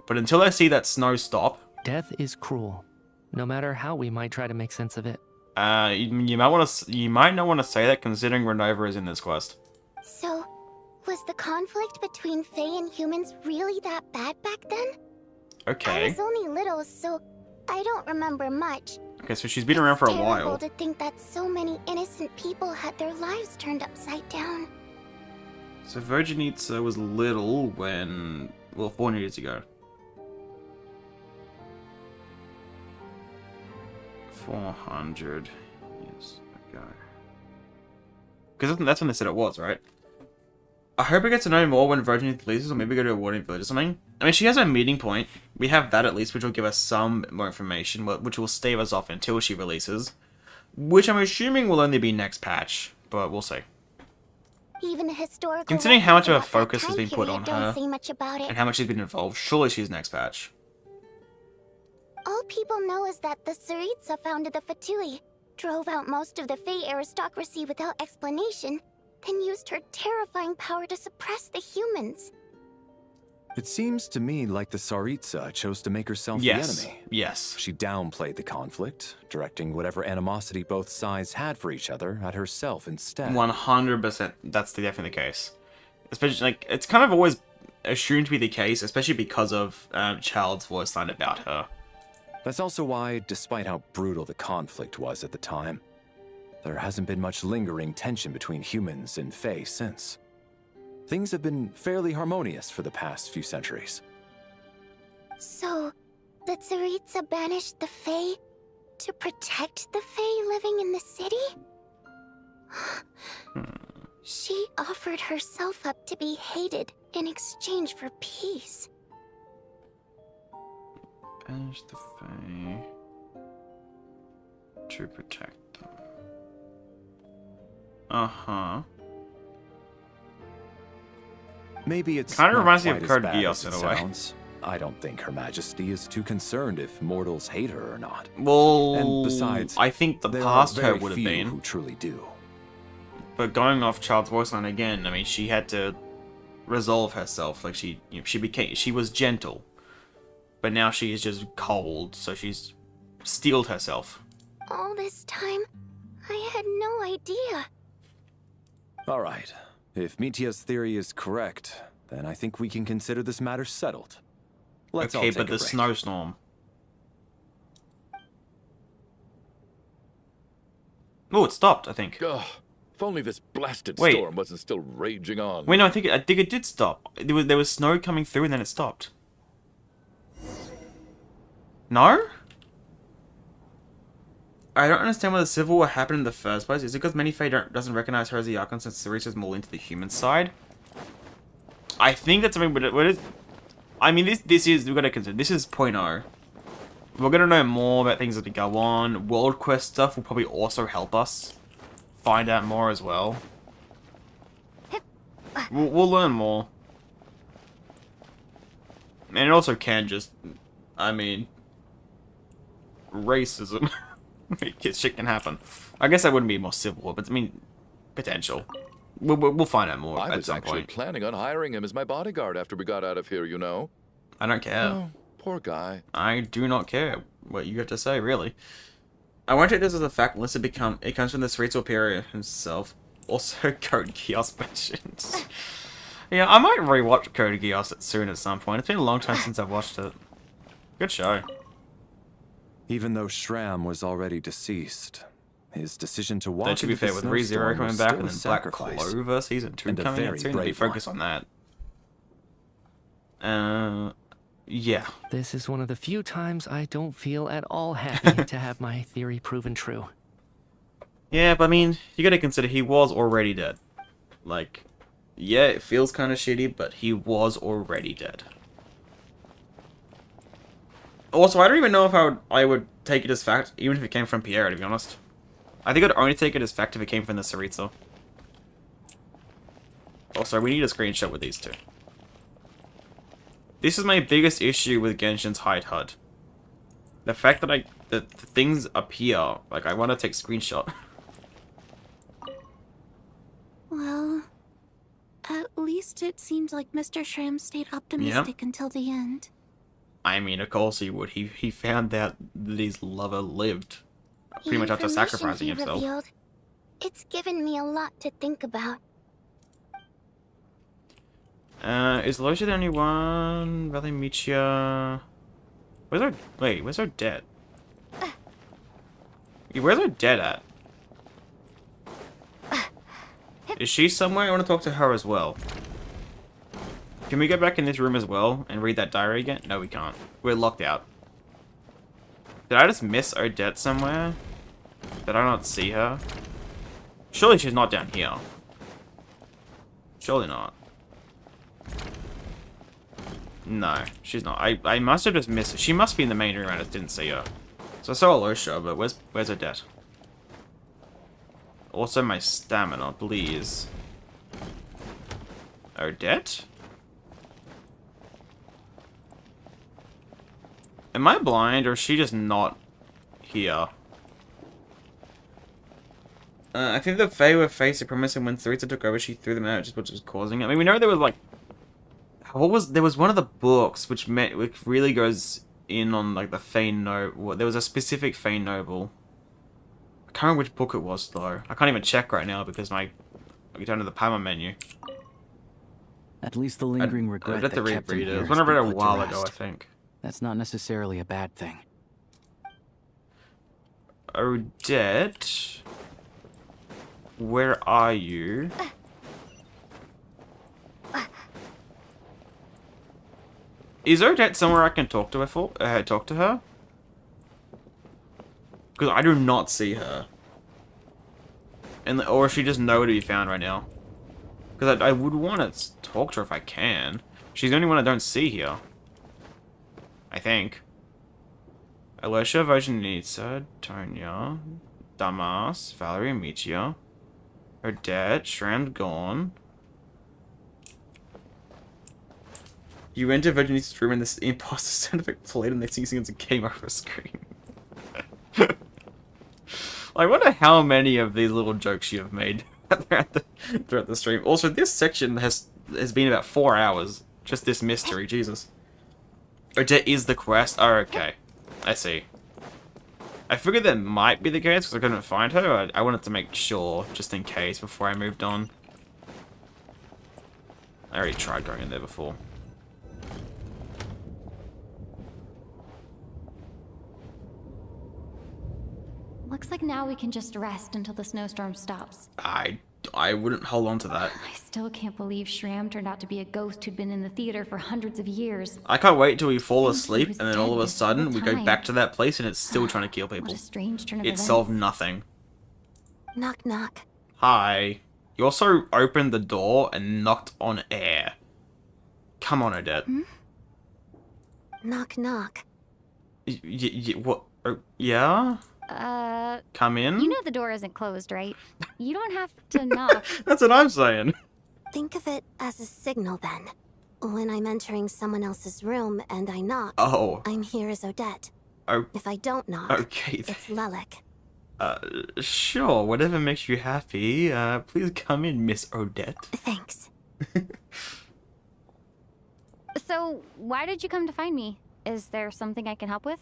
But until I see that snow stop... Death is cruel, no matter how we might try to make sense of it. You might not want to say that considering Ronova is in this quest. So, was the conflict between Fae and humans really that bad back then? I Okay. was only little, so I don't remember much. Okay, so she's been around for a Terrible while. to think that so many innocent people had their lives turned upside down. So Vodyanitsa was little when... Well, 400 years ago. 400 years ago. Because that's when they said it was, right? I hope we get to know more when Vodyanitsa releases, or maybe go to a warning village or something. I mean, she has a meeting point. We have that at least, which will give us some more information, which will stave us off until she releases. Which I'm assuming will only be next patch, but we'll see. Even the historical Considering how much of a records about focus that has been time put period on don't her, say much about it. and how much she's been involved, surely she's next patch. All people know is that the Tsaritsa founded the Fatui, drove out most of the Fey aristocracy without explanation, then used her terrifying power to suppress the humans. It seems to me like the Tsaritsa chose to make herself the enemy. Yes. She downplayed the conflict, directing whatever animosity both sides had for each other at herself instead. 100%. That's definitely the case. Especially, like, it's kind of always assumed to be the case, especially because of Child's voice line about her. That's also why, despite how brutal the conflict was at the time, there hasn't been much lingering tension between humans and Fae since. Things have been fairly harmonious for the past few centuries. So, the Tsaritsa banished the Fae to protect the Fae living in the city? She offered herself up to be hated in exchange for peace. Banish the Fae to protect them. Uh-huh. Maybe it's kind of reminds me quite of as Code bad Geass as in it a way. sounds. I don't think Her Majesty is too concerned if mortals hate her or not. Well, and besides, I think the there past are her very would have few been. who truly do. But going off Child's voice line again, I mean, she had to resolve herself. Like she was gentle, but now she is just cold. So she's steeled herself. All this time, I had no idea. All right. If Mitya's theory is correct, then I think we can consider this matter settled. Let's all Okay, take but a the break. snowstorm. Oh, it stopped, I think. Ugh, if only this blasted Wait. storm wasn't still raging on. Wait, no, I think it did stop. There was snow coming through and then it stopped. No? I don't understand why the Civil War happened in the first place. Is it because many Fae doesn't recognize her as the Archon since Tsaritsa is more into the human side? I think that's something, but what is... I mean, this is, we've got to consider, this is 0.0. We're going to know more about things that go on. World Quest stuff will probably also help us find out more as well. We'll learn more. And it also can just, I mean, racism. Shit can happen. I guess that wouldn't be more civil, but I mean, potential. We'll find out more I at was some actually point. planning on hiring him as my bodyguard after we got out of here, you know. I don't care. Oh, poor guy. I do not care what you have to say, really. I won't take this as a fact unless it comes from the Tsaritsa Superior himself. Also, Code Geass mentions. Yeah, I might rewatch Code Geass soon at some point. It's been a long time since I've watched it. Good show. Even though Shram was already deceased, his decision to walk That should be into fair the with ReZero snowstorm coming was back still and a then Black sacrifice. Clover Season 2 And a coming out very soon. They brave focus on that. Yeah. This is one of the few times I don't feel at all happy to have my theory proven true. Yeah, but I mean, you gotta consider he was already dead. Like, yeah, it feels kind of shitty, but he was already dead. Also, I don't even know if I would take it as fact, even if it came from Pierre, to be honest. I think I'd only take it as fact if it came from the Tsaritsa. Also, we need a screenshot with these two. This is my biggest issue with Genshin's hide HUD. The fact that the things appear, like I want to take screenshot. Well, at least it seems like Mr. Shram stayed optimistic until the end. I mean, of course he would. He found out that his lover lived. Pretty much after Information sacrificing he himself. revealed, it's given me a lot to think about. Is Loja the only one? Valley Michia... where's our dead? Where's our dead at? Is she somewhere? I want to talk to her as well. Can we go back in this room as well and read that diary again? No, we can't. We're locked out. Did I just miss Odette somewhere? Did I not see her? Surely she's not down here. Surely not. No, she's not. I must have just missed her. She must be in the main room. I just didn't see her. So I saw Alosha, but where's Odette? Also my stamina, please. Odette? Am I blind, or is she just not here? I think the Fae were faced a premise, and when Tsaritsa took over, she threw them out, which was causing it. I mean, we know there was like, there was one of the books which really goes in on like the Fae Noble. There was a specific Fae Noble. I can't remember which book it was though. I can't even check right now because I get down to the Pama menu. At least the lingering regret I'd have to that kept him reread it. here It was has one I read been a put to while ago, I rest. think. That's not necessarily a bad thing. Odette, where are you? Is Odette somewhere I can talk to her talk to her? Because I do not see her. Or is she just nowhere to be found right now? Because I would want to talk to her if I can. She's the only one I don't see here. I think. Alosha, Vodyanitsa, Tonya, Damas, Valerie, Michia, Odette, Shram's gone. You enter Vodyanitsa's room and this imposter sound effect played and they sing as a game over screen. I wonder how many of these little jokes you have made throughout the stream. Also, this section has been about 4 hours. Just this mystery, Jesus. Odette is the quest. Oh, okay. I see. I figured that might be the case because I couldn't find her. I wanted to make sure, just in case, before I moved on. I already tried going in there before. Looks like now we can just rest until the snowstorm stops. I wouldn't hold on to that. I still can't believe Shram turned out to be a ghost who'd been in the theater for hundreds of years. I can't wait till we fall asleep and then all of a this sudden whole we go time. back to that place and it's still trying to kill What people. a strange turn of It events. solved nothing. Knock, knock. Hi. You also opened the door and knocked on air. Come on, Odette. Knock, knock. What? Yeah? Come in? You know the door isn't closed, right? You don't have to knock. That's what I'm saying. Think of it as a signal then. When I'm entering someone else's room and I knock, Oh. I'm here as Odette. Oh. If I don't knock, Okay. it's Lelek. Sure. Whatever makes you happy. Please come in, Miss Odette. Thanks. So, why did you come to find me? Is there something I can help with?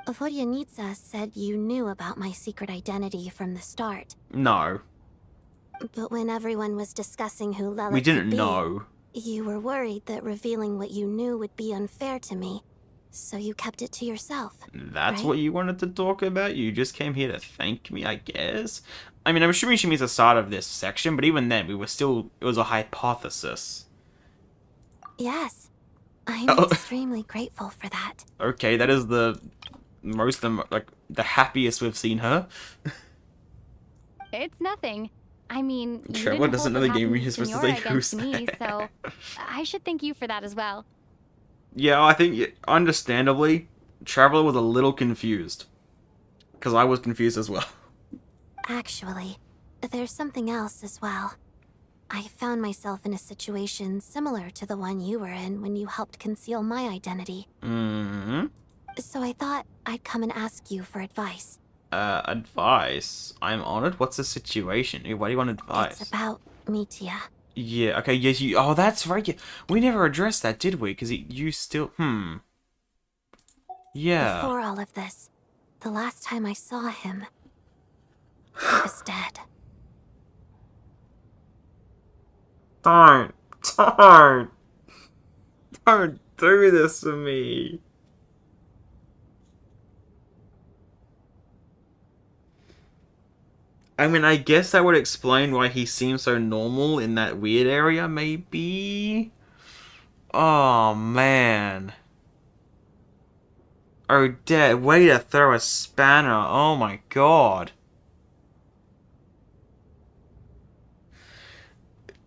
Vodyanitsa said you knew about my secret identity from the start. No. But when everyone was discussing who Lelek We didn't could be, know. you were worried that revealing what you knew would be unfair to me. So you kept it to yourself. That's right? what you wanted to talk about? You just came here to thank me, I guess? I mean, I'm assuming she means the start of this section, but even then, it was a hypothesis. Yes. I'm Oh. extremely grateful for that. Okay, that is the the happiest we've seen her. It's nothing. I mean, you Trevor didn't doesn't hold know what the game happened you're supposed to Senora say who's against me, there. so I should thank you for that as well. Yeah, I think, understandably, Traveler was a little confused. Because I was confused as well. Actually, there's something else as well. I found myself in a situation similar to the one you were in when you helped conceal my identity. Mm-hmm. So I thought I'd come and ask you for advice. Advice? I'm honored. What's the situation? Why do you want advice? It's about Mitia. Yeah, okay, yes, oh, that's right. Yeah. We never addressed that, did we? Because you still, Yeah. Before all of this, the last time I saw him, he was dead. Don't do this to me. I mean, I guess that would explain why he seems so normal in that weird area, maybe? Oh, man. Odette, way to throw a spanner. Oh my god.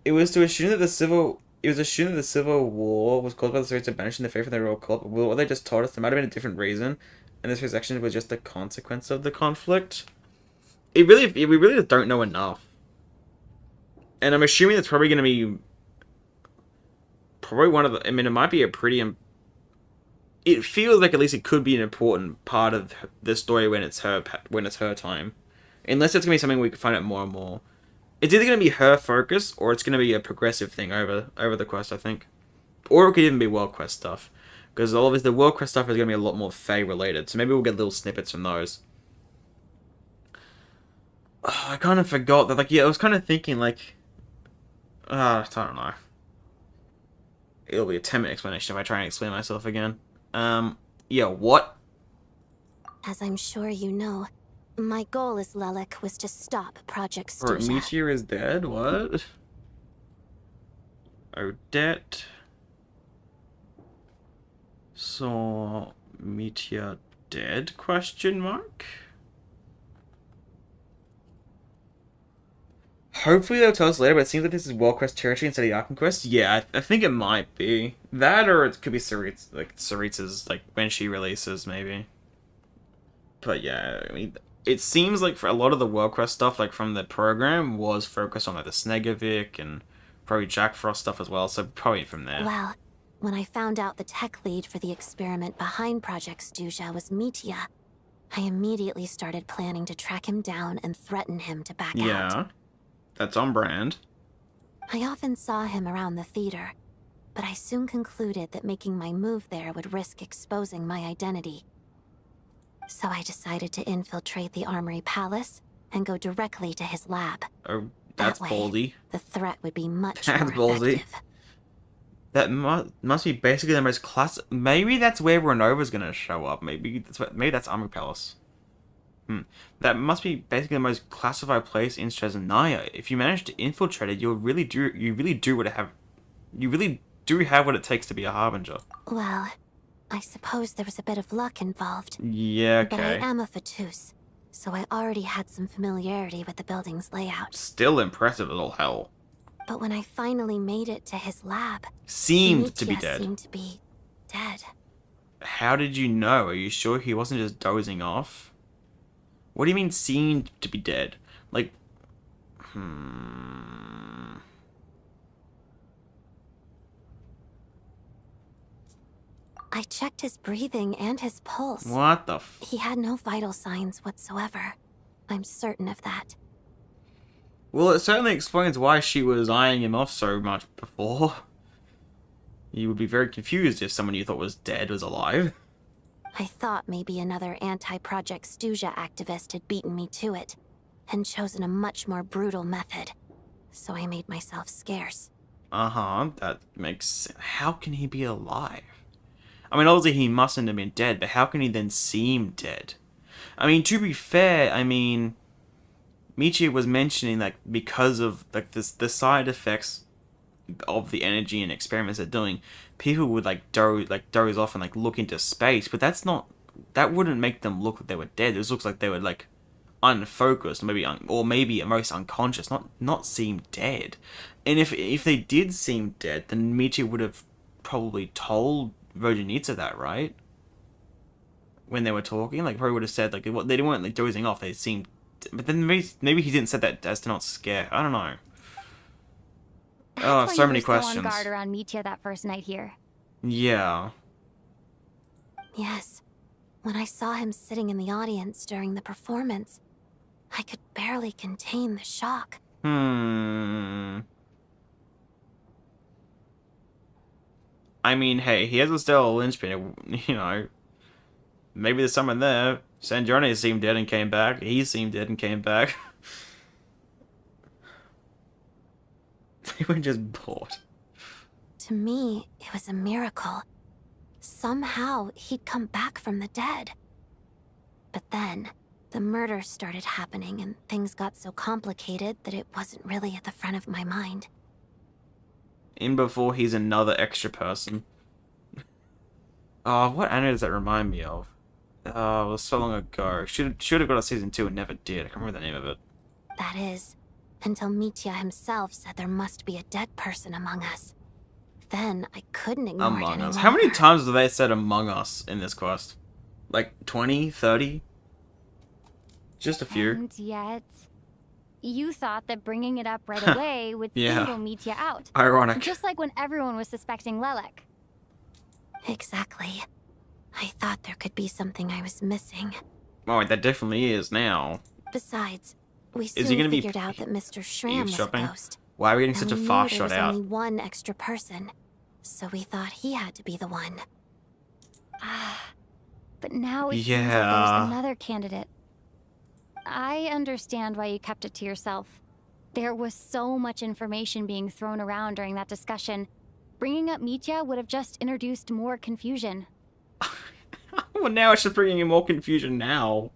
It was to assume that the civil. It was assumed that the civil war was caused by the Tsaritsa banishing the faith of the royal cult. But what they just told us, there might have been a different reason, and this reaction was just a consequence of the conflict. We really just don't know enough, and I'm assuming it's probably going to be probably one of the. I mean, it might be a pretty. It feels like at least it could be an important part of the story when it's her time, unless it's going to be something we can find out more and more. It's either going to be her focus, or it's going to be a progressive thing over the quest, I think. Or it could even be world quest stuff. Because the world quest stuff is going to be a lot more Fae related, so maybe we'll get little snippets from those. Oh, I kind of forgot that, like, yeah, I was kind of thinking, like... I don't know. It'll be a 10-minute explanation if I try and explain myself again. Yeah, what? As I'm sure you know, my goal as Lelek was to stop Project Or Stuzha. Meteor is dead? What? Odette saw Meteor dead? Question mark? Hopefully they'll tell us later, but it seems like this is World Quest territory instead of Arkham Quest. Yeah, I think it might be. That, or it could be Tsaritsa's, like, when she releases, maybe. But yeah, I mean, it seems like for a lot of the World Quest stuff, like, from the program, was focused on, like, the Snegovic and probably Jack Frost stuff as well, so probably from there. Well, when I found out the tech lead for the experiment behind Project Stuzha was Mitya, I immediately started planning to track him down and threaten him to back out. Yeah, that's on brand. I often saw him around the theater, but I soon concluded that making my move there would risk exposing my identity. So I decided to infiltrate the Armory Palace and go directly to his lab. Oh, that's ballsy. The threat would be much That's more ballsy. effective. That must be basically the most class. Maybe that's where Ronova's gonna show up. Maybe that's Armory Palace. That must be basically the most classified place in Snezhnaya. If you manage to infiltrate it, you really do have what it takes to be a harbinger. Well, I suppose there was a bit of luck involved. Yeah, okay. But I am a Fatus, so I already had some familiarity with the building's layout. Still impressive as all hell. But when I finally made it to his lab, Seemed to be dead. Seemed to be dead. How did you know? Are you sure he wasn't just dozing off? What do you mean seemed to be dead? Like, I checked his breathing and his pulse. What the He had no vital signs whatsoever. I'm certain of that. Well, it certainly explains why she was eyeing him off so much before. You would be very confused if someone you thought was dead was alive. I thought maybe another anti-Project Stuzha activist had beaten me to it, and chosen a much more brutal method. So I made myself scarce. Uh-huh, that makes sense. How can he be alive? I mean, obviously he mustn't have been dead, but how can he then seem dead? I mean, to be fair, I mean, Michi was mentioning, like, because of, like, the side effects of the energy and experiments they're doing, people would, like, doze off and, like, look into space, but that wouldn't make them look like they were dead. It looks like they were, like, unfocused, or maybe at most unconscious, not seem dead. And if they did seem dead, then Michi would have probably told Vodyanitsa that, right? When they were talking, like, probably would have said, like, they weren't, like, dozing off, they seemed... But then maybe he didn't say that as to not scare. I don't know. Oh, so many questions. On guard around Mitya that first night here. Yeah. Yes. When I saw him sitting in the audience during the performance, I could barely contain the shock. I mean, hey, he has a stellar linchpin, you know. Maybe there's someone there. Snezhnaya seemed dead and came back. He seemed dead and came back. They were just bored. To me, it was a miracle. Somehow, he'd come back from the dead. But then, the murders started happening and things got so complicated that it wasn't really at the front of my mind. In before he's another extra person. Oh, what anime does that remind me of? Oh, it was so long ago. Should have got a season 2 and never did. I can't remember the name of it. That is, until Mitya himself said there must be a dead person among us. Then I couldn't ignore it Among any Us. longer. How many times have they said Among Us in this quest? Like 20, 30? Just a few. And yet, you thought that bringing it up right away would Yeah. single Mitya out. Ironic. Just like when everyone was suspecting Lelek. Exactly. I thought there could be something I was missing. Oh, that definitely is now. Besides, we Is he soon gonna be figured out that Mr. Schramm was a eavesdropping? ghost. Why are we getting And such a we knew fast there shot was out? only one extra person, so we thought he had to be the one. But now it seems like Yeah. there's another candidate. I understand why you kept it to yourself. There was so much information being thrown around during that discussion. Bringing up Mitya would have just introduced more confusion. Well, now it's just bringing in more confusion now.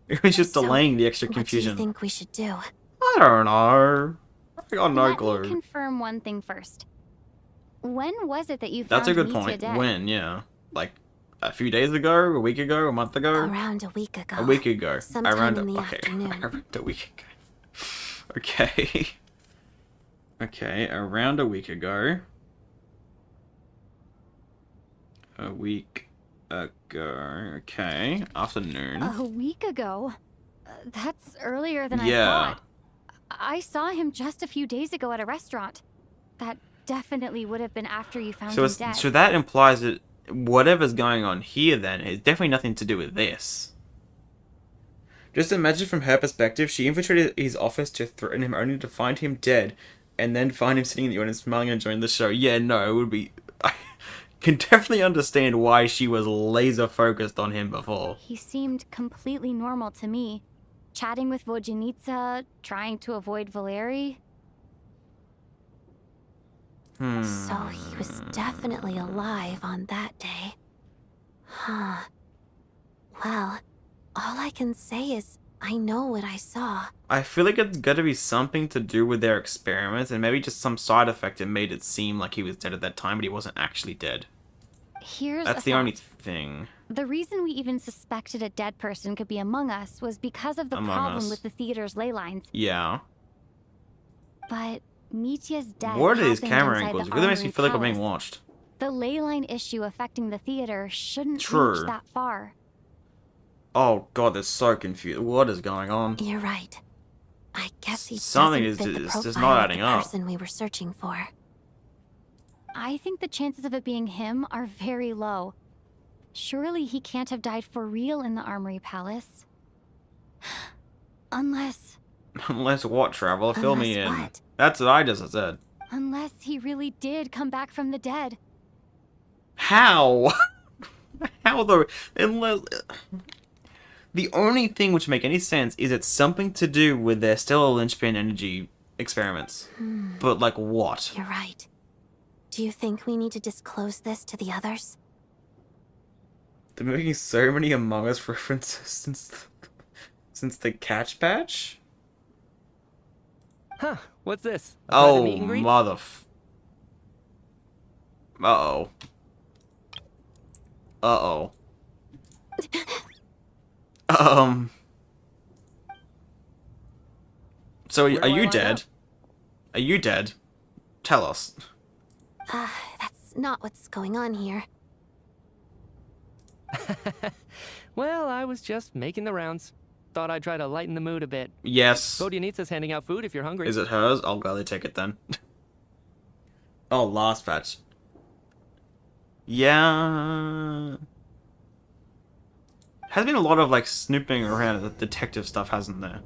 It was just delaying the extra What do confusion. you think we should do? I don't know. I got no Let clue. me confirm one thing first. When was it that you found That's a good Mitya point. dead? When, yeah. Like, a few days ago? A week ago? A month ago? Around a week ago. A week ago. Sometime Around in the okay. afternoon. Around a week ago. Okay. Okay, around a week ago. A week ago. Okay. Afternoon. A week ago? That's earlier than I Yeah. thought. I saw him just a few days ago at a restaurant. That definitely would have been after you found him dead. So that implies that whatever's going on here then is definitely nothing to do with this. Just imagine from her perspective, she infiltrated his office to threaten him only to find him dead, and then find him sitting in the audience smiling and enjoying the show. Yeah, no, it would be... I can definitely understand why she was laser focused on him before. He seemed completely normal to me. Chatting with Vodyanitsa, trying to avoid Valeri. So he was definitely alive on that day. Huh. Well, all I can say is I know what I saw. I feel like it's got to be something to do with their experiments, and maybe just some side effect that made it seem like he was dead at that time, but he wasn't actually dead. Here's That's a the only thought. thing. The reason we even suspected a dead person could be among us was because of the Among problem Us. with the theater's ley lines. Yeah. But Mitya's death What are these happened camera inside angles? the It really makes me Armory feel like I'm being Palace. watched. The ley line issue affecting the theater shouldn't True. reach that far. Oh god, they're so confused. What is going on? You're right. I guess he Something doesn't is fit the just profile not of adding the up. person we were searching for. I think the chances of it being him are very low. Surely he can't have died for real in the Armory Palace. Unless Unless what, Traveler? Fill me in. Unless what? That's what I just said. he really did come back from the dead. How? How though? Unless... The only thing which make any sense is it's something to do with their stellar linchpin energy experiments. But like what? You're right. Do you think we need to disclose this to the others? They're making so many Among Us references since the Catch Patch? Huh, what's this? A Oh, private meet and greet? Uh-oh. Uh-oh. So, Where are do I you line dead? up? Are you dead? Tell us. That's not what's going on here. Well, I was just making the rounds. Thought I'd try to lighten the mood a bit. Yes. Vodyanitsa's handing out food if you're hungry. Is it hers? I'll gladly take it then. Oh, last patch. Yeah. Has been a lot of like snooping around the detective stuff, hasn't there?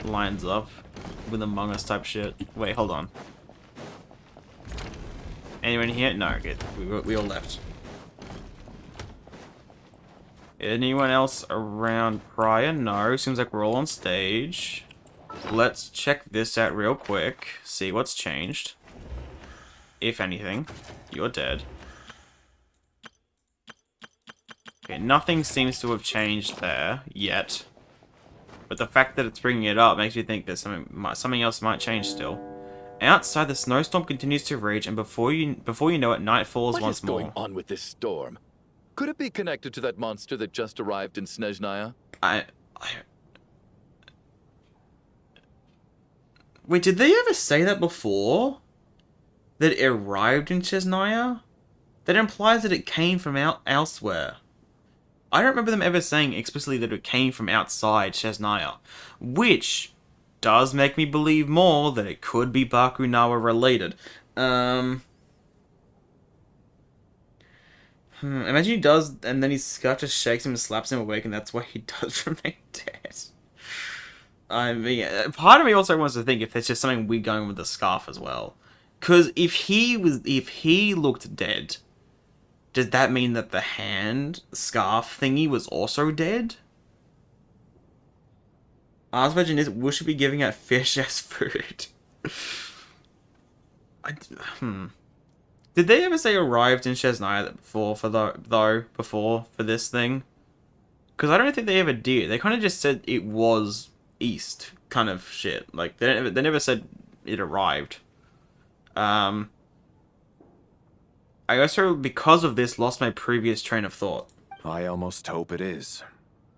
Lines up with Among Us type shit. Wait, hold on. Anyone here? No, good. We all left. Anyone else around prior? No. Seems like we're all on stage. Let's check this out real quick. See what's changed. If anything. You're dead. Okay, nothing seems to have changed there yet. But the fact that it's bringing it up makes me think that something else might change still. Outside, the snowstorm continues to rage, and before you know it, night falls once more. What is going on with this storm? Could it be connected to that monster that just arrived in Snezhnaya? Wait, did they ever say that before? That it arrived in Snezhnaya? That implies that it came from elsewhere. I don't remember them ever saying explicitly that it came from outside Snezhnaya, which does make me believe more that it could be Bakunawa related. Imagine he does, and then his scarf just shakes him and slaps him awake, and that's why he does remain dead. I mean, part of me also wants to think if there's just something weird going with the scarf as well. Because if he looked dead, does that mean that the hand scarf thingy was also dead? Ask Virgin is, will she be giving out fish as food? Did they ever say arrived in Snezhnaya before for this thing? Because I don't think they ever did. They kind of just said it was east, kind of shit. Like they never said it arrived. I also, because of this, lost my previous train of thought. I almost hope it is.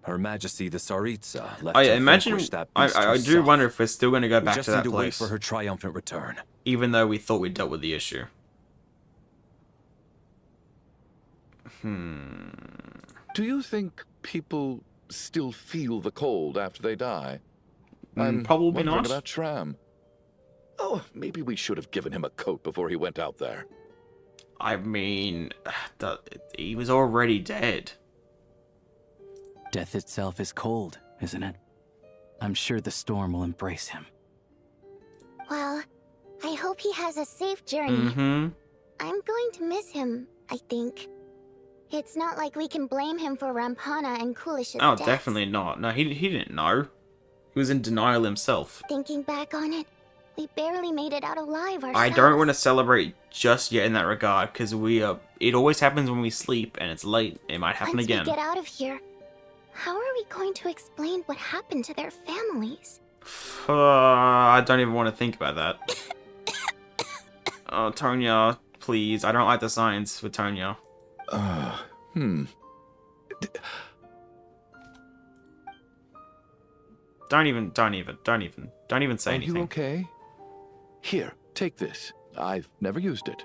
Her Majesty the Tsaritsa left I to imagine. vanquish that beast I do herself. wonder if we're still going to go We back just to that need to wait place, for her triumphant return. even though we thought we dealt with the issue. Do you think people still feel the cold after they die? I'm Probably wondering not. about Shram. Oh, maybe we should have given him a coat before he went out there. I mean, he was already dead. Death itself is cold, isn't it? I'm sure the storm will embrace him. Well, I hope he has a safe journey. Mm-hmm. I'm going to miss him, I think. It's not like we can blame him for Rampana and Kulish's Oh, deaths. definitely not. No, he didn't know. He was in denial himself. Thinking back on it, we barely made it out alive ourselves. I don't want to celebrate just yet in that regard, because it always happens when we sleep, and it's late. It might happen Once again. we get out of here, how are we going to explain what happened to their families? I don't even want to think about that. Oh, Tonya, please. I don't like the signs for Tonya. Don't even say anything. Are you okay? Here, take this. I've never used it.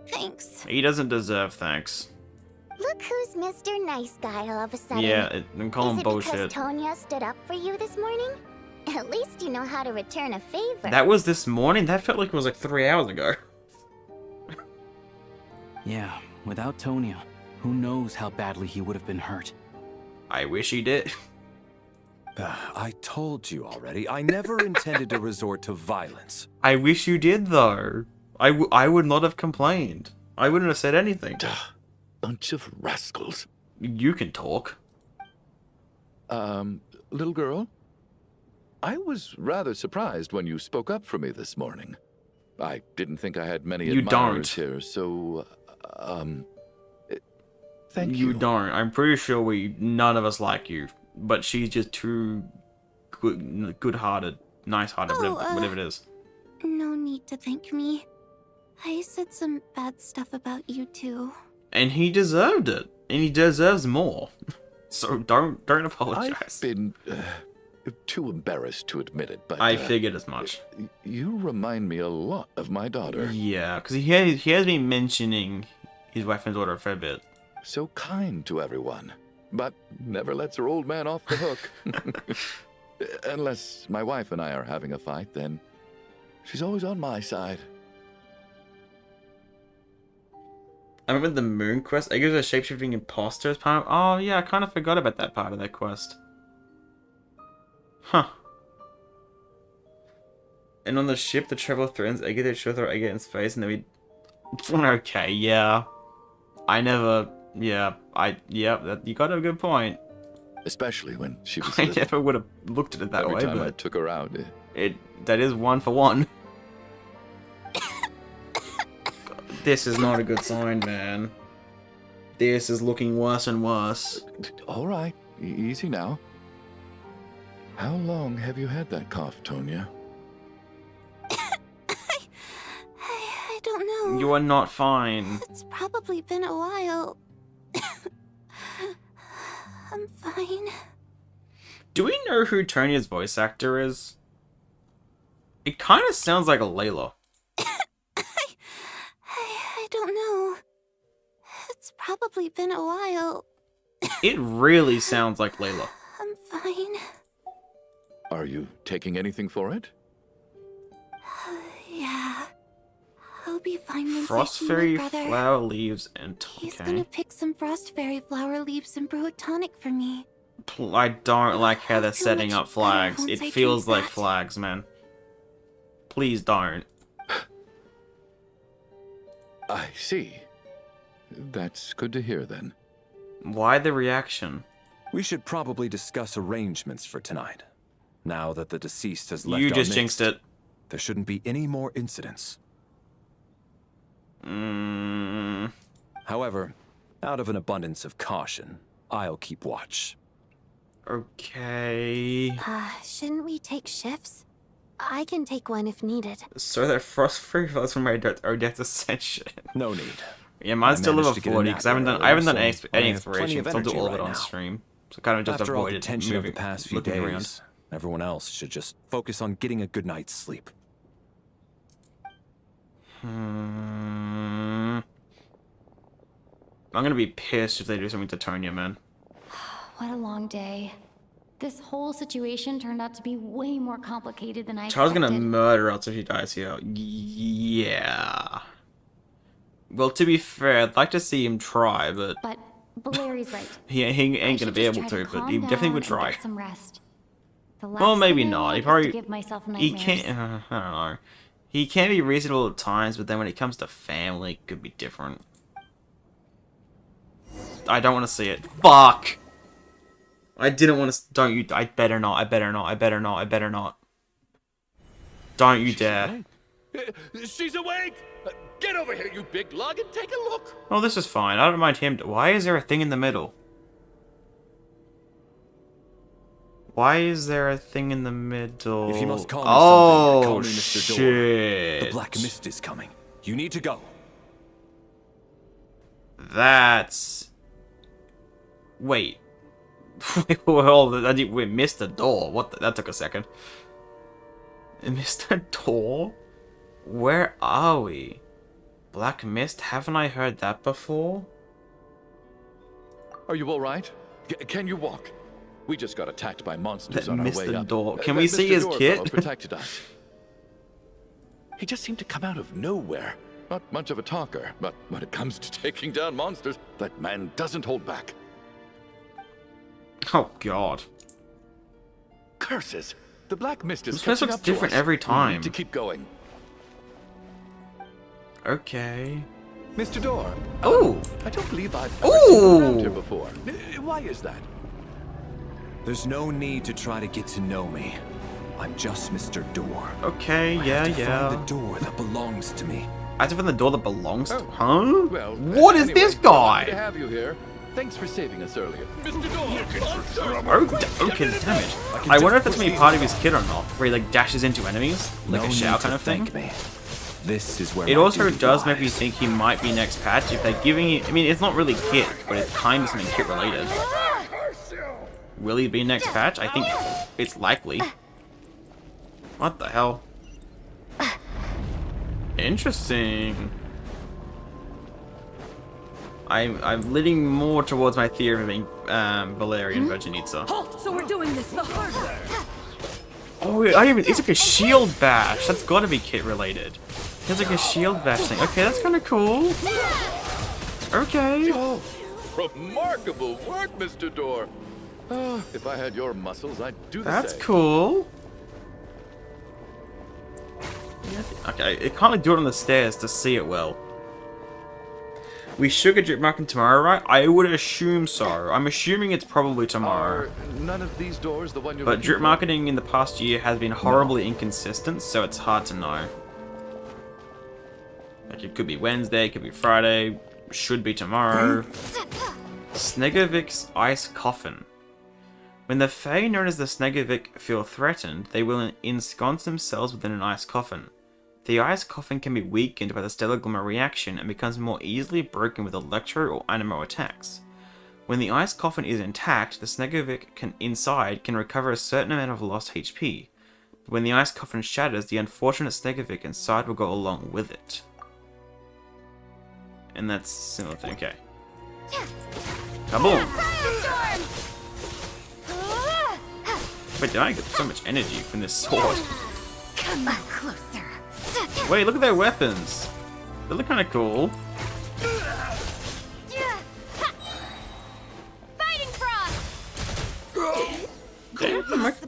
Thanks. He doesn't deserve thanks. Look who's Mr. Nice Guy all of a sudden. Yeah, and call him Is it bullshit. because Tonya stood up for you this morning? At least you know how to return a favor. That was this morning? That felt like it was like 3 hours ago. Yeah, without Tonya, who knows how badly he would have been hurt. I wish he did. I told you already, I never intended to resort to violence. I wish you did, though. I would not have complained. I wouldn't have said anything. Bunch of rascals. You can talk. Little girl? I was rather surprised when you spoke up for me this morning. I didn't think I had many You admirers don't. here, so, thank you. You don't. I'm pretty sure none of us like you. But she's just too good-hearted, nice-hearted, whatever it is. No need to thank me. I said some bad stuff about you too. And he deserved it. And he deserves more. So don't apologize. I've been too embarrassed to admit it, but I figured as much. You remind me a lot of my daughter. Yeah, because he has been mentioning his wife and daughter a fair bit. So kind to everyone, but never lets her old man off the hook. Unless my wife and I are having a fight, then she's always on my side. I remember the moon quest. I guess a shapeshifting imposter as part of... Oh, yeah, I kind of forgot about that part of that quest. Huh. And on the ship, the traveler threatens Egget to show throw Egget in space, and then we... Okay, yeah. I never... Yeah, you got a good point. Especially when she was I little. never would have looked at it that Every way, time I but... took her out, That is 1 for 1. This is not a good sign, man. This is looking worse and worse. All right, easy now. How long have you had that cough, Tonya? I don't know. You are not fine. It's probably been a while. I'm fine. Do we know who Tonia's voice actor is? It kind of sounds like a Layla. I don't know. It's probably been a while. It really sounds like Layla. I'm fine. Are you taking anything for it? Yeah. I'll be fine once Frost I see my Fairy brother. flower leaves and He's gonna pick some Frost Fairy flower leaves and brew a tonic for me. I don't like how they're setting up flags. once It I feels drink like that. flags, man. Please don't. I see. That's good to hear then. Why the reaction? We should probably discuss arrangements for tonight. Now that the deceased has left You our just midst, jinxed it. there shouldn't be any more incidents. However, out of an abundance of caution, I'll keep watch. Okay. Shouldn't we take shifts? I can take one if needed. So that Frost Fairy flowers from my Death Ascension. No need. Yeah, mine's still level managed to get a 40 nap because I haven't there done any earlier, so I any have plenty exploration. of So I'll do energy all of it right on now. stream. So kind of just After all the avoided tension of the moving, past few looking around. days, everyone else should just focus on getting a good night's sleep. I'm gonna be pissed if they do something to Tonya, man. What a long day. This whole situation turned out to be way more complicated than I Charles expected. gonna murder us if he dies here. Yeah. Well, to be fair, I'd like to see him try, but But Valeri's right. he ain't gonna be able to. But he definitely would try. Some rest. The Well, last maybe thing I not. want He is probably to give myself he nightmares. can't. I don't know. He can be reasonable at times, but then when it comes to family, it could be different. I don't want to see it. Fuck. I didn't want to. Don't you? I better not. I better not. I better not. I better not. Don't you dare. She's awake! Get over here, you big lug, and take a look! Oh, this is fine. I don't mind him. Why is there a thing in the middle? Why is there a thing in the middle? If you must call me oh, something, call me Mr. Door. shit. The Black Mist is coming. You need to go. That's... Wait. Well, we missed the door. What? That took a second. Mr. Door? Where are we? Black Mist? Haven't I heard that before? Are you alright? Can you walk? We just got attacked by monsters That on our Mr. way up. Door. Can That we see Mr. his Door kit? fellow protected us. He just seemed to come out of nowhere. Not much of a talker, but when it comes to taking down monsters, that man doesn't hold back. Oh, God. Curses! The Black Mist is This place catching looks up to different us. every We time. need to keep going. Okay. Mr. Door. Ooh! I don't believe I've ever seen you around Ooh! here before. Why is that? There's no need to try to get to know me. I'm just Mr. Door. Okay, I yeah, have to yeah. find the door that belongs to me. I have to find the door that belongs to... Oh, Huh? Well, What is anyway, this Happy to guy? have you here. Thanks for saving us earlier. Mr. Door! Okay, damn it. I wonder if that's gonna be part of his kit or not, where he like dashes into enemies, like No a shao need kind to of thing. thank me. This is where It my also duty does make me lies. think he might be next patch if they're giving you... I mean, it's not really kit, but it's kind of something kit related. Will he be next patch? I think it's likely. What the hell? Interesting. I'm leaning more towards my theory of being Valerian Vodyanitsa. Halt! So we're doing this the hard way. Oh, it's like a shield bash. That's got to be kit related. It's like a shield bash thing. Okay, that's kind of cool. Okay. Oh, remarkable work, Mr. Door. If I had your muscles, I'd do the That's same. cool. Okay, I can't do it on the stairs to see it well. We should get drip marking tomorrow, right? I would assume so. I'm assuming it's probably tomorrow. Are none of these doors the one you're But looking drip for? marketing in the past year has been horribly inconsistent, so it's hard to know. Like, it could be Wednesday, it could be Friday, should be tomorrow. Snegovic's Ice Coffin. When the Fae known as the Snegovic feel threatened, they will ensconce themselves within an ice coffin. The ice coffin can be weakened by the stellar glimmer reaction and becomes more easily broken with electro or animo attacks. When the ice coffin is intact, the Snegovic inside can recover a certain amount of lost HP. But when the ice coffin shatters, the unfortunate Snegovic inside will go along with it. And that's a similar thing. Okay. Kaboom! Wait, did I get so much energy from this sword? Come on closer. Wait, look at their weapons. They look kind of cool. Fighting frost!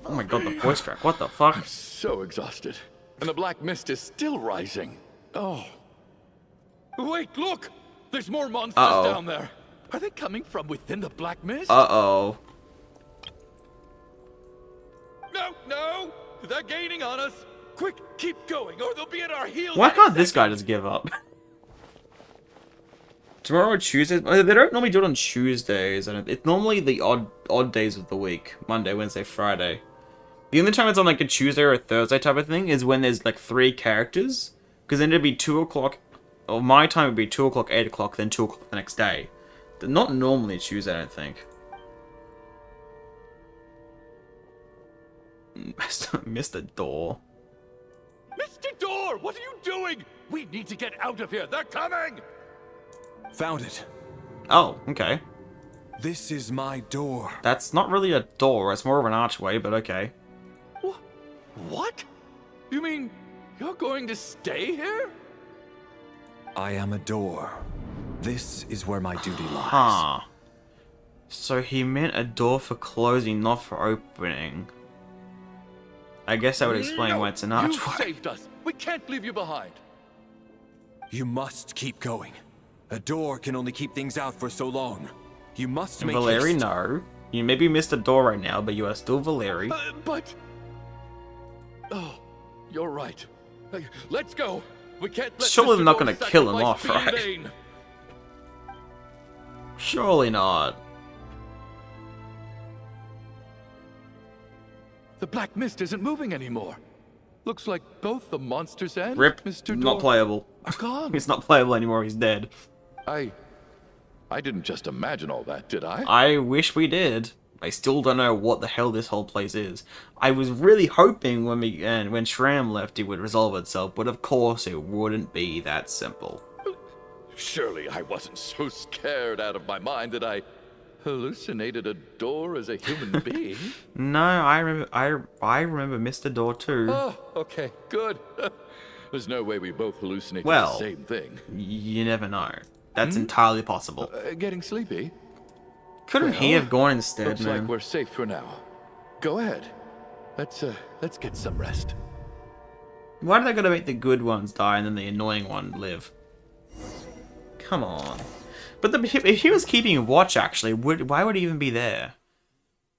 Oh my god, the voice crack. What the fuck? I'm so exhausted. And the black mist is still rising. Oh. Wait, look! There's more monsters down there. Are they coming from within the black mist? Uh-oh. No! They're gaining on us! Quick, keep going, or they'll be at our heels. Why can't this guy just give up? Tomorrow or Tuesday? They don't normally do it on Tuesdays, and it's normally the odd days of the week. Monday, Wednesday, Friday. The only time it's on like a Tuesday or a Thursday type of thing is when there's like 3 characters. Because then it'd be 2 o'clock, or my time would be 2 o'clock, 8 o'clock, then 2 o'clock the next day. They're not normally Tuesday, I don't think. Mr. Door. Mr. Door, what are you doing? We need to get out of here. They're coming! Found it. Oh, okay. This is my door. That's not really a door, it's more of an archway, but okay. What? You mean you're going to stay here? I am a door. This is where my duty lies. Huh. So he meant a door for closing, not for opening. I guess that would explain why it's an archway. You saved us. We can't leave you behind. You must keep going. A door can only keep things out for so long. You must make Valeri, haste. no. You maybe missed a door right now, but you are still Valeri. But... Oh, you're right. Let's go. We can't let Surely Mr. they're not Door going to kill him sacrifice off, be in right? vain. Surely not. The black mist isn't moving anymore. Looks like both the monsters and Rip, Mr. Door not playable. are gone. He's not playable anymore, he's dead. I didn't just imagine all that, did I? I wish we did. I still don't know what the hell this whole place is. I was really hoping when Shram left it would resolve itself, but of course it wouldn't be that simple. Surely I wasn't so scared out of my mind that I hallucinated a door as a human being. No, I remember Mr. Door too. Oh, okay, good. There's no way we both hallucinated Well, the same thing. You never know. That's entirely possible. Getting sleepy? Couldn't he have gone instead, Looks man? like we're safe for now. Go ahead. Let's get some rest. Why do they gotta make the good ones die and then the annoying one live? Come on. But if he was keeping watch, actually, why would he even be there?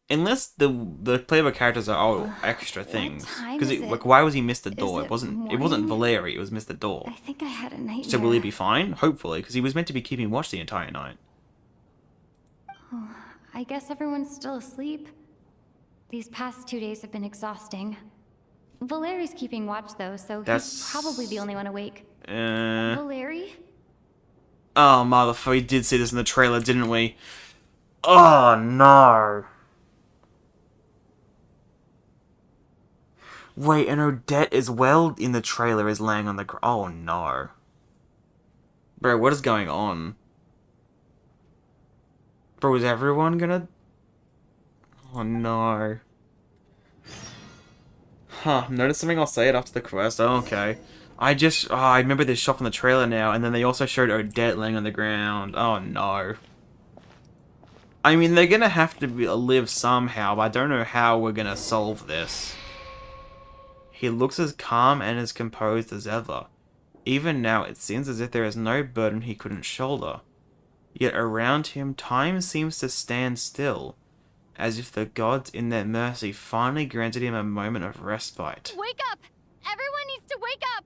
Unless the playable characters are extra things. Because like, why was he Mr. Door? It wasn't Valeri. It was Mr. Door. I think I had a nightmare. So will he be fine? Hopefully, because he was meant to be keeping watch the entire night. Oh, I guess everyone's still asleep. These past 2 days have been exhausting. Valeri's keeping watch though, so he's probably the only one awake. Valeri? Oh, motherfucker, we did see this in the trailer, didn't we? Oh, no. Wait, and Odette as well in the trailer is laying on the ground. Oh, no. Bro, what is going on? Bro, is everyone gonna... Oh, no. Huh, notice something, I'll say it after the quest. Oh, okay. I remember this shot from the trailer now, and then they also showed Odette laying on the ground. Oh, no. I mean, they're gonna have to live somehow, but I don't know how we're gonna solve this. He looks as calm and as composed as ever. Even now, it seems as if there is no burden he couldn't shoulder. Yet around him, time seems to stand still, as if the gods in their mercy finally granted him a moment of respite. Wake up! Everyone needs to wake up!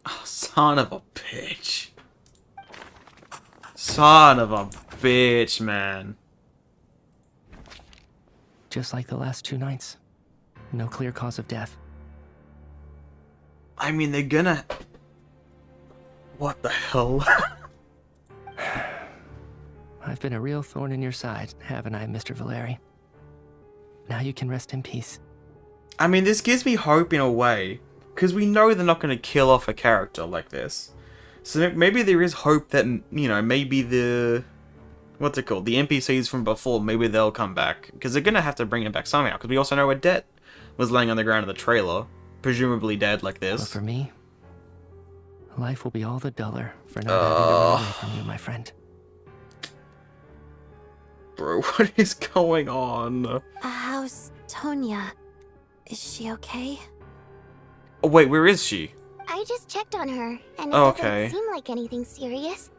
Oh, son of a bitch. Son of a bitch, man. Just like the last 2 nights. No clear cause of death. I mean, they're gonna... What the hell? I I've been a real thorn in your side, haven't I, Mr. Valeri? Now you can rest in peace. I mean, this gives me hope in a way, because we know they're not going to kill off a character like this. So maybe there is hope that, you know, maybe the... What's it called? The NPCs from before, maybe they'll come back. Because they're going to have to bring him back somehow. Because we also know Odette was laying on the ground in the trailer. Presumably dead like this. But for me, life will be all the duller for not having to run away from you, my friend. Bro, what is going on? How's Tonya? Is she okay? Oh, wait, where is she? I just checked on her, and it Okay. doesn't seem like anything serious.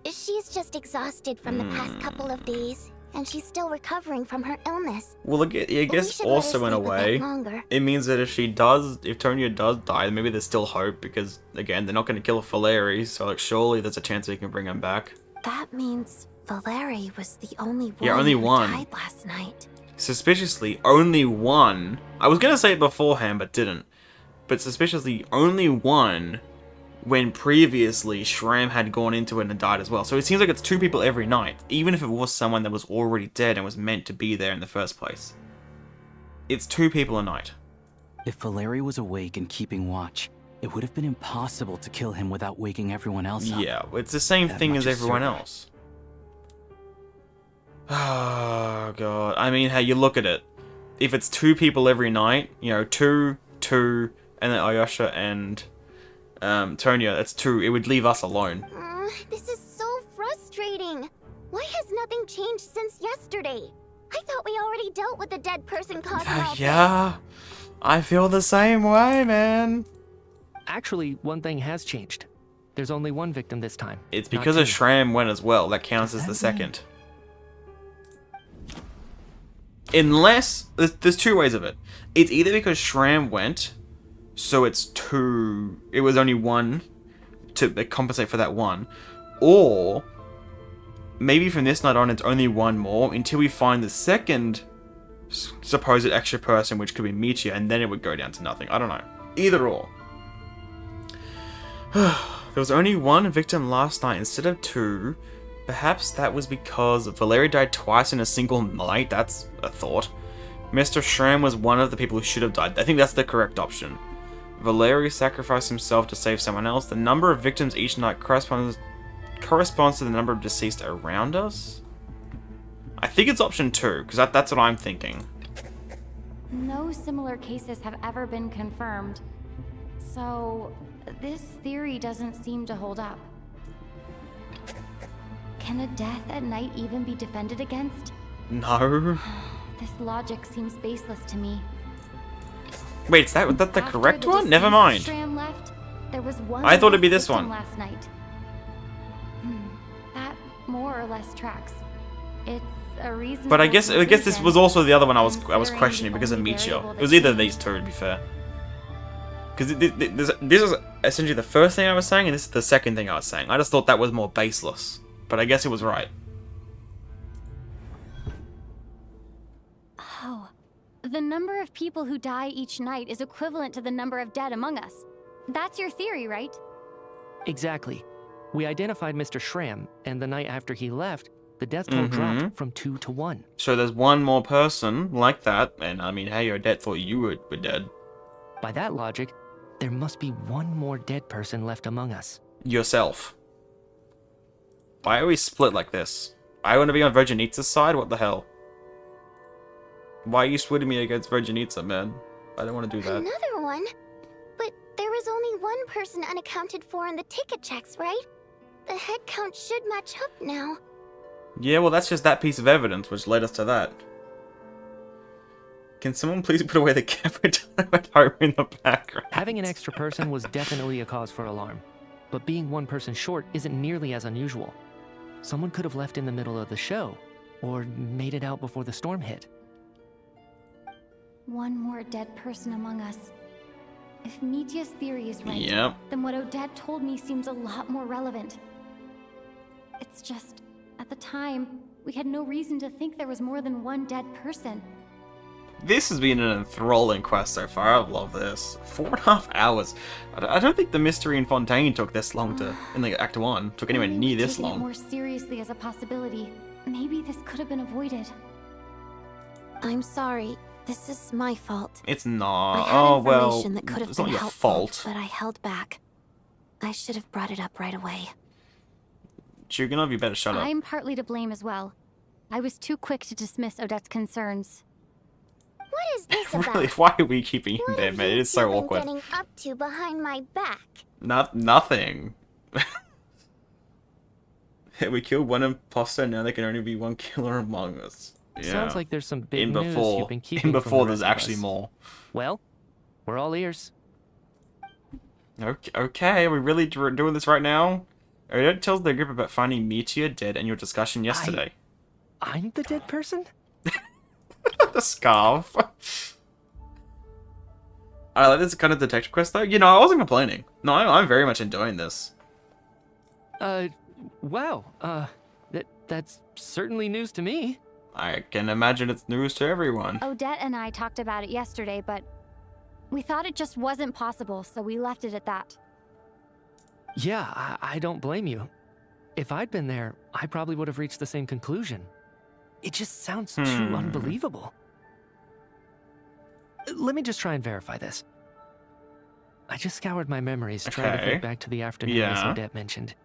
She's just exhausted from the past couple of days, and she's still recovering from her illness. Well, I guess should let her also in a sleep a bit way, longer. it means that if Tonya does die, maybe there's still hope, because, again, they're not going to kill Valeri, so, like, surely there's a chance we can bring him back. That means Valeri was the only one Yeah, only who one. died last night. Suspiciously, only one. I was going to say it beforehand, but didn't. But suspiciously, only one when previously Shram had gone into it and died as well. So it seems like it's 2 people every night, even if it was someone that was already dead and was meant to be there in the first place. It's 2 people a night. If Valeri was awake and keeping watch, it would have been impossible to kill him without waking everyone else up. Yeah, it's the same That thing much as is everyone certain. else. Oh, God. I mean, hey, you look at it. If it's 2 people every night, you know, 2, and then Ayosha and Tonya, that's 2. It would leave us alone. This is so frustrating. Why has nothing changed since yesterday? I thought we already dealt with the dead person causing all Yeah, I feel the same way, man. Actually, one thing has changed. There's only one victim this time. It's not because of 2. Shram went as well. That counts as the second. Unless, there's 2 ways of it. It's either because Shram went, so it's 2, it was only 1 to compensate for that 1. Or, maybe from this night on it's only 1 more until we find the second supposed extra person, which could be Michia, and then it would go down to nothing. I don't know. Either or. There was only 1 victim last night instead of 2. Perhaps that was because Valeri died twice in a single night. That's a thought. Mr. Shram was one of the people who should have died. I think that's the correct option. Valeri sacrificed himself to save someone else. The number of victims each night corresponds to the number of deceased around us? I think it's option 2, because that's what I'm thinking. No similar cases have ever been confirmed. So, this theory doesn't seem to hold up. Can a death at night even be defended against? No. This logic seems baseless to me. Wait, is that the After correct the one? Never deceased mind. Shram left, there was one I thought it'd be less this victim one. last night. That more or less tracks. It's a reason. But I guess this was also the other one I was questioning because of Michio. It was either of these 2, to be fair. Because this is essentially the first thing I was saying, and this is the second thing I was saying. I just thought that was more baseless. But I guess it was right. Oh, the number of people who die each night is equivalent to the number of dead among us. That's your theory, right? Exactly. We identified Mr. Shram, and the night after he left, the death toll dropped from 2 to 1. So there's 1 more person like that, and I mean, hey, Odette thought you were dead. By that logic, there must be 1 more dead person left among us. Yourself. Why are we split like this? I want to be on Vodyanitsa's side? What the hell? Why are you splitting me against Vodyanitsa, man? I don't want to do that. Another one? But there was only 1 person unaccounted for in the ticket checks, right? The head count should match up now. Yeah, well, that's just that piece of evidence which led us to that. Can someone please put away the camera in the background? Having an extra person was definitely a cause for alarm. But being 1 person short isn't nearly as unusual. Someone could have left in the middle of the show, or made it out before the storm hit. 1 more dead person among us. If Mitya's theory is right, Yep. then what Odette told me seems a lot more relevant. It's just, at the time, we had no reason to think there was more than 1 dead person. This has been an enthralling quest so far. I love this. 4.5 hours. I don't think the mystery in Fontaine took this long to, in like Act 1, took anywhere Maybe near we've this taken it long. more seriously as a possibility. Maybe this could have been avoided. I'm sorry. This is my fault. It's not. I had Oh, well, information that could have it's been not your helpful, fault. but I held back. I should have brought it up right away. Chuganov, you better shut up. I'm partly to blame as well. I was too quick to dismiss Odette's concerns. What is this about? Really, why are we keeping him What there, have man? you It is so two been awkward. getting up to behind my back? Nothing. We killed one imposter, now there can only be one killer among us. Yeah. Sounds like there's some big in news before, you've been keeping in from before the there's rest of actually us. more. Well, we're all ears. Okay, are we really doing this right now? Odette tells the group about finding Meteor dead and your discussion yesterday. I'm the dead person? The scarf. I like this kind of detective quest though. You know, I wasn't complaining. No, I'm very much enjoying this. Wow. That's certainly news to me. I can imagine it's news to everyone. Odette and I talked about it yesterday, but we thought it just wasn't possible, so we left it at that. Yeah, I don't blame you. If I'd been there, I probably would have reached the same conclusion. It just sounds too unbelievable. Let me just try and verify this. I just scoured my memories trying to think back to the afternoon Miss Odette mentioned.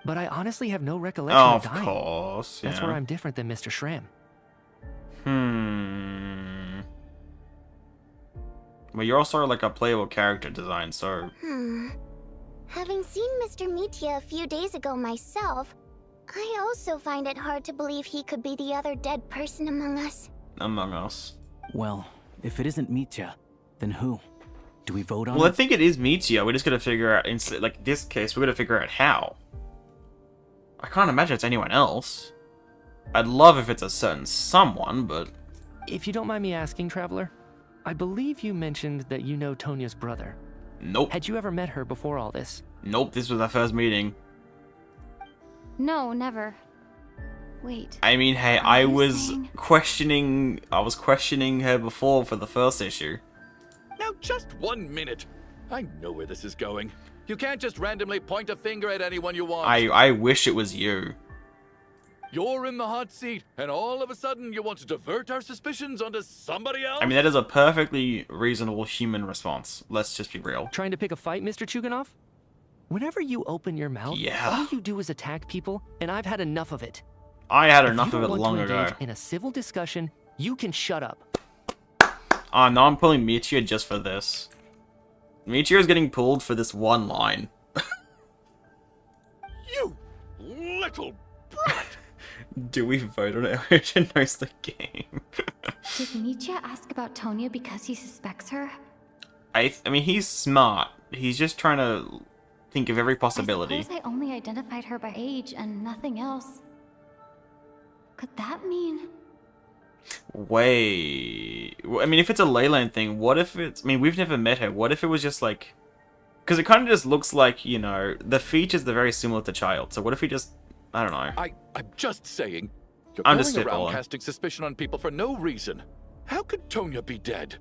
But I honestly have no recollection of dying. Of course, That's where I'm different than Mr. Schramm. Well, you're also like a playable character design, so... Having seen Mr. Mitya a few days ago myself, I also find it hard to believe he could be the other dead person among us. Among us. Well, if it isn't Mitya, then who? Do we vote on Well, it? I think it is Meteor. We just gotta figure out, like this case, we gotta figure out how. I can't imagine it's anyone else. I'd love if it's a certain someone, but... If you don't mind me asking, Traveler, I believe you mentioned that you know Tonya's brother. Nope. Had you ever met her before all this? Nope, this was our first meeting. No, never. Wait. I mean, hey, I was questioning her before for the first issue. Now, just 1 minute. I know where this is going. You can't just randomly point a finger at anyone you want. I wish it was you. You're in the hot seat, and all of a sudden you want to divert our suspicions onto somebody else? I mean, that is a perfectly reasonable human response. Let's just be real. Trying to pick a fight, Mr. Chuganov? Whenever you open your mouth, all you do is attack people, and I've had enough of it. I had If enough you of it don't want long to ago. engage in a civil discussion, you can shut up. Oh, no, I'm pulling Meteor just for this. Meteor is getting pulled for this one line. You little brat! Do we vote on it? Who knows the game? Did Mitya ask about Tonya because he suspects her? I mean, he's smart. He's just trying to think of every possibility. I suppose I only identified her by age and nothing else. Could that mean... Wait. I mean, if it's a Leyland thing, what if it's... I mean, we've never met her. What if it was just like... Because it kind of just looks like, you know, the features are very similar to Child. So what if we just... I don't know. I'm just saying. You're I'm going just around spitballing. casting suspicion on people for no reason. How could Tonya be dead?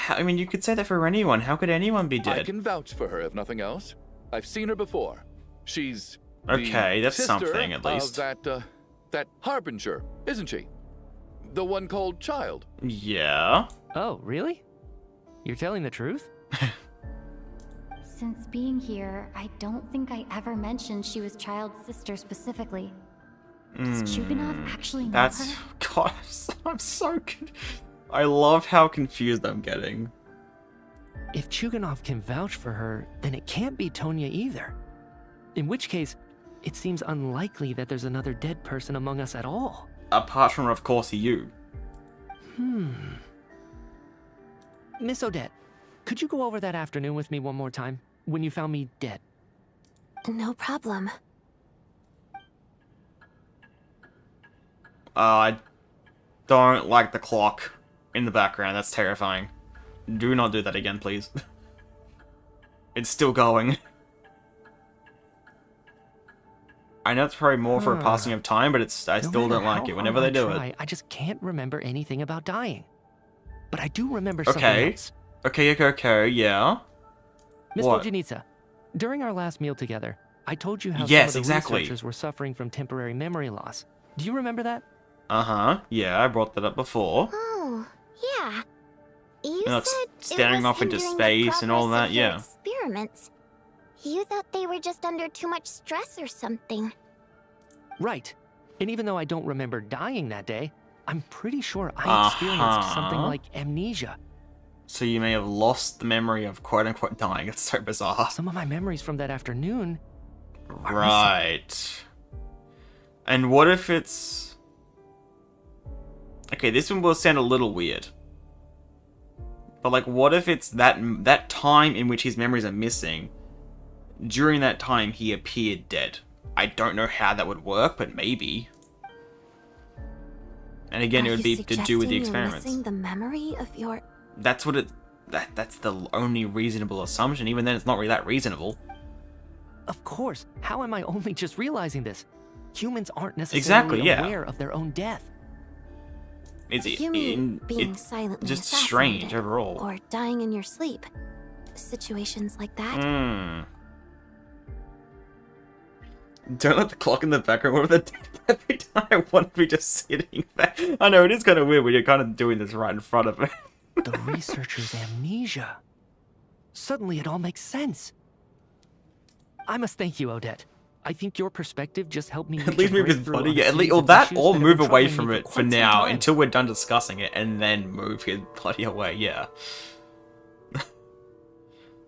I mean, you could say that for anyone. How could anyone be dead? I can vouch for her, if nothing else. I've seen her before. She's Okay, the that's sister something, at least. Of that Harbinger, isn't she? The one called Child. Yeah. Oh, really? You're telling the truth? Since being here, I don't think I ever mentioned she was Child's sister specifically. Does Chuganov actually know That's... her? God, I'm so... I love how confused I'm getting. If Chuganov can vouch for her, then it can't be Tonya either. In which case, it seems unlikely that there's another dead person among us at all. Apart from, of course, you. Miss Odette, could you go over that afternoon with me one more time, when you found me dead? No problem. I don't like the clock in the background. That's terrifying. Do not do that again, please. It's still going. I know it's probably more for a passing of time, but I still don't like it whenever they do it. I just can't remember anything about dying. But I do remember something else. Okay, yeah. Miss What? Vodyanitsa, during our last meal together, I told you how Yes, some of the exactly. researchers were suffering from temporary memory loss. Do you remember that? Uh-huh. Yeah, I brought that up before. Oh, yeah. You Like said staring it was off into hindering the space and all progress that, of your yeah. experiments. You thought they were just under too much stress or something. Right. And even though I don't remember dying that day, I'm pretty sure I experienced something like amnesia. So you may have lost the memory of quote-unquote dying. It's so bizarre. Some of my memories from that afternoon are right. And what if it's... Okay, this one will sound a little weird. But like, what if it's that time in which his memories are missing, during that time he appeared dead? I don't know how that would work, but maybe. And again, it would be to do with the experiments. Missing the memory of your... That's what it... That's the only reasonable assumption. Even then, it's not really that reasonable. Of course. How am I only just realizing this? Humans aren't necessarily aware of their own death. It's being silently just strange assassinated, overall. or dying in your sleep. Situations like that. Don't let the clock in the background over the dead every time I want to be just sitting there. I know, it is kind of weird when you're kind of doing this right in front of it. The researcher's amnesia. Suddenly it all makes sense. I must thank you, Odette. I think your perspective just helped me At least move his body, yeah. At least, or that, or move away from it for now until we're done discussing it, and then move his body away. Yeah.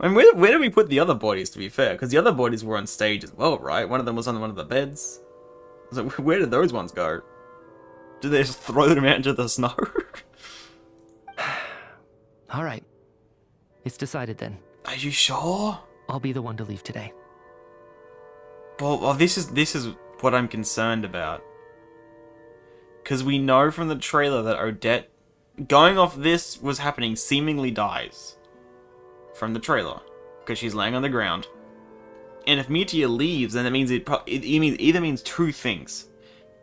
I mean, where did we put the other bodies? To be fair, because the other bodies were on stage as well, right? One of them was on one of the beds. So where did those ones go? Did they just throw them out into the snow? All right. It's decided then. Are you sure? I'll be the one to leave today. Well, this is what I'm concerned about. Because we know from the trailer that Odette, going off this was happening, seemingly dies. From the trailer. Because she's laying on the ground. And if Meteor leaves, then it means it either means two things.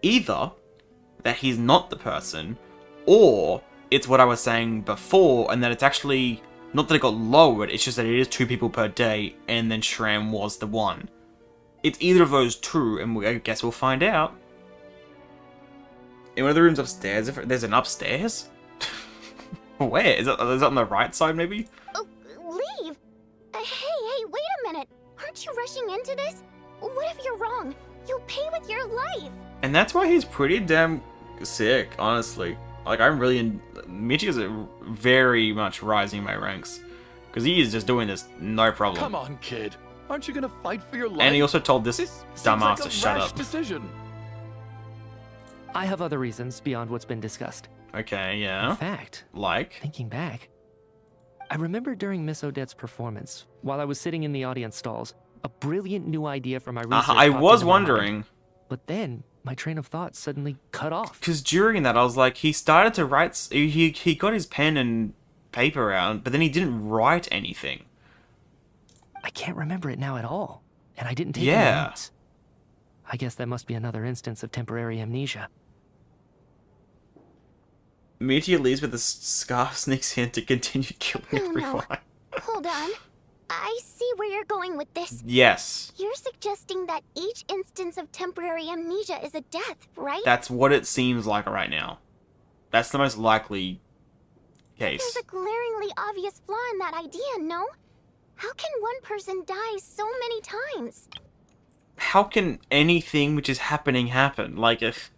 Either that he's not the person, or it's what I was saying before, and that it's actually, not that it got lowered, it's just that it is 2 people per day, and then Shram was the one. It's either of those two, and I guess we'll find out. In one of the rooms upstairs, if there's an upstairs? Where? Is that on the right side, maybe? Oh, leave! Hey, wait a minute! Aren't you rushing into this? What if you're wrong? You'll pay with your life! And that's why he's pretty damn sick, honestly. Like, I'm really... Michi's very much rising in my ranks. Because he is just doing this no problem. Come on, kid. Aren't you gonna fight for your life? And he also told this dumbass to shut up. Decision. I have other reasons beyond what's been discussed. Okay, yeah. In fact, thinking back, I remember during Miss Odette's performance, while I was sitting in the audience stalls, a brilliant new idea for my research. I was wondering. But then, my train of thought suddenly cut off. Because during that, I was like, he started to write... He got his pen and paper out, but then he didn't write anything. I can't remember it now at all. And I didn't take any notes. I guess that must be another instance of temporary amnesia. Meteor leaves, but the scarf sneaks in to continue killing everyone. No. Hold on. I see where you're going with this. Yes. You're suggesting that each instance of temporary amnesia is a death, right? That's what it seems like right now. That's the most likely case. There's a glaringly obvious flaw in that idea, no? How can one person die so many times? How can anything which is happening happen? Like, if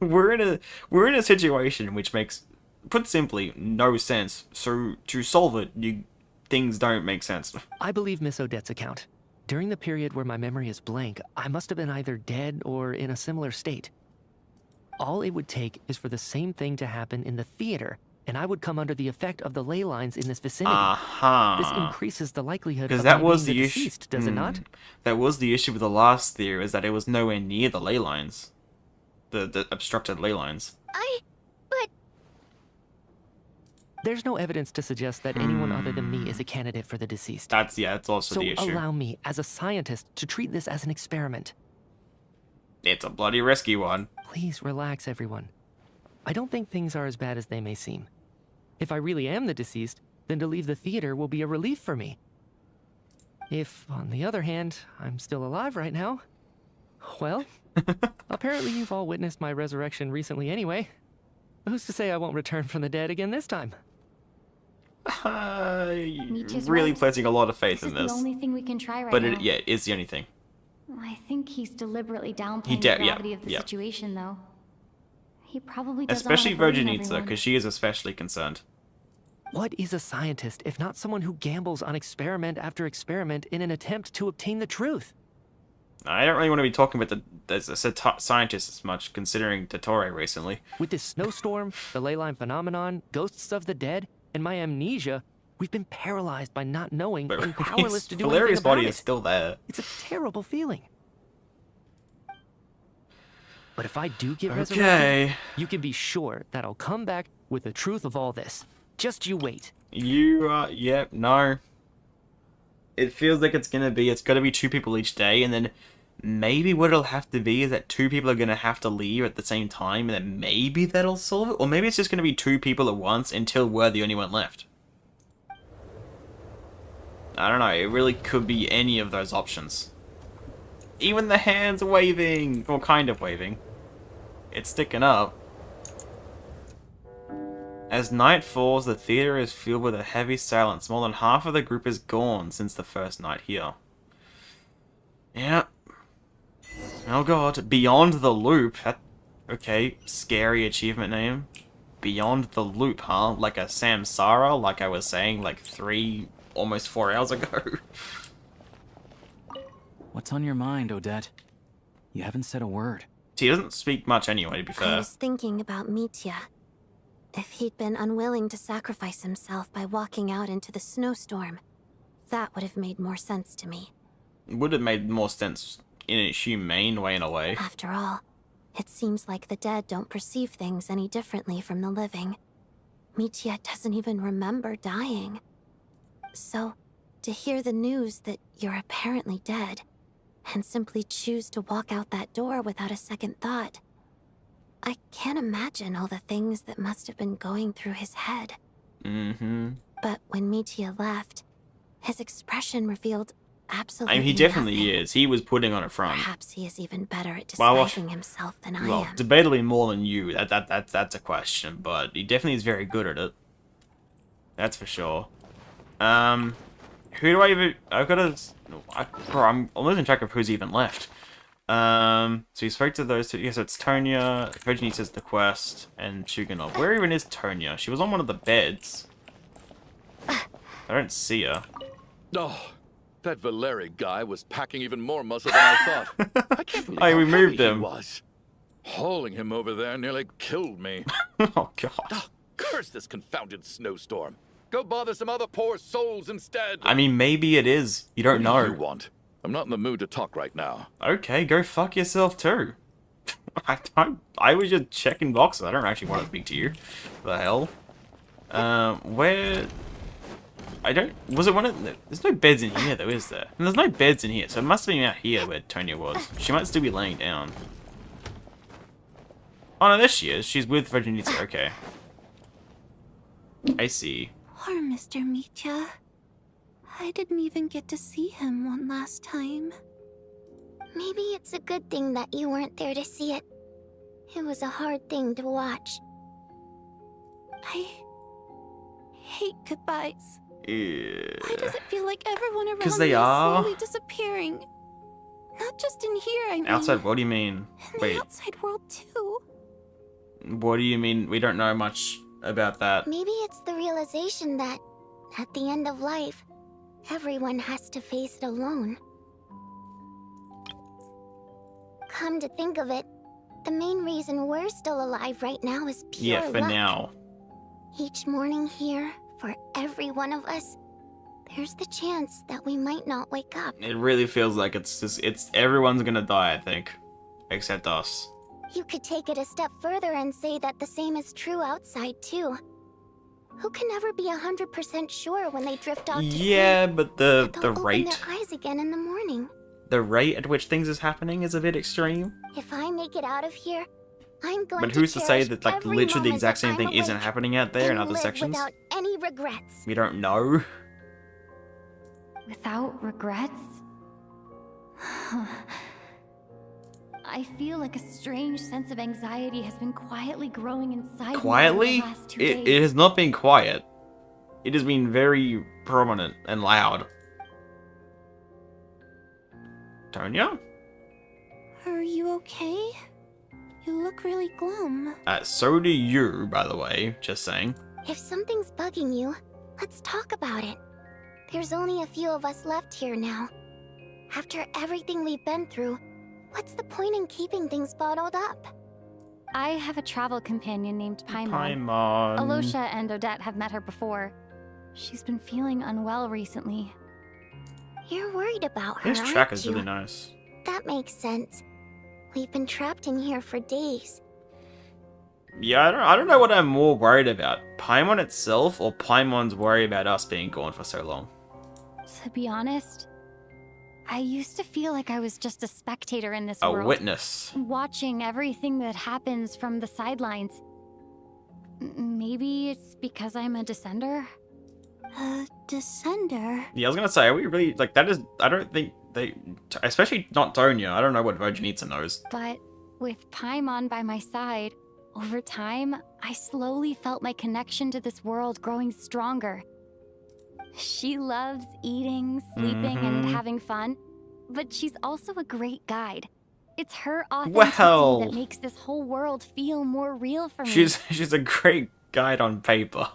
we're in a situation which makes, put simply, no sense. So to solve it, things don't make sense. I believe Miss Odette's account. During the period where my memory is blank, I must have been either dead or in a similar state. All it would take is for the same thing to happen in the theater, and I would come under the effect of the ley lines in this vicinity. This increases the likelihood of that me was being the deceased, does it not? That was the issue with the last theory, is that it was nowhere near the ley lines. The obstructed ley lines. But... There's no evidence to suggest that anyone other than me is a candidate for the deceased. That's also the issue. So allow me, as a scientist, to treat this as an experiment. It's a bloody risky one. Please relax, everyone. I don't think things are as bad as they may seem. If I really am the deceased, then to leave the theater will be a relief for me. If, on the other hand, I'm still alive right now, well, apparently you've all witnessed my resurrection recently anyway. Who's to say I won't return from the dead again this time? Really placing a lot of faith in this. This is the only thing we can try right but now. yeah, it is the only thing. I think he's deliberately downplaying the gravity of the situation, though. He probably doesn't Especially want to burden Vodyanitsa, everyone. because she is especially concerned. What is a scientist if not someone who gambles on experiment after experiment in an attempt to obtain the truth? I don't really want to be talking about the scientist as much, considering Totore recently. With this snowstorm, the ley line phenomenon, ghosts of the dead, and my amnesia, we've been paralyzed by not knowing and powerless to do anything Valeria's about body it. is still there. It's a terrible feeling. But if I do get resurrected, you can be sure that I'll come back with the truth of all this. Just you wait. No. It feels like it's gonna be 2 people each day, and then maybe what it'll have to be is that 2 people are gonna have to leave at the same time, and then maybe that'll solve it? Or maybe it's just gonna be 2 people at once until we're the only one left. I don't know, it really could be any of those options. Even the hands waving! Or kind of waving. It's sticking up. As night falls, the theater is filled with a heavy silence. More than half of the group is gone since the first night here. Yeah. Oh god. Beyond the Loop. Okay, scary achievement name. Beyond the Loop, huh? Like a samsara, like I was saying like almost 4 hours ago. What's on your mind, Odette? You haven't said a word. He doesn't speak much anyway, to be I fair. was thinking about Mitya. If he'd been unwilling to sacrifice himself by walking out into the snowstorm, that would have made more sense to me. Would have made more sense in a humane way, in a way. After all, it seems like the dead don't perceive things any differently from the living. Mitya doesn't even remember dying. So, to hear the news that you're apparently dead, and simply choose to walk out that door without a second thought, I can't imagine all the things that must have been going through his head. Mm-hmm. But when Mitya left, his expression revealed absolutely I mean, he definitely nothing. is. He was putting on a front. Perhaps he is even better at disguising himself than I am. Debatably more than you. That's a question, but he definitely is very good at it. That's for sure. Who do I even... I've got to... I'm losing track of who's even left. So he spoke to those 2. Yes, it's Tonya, Vodyanitsa's the quest, and Chuganov. Where even is Tonya? She was on one of the beds. I don't see her. Oh, that Valeri guy was packing even more muscle than I thought. I can't believe how we moved heavy him. he was. Hauling him over there nearly killed me. Oh, God. Oh, curse this confounded snowstorm. Go bother some other poor souls instead. I mean, maybe it is. You don't know. What do you want? I'm not in the mood to talk right now. Okay, go fuck yourself too. I was just checking boxes. I don't actually want to speak to you. The hell? Where? I don't... Was it one of... There's no beds in here though, is there? And there's no beds in here, so it must have been out here where Tonya was. She might still be laying down. Oh no, there she is. She's with Vodyanitsa. Okay. I see. Poor Mr. Mitya. I didn't even get to see him one last time. Maybe it's a good thing that you weren't there to see it. It was a hard thing to watch. I hate goodbyes. Why does it feel like everyone around 'Cause me they is are. slowly disappearing? Not just in here, I mean. Outside, what do you mean? In Wait, the outside world too. what do you mean? We don't know much about that. Maybe it's the realization that, at the end of life, everyone has to face it alone. Come to think of it, the main reason we're still alive right now is pure Yeah, for luck. now. Each morning here, for every one of us, there's the chance that we might not wake up. It really feels like it's everyone's gonna die, I think. Except us. You could take it a step further and say that the same is true outside too. Who can never be 100% sure when they drift off to Yeah, sleep? but the They'll rate open their eyes again in the morning. the rate at which things is happening is a bit extreme. If I make it out of here, I'm going But who's to say cherish that like every literally the moment exact that same thing I'm isn't awake happening out there in and other live sections? without any regrets. We don't know. Without regrets? I feel like a strange sense of anxiety has been quietly growing inside Quietly? me over the last 2 It days. has not been quiet. It has been very prominent and loud. Tonya? Are you okay? You look really glum. So do you, by the way. Just saying. If something's bugging you, let's talk about it. There's only a few of us left here now. After everything we've been through, what's the point in keeping things bottled up? I have a travel companion named Paimon. Paimon. Alosha and Odette have met her before. She's been feeling unwell recently. You're worried about her, This track aren't is you? really nice. That makes sense. We've been trapped in here for days. Yeah, I don't know what I'm more worried about. Paimon itself or Paimon's worry about us being gone for so long? To be honest, I used to feel like I was just a spectator in this A world. witness. Watching everything that happens from the sidelines. Maybe it's because I'm a descender? A descender? Yeah, I was gonna say, are we really, like, that is, I don't think they, especially not Tonya, I don't know what Vodyanitsa knows. But with Paimon by my side, over time, I slowly felt my connection to this world growing stronger. She loves eating, sleeping, and having fun, but she's also a great guide. It's her authenticity that makes this whole world feel more real for me. She's a great guide on paper.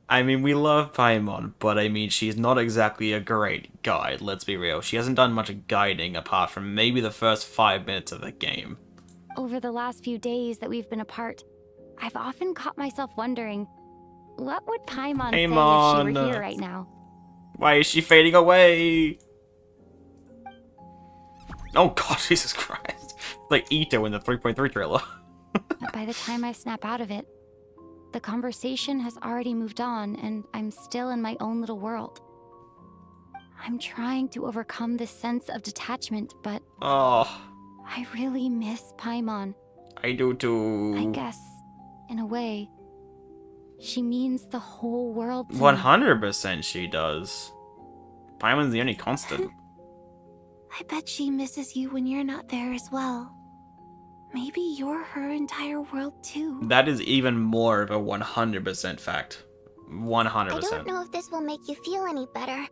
I mean, we love Paimon, but I mean, she's not exactly a great guide, let's be real. She hasn't done much guiding apart from maybe the first 5 minutes of the game. Over the last few days that we've been apart, I've often caught myself wondering, what would Paimon say if she were here right now? Why is she fading away? Oh god, Jesus Christ. Like Ito in the 3.3 trailer. But by the time I snap out of it, the conversation has already moved on and I'm still in my own little world. I'm trying to overcome this sense of detachment, but I really miss Paimon. I do too. I guess, in a way, she means the whole world to me. 100% she does. Paimon's the only constant. I bet she misses you when you're not there as well. Maybe you're her entire world too. That is even more of a 100% fact. 100%. I don't know if this will make you feel any better,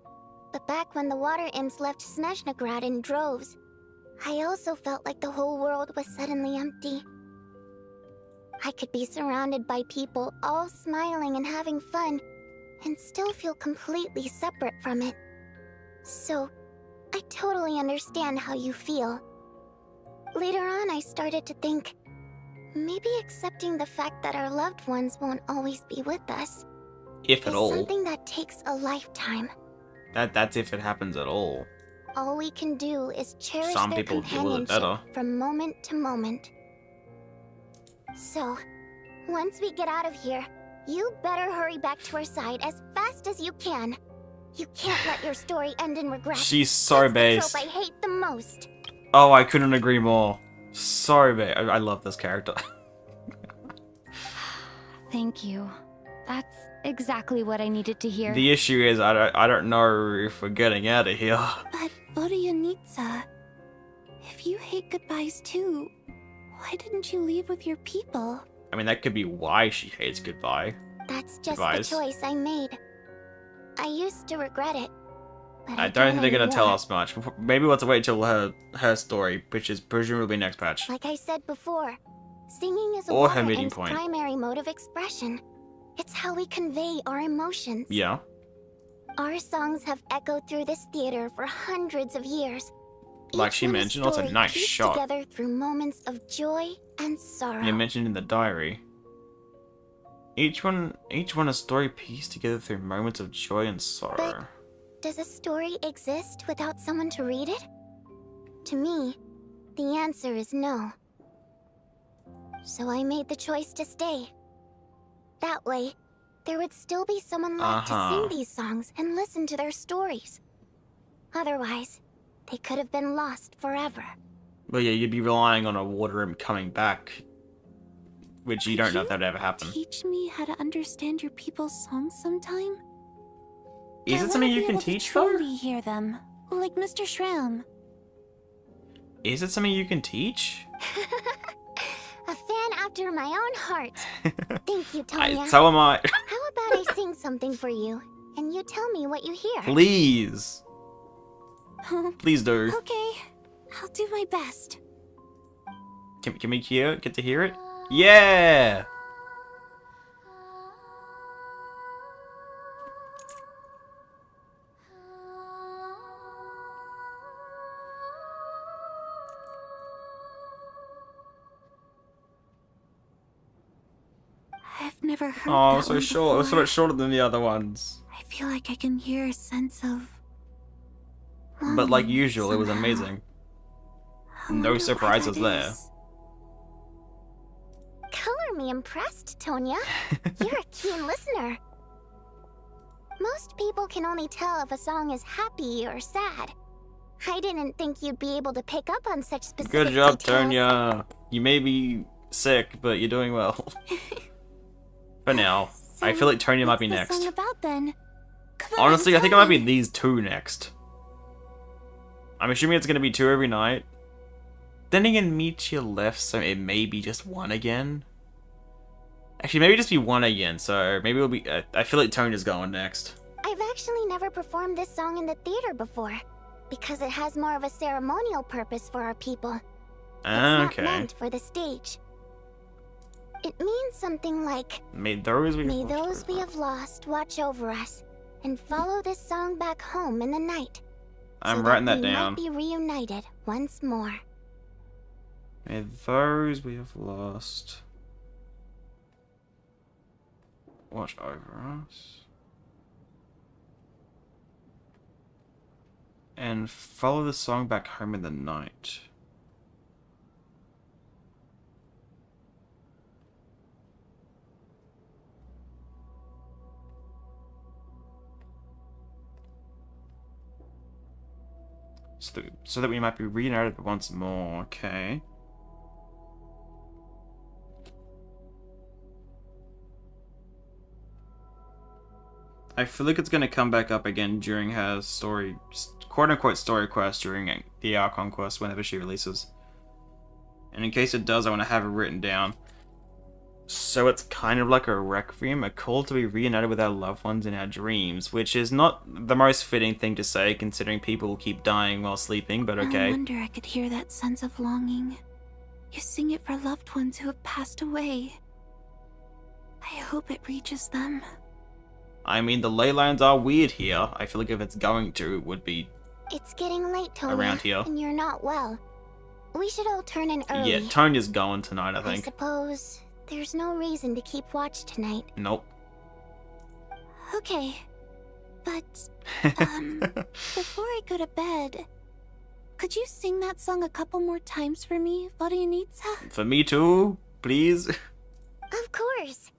but back when the water imps left Snezhnaya in droves, I also felt like the whole world was suddenly empty. I could be surrounded by people all smiling and having fun, and still feel completely separate from it. So, I totally understand how you feel. Later on, I started to think, maybe accepting the fact that our loved ones won't always be with us if at is all. Something that takes a lifetime. That's if it happens at all. All we can do is cherish Some their people deal with it companionship better. from moment to moment. So, once we get out of here, you better hurry back to our side as fast as you can. You can't let your story end in regret. She's so That's based. the trope I hate the most. Oh, I couldn't agree more. Sorry, babe. I love this character. Thank you. That's exactly what I needed to hear. The issue is, I don't know if we're getting out of here. But Vodyanitsa, if you hate goodbyes too, why didn't you leave with your people? I mean, that could be why she hates goodbye. That's just Goodbyes. the choice I made. I used to regret it, but I don't think they're gonna tell anymore. us much. Maybe we'll have to wait till her story, which is presumably next patch. Like I said before, singing is a Or her water meeting imp's point. primary mode of expression. It's how we convey our emotions. Yeah. Our songs have echoed through this theater for hundreds of years. Like Each she one mentioned, that's a story nice pieced shot. together through moments of joy and sorrow. You mentioned in the diary. Each one a story pieced together through moments of joy and sorrow. Does a story exist without someone to read it? To me, the answer is no. So I made the choice to stay. That way, there would still be someone left to sing these songs and listen to their stories. Otherwise, they could have been lost forever. But yeah, you'd be relying on a water imp coming back, which you don't know if that'd ever happen. Teach me how to understand your people's songs sometime? Is it something you can teach, though? Truly hear them, like Mr. Shram. Is it something you can teach? A fan after my own heart. Thank you, Tonya. So am I. How about I sing something for you, and you tell me what you hear? Please. Please do. Okay, I'll do my best. Can we get to hear it? Yeah! I've never heard Oh, that so one short. It was so before. much shorter than the other ones. I feel like I can hear a sense of... But like longing usual, it was somehow. amazing. I No wonder why surprises that there. is. Color me impressed, Tonya. You're a keen listener. Most people can only tell if a song is happy or sad. I didn't think you'd be able to pick up on such specific Good job, details. Tonya. You may be sick, but you're doing well. For now. I feel like Tonya might be What's the next. song about then? Come on, Honestly, I tell think it might me. be these two next. I'm assuming it's gonna be 2 every night. Then again, Michia left, so it may be just 1 again. Actually, maybe just be 1 again, so maybe it'll be... I feel like Tonya's going next. I've actually never performed this song in the theater before, because it has more of a ceremonial purpose for our people. It's not Okay. meant for the stage. It means something like, May those we may those we have lost watch over us, and follow this song back home in the night. I'm so writing that that we down. might be reunited once more. May those we have lost watch over us. And follow the song back home in the night. So that we might be reunited once more, okay. I feel like it's gonna come back up again during her story, quote-unquote story quest during the Archon quest whenever she releases. And in case it does, I want to have it written down. So it's kind of like a requiem, a call to be reunited with our loved ones in our dreams, which is not the most fitting thing to say considering people keep dying while sleeping, but No okay. wonder I could hear that sense of longing. You sing it for loved ones who have passed away. I hope it reaches them. I mean, the ley lines are weird here. I feel like if it's going to, it would be... It's getting late, Tonya, Around here. and you're not well. We should all turn in early. Yeah, Tonya's going tonight, I I think. suppose there's no reason to keep watch tonight. Nope. Okay, but before I go to bed, could you sing that song a couple more times for me, Vodyanitsa? For me too, please. Of course.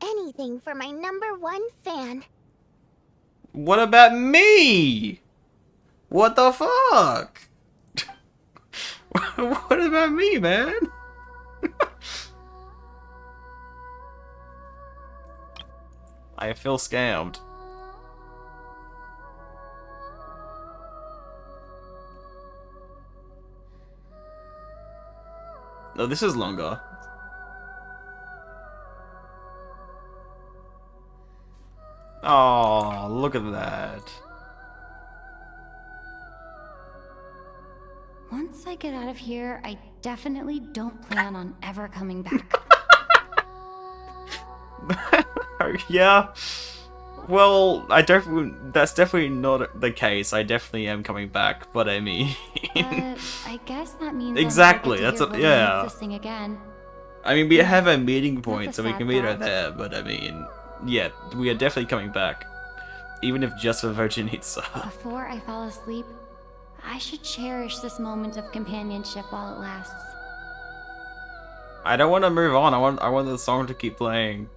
Anything for my #1 fan. What about me? What the fuck? What about me, man? I feel scammed. No, this is longer. Oh, look at that. Once I get out of here, I definitely don't plan on ever coming back. Yeah. Well, that's definitely not the case. I definitely am coming back, but I mean... I guess that means Exactly, I'll never that's get to hear yeah. Vodyanitsa sing again. I mean, we have a meeting point, That's so a we sad can meet her thought. there, but I mean... Yeah, we are definitely coming back. Even if just for Vodyanitsa. Before I fall asleep, I should cherish this moment of companionship while it lasts. I don't want to move on, I want the song to keep playing.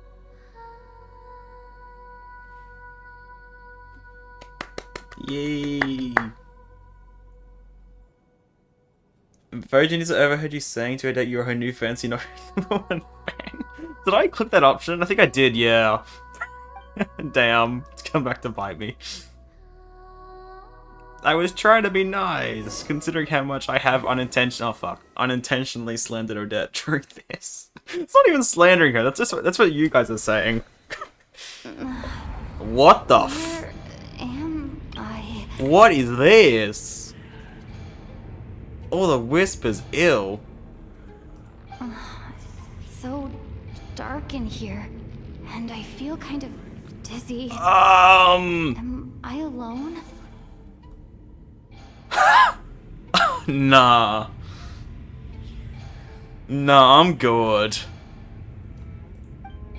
Yay! Vodyanitsa overheard you saying to her that you're her new fancy #1 fan. Did I click that option? I think I did, yeah. Damn, it's come back to bite me. I was trying to be nice, considering how much I have unintentionally slandered Odette during this. It's not even slandering her. That's what you guys are saying. What the Where am I? What is this? Oh, the whisper's ill. It's so dark in here, and I feel kind of dizzy. Am I alone? Nah. Nah, I'm good.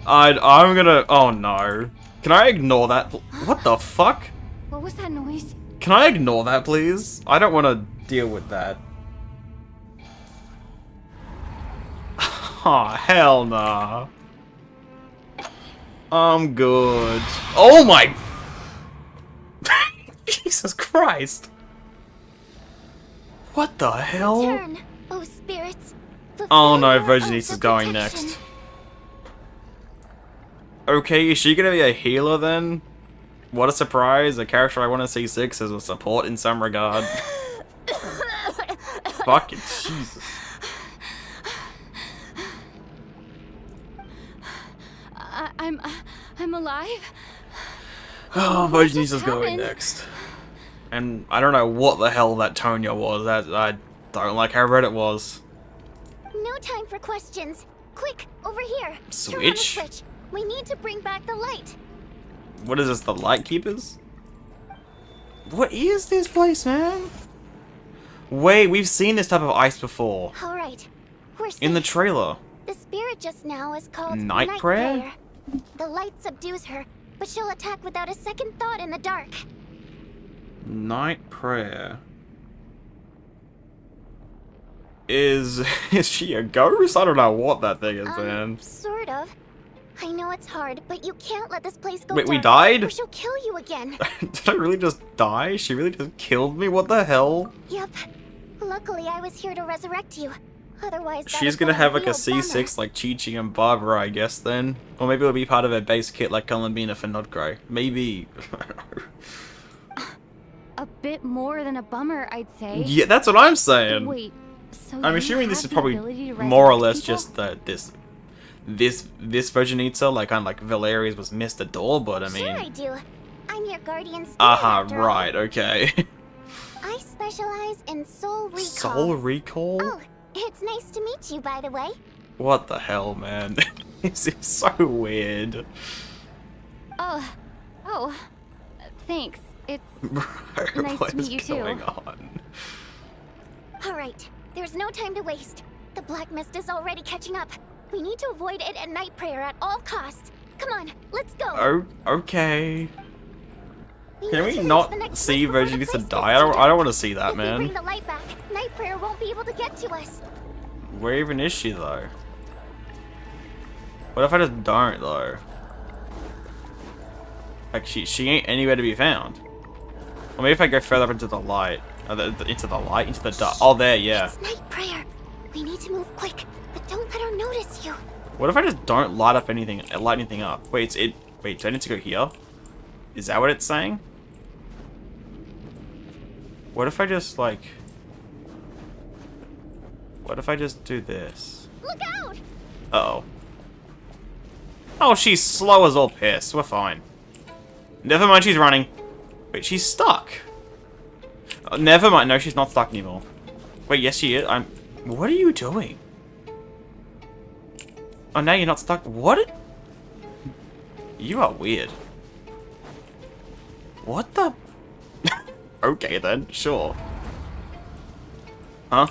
I'm gonna... Oh no. Can I ignore that? What the fuck? What was that noise? Can I ignore that, please? I don't want to deal with that. Oh, hell nah. I'm good. Oh my... Jesus Christ. What the hell? Return, oh spirits. Oh no, Fulfill your Vodyanitsa oaths is of going protection. next. Okay, is she gonna be a healer then? What a surprise, a character I want to see 6 as a support in some regard. Fucking Jesus. I'm alive. Oh, What just Vodyanitsa's going happened? next. And I don't know what the hell that Tonya was. I don't like how red it was. No time for questions. Quick, over here. Turn on the Switch? switch. We need to bring back the light. What is this, the Light Keepers? What is this place, man? Wait, we've seen this type of ice before. All right, we're safe. In the trailer. The spirit just now is called Night Prayer? The light subdues her, but she'll attack without a second thought in the dark. Night Prayer. Is she a ghost? I don't know what that thing is, man. Sort of. I know it's hard, but you can't let this place go Wait, we dark, died? or she'll kill you again. Did I really just die? She really just killed me? What the hell? Yep. Luckily, I was here to resurrect you. Otherwise, that'd She's gonna been have like a real C6 like Chi-Chi and Barbara, I guess, then. Or maybe it'll be part of her base kit like Columbina for Nodgrey. Maybe. I don't know. A bit more than a bummer, I'd say. Yeah, that's what I'm saying. Wait, so I'm you assuming this have is the probably ability to more or resurrect less people? just this Vodyanitsa, like kind of like Valeria's was Mr. Door, but I mean. Sure I do. I'm your guardian spirit. Aha, right, okay. I specialize in soul recall. Soul Recall? Oh, it's nice to meet you, by the way. What the hell, man? This is so weird. Oh, thanks. It's Bro, nice what to meet is you too. going on? All right, there's no time to waste. The black mist is already catching up. We need to avoid it at night prayer at all costs. Come on, let's go. Oh, okay. Can need we to reach not the next see place before the Vodyanitsa place die? gets I don't want to see that, If we man. bring the light back, night prayer won't be able to get to us. Where even is she, though? What if I just don't, though? Like, she ain't anywhere to be found. Or maybe if I go further up into the light. Into the light? Into the dark. Oh, there, yeah. It's night prayer. We need to move quick, but don't let her notice you. What if I just don't light anything up? Wait, wait, do I need to go here? Is that what it's saying? What if I just, like... What if I just do this? Look out! Uh-oh. Oh, she's slow as all piss. We're fine. Never mind, she's running. Wait, she's stuck. Oh, never mind. No, she's not stuck anymore. Wait, yes, she is. What are you doing? Oh, now you're not stuck. What? You are weird. What the? Okay, then. Sure. Huh?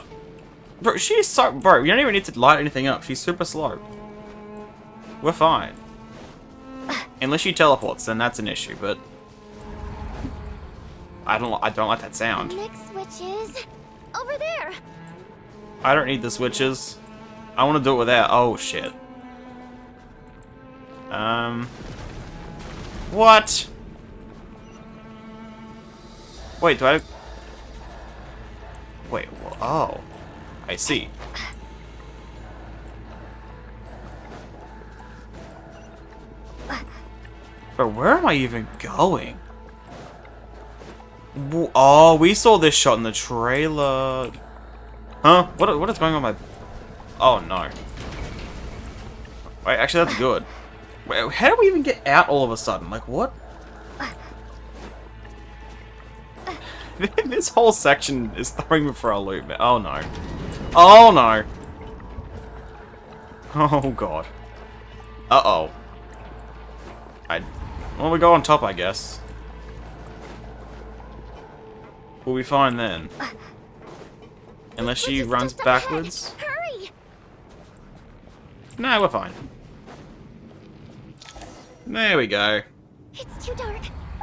Bro, she's so... Bro, you don't even need to light anything up. She's super slow. We're fine. Unless she teleports, then that's an issue, but... I don't like that sound. The next switch is over there. I don't need the switches. I want to do it without... Oh, shit. What? Wait, do I... Wait, oh. I see. But where am I even going? Oh, we saw this shot in the trailer. Huh? What is going on with my... Oh, no. Wait, actually, that's good. Wait, how do we even get out all of a sudden? Like, what? This whole section is throwing me for a loop, man. Oh, no. Oh, no. Oh, God. Uh-oh. Well, we go on top, I guess. We'll be fine then. Unless she runs backwards. Hurry! Nah, we're fine. There we go. It's too dark.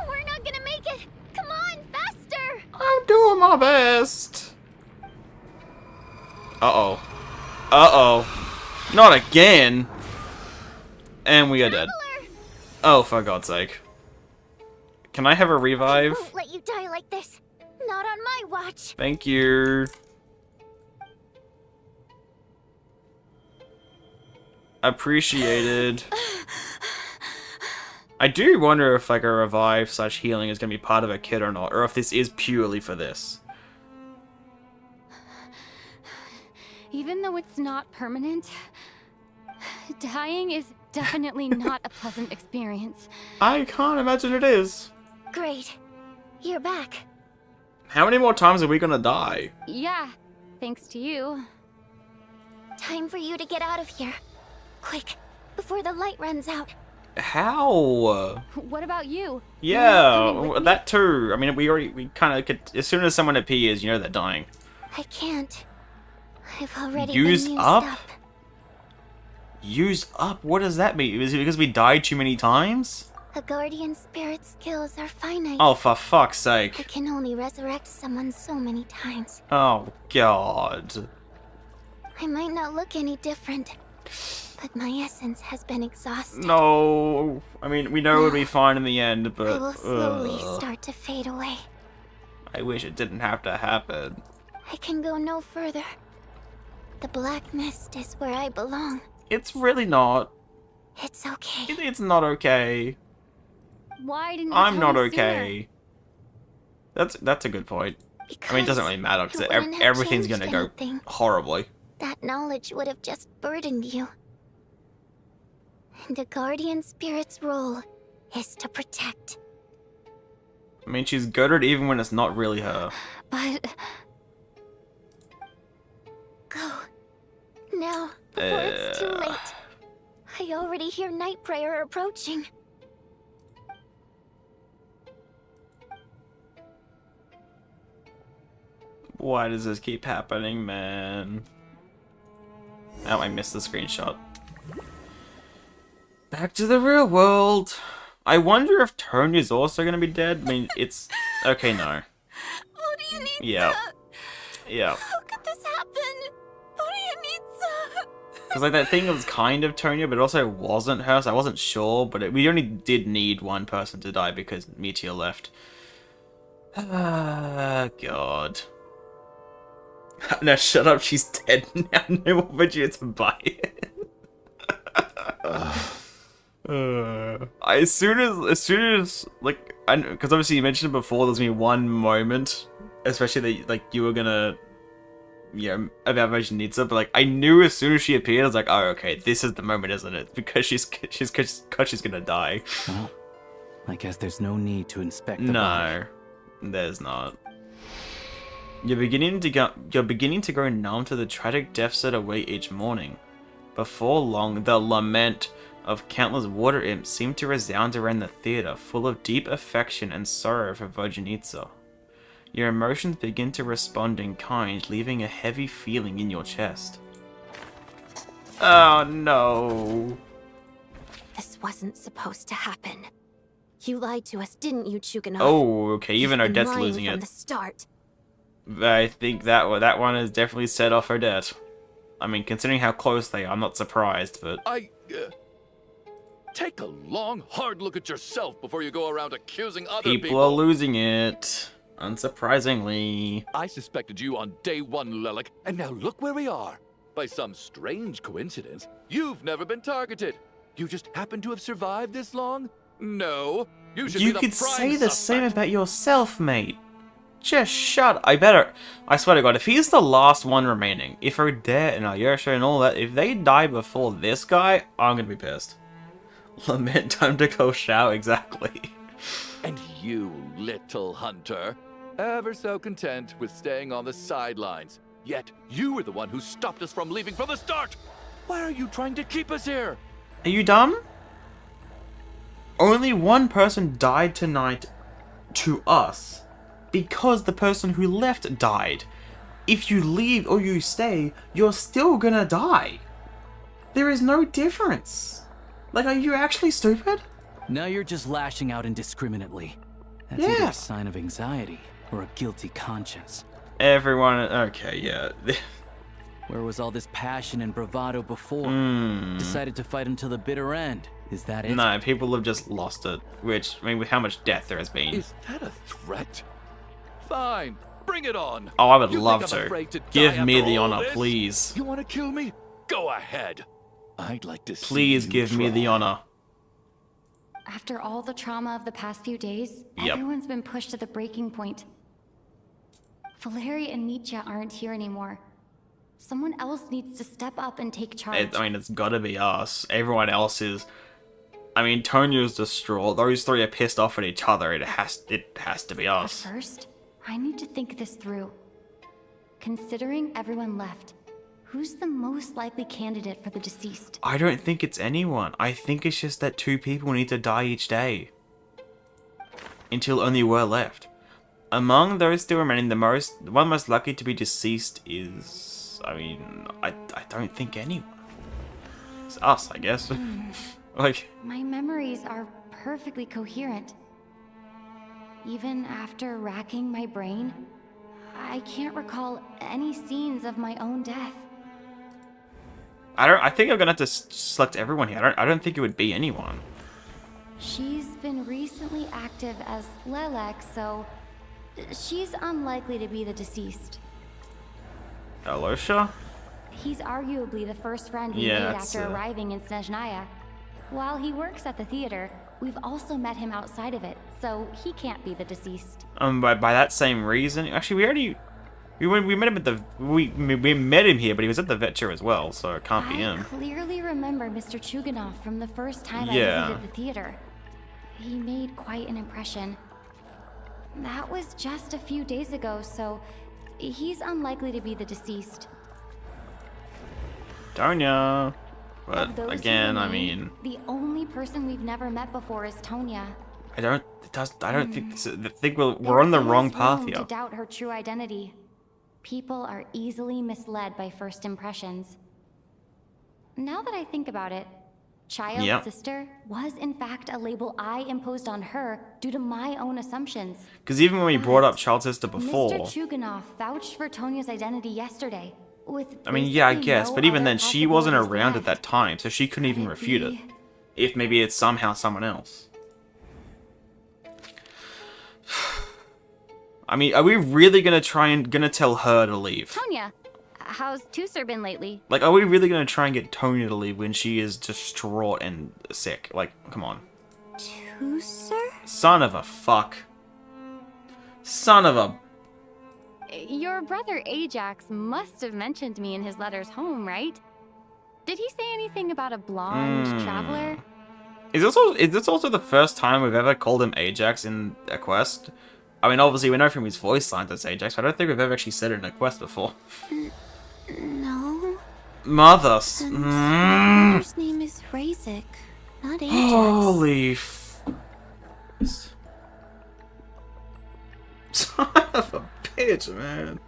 We're not gonna make it. Come on, faster! I'm doing my best. Uh-oh. Uh-oh. Not again. And we are dead. Oh, for God's sake. Can I have a revive? I won't let you die like this. Not on my watch. Thank you. Appreciated. I do wonder if like a revive / healing is going to be part of a kit or not, or if this is purely for this. Even though it's not permanent, dying is definitely not a pleasant experience. I can't imagine it is. Great. You're back. How many more times are we going to die? Yeah, thanks to you. Time for you to get out of here. Quick, before the light runs out. How? What about you? Yeah, that too. I mean, we kind of could. As soon as someone appears, you know they're dying. I can't. I've already Used been used up? Used up? What does that mean? Is it because we died too many times? A guardian spirit's skills are finite. Oh, for fuck's I sake. can only resurrect someone so many times. Oh, God. I might not look any different, but my essence has been exhausted. No. I mean, we know it'll be fine in the end, but... I will slowly start to fade away. I wish it didn't have to happen. I can go no further. The black mist is where I belong. It's really not. It's okay. It's not okay. Why didn't you I'm tell not me okay. That's a good point. I mean, it doesn't really matter because it wouldn't have everything's gonna changed go anything. horribly. That knowledge would have just burdened you. And a guardian spirit's role is to protect. I mean, she's goaded even when it's not really her. But... Go. Now, before it's too late. I already hear night prayer approaching. Why does this keep happening, man? Oh, I missed the screenshot. Back to the real world. I wonder if Tonya's also gonna be dead. I mean, it's... Okay, no. Vodyanitsa! Yeah. Yeah. How could this happen? Vodyanitsa! Because like that thing was kind of Tonya, but it also wasn't her, so I wasn't sure. But we only did need one person to die because Meteor left. Ah, God. No, shut up. She's dead now. No more Vegeta to buy it. As soon as like, because obviously you mentioned before, there's gonna be one moment, especially that like you were gonna, about Vodyanitsa, but like I knew as soon as she appeared, I was like, oh, okay, this is the moment, isn't it? Because she's gonna die. Well, I guess there's no need to inspect the body. No, there's not. You're beginning to grow numb to the tragic deaths that await each morning. Before long, the lament of countless water imps seemed to resound around the theater, full of deep affection and sorrow for Vodyanitsa. Your emotions begin to respond in kind, leaving a heavy feeling in your chest. Oh no. This wasn't supposed to happen. You lied to us, didn't you, Chuganov? Oh, okay, even You've her been debt's lying losing from it. the start. I think that one has definitely set off her debt. I mean, considering how close they are, I'm not surprised, but... Take a long, hard look at yourself before you go around accusing other people. People are losing it. Unsurprisingly. I suspected you on day one, Lelik, and now look where we are. By some strange coincidence, you've never been targeted. You just happen to have survived this long? No. You should be the could prime say the same suspect. about yourself, mate. Just shut. I swear to God, if he's the last one remaining, if Odette and Alyosha and all that, if they die before this guy, I'm gonna be pissed. Lament time to go shout, exactly. And you, little hunter, ever so content with staying on the sidelines. Yet you were the one who stopped us from leaving from the start. Why are you trying to keep us here? Are you dumb? Only one person died tonight to us. Because the person who left died. If you leave or you stay, you're still gonna die. There is no difference. Like, are you actually stupid? Now you're just lashing out indiscriminately. That's Yeah. either a sign of anxiety or a guilty conscience. Everyone, okay, yeah. Where was all this passion and bravado before? Decided to fight until the bitter end. Is that it? No, people have just lost it. Which, I mean, with how much death there has been. Is that a threat? Fine, bring it on. Oh, I would You think love I'm to. afraid to Give die me after the all honor, this? please. You want to kill me? Go ahead. I'd like to see Please you give me the try. honor. After all the trauma of the past few days, Yep. everyone's been pushed to the breaking point. Valeri and Nietzsche aren't here anymore. Someone else needs to step up and take charge. I mean, it's gotta be us. Everyone else is... I mean, Tonya's distraught. Those three are pissed off at each other. It has to be But us. first, I need to think this through. Considering everyone left, who's the most likely candidate for the deceased? I don't think it's anyone. I think it's just that 2 people need to die each day. Until only we're left. Among those still remaining, the one most likely to be deceased is... I mean, I don't think anyone. It's us, I guess. Like... My memories are perfectly coherent. Even after racking my brain, I can't recall any scenes of my own death. I think I'm gonna have to select everyone here. I don't think it would be anyone. She's been recently active as Lelek, so she's unlikely to be the deceased. Alyosha? He's arguably the first friend we Yeah, made that's, after arriving in Snezhnaya. While he works at the theater, we've also met him outside of it, so he can't be the deceased. By that same reason, actually, we met him at the we met him here, but he was at the vet chair as well, so it can't be I him. clearly remember Mr. Chuganov from the first time Yeah. I visited the theater. He made quite an impression. That was just a few days ago, so he's unlikely to be the deceased. Tonya. Of But those who again, I remain, mean, the only person we've never met before is Tonya. I don't think we're on the There wrong is path room here. to doubt her true identity. People are easily misled by first impressions. Now that I think about it, child's Yep. sister was in fact a label I imposed on her due to my own assumptions. Because even when we brought up child sister before, Mr. Chuganov vouched for Tonya's identity yesterday. With I mean, yeah, I basically guess, no but even other then, she wasn't possibilities around left. at that time, so she couldn't even refute it. If maybe it's somehow someone else. I mean, are we really gonna tell her to leave? Tonya, how's Tusser been lately? Like, are we really gonna try and get Tonya to leave when she is distraught and sick? Like, come on. Tusser? Son of a fuck. Son of a... Your brother Ajax must have mentioned me in his letters home, right? Did he say anything about a blonde traveler? Is this also the first time we've ever called him Ajax in a quest? I mean, obviously we know from his voice lines it's Ajax, but I don't think we've ever actually said it in a quest before. No. Mother... My brother's name is Razik, not Ajax. Holy son of a bitch, man.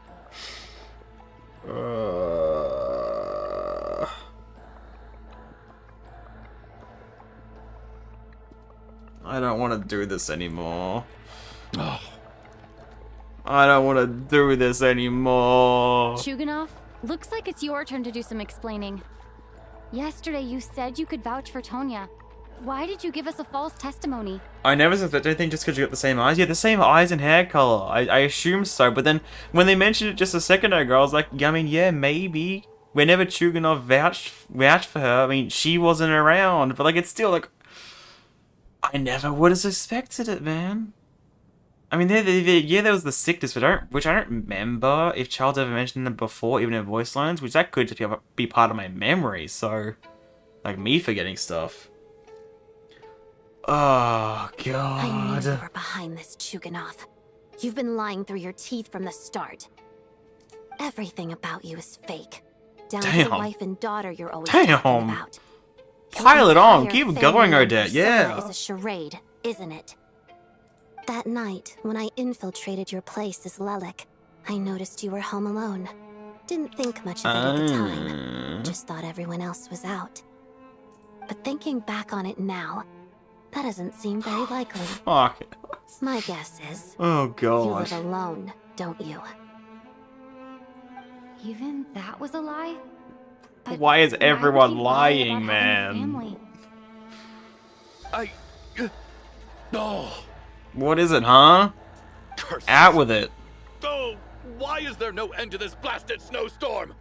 I don't want to do this anymore. I don't want to do this anymore. Chuganov, looks like it's your turn to do some explaining. Yesterday you said you could vouch for Tonya. Why did you give us a false testimony? I never suspected anything just because you got the same eyes. You had the same eyes and hair color. I assumed so, but then when they mentioned it just a second ago, I was like, I mean, yeah, maybe. Whenever Chuganov vouched for her, I mean, she wasn't around, but like, it's still like, I never would have suspected it, man. I mean, yeah, there was the sickness, which I don't remember if Charles ever mentioned them before, even in voice lines, which that could just be part of my memory, so... Like me forgetting stuff. Oh, God. I knew you were behind this, Chuganov. You've been lying through your teeth from the start. Everything about you is fake. Down to the wife and daughter you're always talking about. Pile it on. Keep going, Odette. Yeah. Is a charade, isn't it? That night, when I infiltrated your place as Lelik, I noticed you were home alone. Didn't think much of it at the time. Just thought everyone else was out. But thinking back on it now, that doesn't seem very likely. Fuck. My guess is... Oh, God. You live alone, don't you? Even that was a lie? But why is everyone why would he lie lying, about man? having a family? Oh. What is it, huh? Curses. Out with it. Oh, why is there no end to this blasted snowstorm?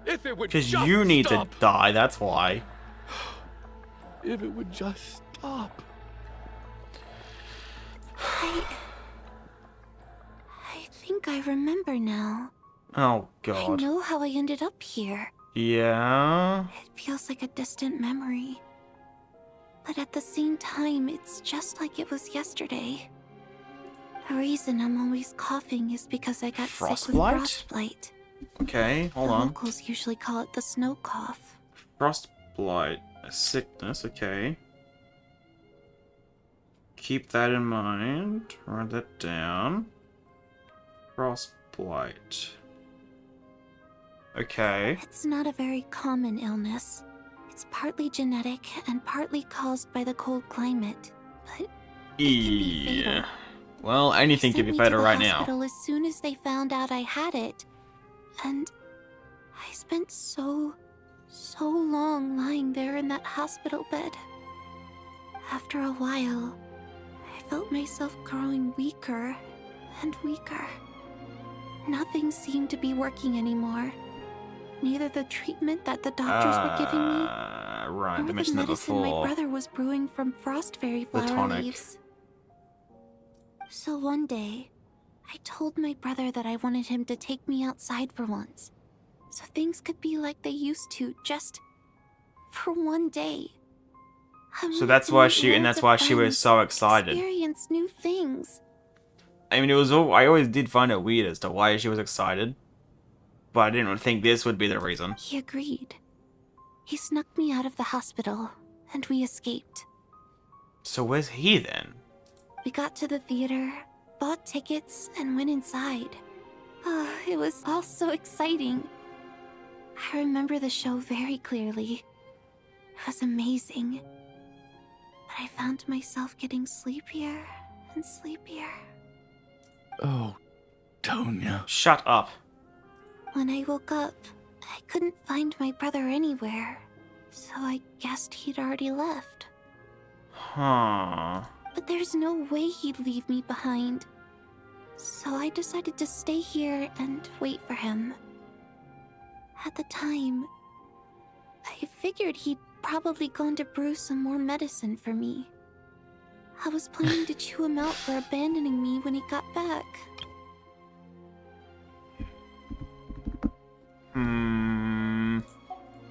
If it would just Because you need stop. to die, that's why. If it would just stop. I think I remember now. Oh, I God. know how I ended up here. Yeah? It feels like a distant memory. But at the same time, it's just like it was yesterday. The reason I'm always coughing is because I got sick with frostbite. Okay, hold on. The locals usually call it the snow cough. Frostbite. A sickness, okay. Keep that in mind. Write that down. Frostbite. Okay. It's not a very common illness. It's partly genetic and partly caused by the cold climate, but Yeah. Well, anything could be better right now. As soon as they found out I had it, and I spent so long lying there in that hospital bed. After a while, I felt myself growing weaker and weaker. Nothing seemed to be working anymore. Neither the treatment that the doctors were giving me, right, nor they the mentioned that medicine my before. brother was brewing from frost fairy flower tonic. leaves. So one day, I told my brother that I wanted him to take me outside for once, so things could be like they used to, just for one day. So that's why she was so excited. Experience new things. I mean, I always did find it weird as to why she was excited, but I didn't think this would be the reason. He agreed. He snuck me out of the hospital, and we escaped. So where's he then? We got to the theater, bought tickets, and went inside. Oh, it was all so exciting. I remember the show very clearly. It was amazing. But I found myself getting sleepier and sleepier. Oh, Tonya. Shut up. When I woke up, I couldn't find my brother anywhere, so I guessed he'd already left. Huh. But there's no way he'd leave me behind. So I decided to stay here and wait for him. At the time, I figured he'd probably gone to brew some more medicine for me. I was planning to chew him out for abandoning me when he got back.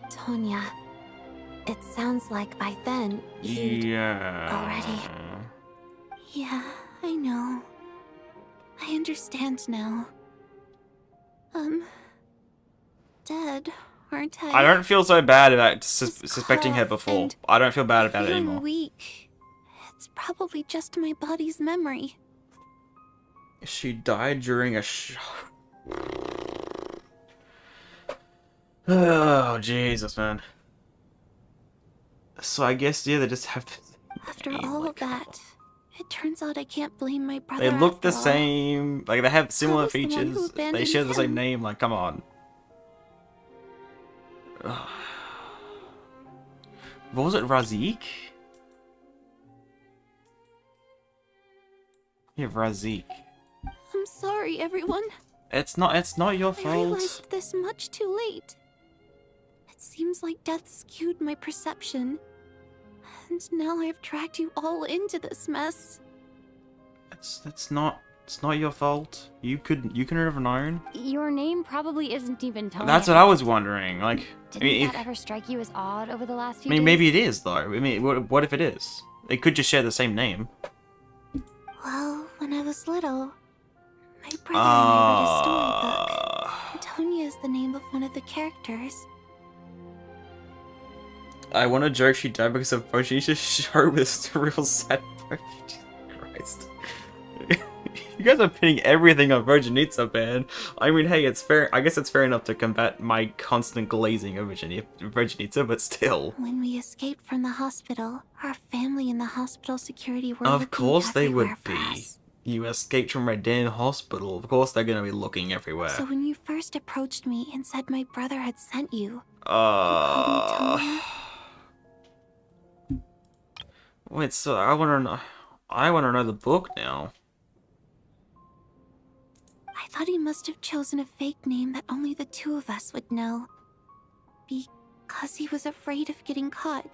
Tonya, it sounds like by then you'd already... Yeah, I know. I understand now. Dead, aren't I? I don't feel so bad about suspecting her before. I don't feel bad about it Feeling anymore. weak. It's probably just my body's memory. She died during a Oh, Jesus, man. So I guess, yeah, they just have to... After all of that, it turns out I can't blame my brother. They look the after all. same. Like, they have similar was the one who features. They abandoned share the same him. name. Like, come on. Ugh. What was it, Razik? Yeah, Razik. I'm sorry, everyone. It's not your I fault. realized this much too late. It seems like death skewed my perception. And now I've dragged you all into this mess. That's not It's not your fault. You couldn't have known. Your name probably isn't even Tony. That's what I was wondering. Like, Didn't that ever strike you as odd over the last few I mean, days? maybe it is though. I mean, what if it is? They could just share the same name. Well, when I was little, my brother and I read a storybook. Antonia is the name of one of the characters. I want to joke she died because of Vodyanitsa's show with real sad. Jesus Christ. You guys are pinning everything on Vodyanitsa, man. I mean, hey, it's fair. I guess it's fair enough to combat my constant glazing of Vodyanitsa, but still. When we escaped from the hospital, our family and the hospital security were Of course they would for be. us. You escaped from Red Dan Hospital. Of course they're gonna be looking everywhere. So when you first approached me and said my brother had sent you, you called me Tonya? Wait, so I wanna know the book now. I thought he must have chosen a fake name that only the two of us would know. Because he was afraid of getting caught.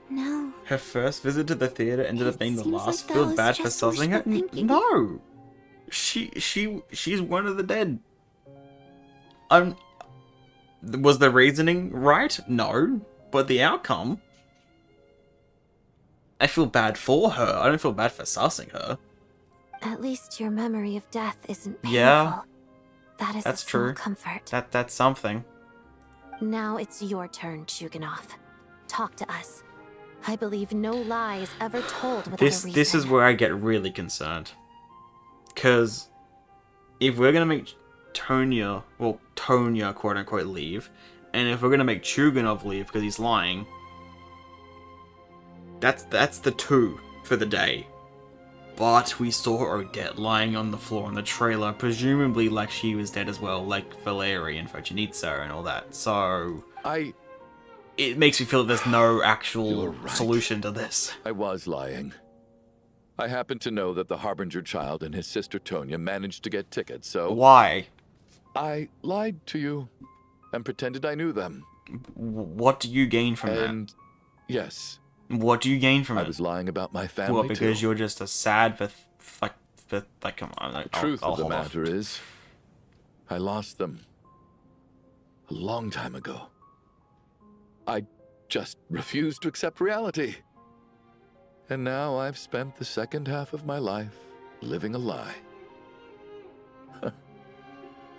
No. Her first visit to the theater ended up being the last. like that Feel was bad for just sussing her? wishful thinking. No! She's one of the dead. Was the reasoning right? No. But the outcome? I feel bad for her. I don't feel bad for sussing her. At least your memory of death isn't painful. Yeah. That is That's a small true. comfort. That's something. Now it's your turn, Chuganov. Talk to us. I believe no lie is ever told without a reason. This is where I get really concerned. Cause if we're gonna make Tonya quote unquote leave, and if we're gonna make Chuganov leave because he's lying, that's the two for the day. But we saw Odette lying on the floor in the trailer, presumably like she was dead as well, like Valeri and Vodyanitsa and all that. So it makes me feel that there's no actual solution to this. I was lying. I happen to know that the Harbinger child and his sister Tonya managed to get tickets, so... Why? I lied to you and pretended I knew them. What do you gain from that? Yes. What do you gain from it? I was lying about my family, What, because too. you're just a sad come on. The truth of the matter is, I lost them a long time ago. I just refused to accept reality. And now I've spent the second half of my life living a lie.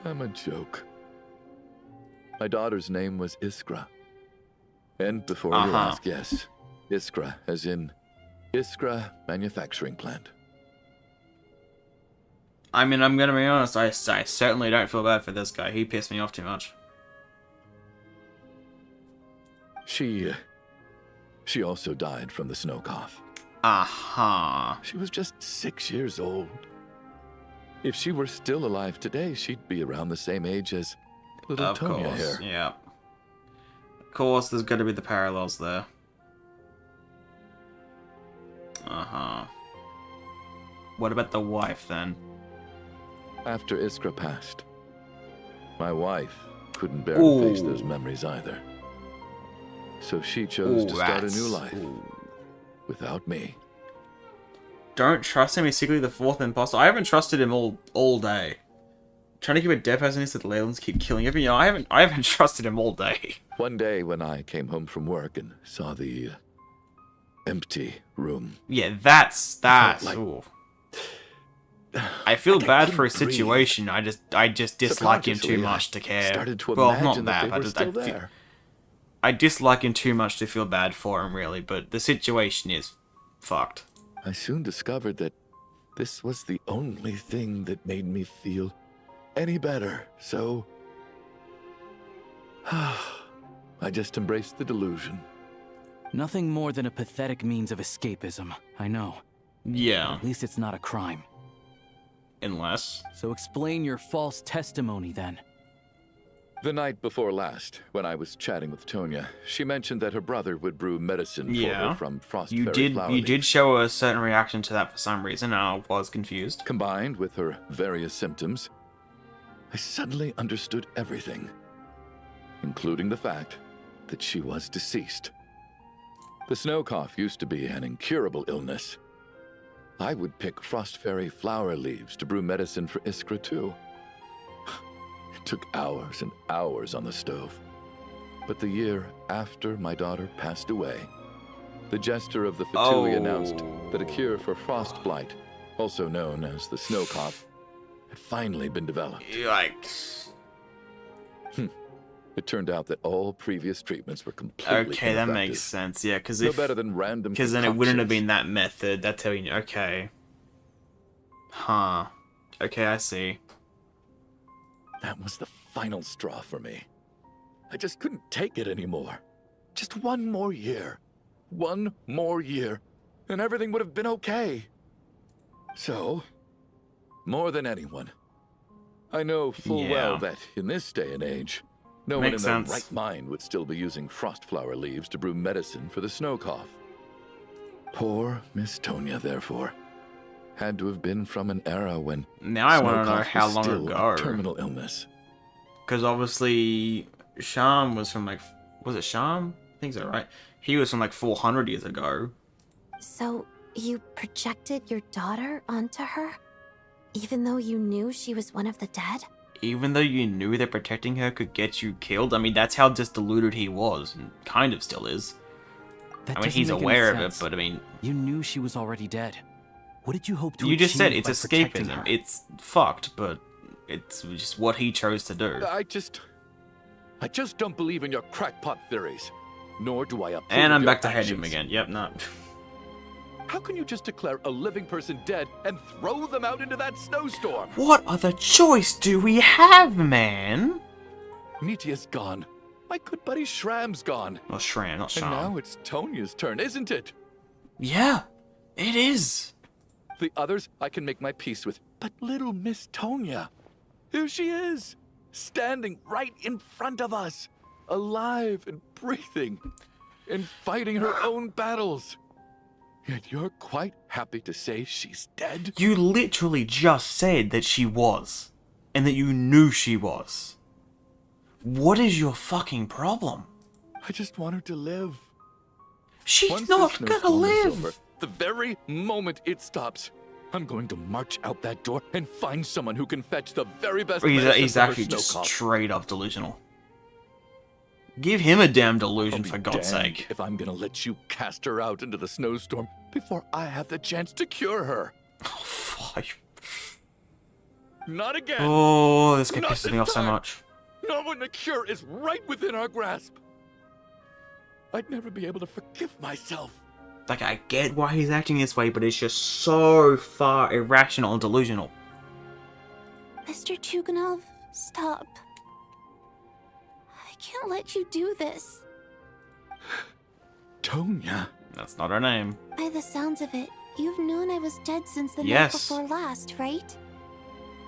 I'm a joke. My daughter's name was Iskra. And before you ask, yes, Iskra, as in Iskra Manufacturing Plant. I mean, I'm gonna be honest, I certainly don't feel bad for this guy. He pissed me off too much. She also died from the snow cough. She was just 6 years old. If she were still alive today, she'd be around the same age as little Tonya here. Yeah. Of course, there's gotta be the parallels there. What about the wife, then? After Iskra passed, my wife couldn't bear to face those memories either. So she chose to start a new life without me. Don't trust him. He's secretly the fourth imposter. I haven't trusted him all day. Trying to keep a dead person is that the Leylands keep killing everything. I haven't trusted him all day. One day when I came home from work and saw the empty room. Yeah, that's like, ooh. I feel bad for his situation. I just dislike him too much to care. Started to well, imagine not that that. they were still there. I dislike him too much to feel bad for him, really. But the situation is fucked. I soon discovered that this was the only thing that made me feel any better. So I just embraced the delusion. Nothing more than a pathetic means of escapism, I know. Yeah. At least it's not a crime. Unless... So explain your false testimony, then. The night before last, when I was chatting with Tonya, she mentioned that her brother would brew medicine for her from frost fairy flower You leaves. did show a certain reaction to that for some reason, and I was confused. Combined with her various symptoms, I suddenly understood everything, including the fact that she was deceased. The snow cough used to be an incurable illness, I would pick frost fairy flower leaves to brew medicine for Iskra too. It took hours and hours on the stove. But the year after my daughter passed away, the jester of the Fatui announced that a cure for frost blight, also known as the snow cough, had finally been developed. Yikes. It turned out that all previous treatments were completely Okay, that ineffective. makes sense. Yeah, because No better than random then it wouldn't have concoctions. been that method. That's how you. Okay. Huh. Okay, I see. That was the final straw for me. I just couldn't take it anymore. Just one more year. One more year, and everything would have been okay. So, more than anyone, I know full well that in this day and age, no one in their right mind would still be using frost flower leaves to brew medicine for the snow cough. Poor Miss Tonya, therefore, had to have been from an era when Now I want to know snow cough how was long still ago. a terminal illness. Because obviously, Sham was from like, was it Sham? I think so, right? He was from like 400 years ago. So, you projected your daughter onto her? Even though you knew she was one of the dead? Even though you knew that protecting her could get you killed, I mean, that's how just deluded he was, and kind of still is. That I mean, doesn't he's make any aware of it, sense. but I mean... You knew she was already dead. What did you hope to You just said achieve it's by protecting escapism. her? It's fucked, but it's just what he chose to do. I just don't believe in your crackpot theories. Nor do I approve And of I'm your back to hating him actions. again. Yep, no. How can you just declare a living person dead and throw them out into that snowstorm? What other choice do we have, man? Nitia's gone. My good buddy Shram's gone. Well, Shram, not And Sham. now it's Tonya's turn, isn't it? Yeah, it is. The others I can make my peace with, but little Miss Tonya, here she is, standing right in front of us, alive and breathing, and fighting her own battles. Yet you're quite happy to say she's dead? You literally just said that she was. And that you knew she was. What is your fucking problem? I just want her to live. She's Once not this gonna snowstorm is live. over, the very moment it stops, I'm going to march out that door and find someone who can fetch the very best medicine He's for her actually snow just cough. straight up delusional. Give him a damn delusion, I'll be for God's damned sake. if I'm gonna let you cast her out into the snowstorm before I have the chance to cure her. Oh, fuck. Not again. Oh, this guy Not pisses me this off so time. much. Not when the cure is right within our grasp. I'd never be able to forgive myself. Like, I get why he's acting this way, but it's just so far irrational and delusional. Mr. Chuganov, stop. I can't let you do this. Tonya. That's not her name. By the sounds of it, you've known I was dead since the night Yes. before last, right?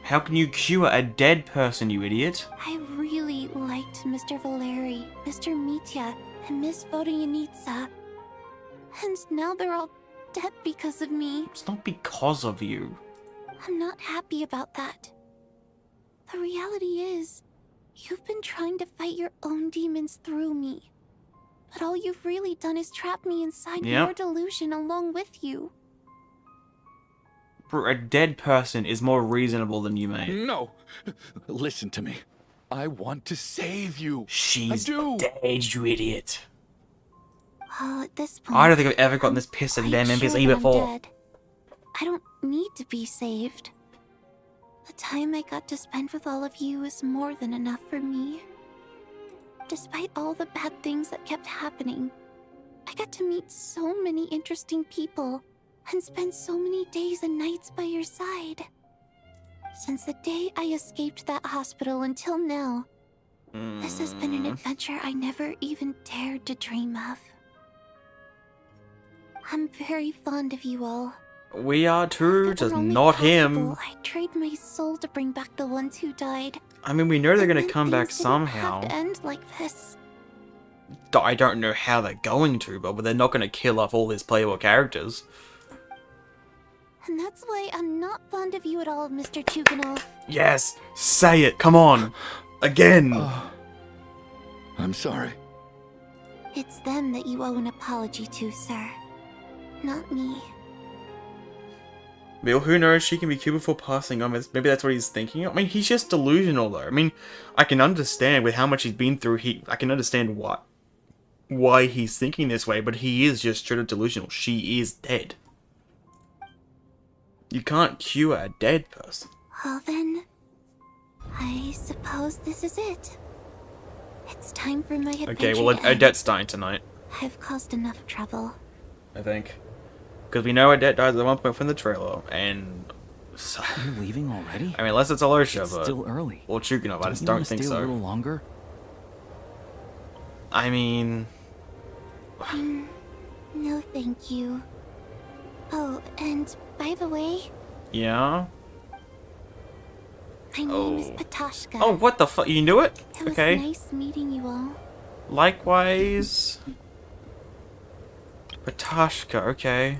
How can you cure a dead person, you idiot? I really liked Mr. Valeri, Mr. Mitya, and Miss Vodyanitsa. And now they're all dead because of me. It's not because of you. I'm not happy about that. The reality is, you've been trying to fight your own demons through me. But all you've really done is trap me inside Yep. your delusion along with you. A dead person is more reasonable than you, mate. No. Listen to me. I want to save you. She's I do. dead, you idiot. Well, at this point, I don't think I've ever gotten this pissed at a damn sure NPC that I'm before. dead. I don't need to be saved. The time I got to spend with all of you is more than enough for me. Despite all the bad things that kept happening, I got to meet so many interesting people and spend so many days and nights by your side. Since the day I escaped that hospital until now, this has been an adventure I never even dared to dream of. I'm very fond of you all. We are too, If it just were only not possible, him. I'd trade my soul to bring back the ones who died. I mean, we know they're But gonna then come back things didn't have somehow. to end like this. I don't know how they're going to, but they're not gonna kill off all his playable characters. And that's why I'm not fond of you at all, Mr. Chuganov. Yes! Say it! Come on! Again! I'm sorry. It's them that you owe an apology to, sir. Not me. Well, who knows? She can be killed before passing on. Maybe that's what he's thinking. I mean, he's just delusional, though. I mean, I can understand with how much he's been through. I can understand why he's thinking this way, but he is just straight up delusional. She is dead. You can't cure a dead person. Well then, I suppose this is it. It's time for my adventure. Okay, well, Odette's dying tonight. I've caused enough trouble. I think. Because we know Odette dies at one point from the trailer, and... So, you're leaving already? I mean, unless it's Alosha, It's but... still early. Or Chukinov, I just you don't wanna think stay so. a little longer? I mean... No, thank you. Oh, and by the way, Yeah? my name is Patashka. Oh, what the fuck? You knew it? It was Okay. nice meeting you all. Likewise. Patashka, okay.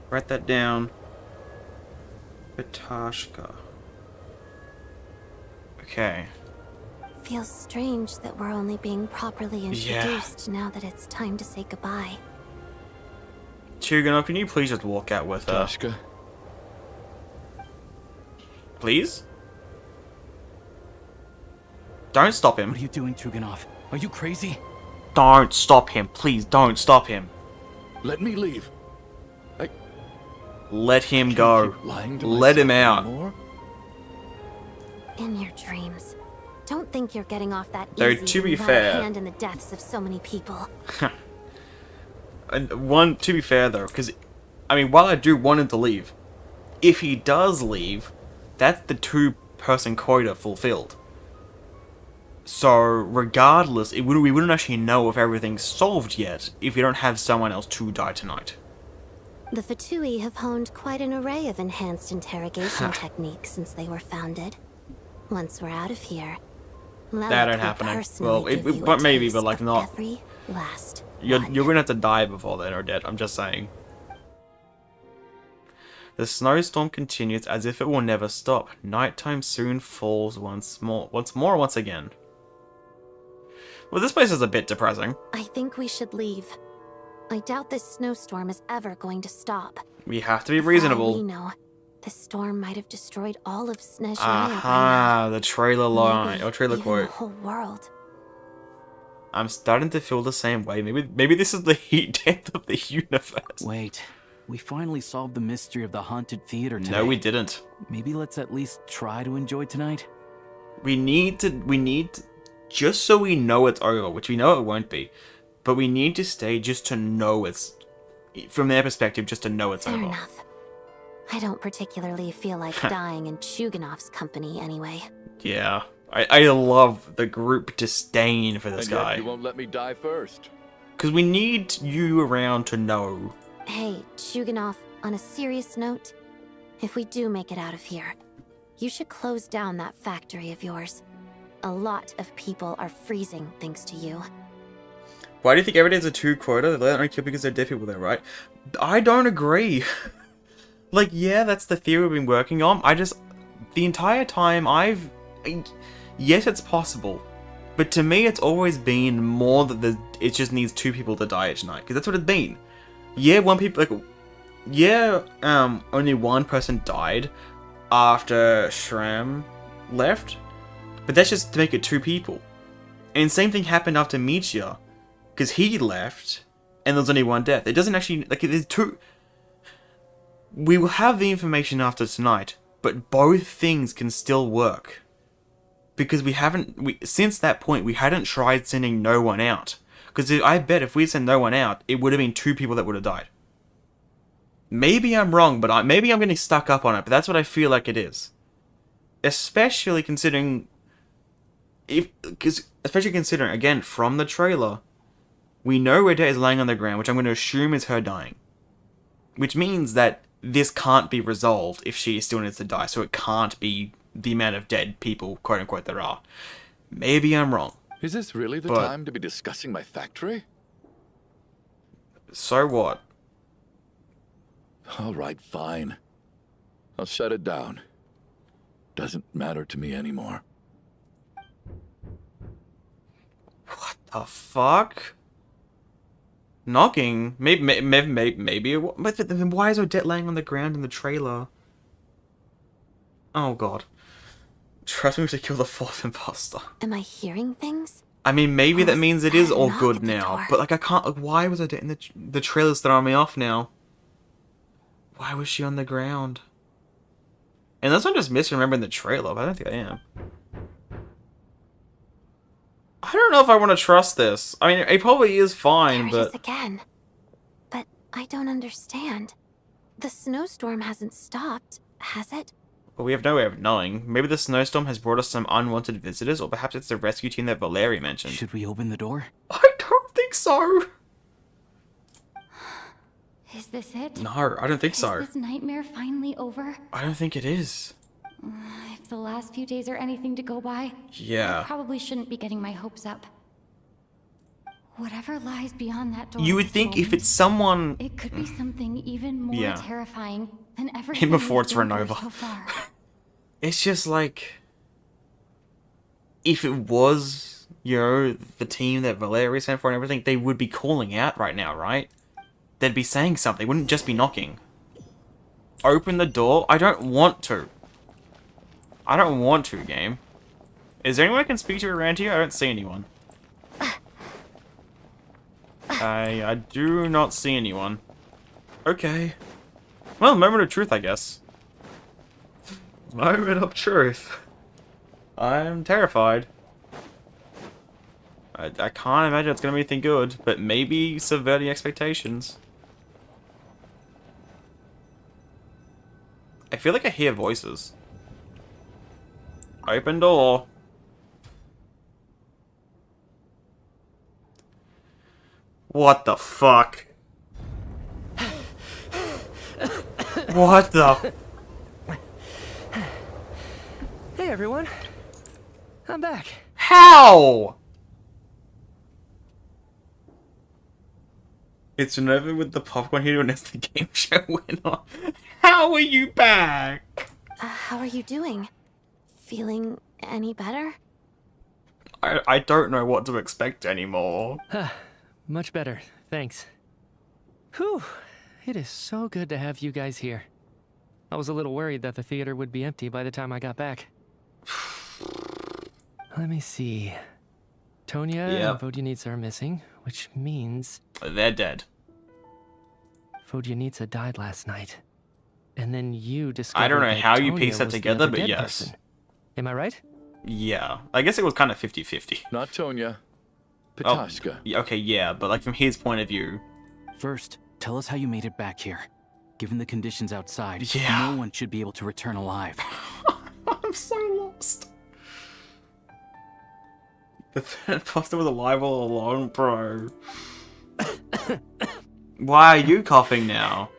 Write that down. Patashka. Okay. Feels strange that we're only being properly introduced now that it's time to say goodbye. Chuganov, can you please just walk out with her? Patashka. Please? Don't stop him. What are you doing, Chuganov? Are you crazy? Don't stop him. Please don't stop him. Let me leave. Let him go. Let him out. In your dreams. Don't think you're getting off that Though, easy to be without fair- a hand in the deaths of so many people. And to be fair though, because, I mean, while I do want him to leave, if he does leave, that's the two-person quota fulfilled. So, regardless, we wouldn't actually know if everything's solved yet if we don't have someone else to die tonight. The Fatui have honed quite an array of enhanced interrogation techniques since they were founded. Once we're out of here, That ain't happening. Well, but maybe, but like not. Every last You're gonna have to die before then, or dead. I'm just saying. The snowstorm continues as if it will never stop. Nighttime soon falls once again. Well, this place is a bit depressing. I think we should leave. I doubt this snowstorm is ever going to stop. We have to be For all reasonable. we know, this storm might have destroyed all of Snezhnaya by Aha, the trailer line, or trailer even quote. the whole world. I'm starting to feel the same way. Maybe this is the heat death of the universe. Wait, we finally solved the mystery of the haunted theater today. No, we didn't. Maybe let's at least try to enjoy tonight. We need to, just so we know it's over, which we know it won't be, but we need to stay just to know it's, from their perspective, just to know it's Fair over. enough. I don't particularly feel like dying in Chuganov's company anyway. Yeah. I love the group disdain for this And yet guy. you won't let me die first. Because we need you around to know. Hey, Chuganov, on a serious note, if we do make it out of here, you should close down that factory of yours. A lot of people are freezing thanks to you. Why do you think every day is a 2 quota? They don't kill because they're dead people there, right? I don't agree. Like, yeah, that's the theory we've been working on. The entire time yes, it's possible. But to me, it's always been more that it just needs 2 people to die each night. Because that's what it's been. Yeah, only one person died after Shram left. But that's just to make it 2 people. And same thing happened after Michia. Because he left, and there's only 1 death. It doesn't actually, there's 2... We will have the information after tonight, but both things can still work. Because since that point, we hadn't tried sending no one out. Because I bet if we sent no one out, it would have been 2 people that would have died. Maybe I'm wrong, but maybe I'm getting stuck up on it, but that's what I feel like it is. Especially considering, again, from the trailer, we know Rita is laying on the ground, which I'm going to assume is her dying. Which means that this can't be resolved if she still needs to die, so it can't be the amount of dead people, quote-unquote, there are. Maybe I'm wrong. Is this really the time to be discussing my factory? So what? All right, fine. I'll shut it down. Doesn't matter to me anymore. What the fuck? Knocking? Maybe it was. But then why is Odette laying on the ground in the trailer? Oh god. Trust me, we should kill the fourth imposter. Am I hearing things? I mean, maybe What that was means it is that all knock good at the now. door? But like, I can't. Like, why was Odette in the trailer's throwing me off now? Why was she on the ground? Unless I'm just misremembering the trailer, but I don't think I am. I don't know if I want to trust this. I mean, it probably is fine, There it is but... again. But I don't understand. The snowstorm hasn't stopped, has it? Well, we have no way of knowing. Maybe the snowstorm has brought us some unwanted visitors, or perhaps it's the rescue team that Valeri mentioned. Should we open the door? I don't think so! Is this it? No, I don't think so. Is this nightmare finally over? I don't think it is. If the last few days are anything to go by, Yeah. I probably shouldn't be getting my hopes up. Whatever lies beyond that door. You would this think if moment, it's someone... it could be something even more Yeah. terrifying than everything before we've it's been through Ronova. so far. It's just like... If it was, you know, the team that Valeri sent for and everything, they would be calling out right now, right? They'd be saying something. They wouldn't just be knocking. Open the door? I don't want to. I don't want to, game. Is there anyone I can speak to around here? I don't see anyone. I do not see anyone. Okay. Well, moment of truth, I guess. Moment of truth. I'm terrified. I can't imagine it's going to be anything good, but maybe subverting expectations. I feel like I hear voices. Open door. What the fuck? What the... Hey everyone, I'm back. How? It's Ronova with the popcorn here as the game show went on. How are you back? How are you doing? Feeling any better? I don't know what to expect anymore. Much better, thanks. Whew, it is so good to have you guys here. I was a little worried that the theater would be empty by the time I got back. Let me see. Tonya and Vodyanitsa are missing, which means... They're dead. Vodyanitsa died last night. And then you discovered I don't know that how you Tonya piece that was the together, other but dead yes. person. Am I right? Yeah. I guess it was kind of 50-50. Not Tonya. Ptashka. Oh, okay, yeah, but like from his point of view... First, tell us how you made it back here. Given the conditions outside, Yeah. no one should be able to return alive. I'm so lost. The third imposter was alive all along, bro. Why are you coughing now?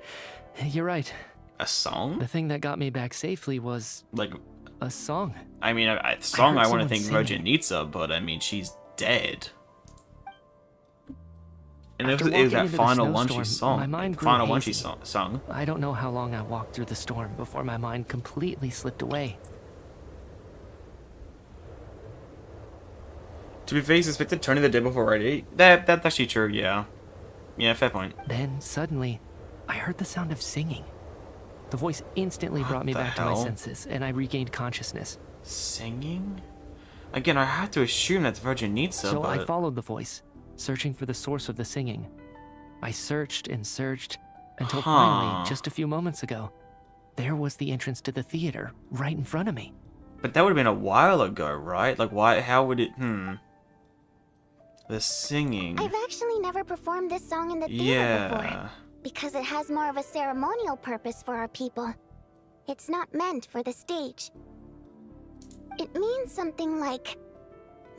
You're right. A song? The thing that got me back safely was... Like... a song. I mean, a song I want to someone think singing. Vodyanitsa, but I mean, she's dead. And it After was that walking into the final one she snowstorm, sung. my mind grew Final one she hazy. sung. I don't know how long I walked through the storm before my mind completely slipped away. To be fair, he suspected Tony the dead before already. That's actually true, yeah. Yeah, fair point. Then, suddenly, I heard the sound of singing. The voice instantly brought me the back to my hell? senses, and I regained consciousness. Singing? Again, I have to assume that's Vodyanitsa, So but... I followed the voice, searching for the source of the singing. I searched and searched, until finally, just a few moments ago, there was the entrance to the theater, right in front of me. But that would have been a while ago, right? Like, why? How would it... The singing... I've actually never performed this song in the theater before. Yeah... Because it has more of a ceremonial purpose for our people. It's not meant for the stage. It means something like,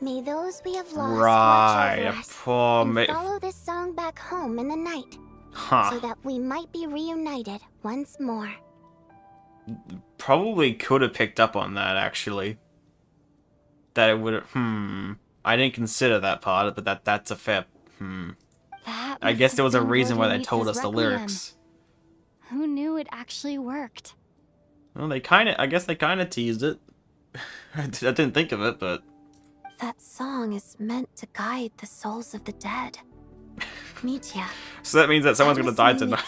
may those we have lost watch over us, Poor and mate. follow this song back home in the night, Huh. so that we might be reunited once more. Probably could have picked up on that, actually. That it would have... I didn't consider that part, but that's a fair... That I must guess have there was a been reason why they Vodyanitsa's told us the requiem. lyrics. Who knew it actually worked? Well, I guess they kind of teased it. I didn't think of it, but... That song is meant to guide the souls of the dead. Mitya. So that means that someone's gonna die tonight.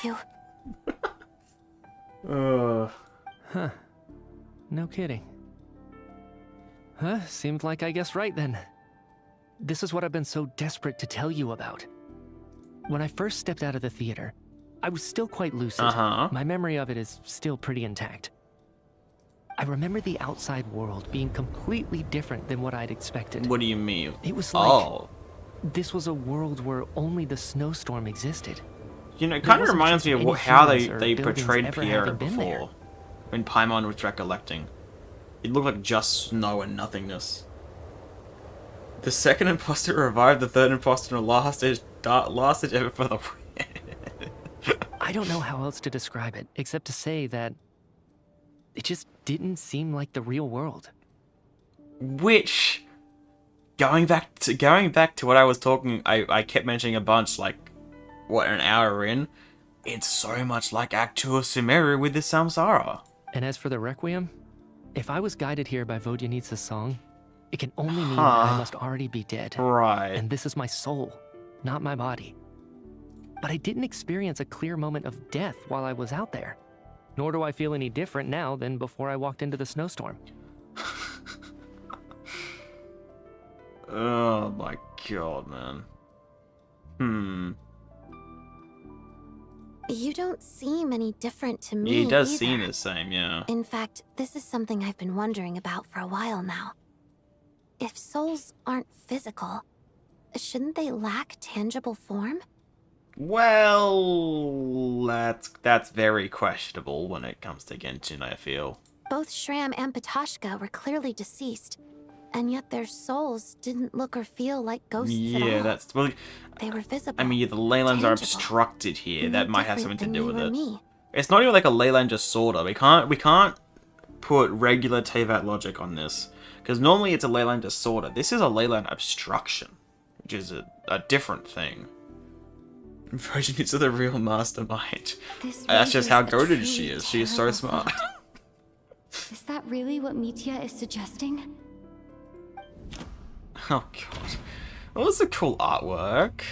Huh. No kidding. Huh? Seemed like I guessed right then. This is what I've been so desperate to tell you about. When I first stepped out of the theater, I was still quite lucid. My memory of it is still pretty intact. I remember the outside world being completely different than what I'd expected. What do you mean? It was like this was a world where only the snowstorm existed. You know, it kind of reminds me of how they portrayed Pierre before, when Paimon was recollecting. It looked like just snow and nothingness. The second imposter revived the third imposter in the last stage ever for the win. I don't know how else to describe it, except to say that it just didn't seem like the real world. Which, going back to what I was talking, I kept mentioning a bunch, like, what, an hour in? It's so much like Act 2 of Sumeru with the Samsara. And as for the Requiem, if I was guided here by Vodyanitsa's song, it can only mean that I must already be dead. Right. And this is my soul, not my body. But I didn't experience a clear moment of death while I was out there. Nor do I feel any different now than before I walked into the snowstorm. Oh my god, man. You don't seem any different to me. He does either. seem the same, yeah. In fact, this is something I've been wondering about for a while now. If souls aren't physical, shouldn't they lack tangible form? Well, that's very questionable when it comes to Genshin, I feel. Both Shram and Patoshka were clearly deceased, and yet their souls didn't look or feel like ghosts at all. Yeah, that's... Well, they were visible. I mean, the ley lines are tangible, obstructed here. no That might have something to different do than with it. you or me. It's not even like a ley line, just sorta. We can't put regular Tevat logic on this. Because normally it's a ley line, just sorta. This is a ley line obstruction, which is a different thing. Virgin is the real mastermind. That's just how goated she is. She is so smart. Is that really what Mitya is suggesting? Oh god. Well, that's a cool artwork.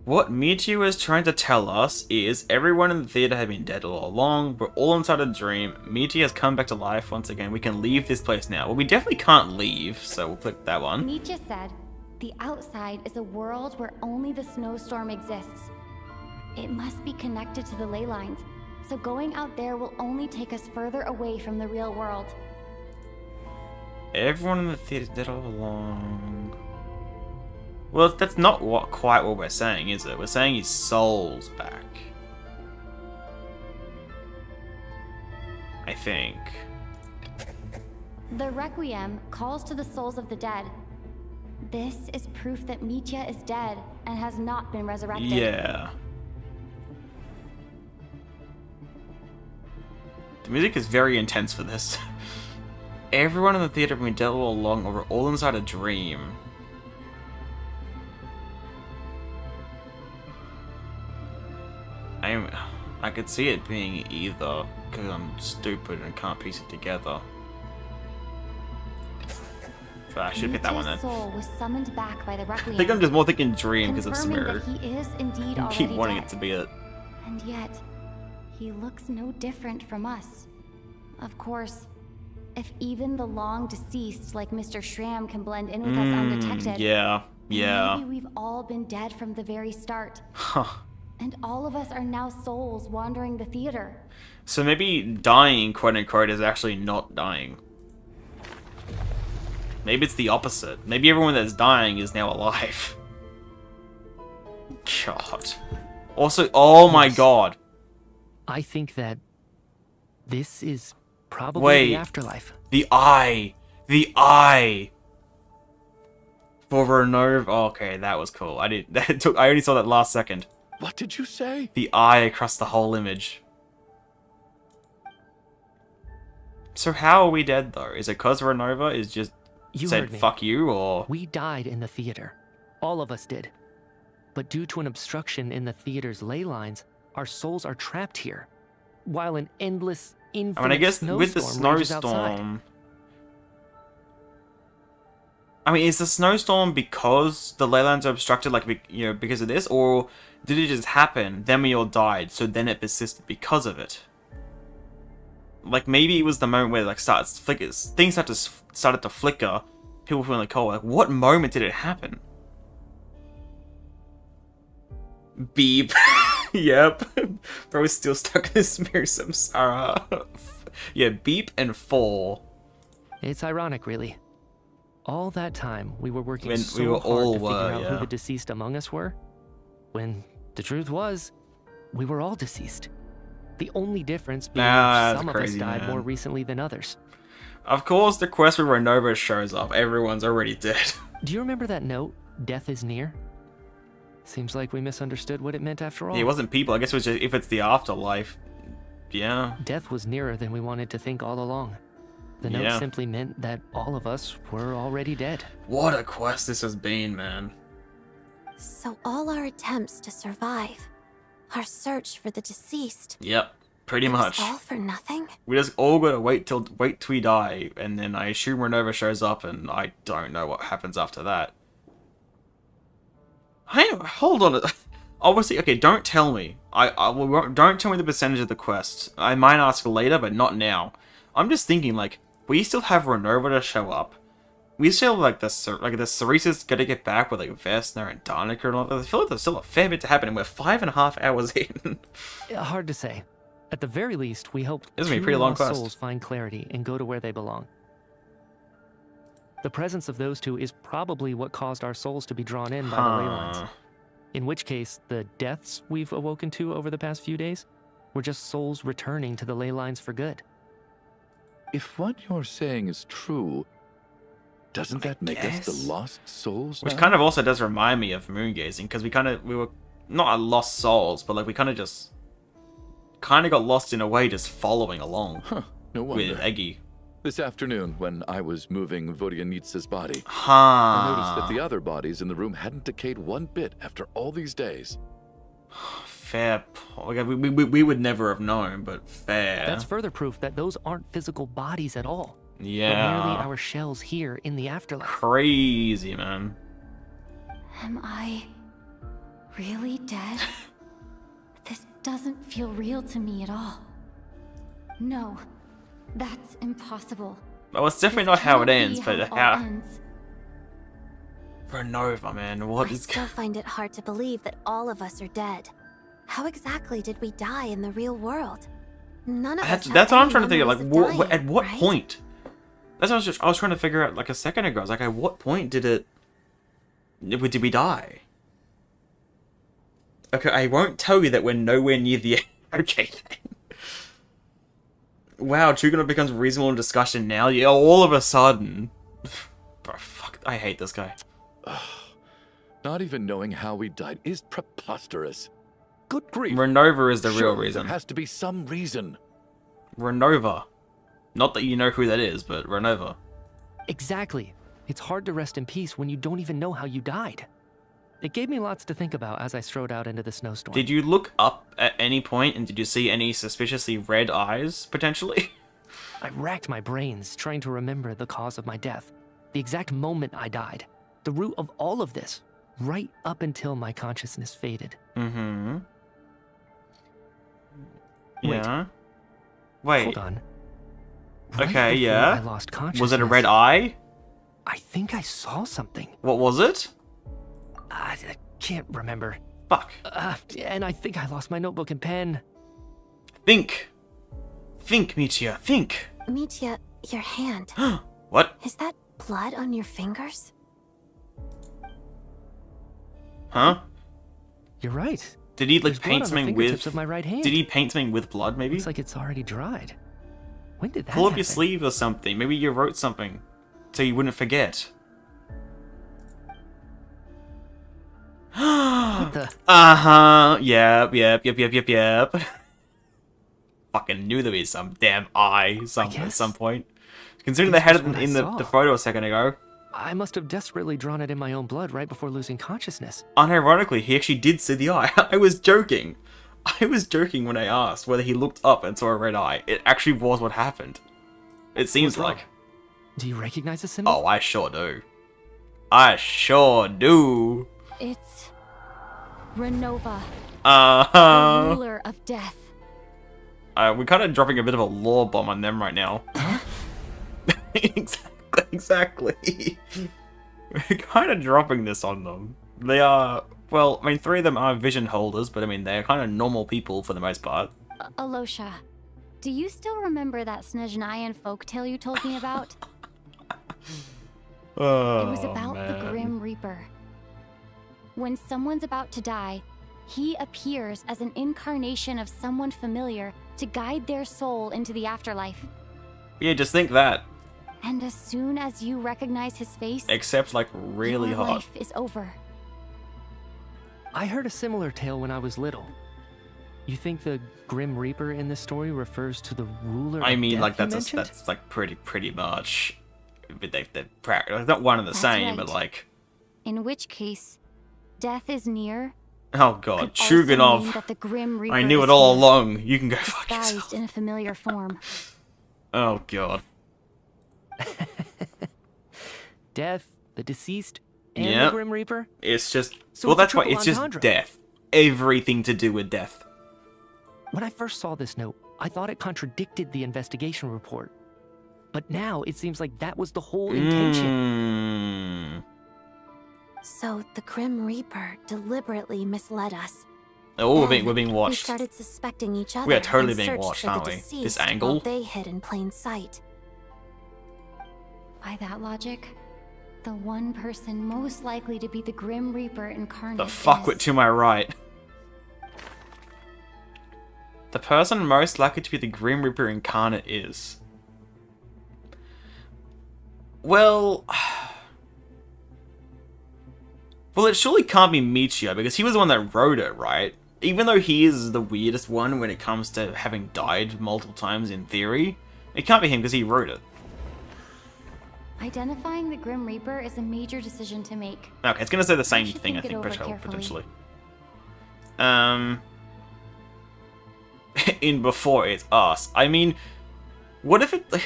What Mitya is trying to tell us is everyone in the theater had been dead all along. We're all inside a dream. Mitya has come back to life once again. We can leave this place now. Well, we definitely can't leave, so we'll click that one. Mitya said, the outside is a world where only the snowstorm exists. It must be connected to the ley lines, so going out there will only take us further away from the real world. Everyone in the theater dead all along. Well, that's not quite what we're saying, is it? We're saying his soul's back. I think. The Requiem calls to the souls of the dead. This is proof that Mitya is dead and has not been resurrected. Yeah. The music is very intense for this. Everyone in the theater has been dead all along, or we're all inside a dream. I could see it being either, because I'm stupid and can't piece it together. So I should pick that one then. Soul was summoned back by the Requiem, I think I'm just more thinking dream because of Sumeru. that he is indeed I keep already wanting dead. it to be it. And yet, he looks no different from us. Of course, if even the long deceased like Mr. Shram can blend in with us undetected, Yeah, yeah. maybe we've all been dead from the very start. Huh. And all of us are now souls wandering the theater. So maybe dying, quote unquote, is actually not dying. Maybe it's the opposite. Maybe everyone that's dying is now alive. God. Also, oh my god. I think that this is probably the afterlife. The eye. The eye. For Ronova. Oh, okay, that was cool. I only saw that last second. What did you say? The eye across the whole image. So how are we dead though? Is it cause Ronova is just said fuck you, or? We died in the theater. All of us did. But due to an obstruction in the theater's ley lines, our souls are trapped here. While an endless, infinite I guess with the snowstorm rages outside. snowstorm, I mean, is the snowstorm because the ley lines are obstructed, like, because of this? Or did it just happen, then we all died, so then it persisted because of it? Like, maybe it was the moment where, like, things started to flicker, people feeling cold. Like, what moment did it happen? Beep. Yep. Bro's still stuck in this mirror, samsara. Yeah, beep and fall. It's ironic, really. All that time, we were working When so we were hard all to figure out yeah. who the deceased among us were, when the truth was, we were all deceased. The only difference being some of us died more recently than others. Of course, the quest with Ronova shows up. Everyone's already dead. Do you remember that note, "Death is near"? Seems like we misunderstood what it meant after all. Yeah, it wasn't people. I guess it was just, if it's the afterlife, yeah. Death was nearer than we wanted to think all along. The note simply meant that all of us were already dead. What a quest this has been, man. So all our attempts to survive, our search for the deceased. Yep, pretty much. All for nothing? We just all gotta wait till we die, and then I assume Ronova shows up, and I don't know what happens after that. Hold on. Obviously, okay, don't tell me. Don't tell me the percentage of the quest. I might ask later, but not now. I'm just thinking, like, we still have Ronova to show up. We still have, the Tsaritsas gotta get back with, like, Vesna and Danica and all that. I feel like there's still a fair bit to happen, and we're 5.5 hours in. Hard to say. At the very least, we hope This is gonna be a two pretty long lost quest. souls find clarity and go to where they belong. The presence of those two is probably what caused our souls to be drawn in by the ley lines. In which case, the deaths we've awoken to over the past few days were just souls returning to the ley lines for good. If what you're saying is true, doesn't that make us the lost souls Which now? kind of also does remind me of moon gazing, because we were not lost souls, but like we kind of got lost in a way, just following along. Huh, no wonder. With Eggy. This afternoon, when I was moving Vodyanitsa's body, Huh. I noticed that the other bodies in the room hadn't decayed one bit after all these days. Fair. We would never have known, but fair. That's further proof that those aren't physical bodies at all. Yeah. But merely our shells here in the afterlife. Crazy, man. Am I really dead? This doesn't feel real to me at all. No, that's impossible. Well, it's definitely not how it ends, but it all how... ends. Ronova, man, what I is... still find it hard to believe that all of us are dead. How exactly did we die in the real world? None of us. That's what I'm trying to think of. Like, memories of at what dying, right? point? That's what I was trying to figure out like a second ago. I was like, at what point did we die? Okay, I won't tell you that we're nowhere near the end. Okay, then. Wow, Chuganov becomes reasonable in discussion now. Yeah, all of a sudden. Bro, fuck, I hate this guy. Not even knowing how we died is preposterous. Good grief. Ronova is the real Surely reason. There has to be some reason. Ronova. Not that you know who that is, but Ronova. Exactly. It's hard to rest in peace when you don't even know how you died. It gave me lots to think about as I strode out into the snowstorm. Did you look up at any point and did you see any suspiciously red eyes, potentially? I racked my brains trying to remember the cause of my death, the exact moment I died, the root of all of this, right up until my consciousness faded. Mm-hmm. Wait. Yeah. Wait. Hold on. Right Okay, before yeah. I lost consciousness. Was it a red eye? I think I saw something. What was it? I can't remember. Fuck. And I think I lost my notebook and pen. Think. Think, Mitya. Think. Mitya, your hand. What? Is that blood on your fingers? Huh? You're right. Did he like There's blood paint on the something fingertips with? of my right hand. Did he paint something with blood? Maybe. Looks like it's already dried. When did that Pull up happen? your sleeve or something. Maybe you wrote something, so you wouldn't forget. What the? Uh-huh. Yep. Fucking knew there was some damn eye at some point. Considering they had it in the photo a second ago. I must have desperately drawn it in my own blood right before losing consciousness. Unironically, he actually did see the eye. I was joking. I was joking when I asked whether he looked up and saw a red eye. It actually was what happened. It seems What's wrong? like. Do you recognize the symbol? Oh, I sure do. I sure do. It's Ronova, the Uh-huh. ruler of death. We're kind of dropping a bit of a lore bomb on them right now. Exactly. We're kind of dropping this on them. They are, well, I mean, 3 of them are vision holders, but I mean, they're kind of normal people for the most part. Alosha, do you still remember that Snezhnayan folktale you told me about? Oh, it was about the Grim Reaper. When someone's about to die, he appears as an incarnation of someone familiar to guide their soul into the afterlife. Yeah, just think that. And as soon as you recognize his face, Except, like, really your hot. life is over. I heard a similar tale when I was little. You think the Grim Reaper in this story refers to the ruler I of mean, death like, you that's mentioned? like pretty much. But they're like, not one and the That's same, but right. like. In which case, death is near. Oh god, could also mean Chuganov. that the Grim Reaper I knew is it all here, along. You can go fuck disguised yourself. in a familiar form. Oh god. Death, the deceased, and Yep. the Grim Reaper? It's just. So well, it's a that's why triple it's just entendre. death. Everything to do with death. When I first saw this note, I thought it contradicted the investigation report. But now it seems like that was the whole intention. So the Grim Reaper deliberately misled us. Oh, we're Then being We watched. started suspecting each other. We are totally and being searched watched, for the aren't we? deceased This while angle? they hid in plain sight. By that logic, the one person most likely to be the Grim Reaper incarnate The fuck is... with to my right. The person most likely to be the Grim Reaper incarnate is. Well. Well, it surely can't be Michio because he was the one that wrote it, right? Even though he is the weirdest one when it comes to having died multiple times in theory, it can't be him because he wrote it. Identifying the Grim Reaper is a major decision to make. Okay, it's gonna say the same should thing, I think it think, over carefully. potentially. In before it's us. I mean, what if it... I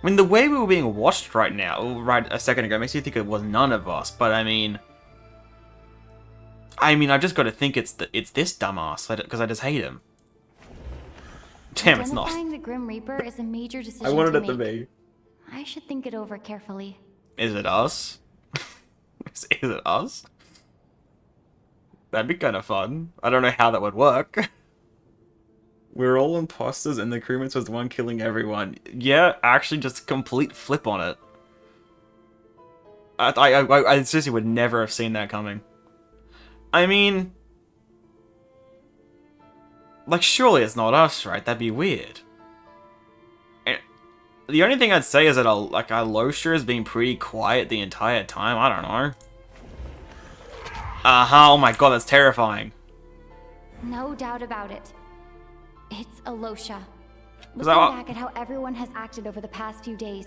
mean, the way we were being watched right now, right a second ago, makes you think it was none of us, but I mean, I've just got to think it's this dumbass, because I just hate him. Damn, it's not. Identifying the Grim Reaper is a major decision I wanted to it to make. be. I should think it over carefully. Is it us? Is it us? That'd be kind of fun. I don't know how that would work. We're all imposters and the crewmates was the one killing everyone. Yeah, actually just a complete flip on it. I seriously would never have seen that coming. I mean... Like, surely it's not us, right? That'd be weird. And the only thing I'd say is that, Alosha has been pretty quiet the entire time. I don't know. Oh my god, that's terrifying. No doubt about it. It's Alosha. Was Looking that- back at how everyone has acted over the past few days,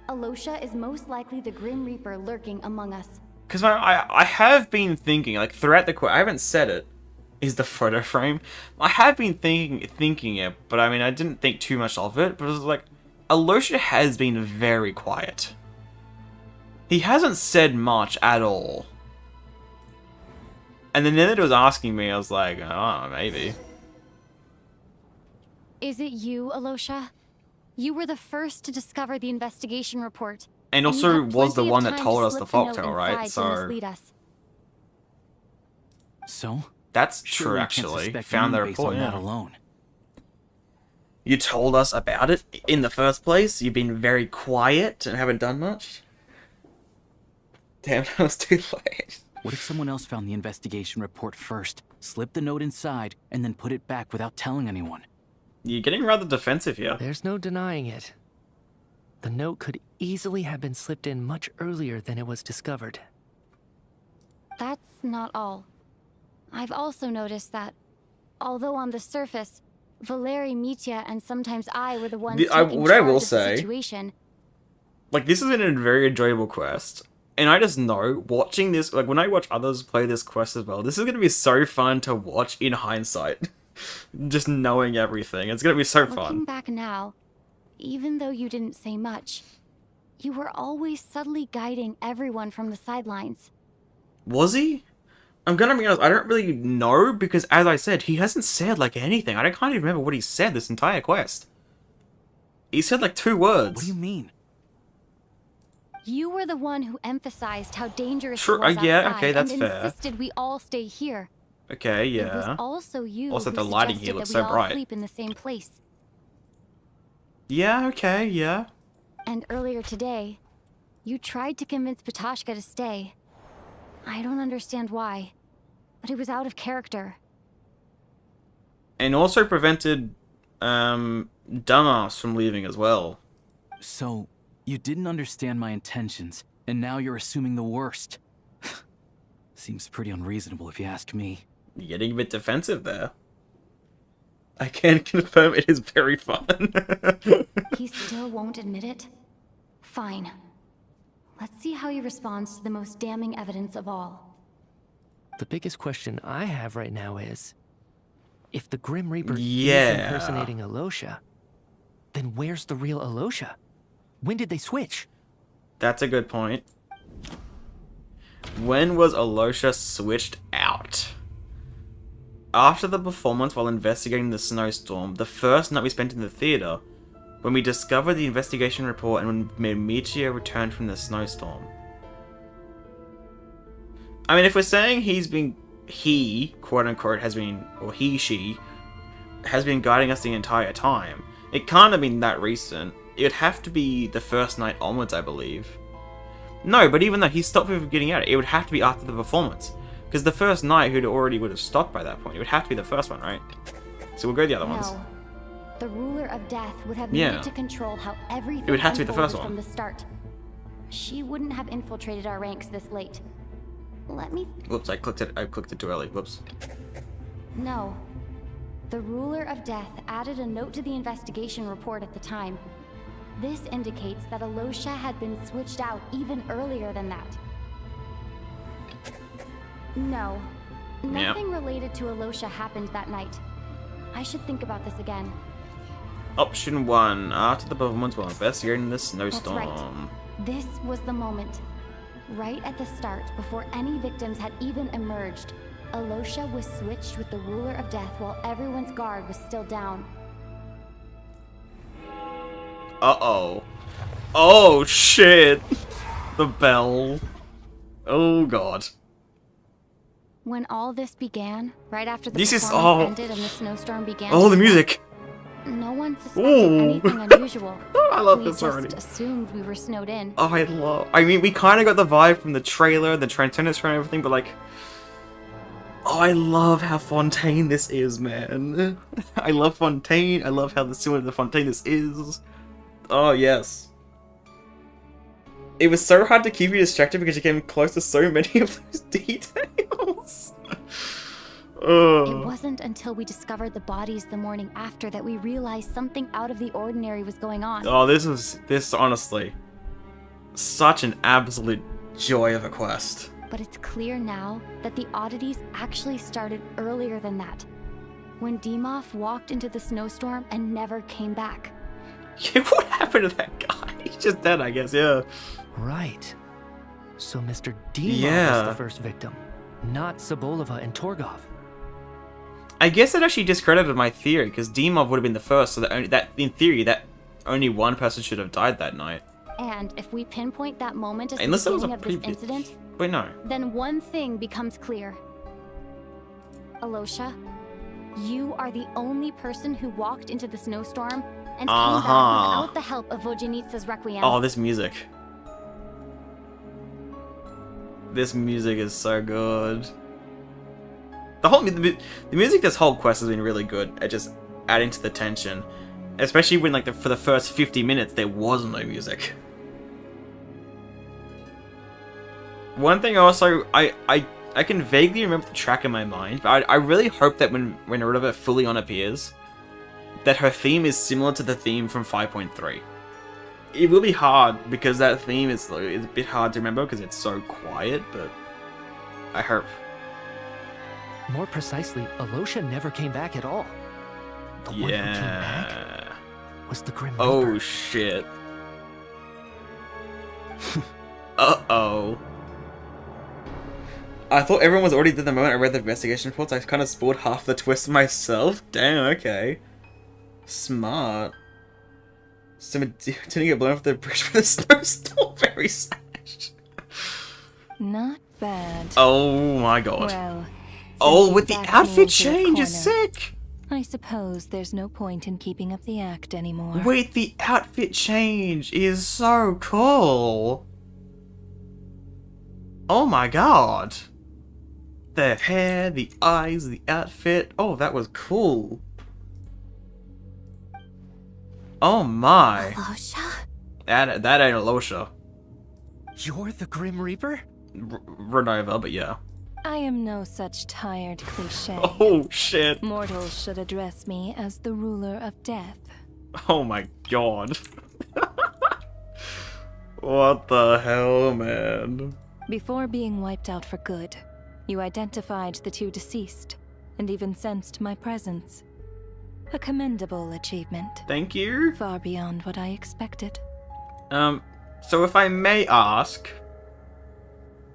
Alosha is most likely the Grim Reaper lurking among us. Because I have been thinking, like, throughout the quest, I haven't said it, is the photo frame. I have been thinking it, but I mean, I didn't think too much of it, but it was like, Alosha has been very quiet. He hasn't said much at all. And then it was asking me, I was like, oh, maybe. Is it you, Alosha? You were the first to discover the investigation report. And you also had was the plenty of one that time to told us slip the note folktale, right? inside to So mislead us. So? that's Surely true, you can't actually. suspect Found me the based report, on that yeah. alone. You told us about it in the first place. You've been very quiet and haven't done much. Damn, that was too late. What if someone else found the investigation report first, slipped the note inside, and then put it back without telling anyone? You're getting rather defensive here. There's no denying it. The note could easily have been slipped in much earlier than it was discovered. That's not all. I've also noticed that, although on the surface, Valeri, Mitya, and sometimes I were the ones taking what I charge will of the say- situation, Like, this has been a very enjoyable quest. And I just know, watching this, like, when I watch others play this quest as well, this is going to be so fun to watch in hindsight. Just knowing everything. It's going to be so looking fun. back now, even though you didn't say much, You were always subtly guiding everyone from the sidelines. Was he? I'm gonna be honest, I don't really know, because as I said, he hasn't said, like, anything. I can't even remember what he said this entire quest. He said, like, 2 words. What do you mean? You were the one who emphasized how dangerous Sure, it was outside yeah, okay, that's and fair. insisted we all stay here. Okay, It yeah. was also you Also, who the lighting suggested here looks that we so all bright. sleep in the same place. Yeah, okay, yeah. And earlier today, you tried to convince Patashka to stay. I don't understand why, but it was out of character. And also prevented, Dumbass from leaving as well. So, you didn't understand my intentions, and now you're assuming the worst. Seems pretty unreasonable if you ask me. You're getting a bit defensive there. I can confirm it is very fun. He still won't admit it? Fine. Let's see how he responds to the most damning evidence of all. The biggest question I have right now is, if the Grim Reaper Yeah. is impersonating Alosha, then where's the real Alosha? When did they switch? That's a good point. When was Alosha switched out? After the performance while investigating the snowstorm, the first night we spent in the theater, when we discovered the investigation report and when Michio returned from the snowstorm. I mean, if we're saying he, quote-unquote, has been, or he, she, has been guiding us the entire time, it can't have been that recent. It would have to be the first night onwards, I believe. No, but even though he stopped me from getting out, it would have to be after the performance. Because the first night, he'd already would have stopped by that point. It would have to be the first one, right? So we'll go the other ones. No. The ruler of death would have Yeah. needed to control how everything It would have to be the first unfolded one. from the start. She wouldn't have infiltrated our ranks this late. Let me... Whoops, I clicked it too early. Whoops. No. The ruler of death added a note to the investigation report at the time. This indicates that Alosha had been switched out even earlier than that. No. Nothing related to Alosha happened that night. I should think about this again. Option 1. After the performance while investigating the snowstorm. That's right. This was the moment. Right at the start, before any victims had even emerged, Alosha was switched with the ruler of death while everyone's guard was still down. Uh-oh. Oh, shit. The bell. Oh, God. When all this began, right after the This is performance all- ended and the snowstorm began. Oh, to the hit, music. No one suspected Ooh. anything unusual. I love we this just already. assumed we were snowed in. I mean, we kind of got the vibe from the trailer, the antennas and everything, but like... Oh, I love how Fontaine this is, man. I love Fontaine. I love how similar to the Fontaine this is. Oh, yes. It was so hard to keep you distracted because you came close to so many of those details. It wasn't until we discovered the bodies the morning after that we realized something out of the ordinary was going on. Oh, this honestly, such an absolute joy of a quest. But it's clear now that the oddities actually started earlier than that. When Dimov walked into the snowstorm and never came back. Yeah, what happened to that guy? He's just dead, I guess, yeah. Right. So Mr. Dimov Yeah. was the first victim, not Sobolova and Torgov. I guess that actually discredited my theory, because Dimov would have been the first, so that in theory, that only one person should have died that night. And if we pinpoint that moment as the Unless it was a beginning of this incident, Wait, no. then one thing becomes clear. Alosha, you are the only person who walked into the snowstorm and came back without the help of Vodyanitsa's Requiem. Oh, this music. This music is so good. The music this whole quest has been really good at just adding to the tension. Especially when, like, for the first 50 minutes, there was no music. One thing also, I can vaguely remember the track in my mind, but I really hope that when Ronova fully on appears, that her theme is similar to the theme from 5.3. It will be hard, because that theme is a bit hard to remember, because it's so quiet, but I hope. More precisely, Alosha never came back at all. The one who came back was the Grim Reaper. Oh shit. Uh-oh. I thought everyone was already dead the moment I read the investigation reports. I kind of spoiled half the twist myself. Damn, okay. Smart. Someone didn't get blown off the bridge with a snowstorm. Very sad. Not bad. Oh my god. Well, oh, with the outfit change is sick. I suppose there's no point in keeping up the act anymore. Wait, the outfit change is so cool. Oh my god. The hair, the eyes, the outfit. Oh, that was cool. Oh my. Alosha? That ain't Alosha. You're the Grim Reaper? Ronova, but yeah. I am no such tired cliché. Oh shit. Mortals should address me as the ruler of death. Oh my god. What the hell, man? Before being wiped out for good, you identified the two deceased, and even sensed my presence. A commendable achievement. Thank you. Far beyond what I expected. So if I may ask,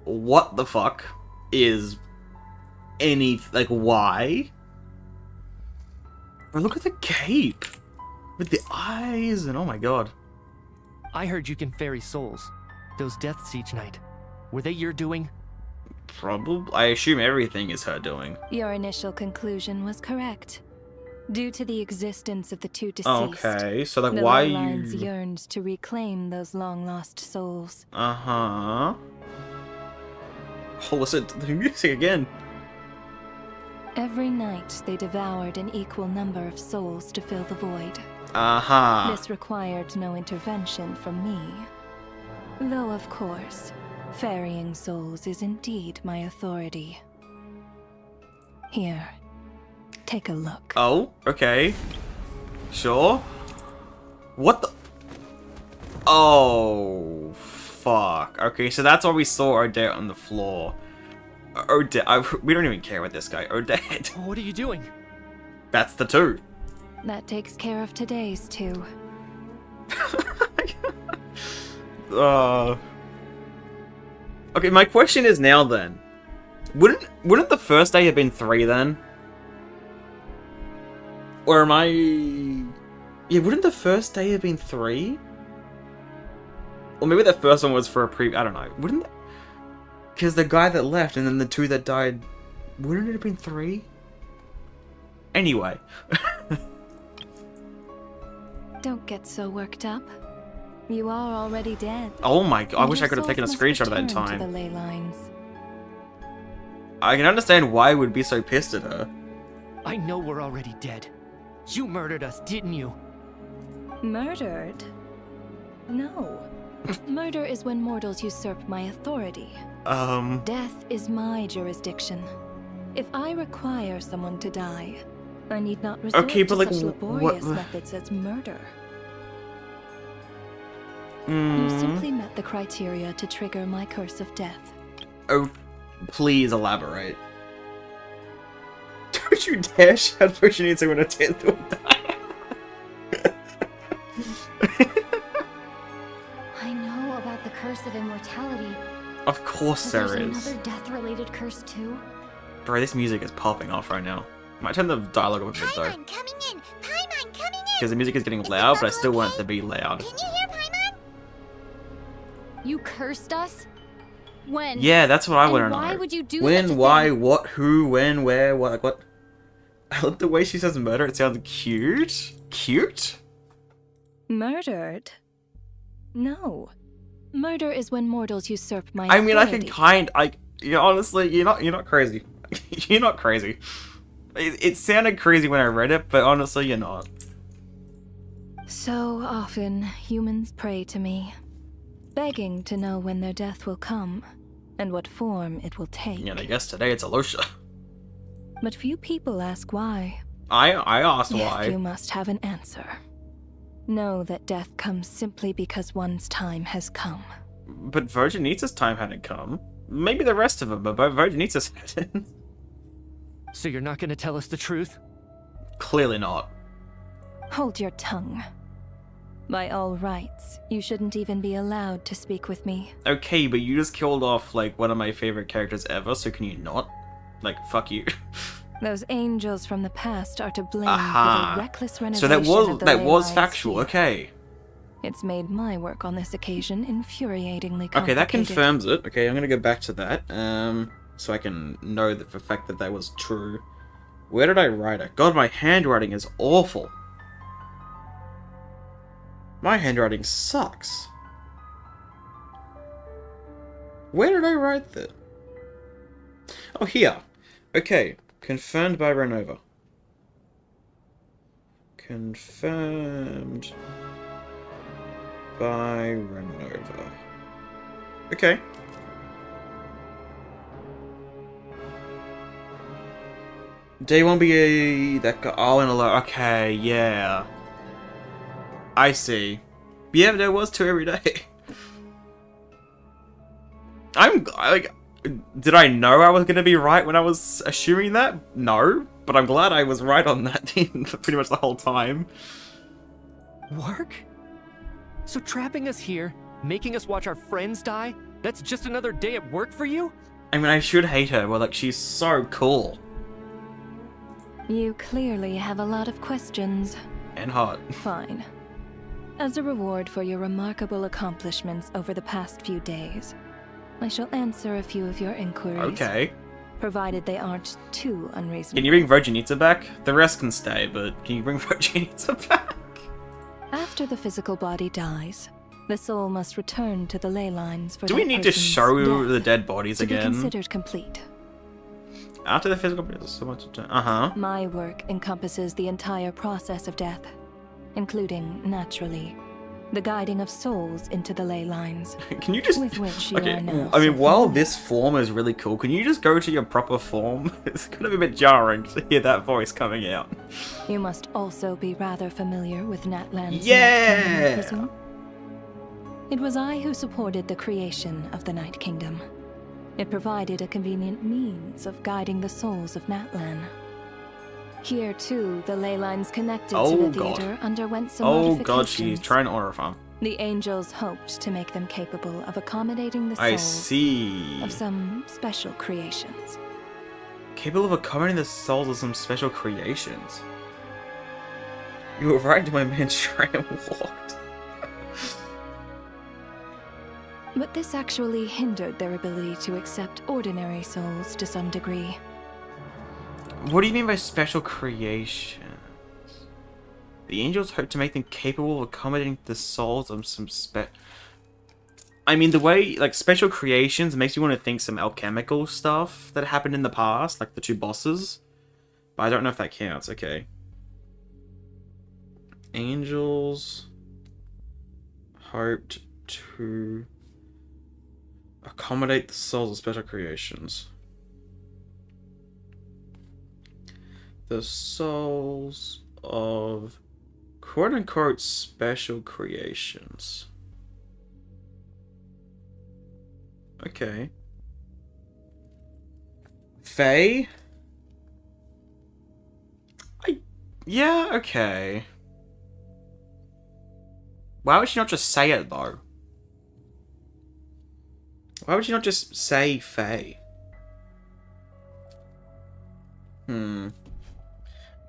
what the fuck is why? Bro, look at the cape! With the eyes and oh my god. I heard you can ferry souls. Those deaths each night. Were they your doing? Probably. I assume everything is her doing. Your initial conclusion was correct. Due to the existence of the two deceased, okay, so like the why Lowlands you... yearned to reclaim those long-lost souls. Uh-huh. Oh, listen to the music again. Every night, they devoured an equal number of souls to fill the void. Uh-huh. This required no intervention from me. Though, of course, ferrying souls is indeed my authority. Here, take a look. Oh, okay. Sure. What the... Oh, fuck. Okay, so that's why we saw Odette on the floor. Odette, we don't even care about this guy. Odette. What are you doing? That's the two. That takes care of today's two. Okay, my question is now then. Wouldn't the first day have been 3 then? Or am I... Yeah, wouldn't the first day have been 3? Or maybe the first one was for a I don't know. Wouldn't... Because the guy that left and then the 2 that died... Wouldn't it have been 3? Anyway. Don't get so worked up. You are already dead. Oh my god, I wish I could have Your taken a souls screenshot of that in must return to time. the ley lines. I can understand why he would be so pissed at her. I know we're already dead. You murdered us, didn't you? Murdered? No. Murder is when mortals usurp my authority. Death is my jurisdiction. If I require someone to die, I need not resort to like, such laborious methods as murder. You simply met the criteria to trigger my curse of death. Oh, please elaborate. Don't you dare shout Vodyanitsa when a 10th will die. I know about the curse of immortality. Of course But there there's is. another death-related curse too. Bro, this music is popping off right now. Might turn the dialogue up a bit though. Because the music is getting loud, but I still want it to be loud. You cursed us? When? Yeah, that's what I want to know. Why would you do when, such a why, thing? what, who, when, where, what, like what? I love the way she says murder, it sounds cute. Cute? Murdered? No. Murder is when mortals usurp my I mean, I authority. can honestly, you're not crazy. You're not crazy. It sounded crazy when I read it, but honestly, you're not. So often, humans pray to me, begging to know when their death will come, and what form it will take. Yeah, I guess today it's Alosha. But few people ask why. I asked why. If you must have an answer. Know that death comes simply because one's time has come. But Vodyanitsa's time hadn't come. Maybe the rest of them, but Vodyanitsa's hadn't. So you're not gonna tell us the truth? Clearly not. Hold your tongue. By all rights, you shouldn't even be allowed to speak with me. Okay, but you just killed off, like, one of my favorite characters ever, so can you not? Like, fuck you. Those angels from the past are to blame Aha. for the reckless renovation So of the that was Leyline factual, Sphere. okay. It's made my work on this occasion infuriatingly complicated. Okay, that confirms it. Okay, I'm gonna go back to that, so I can know that for the fact that that was true. Where did I write it? God, my handwriting is awful. My handwriting sucks. Where did I write that? Oh, here. Okay, confirmed by Ronova. Confirmed by Ronova. Okay. Day 1BA, that guy. Oh, and a okay, yeah. I see. Yeah, there was 2 every day. Did I know I was gonna be right when I was assuming that? No, but I'm glad I was right on that pretty much the whole time. Work? So trapping us here, making us watch our friends die, that's just another day at work for you? I mean, I should hate her, but like, she's so cool. You clearly have a lot of questions. And hot. Fine. As a reward for your remarkable accomplishments over the past few days, I shall answer a few of your inquiries. Okay. Provided they aren't too unreasonable. Can you bring Vodyanitsa back? The rest can stay, but can you bring Vodyanitsa back? After the physical body dies, the soul must return to the ley lines for Do we that need to person's show death the dead bodies to again? be considered complete. After the physical body, there's so much to do. Uh-huh. My work encompasses the entire process of death, including, naturally, the guiding of souls into the ley lines. Can you just... With which you Okay, are now I mean, so while familiar. this form is really cool, can you just go to your proper form? It's gonna be a bit jarring to hear that voice coming out. You must also be rather familiar with Natlan's Yeah! Night Kingdom, I presume? It was I who supported the creation of the Night Kingdom. It provided a convenient means of guiding the souls of Natlan. Here, too, the ley lines connected to the theater underwent some modifications. God, she's trying to order farm. The angels hoped to make them capable of accommodating the souls I see. of some special creations. Capable of accommodating the souls of some special creations. You were right to my man Shram walked. But this actually hindered their ability to accept ordinary souls to some degree. What do you mean by special creations? The angels hope to make them capable of accommodating the souls of some I mean, the way, like, special creations makes me want to think some alchemical stuff that happened in the past, like the 2 bosses. But I don't know if that counts, okay. Angels hoped to accommodate the souls of special creations. The souls of quote-unquote special creations. Okay. Faye? Yeah, okay. Why would she not just say it, though? Why would she not just say Faye?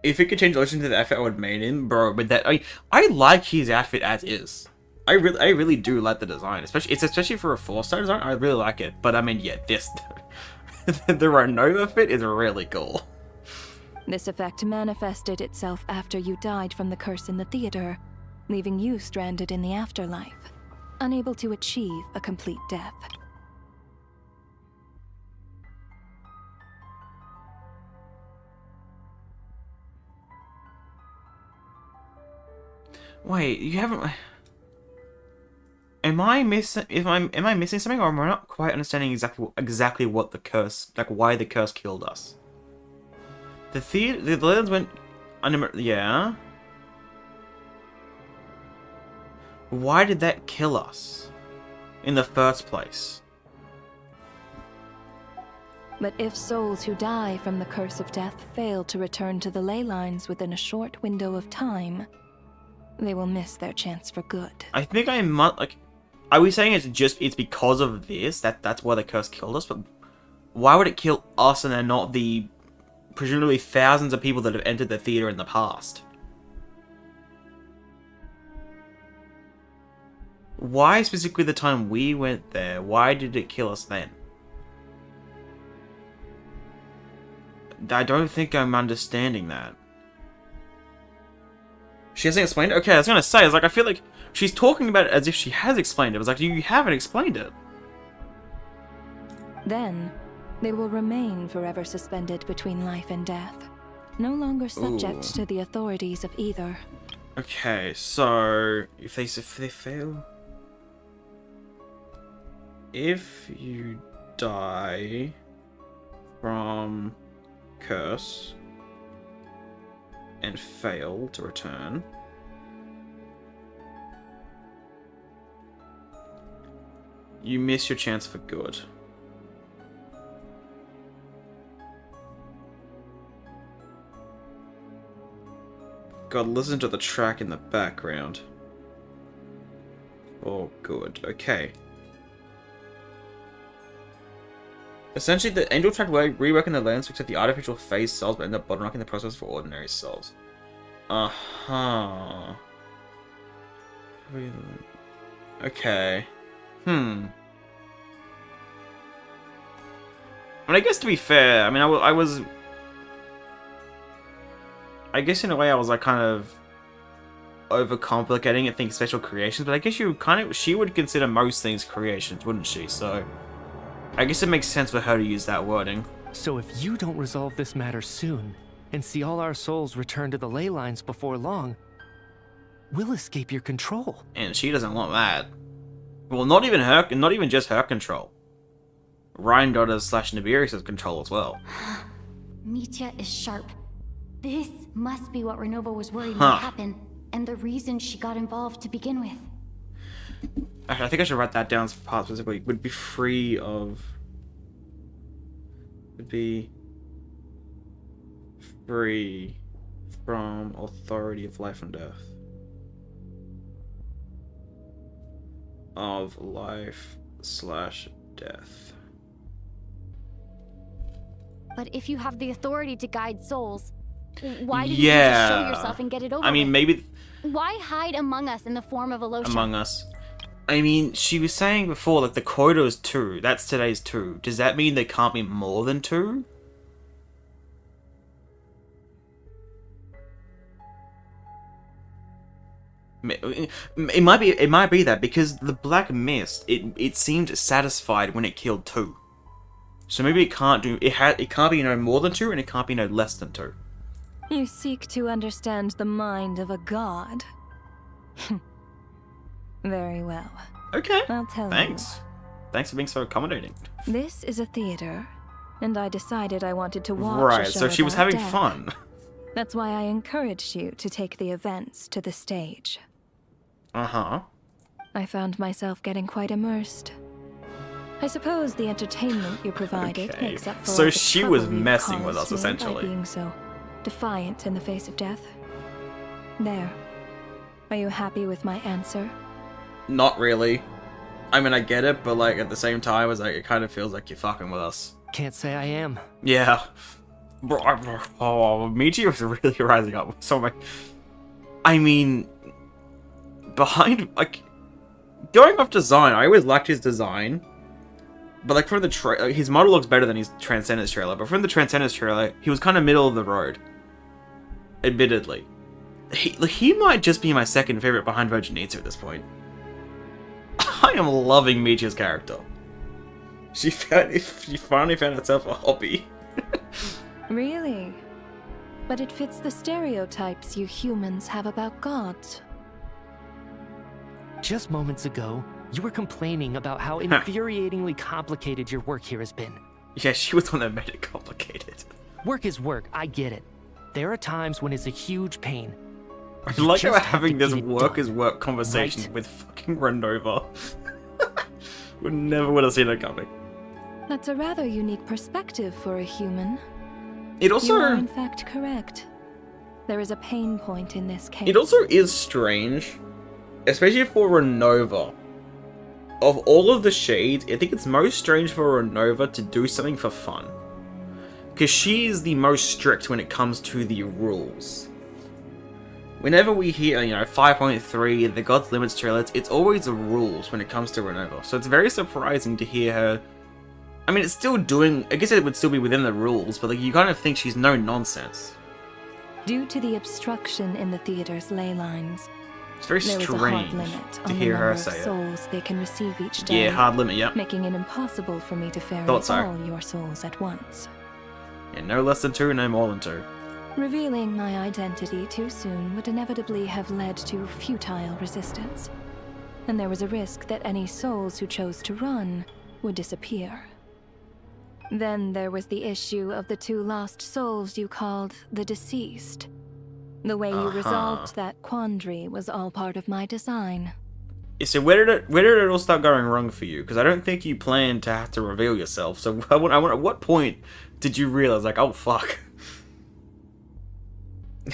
If it could change Ocean to the outfit I would made him, bro, but that I like his outfit as is. I really do like the design, especially for a 4-star design. I really like it. But I mean, yeah, this the Ronova fit is really cool. This effect manifested itself after you died from the curse in the theater, leaving you stranded in the afterlife, unable to achieve a complete death. Wait, you haven't... Am I missing something, or am I not quite understanding exactly what the curse, like why the curse killed us? The lands went under, yeah. Why did that kill us in the first place? But if souls who die from the curse of death fail to return to the ley lines within a short window of time, they will miss their chance for good. I think I might, like... Are we saying it's because of this? That's why the curse killed us? But why would it kill us and then not the presumably thousands of people that have entered the theater in the past? Why specifically the time we went there? Why did it kill us then? I don't think I'm understanding that. She hasn't explained it? Okay, I was gonna say, I feel like she's talking about it as if she has explained it. I was like, you haven't explained it. Then, they will remain forever suspended between life and death, no longer subject to the authorities of either. Okay, so if they fail, if you die from curse and fail to return, you miss your chance for good. God, listen to the track in the background. Oh, good. Okay. Essentially, the angel track reworking the lens to accept the artificial phase cells, but end up bottlenecking the process for ordinary cells. Uh-huh. Okay. I mean, I guess to be fair, I mean, I guess in a way I was like kind of overcomplicating it, thinking special creations, but I guess she would consider most things creations, wouldn't she? So I guess it makes sense for her to use that wording. So if you don't resolve this matter soon, and see all our souls return to the ley lines before long, we'll escape your control. And she doesn't want that. Well, not even just her control. Ryan Daughter's / Nibirius' control as well. Mitya is sharp. This must be what Ronova was worried might happen, and the reason she got involved to begin with. Actually, I think I should write that down specifically. Would be free of... Would be... free from authority of life and death. Of life / death. But if you have the authority to guide souls, why didn't you just show yourself and get it over I mean, with? maybe... Why hide among us in the form of Elosha? Among us. I mean, she was saying before, like, the quota is 2. That's today's 2. Does that mean there can't be more than 2? It might be that, because the Black Mist, it seemed satisfied when it killed 2. So maybe it can't do... It can't be no more than 2, and it can't be no less than 2. You seek to understand the mind of a god. Very well. Okay. I'll tell Thanks. you. Thanks for being so accommodating. This is a theater, and I decided I wanted to watch Right, a show so she was about having death. fun. That's why I encouraged you to take the events to the stage. Uh-huh. I found myself getting quite immersed. I suppose the entertainment you provided Okay. makes up for So all the she trouble was you've messing with caused us, me essentially. by being so defiant in the face of death. There. Are you happy with my answer? Not really. I mean, I get it, but like at the same time, it's like it kind of feels like you're fucking with us. Can't say I am. Yeah. Oh, Meteor is really rising up. So much. I mean, behind like going off design, I always liked his design. But like from the his model looks better than his Transcendence trailer. But from the Transcendence trailer, he was kind of middle of the road. Admittedly, he might just be my second favorite behind Vodyanitsa at this point. I am loving Meteor's character. She finally found herself a hobby. Really? But it fits the stereotypes you humans have about gods. Just moments ago, you were complaining about how infuriatingly complicated your work here has been. Yeah, she was the one that made it complicated. Work is work, I get it. There are times when it's a huge pain. I You like how we're just have having to this get it work done, is work conversation right? with fucking Ronova. We never would have seen it coming. That's a rather unique perspective for a human. It also... You are in fact correct. There is a pain point in this case. It also is strange, especially for Ronova. Of all of the shades, I think it's most strange for Ronova to do something for fun. Because she is the most strict when it comes to the rules. Whenever we hear, 5.3, the God's Limits trailer, it's always the rules when it comes to Ronova. So it's very surprising to hear her. I mean, it's still doing. I guess it would still be within the rules, but like you kind of think she's no nonsense. Due to the obstruction in the theater's ley lines, it's very there strange is a hard limit to on hear the her number of say it. souls they can receive each day. Yeah, hard limit. Yep. Making it impossible for me to ferry Thought so. all your souls at once. Yeah, no less than 2, no more than 2. Revealing my identity too soon would inevitably have led to futile resistance, and there was a risk that any souls who chose to run would disappear. Then there was the issue of the 2 lost souls you called the deceased. The way you resolved that quandary was all part of my design. Yeah, so where did it all start going wrong for you? Because I don't think you planned to have to reveal yourself. So I want at what point did you realize, like, oh fuck,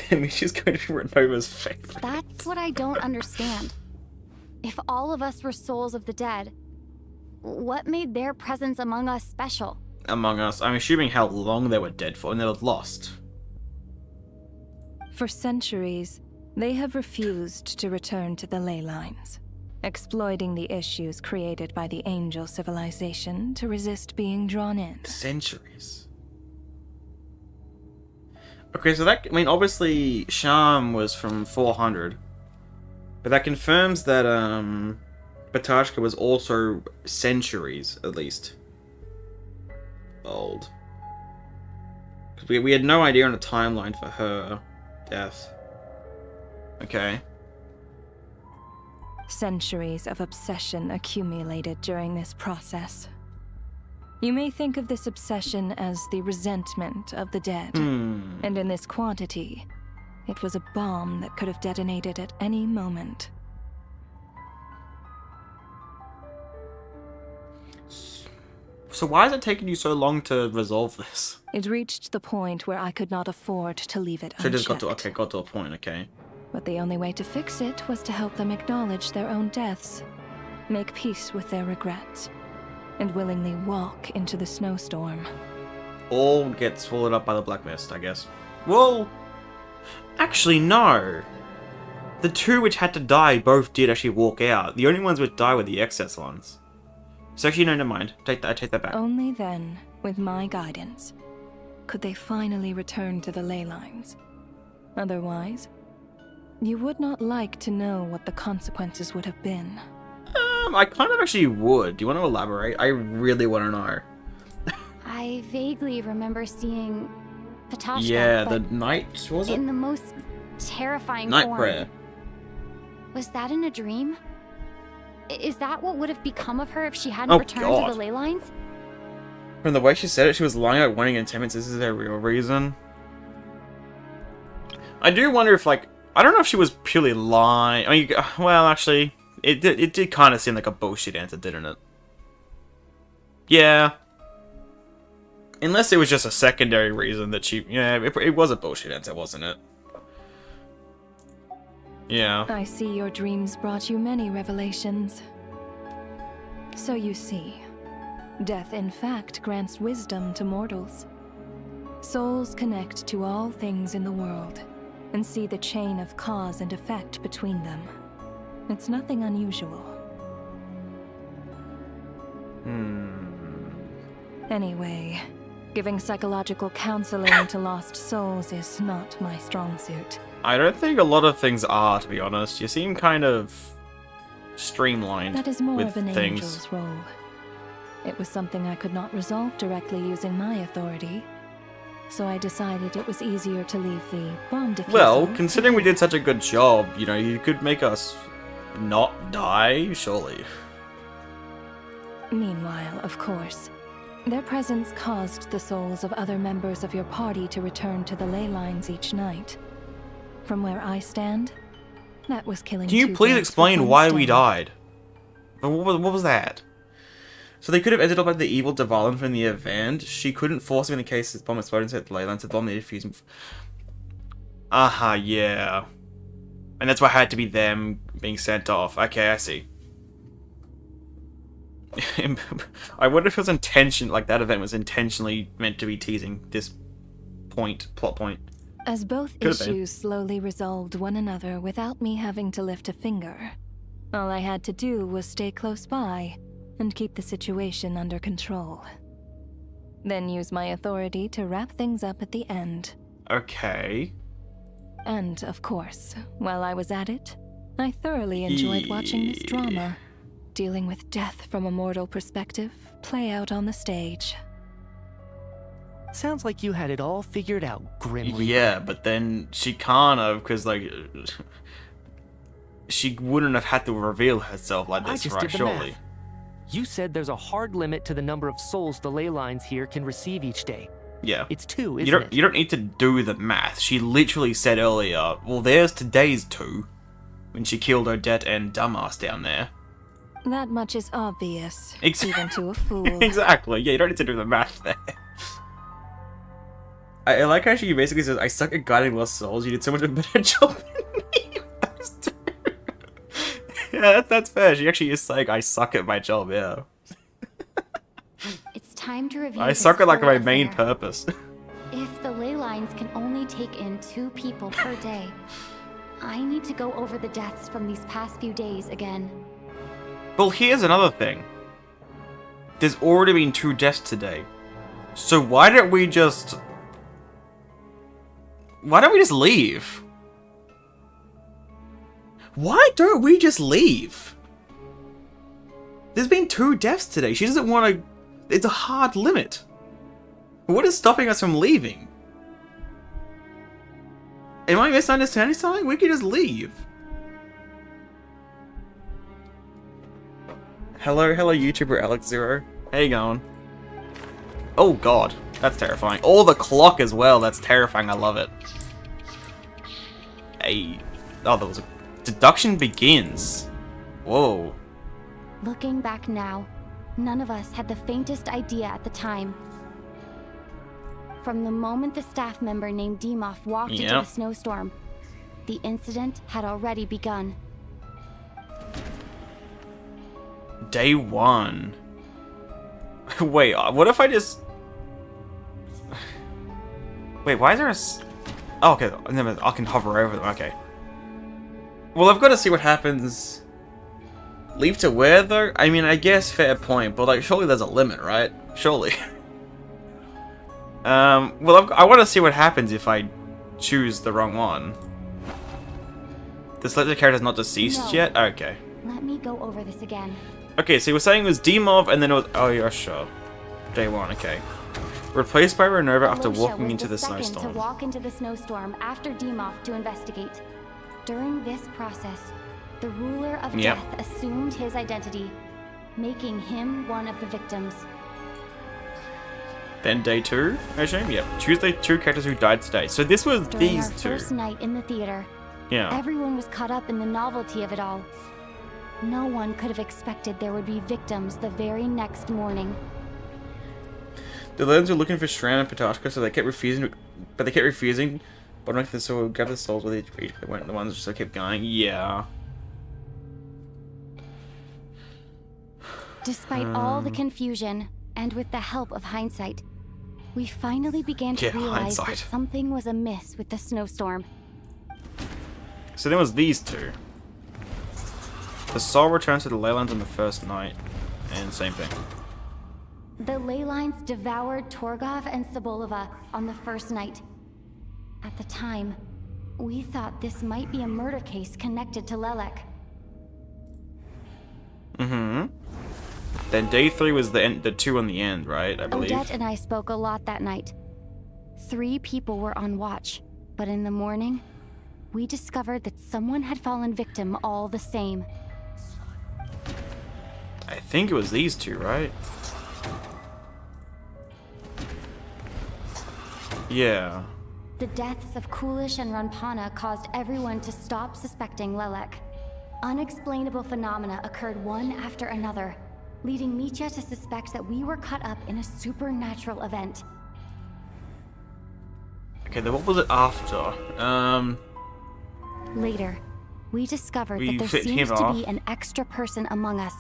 I mean, she's going to be Renova's favorite. That's what I don't understand. If all of us were souls of the dead, what made their presence among us special? Among us, I'm assuming how long they were dead for, and they were lost. For centuries, they have refused to return to the ley lines, exploiting the issues created by the angel civilization to resist being drawn in. Centuries. Okay, so that, I mean, obviously, Sham was from 400. But that confirms that, Batashka was also centuries, at least, old. Because we had no idea on a timeline for her death. Okay. Centuries of obsession accumulated during this process. You may think of this obsession as the resentment of the dead. And in this quantity, it was a bomb that could have detonated at any moment. So why has it taken you so long to resolve this? It reached the point where I could not afford to leave it So it unchecked. just got to a point, okay. But the only way to fix it was to help them acknowledge their own deaths, make peace with their regrets, and willingly walk into the snowstorm. All get swallowed up by the black mist, I guess. Well, actually no. The 2 which had to die both did actually walk out. The only ones which die were the excess ones. So actually, no, never mind. I take that back. Only then, with my guidance, could they finally return to the ley lines. Otherwise, you would not like to know what the consequences would have been. I kind of actually would. Do you want to elaborate? I really want to know. I vaguely remember seeing Patashka, Yeah, the but night, was it? in the most terrifying Night form. prayer. Was that in a dream? Is that what would have become of her if she hadn't returned to the ley lines? From the way she said it, she was lying out wanting in 10 minutes. This is their real reason. I do wonder if, like, I don't know if she was purely lying. I mean, well, actually, it did kind of seem like a bullshit answer, didn't it? Yeah. Unless it was just a secondary reason that she... Yeah, it was a bullshit answer, wasn't it? Yeah. I see your dreams brought you many revelations. So you see, death in fact grants wisdom to mortals. Souls connect to all things in the world and see the chain of cause and effect between them. It's nothing unusual. Anyway, giving psychological counseling to lost souls is not my strong suit. I don't think a lot of things are, to be honest. You seem kind of streamlined That is more with of an things. angel's role. It was something I could not resolve directly using my authority, so I decided it was easier to leave the bomb diffuser. Well, considering we did such a good job, you know, you could make us not die, surely. Meanwhile, of course, their presence caused the souls of other members of your party to return to the ley lines each night. From where I stand, that was killing Can you two please birds explain with one why stone. we died? What was that? So they could have ended up like the evil Dvalin from the event. She couldn't force him in the case his bomb exploded and set the ley lines to bomb the diffusion. Yeah. And that's why it had to be them being sent off. Okay, I see. I wonder if it was intention, like that event was intentionally meant to be teasing this plot point. As both issues slowly resolved one another without me having to lift a finger, all I had to do was stay close by and keep the situation under control. Then use my authority to wrap things up at the end. Okay. And, of course, while I was at it, I thoroughly enjoyed watching this drama, dealing with death from a mortal perspective, play out on the stage. Sounds like you had it all figured out, Grim Reaper. Yeah, but then she can't have, because, like, she wouldn't have had to reveal herself like this, right? Surely. Math. You said there's a hard limit to the number of souls the ley lines here can receive each day. Yeah. It's 2, isn't it? You don't need to do the math. She literally said earlier, well, there's today's 2, when she killed Odette and Dumbass down there. That much is obvious, even to a fool. Exactly. Yeah, you don't need to do the math there. I like how she basically says, I suck at guiding lost souls. You did so much of a better job than me. Yeah, that's fair. She actually is saying, I suck at my job, yeah. It's time to review. I suck at, like, my main purpose. If the ley lines can only take in 2 people per day, I need to go over the deaths from these past few days again. Well, here's another thing. There's already been 2 deaths today. So why don't we just leave? Why don't we just leave? There's been 2 deaths today. She doesn't want to... It's a hard limit. What is stopping us from leaving? Am I misunderstanding something? We could just leave. Hello, YouTuber Alex0. How you going? Oh god, that's terrifying. Oh, the clock as well. That's terrifying. I love it. Hey. Oh, there was a... Deduction begins. Whoa. Looking back now, none of us had the faintest idea at the time. From the moment the staff member named Dimov walked into the snowstorm, the incident had already begun. Day 1. Wait, what if I just... Wait, why is there a... Oh, okay, I can hover over them, okay. Well, I've got to see what happens. Leave to where, though? I mean, I guess fair point, but, like, surely there's a limit, right? Surely. Well, I want to see what happens if I choose the wrong one. The selected character's not deceased yet? Okay. Let me go over this again. Okay, so you were saying it was Dimov, and then it was... Oh, yeah, sure. Day 1, okay. Replaced by Ronova after walking into the snowstorm. To walk into the snowstorm after Dimov to investigate. During this process, the ruler of death assumed his identity, making him one of the victims. Then day 2, I assume? Yep. Choose the 2 characters who died today. So this was During these our 2. First night in the theater. Yeah. Everyone was caught up in the novelty of it all. No one could have expected there would be victims the very next morning. The Legends were looking for Shran and Patashka, so they kept refusing. But not if so grab the souls with each. They weren't the ones, so kept going. Yeah. Despite all the confusion, and with the help of hindsight, we finally began to realize that something was amiss with the snowstorm. So there was these 2. The soul returns to the Leylands on the first night, and same thing. The Leylines devoured Torgov and Sobolova on the first night. At the time, we thought this might be a murder case connected to Lelek. Mm-hmm. Then day 3 was the 2 on the end, right? I believe. Odette and I spoke a lot that night. 3 people were on watch, but in the morning, we discovered that someone had fallen victim all the same. I think it was these 2, right? Yeah. The deaths of Kulish and Ranpana caused everyone to stop suspecting Lelek. Unexplainable phenomena occurred one after another, leading Mitya to suspect that we were caught up in a supernatural event. Okay, then what was it after? Later, we discovered We that there fit seems him to off. be an extra person among us,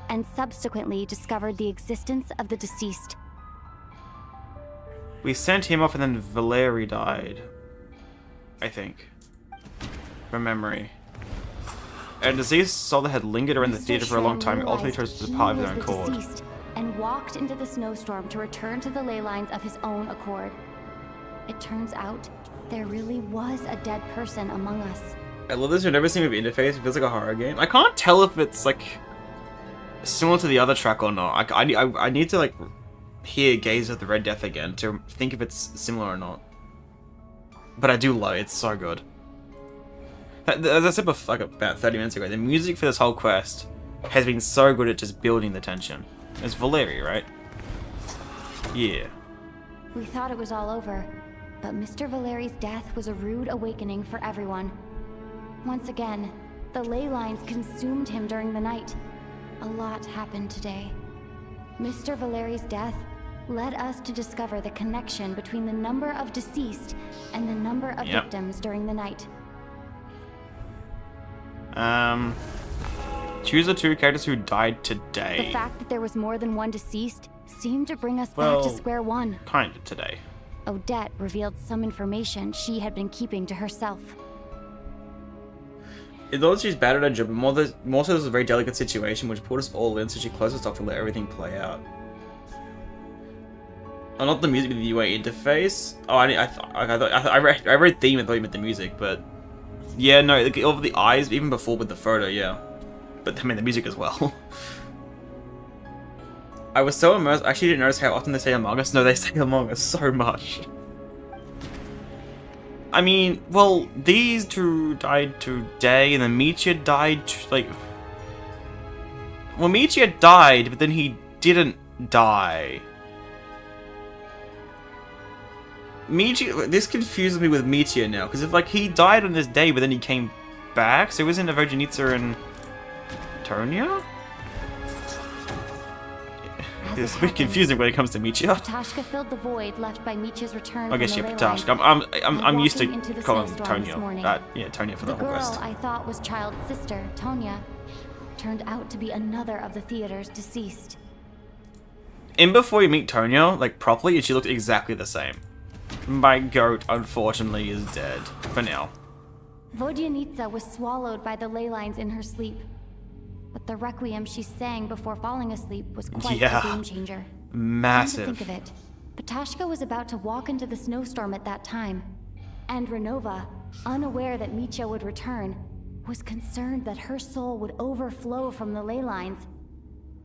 and subsequently discovered the existence of the deceased. We sent him off and then Valeri died. I think. From memory. A diseased soul that had lingered around the theater for a long time ultimately chose to depart of their own accord. Deceased and walked into the snowstorm to return to the ley lines of his own accord. It turns out there really was a dead person among us. I love this. You've never seen me interface. It feels like a horror game. I can't tell if it's like similar to the other track or not. I need to like hear Gaze of the Red Death again to think if it's similar or not. But I do love it. It's so good. As I said before, like about 30 minutes ago, the music for this whole quest has been so good at just building the tension. It's Valeri, right? Yeah. We thought it was all over, but Mr. Valeri's death was a rude awakening for everyone. Once again, the ley lines consumed him during the night. A lot happened today. Mr. Valeri's death led us to discover the connection between the number of deceased and the number of victims during the night. Choose the two characters who died today. The fact that there was more than one deceased seemed to bring us back to square one. Kind of today. Odette revealed some information she had been keeping to herself. Although she's bad at her job, more so this was a very delicate situation which pulled us all in, so she closed herself to let everything play out. Oh, not the music with the UA interface. Oh, I read theme and thought you meant the music, but yeah, no, like, over the eyes, even before with the photo, yeah. But I mean the music as well. I was so immersed. I actually didn't notice how often they say Among Us. No, they say Among Us so much. I mean, well, these two died today, and then Michia died, like... Well, Michia died, but then he didn't die. Michia... This confuses me with Michia now, because if, like, he died on this day, but then he came back, so it was in Vodyanitsa and... Tonya? It's a bit confusing when it comes to Michia. Ptashka filled the void left by Michia's return. I guess yeah, from the Ptashka. I'm used to calling Tonya. Yeah, Tonya for the whole girl quest. I thought was Child's sister, Tonya, turned out to be another of the theater's deceased. In before you meet Tonya, like properly, and she looks exactly the same. My goat, unfortunately, is dead for now. Vodyanitsa was swallowed by the ley lines in her sleep. But the requiem she sang before falling asleep was quite a game changer. Massive. Come to think of it, Ptashka was about to walk into the snowstorm at that time. And Ronova, unaware that Michia would return, was concerned that her soul would overflow from the ley lines.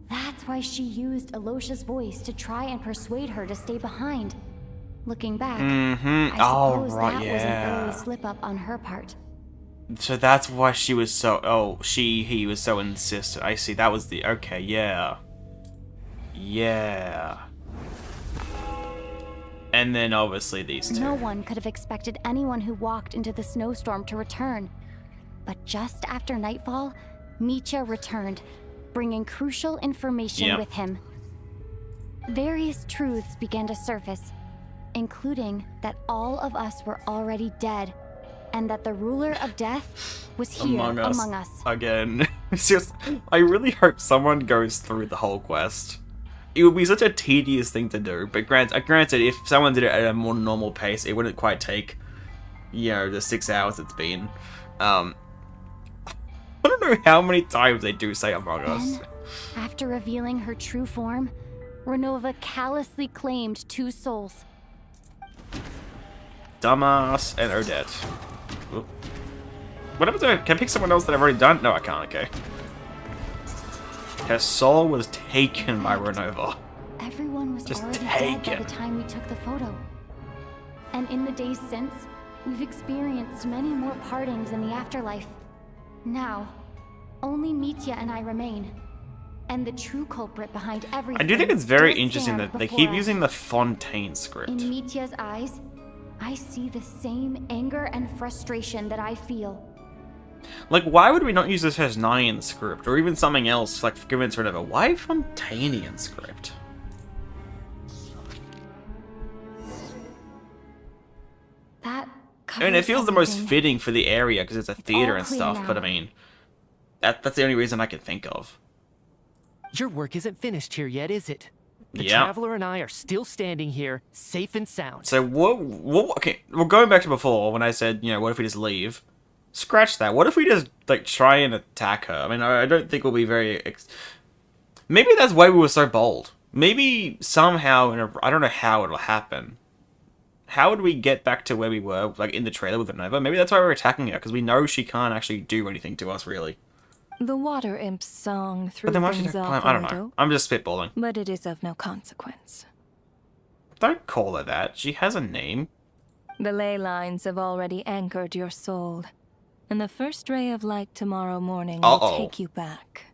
That's why she used Alosha's voice to try and persuade her to stay behind. Looking back, I suppose that was an early slip-up on her part. So that's why she was so... he was so insistent. I see, that was the... Okay, yeah. Yeah. And then obviously these two. No one could have expected anyone who walked into the snowstorm to return. But just after nightfall, Michia returned, bringing crucial information with him. Various truths began to surface, including that all of us were already dead, and that the ruler of death was here among us. Again. It's just, I really hope someone goes through the whole quest. It would be such a tedious thing to do, but granted, if someone did it at a more normal pace, it wouldn't quite take, you know, the 6 hours it's been. I don't know how many times they do say Among Us. Then, after revealing her true form, Ronova callously claimed 2 souls. Dumbass and Odette. Oop. What happens if can I pick someone else that I've already done? No, I can't, okay. Her soul was taken by Ronova. Everyone was Just already dead by the time we took the photo. And in the days since, we've experienced many more partings in the afterlife. Now, only Michia and I remain. And the true culprit behind everything. I do think it's very interesting that they keep using the Fontaine script. In Michia's eyes, I see the same anger and frustration that I feel. Like, why would we not use the Snezhnaya script, or even something else, like Forgiveness or whatever? Why Fontainian script? I mean, it feels the most fitting for the area because it's a theater and stuff, but I mean, that's the only reason I can think of. Your work isn't finished here yet, is it? The Yeah. Traveler and I are still standing here, safe and sound. So what? Okay, well, going back to before when I said, you know, what if we just leave? Scratch that. What if we just like try and attack her? I mean, I don't think we'll be very. Maybe that's why we were so bold. Maybe somehow, I don't know how it'll happen. How would we get back to where we were, like in the trailer with Ronova? Maybe that's why we're attacking her, because we know she can't actually do anything to us, really. The water imp's song threw But then why should things I off climb? a I don't know. little, I'm just spitballing. but it is of no consequence. Don't call her that. She has a name. The ley lines have already anchored your soul, and the first ray of light tomorrow morning will take you back.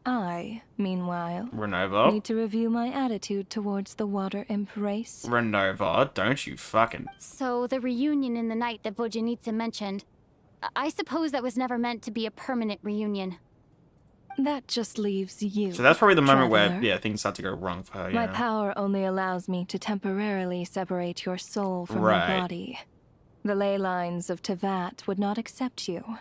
I, meanwhile, Ronova. need to review my attitude towards the water imp race. Ronova, don't you fucking... So the reunion in the night that Vodyanitsa mentioned, I suppose that was never meant to be a permanent reunion. That just leaves you. So that's probably the moment where, traveler. yeah, things start to go wrong for her, My yeah. power only allows me to temporarily separate your soul from Right. your body. The ley lines of Tevat would not accept you.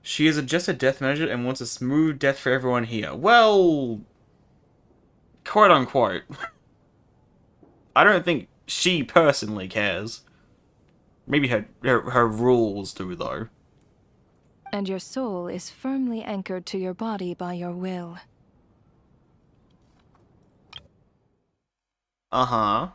She is just a death measure and wants a smooth death for everyone here. Well... quote unquote. I don't think she personally cares. Maybe her rules do, though. And your soul is firmly anchored to your body by your will. Uh-huh.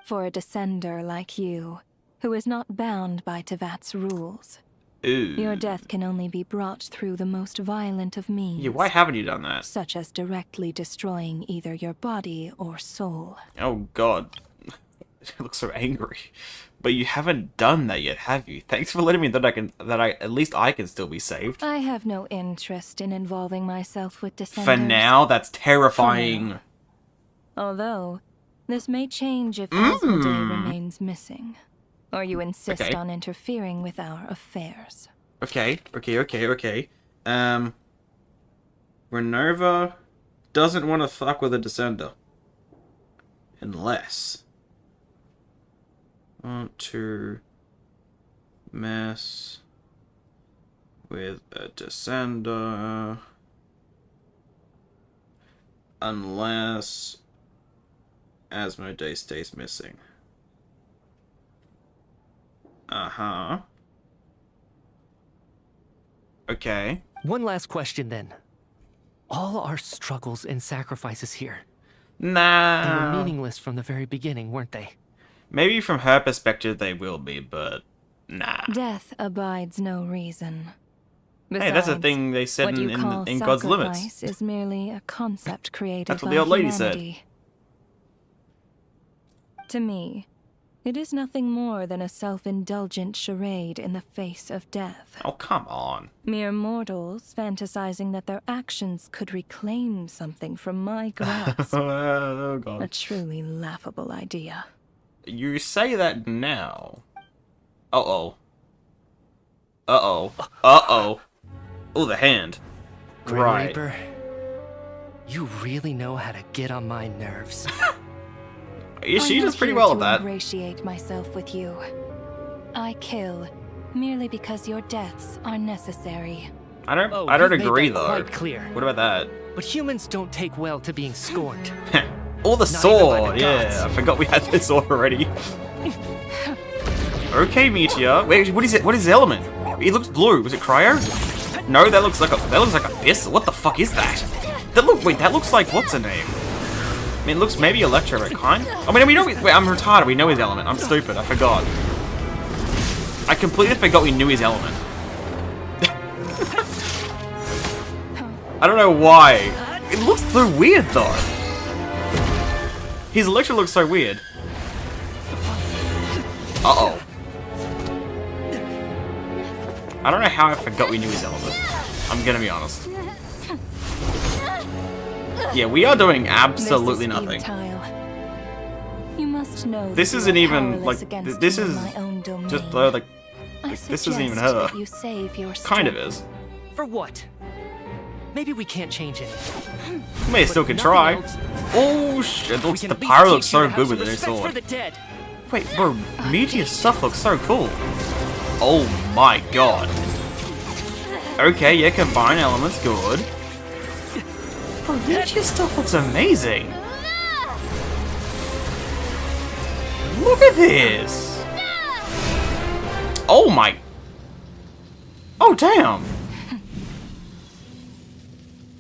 For a descender like you, who is not bound by Tevat's rules. Ooh. Your death can only be brought through the most violent of means. Yeah, why haven't you done that? Such as directly destroying either your body or soul. Oh, God. She looks so angry. But you haven't done that yet, have you? Thanks for letting me know that at least I can still be saved. I have no interest in involving myself with descenders. For now, that's terrifying. For now. Although, this may change if Asmodee remains missing. Or you insist on interfering with our affairs. Okay. Ronova doesn't want to fuck with a descender. Unless... want to mess with a descender. Unless Asmodee stays missing. Uh-huh. Okay. One last question then. All our struggles and sacrifices here. Nah. They were meaningless from the very beginning, weren't they? Maybe from her perspective they will be, but nah. Death abides no reason. Besides, hey, that's the thing they said what you call in God's limits. sacrifice is merely a concept created That's what by the old lady humanity. To me, it is nothing more than a self-indulgent charade in the face of death. Oh, come on. Mere mortals fantasizing that their actions could reclaim something from my grasp. Oh, God. A truly laughable idea. You say that now. Uh-oh. Uh-oh. Uh-oh. Oh, the hand. Grim Right. Reaper, you really know how to get on my nerves. Yeah, she I'm does not pretty here well to at that. ingratiate myself with you. I kill merely because your deaths are necessary. I don't you've made agree that though. quite clear. What about that? But humans don't take well to being scorned. Oh, the Not even by sword! the Yeah, gods. I forgot we had this sword already. Okay, Meteor. Wait, what is it? What is his element? It looks blue. Was it cryo? No, that looks like a pistol. What the fuck is that? That looks like what's her name? I mean, it looks maybe Electro, but kind. I mean, we know. Wait, I'm retarded. We know his element. I'm stupid. I forgot. I completely forgot we knew his element. I don't know why. It looks so weird though. His Electro looks so weird. Uh-oh. I don't know how I forgot we knew his element. I'm gonna be honest. Yeah, we are doing absolutely This is nothing. futile. You must know This that you isn't are even powerless like against this me in is my own domain. just I this isn't even suggest her. that you save your Kind of strength. is. For what? Maybe we can't change it. May still can try. Oh shit! The pyro looks so good with the new sword. For the dead. Wait, bro, Meteor's stuff looks so cool. Oh my god. Okay, yeah, combine elements, good. Bro, Meteor's stuff looks amazing. Look at this. Oh my. Oh, damn.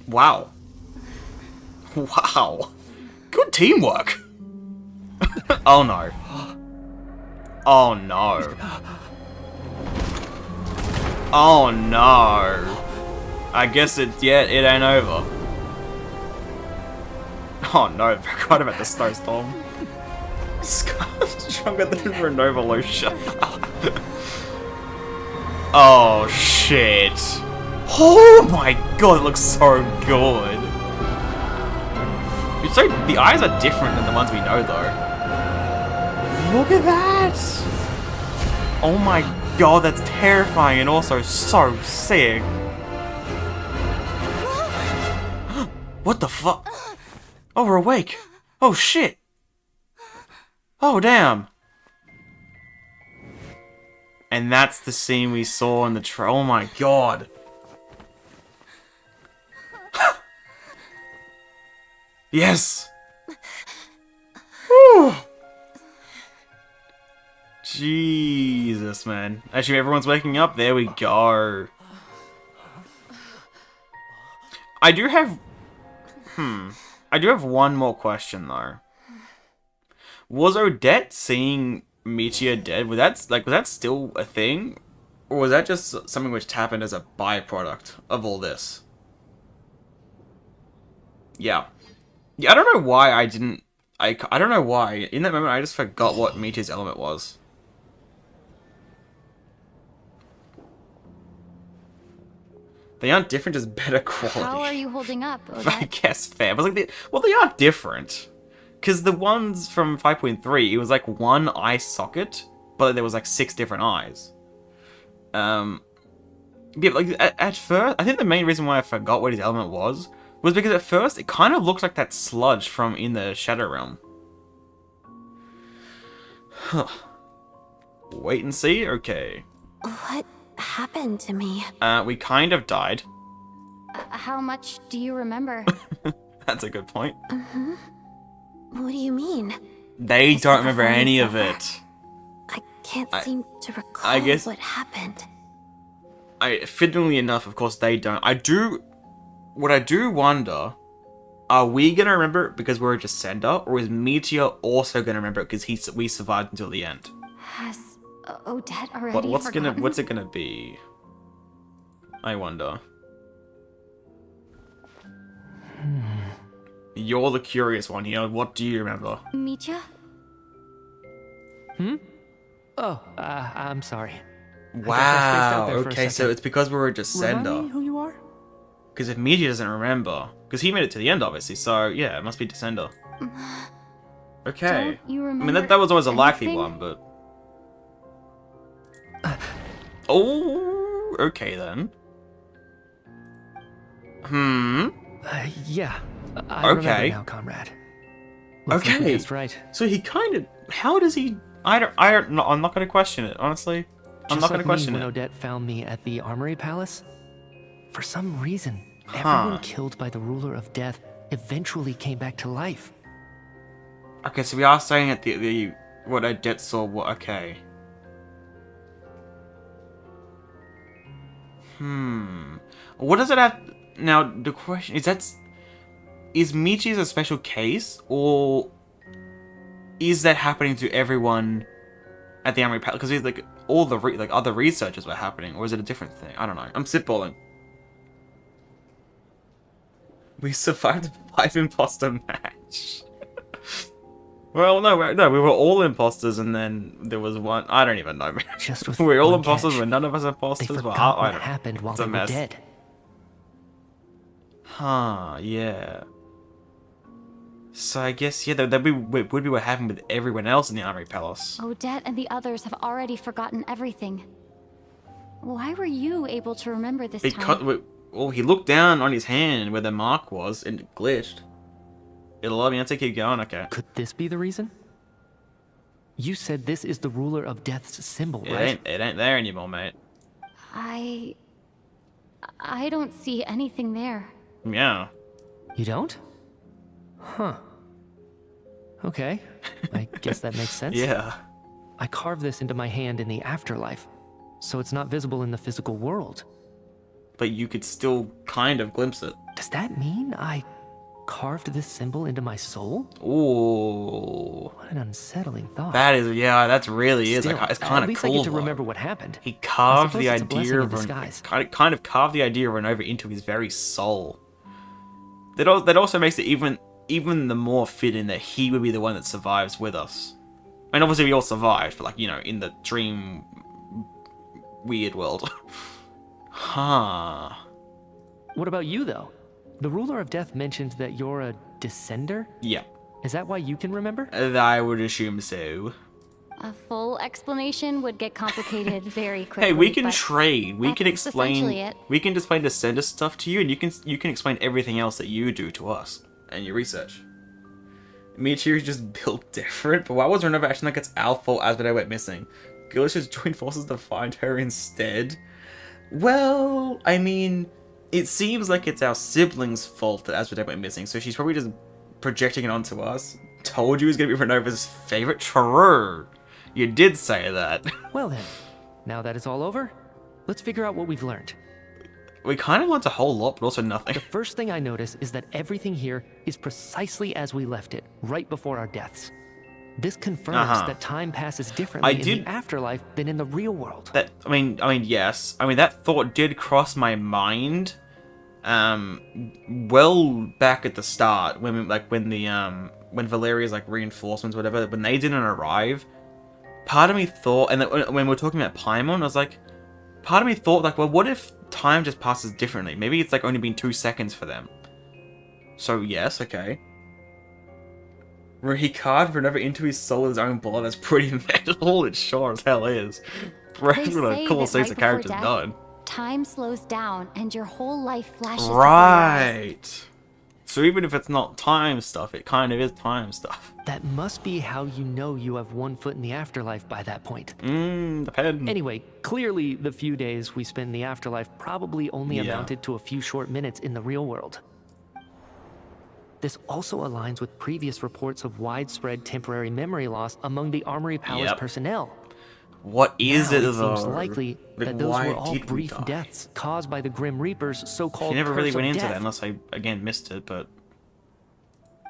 Wow. Wow. Good teamwork. Oh no. Oh no. Oh no. I guess it ain't over. Oh no, I forgot about the snowstorm. Stronger than Ronova lotion. Oh shit. Oh my god, it looks so good. So the eyes are different than the ones we know though. Look at that! Oh my god, that's terrifying and also so sick. What the fuck? Oh, we're awake. Oh shit. Oh damn. And that's the scene we saw in the oh my god. Yes! Whew. Jesus, man. Actually, everyone's waking up. There we go. I do have one more question, though. Was Odette seeing Meteor dead? Was that still a thing? Or was that just something which happened as a byproduct of all this? Yeah. Yeah, I don't know why I didn't... I don't know why. In that moment, I just forgot what Meteor's element was. They aren't different, just better quality. How are you holding up, Odette? I guess fair. But like, they are different. Because the ones from 5.3, it was like one eye socket, but there was like 6 different eyes. Yeah, like at first, I think the main reason why I forgot what his element was because at first it kind of looks like that sludge from in the Shadow Realm. Huh. Wait and see? Okay. What happened to me? We kind of died. How much do you remember? That's a good point. What do you mean? They don't remember any of it. I can't seem to recall what happened. Fittingly enough, of course, they don't. What I do wonder, are we going to remember it because we're a Descender, or is Meteor also going to remember it because we survived until the end? Has Odette already What's forgotten? it gonna be? I wonder. You're the curious one here. What do you remember? Meteor? Oh, I'm sorry. Wow. Okay, so it's because we're a Descender. Remind me who you are? Because if Meteor doesn't remember, because he made it to the end, obviously. So yeah, it must be Descender. Okay. Don't you I mean, remember that was always a likely anything? one, but. Oh, okay then. Yeah. I remember Okay. now, comrade. Looks like we guessed right. So he kind of. How does he? I'm not going to question it, honestly. I'm not going to question when it. Odette found me at the Armory Palace, for some reason, everyone killed by the Ruler of Death eventually came back to life. Okay, so we are saying that the what Odette saw. Okay. What does it have? Now the question is Michi's a special case, or is that happening to everyone at the Armory Palace? Because like all the other researchers were happening, or is it a different thing? I don't know. I'm spitballing. We survived a 5 imposter match. Well, no, we were all imposters, and then there was one. I don't even know. Just with we were all one imposters, catch. but none of us imposters. They Well, forgot I what don't know. happened while It's a they were mess. dead. Yeah. So I guess, yeah, that would be what happened with everyone else in the Armory Palace. Odette and the others have already forgotten everything. Why were you able to remember this time? Well, he looked down on his hand where the mark was, and it glitched. It'll allow me to keep going, okay. Could this be the reason? You said this is the ruler of death's symbol, It right? ain't there anymore, mate. I don't see anything there. Yeah. You don't? Huh. Okay. I guess that makes sense. Yeah. I carved this into my hand in the afterlife, so it's not visible in the physical world. But you could still kind of glimpse it. Does that mean I carved this symbol into my soul? Ooh. What an unsettling thought. That is, yeah, that's really is. Still, Like, it's kind of cool. At least I get to remember what happened. He carved I the suppose it's a blessing idea in of disguise. kind of carved the idea of Ronova into his very soul. That also makes it even the more fitting that he would be the one that survives with us. I mean, obviously we all survived, but like, you know, in the dream weird world. Huh. What about you, though? The ruler of death mentioned that you're a descender? Yeah. Is that why you can remember? I would assume so. A full explanation would get complicated very quickly. Hey, we can but trade. We can that's essentially explain. it. We can explain descender stuff to you, and you can explain everything else that you do to us and your research. Michiru's just built different, but why was Ronova acting like it's our fault as Asmodee went missing? Gillis just joined forces to find her instead. Well, I mean, it seems like it's our siblings' fault that Asmodee went missing, so she's probably just projecting it onto us. Told you it was going to be Renova's favorite. True. You did say that. Well then, now that it's all over, let's figure out what we've learned. We kind of learned a whole lot, but also nothing. The first thing I notice is that everything here is precisely as we left it, right before our deaths. This confirms that time passes differently in the afterlife than in the real world. I mean, yes. I mean, that thought did cross my mind. Well back at the start, when Valeria's like reinforcements, whatever, when they didn't arrive, part of me thought, and when we're talking about Paimon, I was like, part of me thought like, well, what if time just passes differently? Maybe it's like only been 2 seconds for them. So yes, okay. Where he carved Ronova into his soul with his own blood, that's pretty metal. It sure as hell is. They say Cool that six right of characters before done. death, time slows down and your whole life flashes Right. So even if it's not time stuff, it kind of is time stuff. That must be how you know you have one foot in the afterlife by that point. Depends. Anyway, clearly the few days we spend in the afterlife probably only amounted to a few short minutes in the real world. This also aligns with previous reports of widespread temporary memory loss among the Armory Palace personnel. What is Now it it though? seems likely that those why were all did we brief die? deaths caused by the Grim Reaper's so-called She never really curse went of into death. that unless I, again, missed it, but...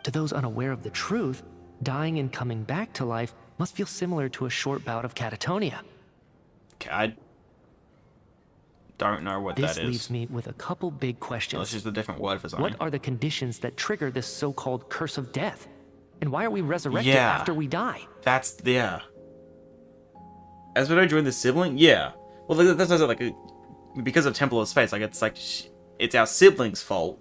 To those unaware of the truth, dying and coming back to life must feel similar to a short bout of catatonia. Okay, I don't know what This that is. leaves me with a couple big questions. That's just a different word for something. What are the conditions that trigger this so-called curse of death? And why are we resurrected Yeah. after we die? That's, yeah. As when I joined the sibling? Yeah. Well, that's like, because of Temple of Space, like, it's like, it's our sibling's fault,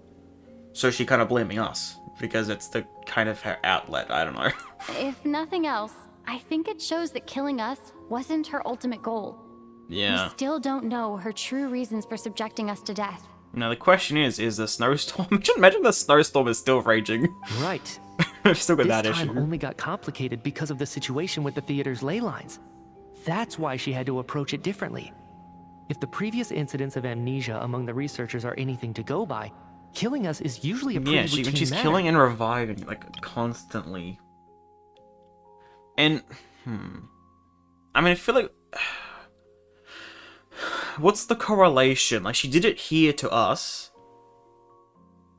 so she kind of blaming us, because it's the kind of her outlet, I don't know. If nothing else, I think it shows that killing us wasn't her ultimate goal. Yeah. We still don't know her true reasons for subjecting us to death. Now the question is the snowstorm... Imagine the snowstorm is still raging. Right. I've still got that This time issue. only got complicated because of the situation with the theater's ley lines. That's why she had to approach it differently. If the previous incidents of amnesia among the researchers are anything to go by, killing us is usually a pretty routine she's matter. killing and reviving, like, constantly. And, I mean, I feel like... What's the correlation? Like, she did it here to us,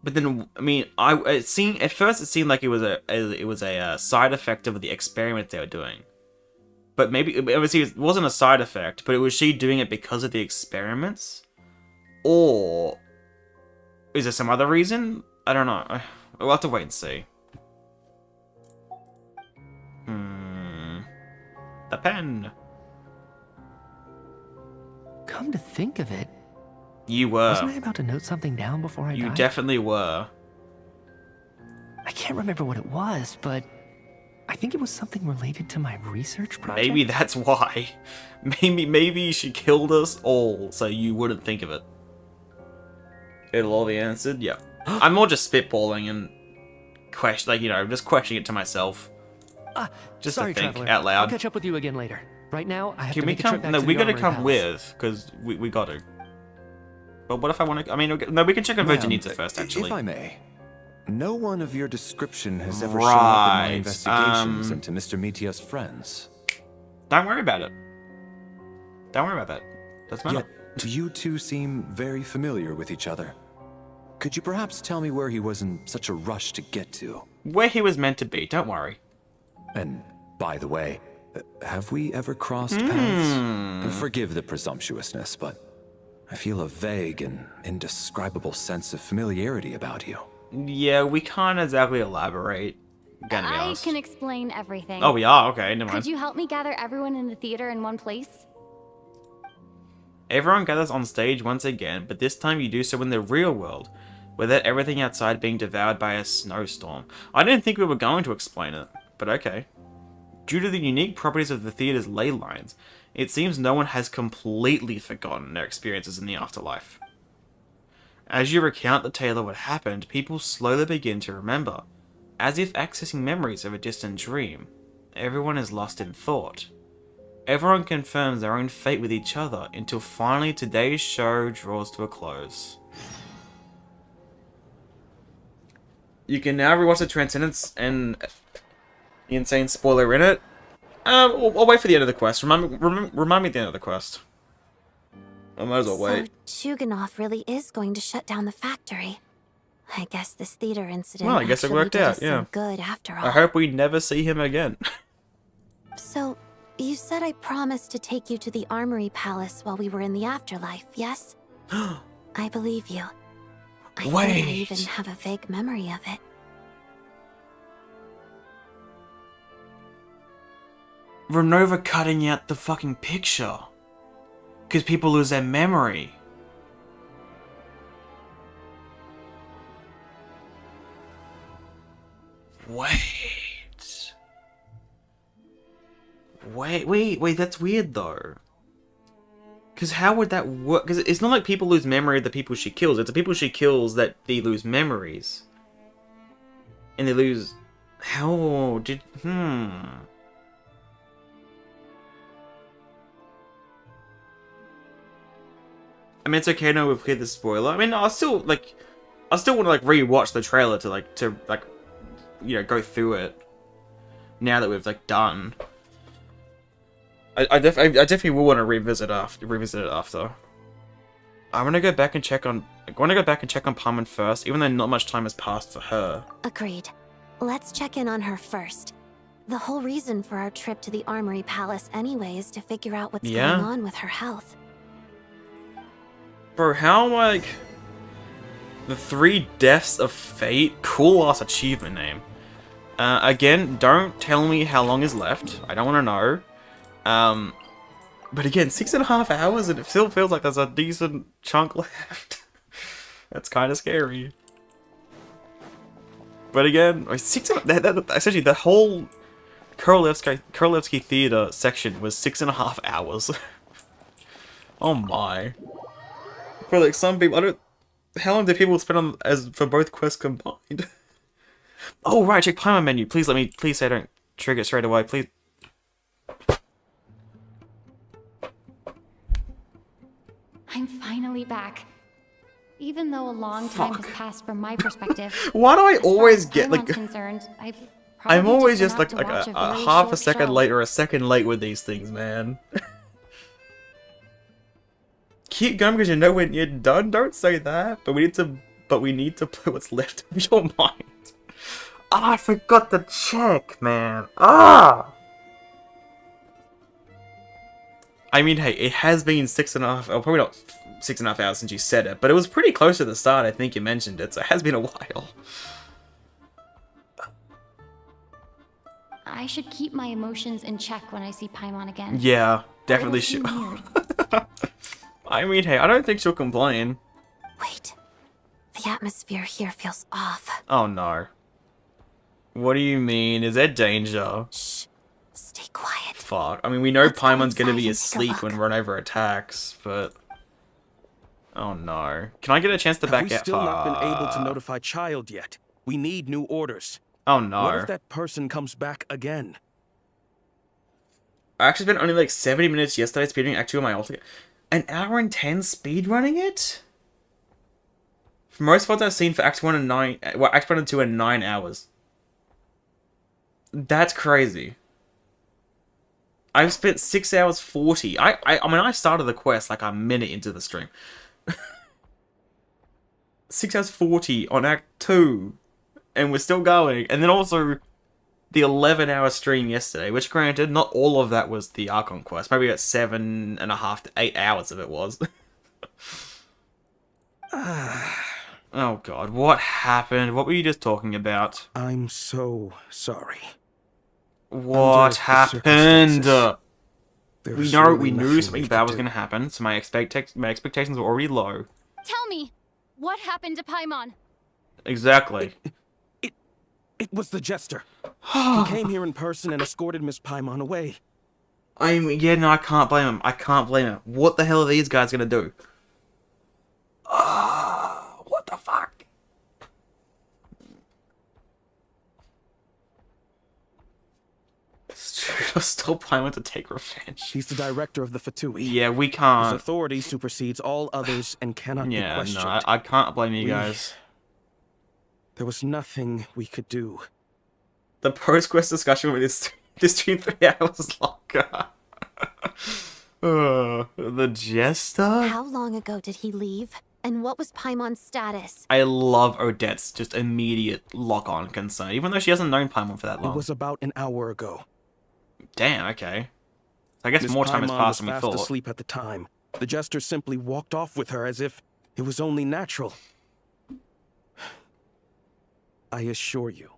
but then, I mean, at first it seemed like it was a side effect of the experiment they were doing. But maybe, obviously, it wasn't a side effect, but it was she doing it because of the experiments? Or is there some other reason? I don't know. We'll have to wait and see. The pen. Come to think of it, You were. wasn't I about to note something down before I You died? definitely were. I can't remember what it was, but I think it was something related to my research project. Maybe that's why. Maybe she killed us all so you wouldn't think of it. It'll all be answered? Yeah. I'm more just spitballing and just questioning it to myself. Just sorry, to think Traveler. out loud. I'll catch up with you again later. Right now, I have Can to we make a trip come? back No, to we the gotta Armory come Palace. with, because we gotta. But what if I want to? I mean, no, we can check on Ma'am, Vodyanitsa first, actually. If I may, no one of your description has ever shown up in my investigations into Mr. Mitia's friends. Don't worry about it. Don't worry about that. Doesn't matter. Yet, you two seem very familiar with each other. Could you perhaps tell me where he was in such a rush to get to? Where he was meant to be, don't worry. And, by the way, have we ever crossed paths? Forgive the presumptuousness, but I feel a vague and indescribable sense of familiarity about you. Yeah, we can't exactly elaborate. Gotta be I honest. can explain everything. Oh, we are? Okay, never mind. Could you help me gather everyone in the theater in one place? Everyone gathers on stage once again, but this time you do so in the real world, without everything outside being devoured by a snowstorm. I didn't think we were going to explain it, but okay. Due to the unique properties of the theater's ley lines, it seems no one has completely forgotten their experiences in the afterlife. As you recount the tale of what happened, people slowly begin to remember, as if accessing memories of a distant dream. Everyone is lost in thought. Everyone confirms their own fate with each other until finally today's show draws to a close. You can now rewatch the Transcendence and the insane spoiler in it. I'll wait for the end of the quest. Remind me at the end of the quest. I might as well wait. So Chuganov really is going to shut down the factory. I guess this theater incident Well, I guess it actually worked did out, us yeah. some good after all. I hope we never see him again. So, you said I promised to take you to the Armory Palace while we were in the afterlife, yes? I believe you. I think I even have a vague memory of it. Ronova cutting out the fucking picture. Because people lose their memory. Wait, that's weird though. Because how would that work? Because it's not like people lose memory of the people she kills. It's the people she kills that they lose memories. And they lose... How did... I mean, it's okay now we've cleared the spoiler. I mean, I still want to, like, re-watch the trailer to you know, go through it. Now that we've, like, done. I definitely will want to revisit it after. I want to go back and check on Parman first, even though not much time has passed for her. Agreed. Let's check in on her first. The whole reason for our trip to the Armory Palace anyway is to figure out what's going on with her health. Bro, how, like... The 3 Deaths of Fate? Cool ass achievement name. Again, don't tell me how long is left. I don't want to know. But again, 6.5 hours and it still feels like there's a decent chunk left. That's kind of scary. But again, essentially the whole Korolevsky Theater section was 6.5 hours. Oh my. For like some people, how long did people spend on for both quests combined? Oh right, check Paimon menu. Please say don't trigger it straight away, please. I'm finally back. Even though a long time has passed from my perspective. Why do I always get like... concerned, I'm always just like a half a second show. late or a second late with these things, man. Keep going because you know when you're done. Don't say that. But we need to play what's left of your mind. Ah, I forgot to check, man. Ah. I mean, hey, it has been 6.5. Oh, probably not 6.5 hours since you said it, but it was pretty close to the start. I think you mentioned it, so it has been a while. I should keep my emotions in check when I see Paimon again. Yeah, definitely should. I mean, hey, I don't think she'll complain. Wait. The atmosphere here feels off. Oh no. What do you mean? Is there danger? Shh. Stay quiet. Fuck. I mean, we know Paimon's gonna be asleep when Ronova attacks, but... Oh no. Can I get a chance to back out? We've still not been able to notify Child yet. We need new orders. Oh no. What if that person comes back again? I actually spent only like 70 minutes yesterday speedrunning Act 2 on my Ultimate. An hour and 10 speedrunning it? For most VODs I've seen for Act 1 and 9... Well, Act 1 and 2 are 9 hours. That's crazy. I've spent 6 hours 40. I mean, I started the quest like a minute into the stream. 6 hours 40 on Act 2. And we're still going. And then also the 11-hour stream yesterday, which granted, not all of that was the Archon quest. Maybe about 7.5 to 8 hours of it was. Oh god, what happened? What were you just talking about? I'm so sorry. What happened? We knew something bad was going to happen, so my expectations were already low. Tell me, what happened to Paimon? Exactly. It was the Jester. He came here in person and escorted Miss Paimon away. Yeah, no, I can't blame him. I can't blame him. What the hell are these guys going to do? What the fuck? Still planning to take revenge. He's the director of the Fatui. Yeah, we can't. His authority supersedes all others and cannot be questioned. Yeah, no, I can't blame you guys. There was nothing we could do. The post-quest discussion with this stream 3 hours longer. The Jester? How long ago did he leave? And what was Paimon's status? I love Odette's just immediate lock-on concern, even though she hasn't known Paimon for that long. It was about an hour ago. Damn, okay. I guess Miss more time has Paimon passed was than we fast thought. asleep at the time. The Jester simply walked off with her as if it was only natural. I assure you,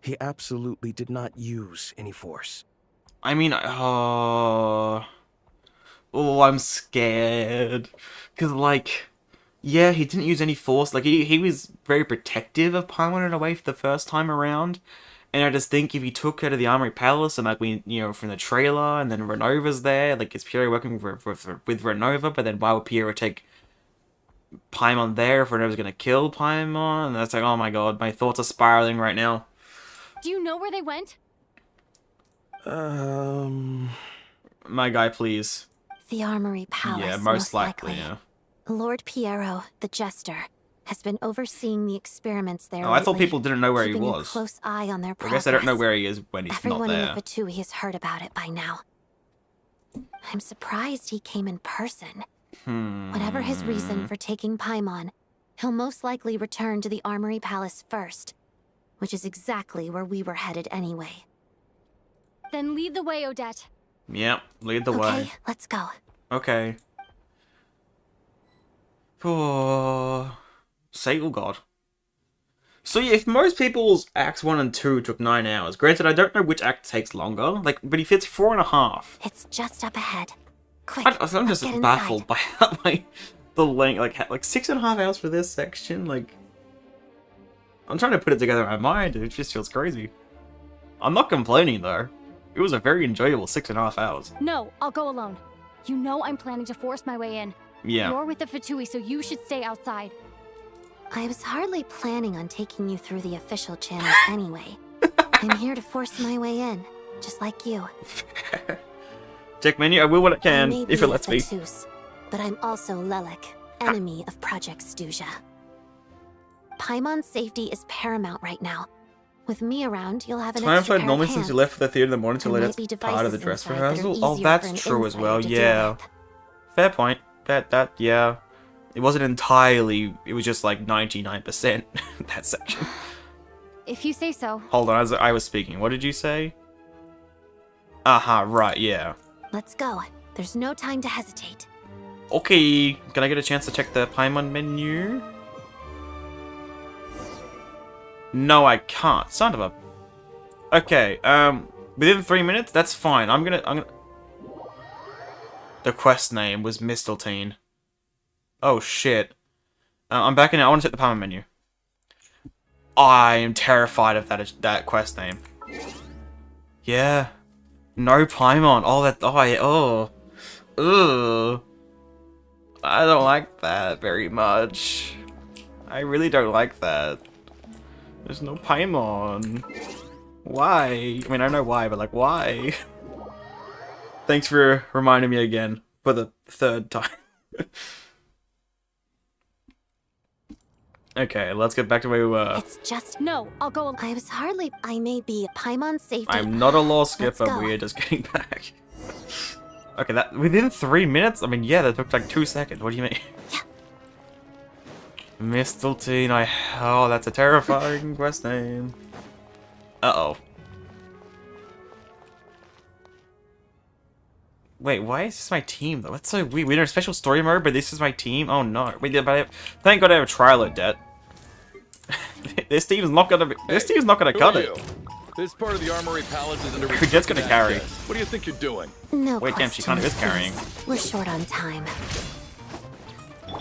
he absolutely did not use any force. I mean, I'm scared. Because, like, yeah, he didn't use any force. Like, he was very protective of Paimon in a way for the first time around. And I just think if he took her to the Armory Palace, and, like, from the trailer, and then Renova's there, like, is Piero working with Ronova, but then why would Piero take Paimon there if Renova's gonna kill Paimon? And that's like, oh my god, my thoughts are spiraling right now. Do you know where they went? My guy, please. The Armory Palace, Yeah, most likely, yeah. Lord Piero, the Jester, has been overseeing the experiments there. Oh, I thought people didn't know where he keeping a was. close eye on their I progress. guess I don't know where he is when he's Everyone not there. in the Fatui has heard about it by now. I'm surprised he came in person. Whatever his reason for taking Paimon, he'll most likely return to the Armory Palace first, which is exactly where we were headed anyway. Then lead the way, Odette. Yep, lead the way. Okay, let's go. Okay. Oh, say, oh god. So yeah, if most people's Acts 1 and 2 took 9 hours, granted I don't know which act takes longer, like, but if it's 4.5. It's just up ahead. Quick, I'm just baffled by how, like, the length, like 6.5 hours for this section, like, I'm trying to put it together in my mind, it just feels crazy. I'm not complaining though. It was a very enjoyable 6.5 hours. No, I'll go alone. You know I'm planning to force my way in. Yeah. You're with the Fatui, so you should stay outside. I was hardly planning on taking you through the official channels anyway. I'm here to force my way in, just like you. Check menu, I will when I I can, may if be it lets a me. Fatus, but I'm also Lelek, enemy of Project Stuzha. Paimon's safety is paramount right now. With me around, you'll have an Time extra played pair normally of since you hands. left for the theater in the morning till There later. might be Part of the devices dress inside that are rehearsal. Oh, easier that's for an true as well. insider to deal Yeah. with. Fair point. Yeah. It wasn't entirely. It was just like 99% that section. If you say so. Hold on, as I was speaking, what did you say? Right, yeah. Let's go. There's no time to hesitate. Okay, can I get a chance to check the Paimon menu? No, I can't. Son of a... Okay, within 3 minutes? That's fine. I'm gonna... The quest name was Mistletoe. Oh, shit. I'm back in it. I want to check the Paimon menu. I am terrified of that quest name. Yeah. No Paimon. Oh, that... Oh, yeah. Oh. Ugh. I don't like that very much. I really don't like that. There's no Paimon. Why? I mean, I know why, but like, why? Thanks for reminding me again for the third time. Okay, let's get back to where we were. It's just... No, I'll go... I may be Paimon's safety. I'm not a law skipper, we are just getting back. Okay, that within 3 minutes? I mean, yeah, that took like 2 seconds. What do you mean? Yeah. Mistletoe, oh, that's a terrifying quest name. Uh-oh. Wait, why is this my team, though? That's so weird. We're in a special story mode, but this is my team? Oh, no. Wait, but thank God I have a trial of debt. This team's not gonna cut it. This part of the Armory Palace is under Jet's gonna carry. What do you think you're doing? No Wait, damn, she kind of is carrying. We're short on time.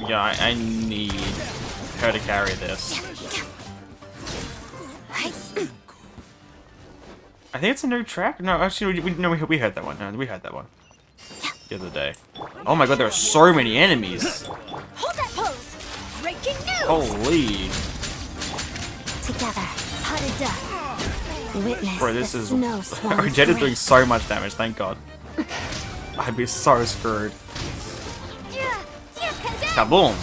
Yeah, I need her to carry this. I think it's a new track. No, actually, we heard that one. No, we heard that one the other day. Oh my God, there are so many enemies. Hold that pose! Breaking news! Holy. Together, potted duck. Witness Bro, this is... snow swallow's Jet is doing so much damage, thank God. I'd be so screwed. Kaboom!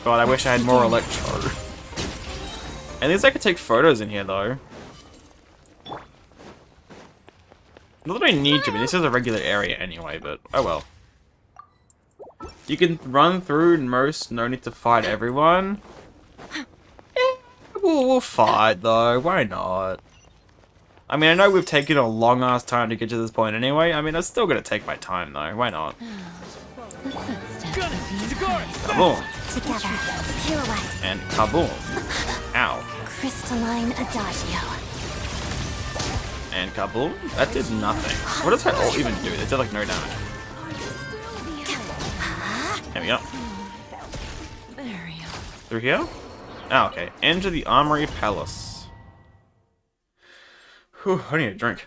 God, I wish I had more electro. At least I could take photos in here, though. Not that I need to, but this is a regular area anyway, but oh well. You can run through most, no need to fight everyone. We'll fight, though. Why not? I mean, I know we've taken a long-ass time to get to this point anyway. I mean, I'm still gonna take my time, though. Why not? Kaboom! Together, pirouette. And kaboom! Ow. Crystalline adagio. And kaboom? That did nothing. What does that ult even do? It did like no damage. There we go. Through here? Oh, okay. Enter the Armory Palace. Whew, I need a drink.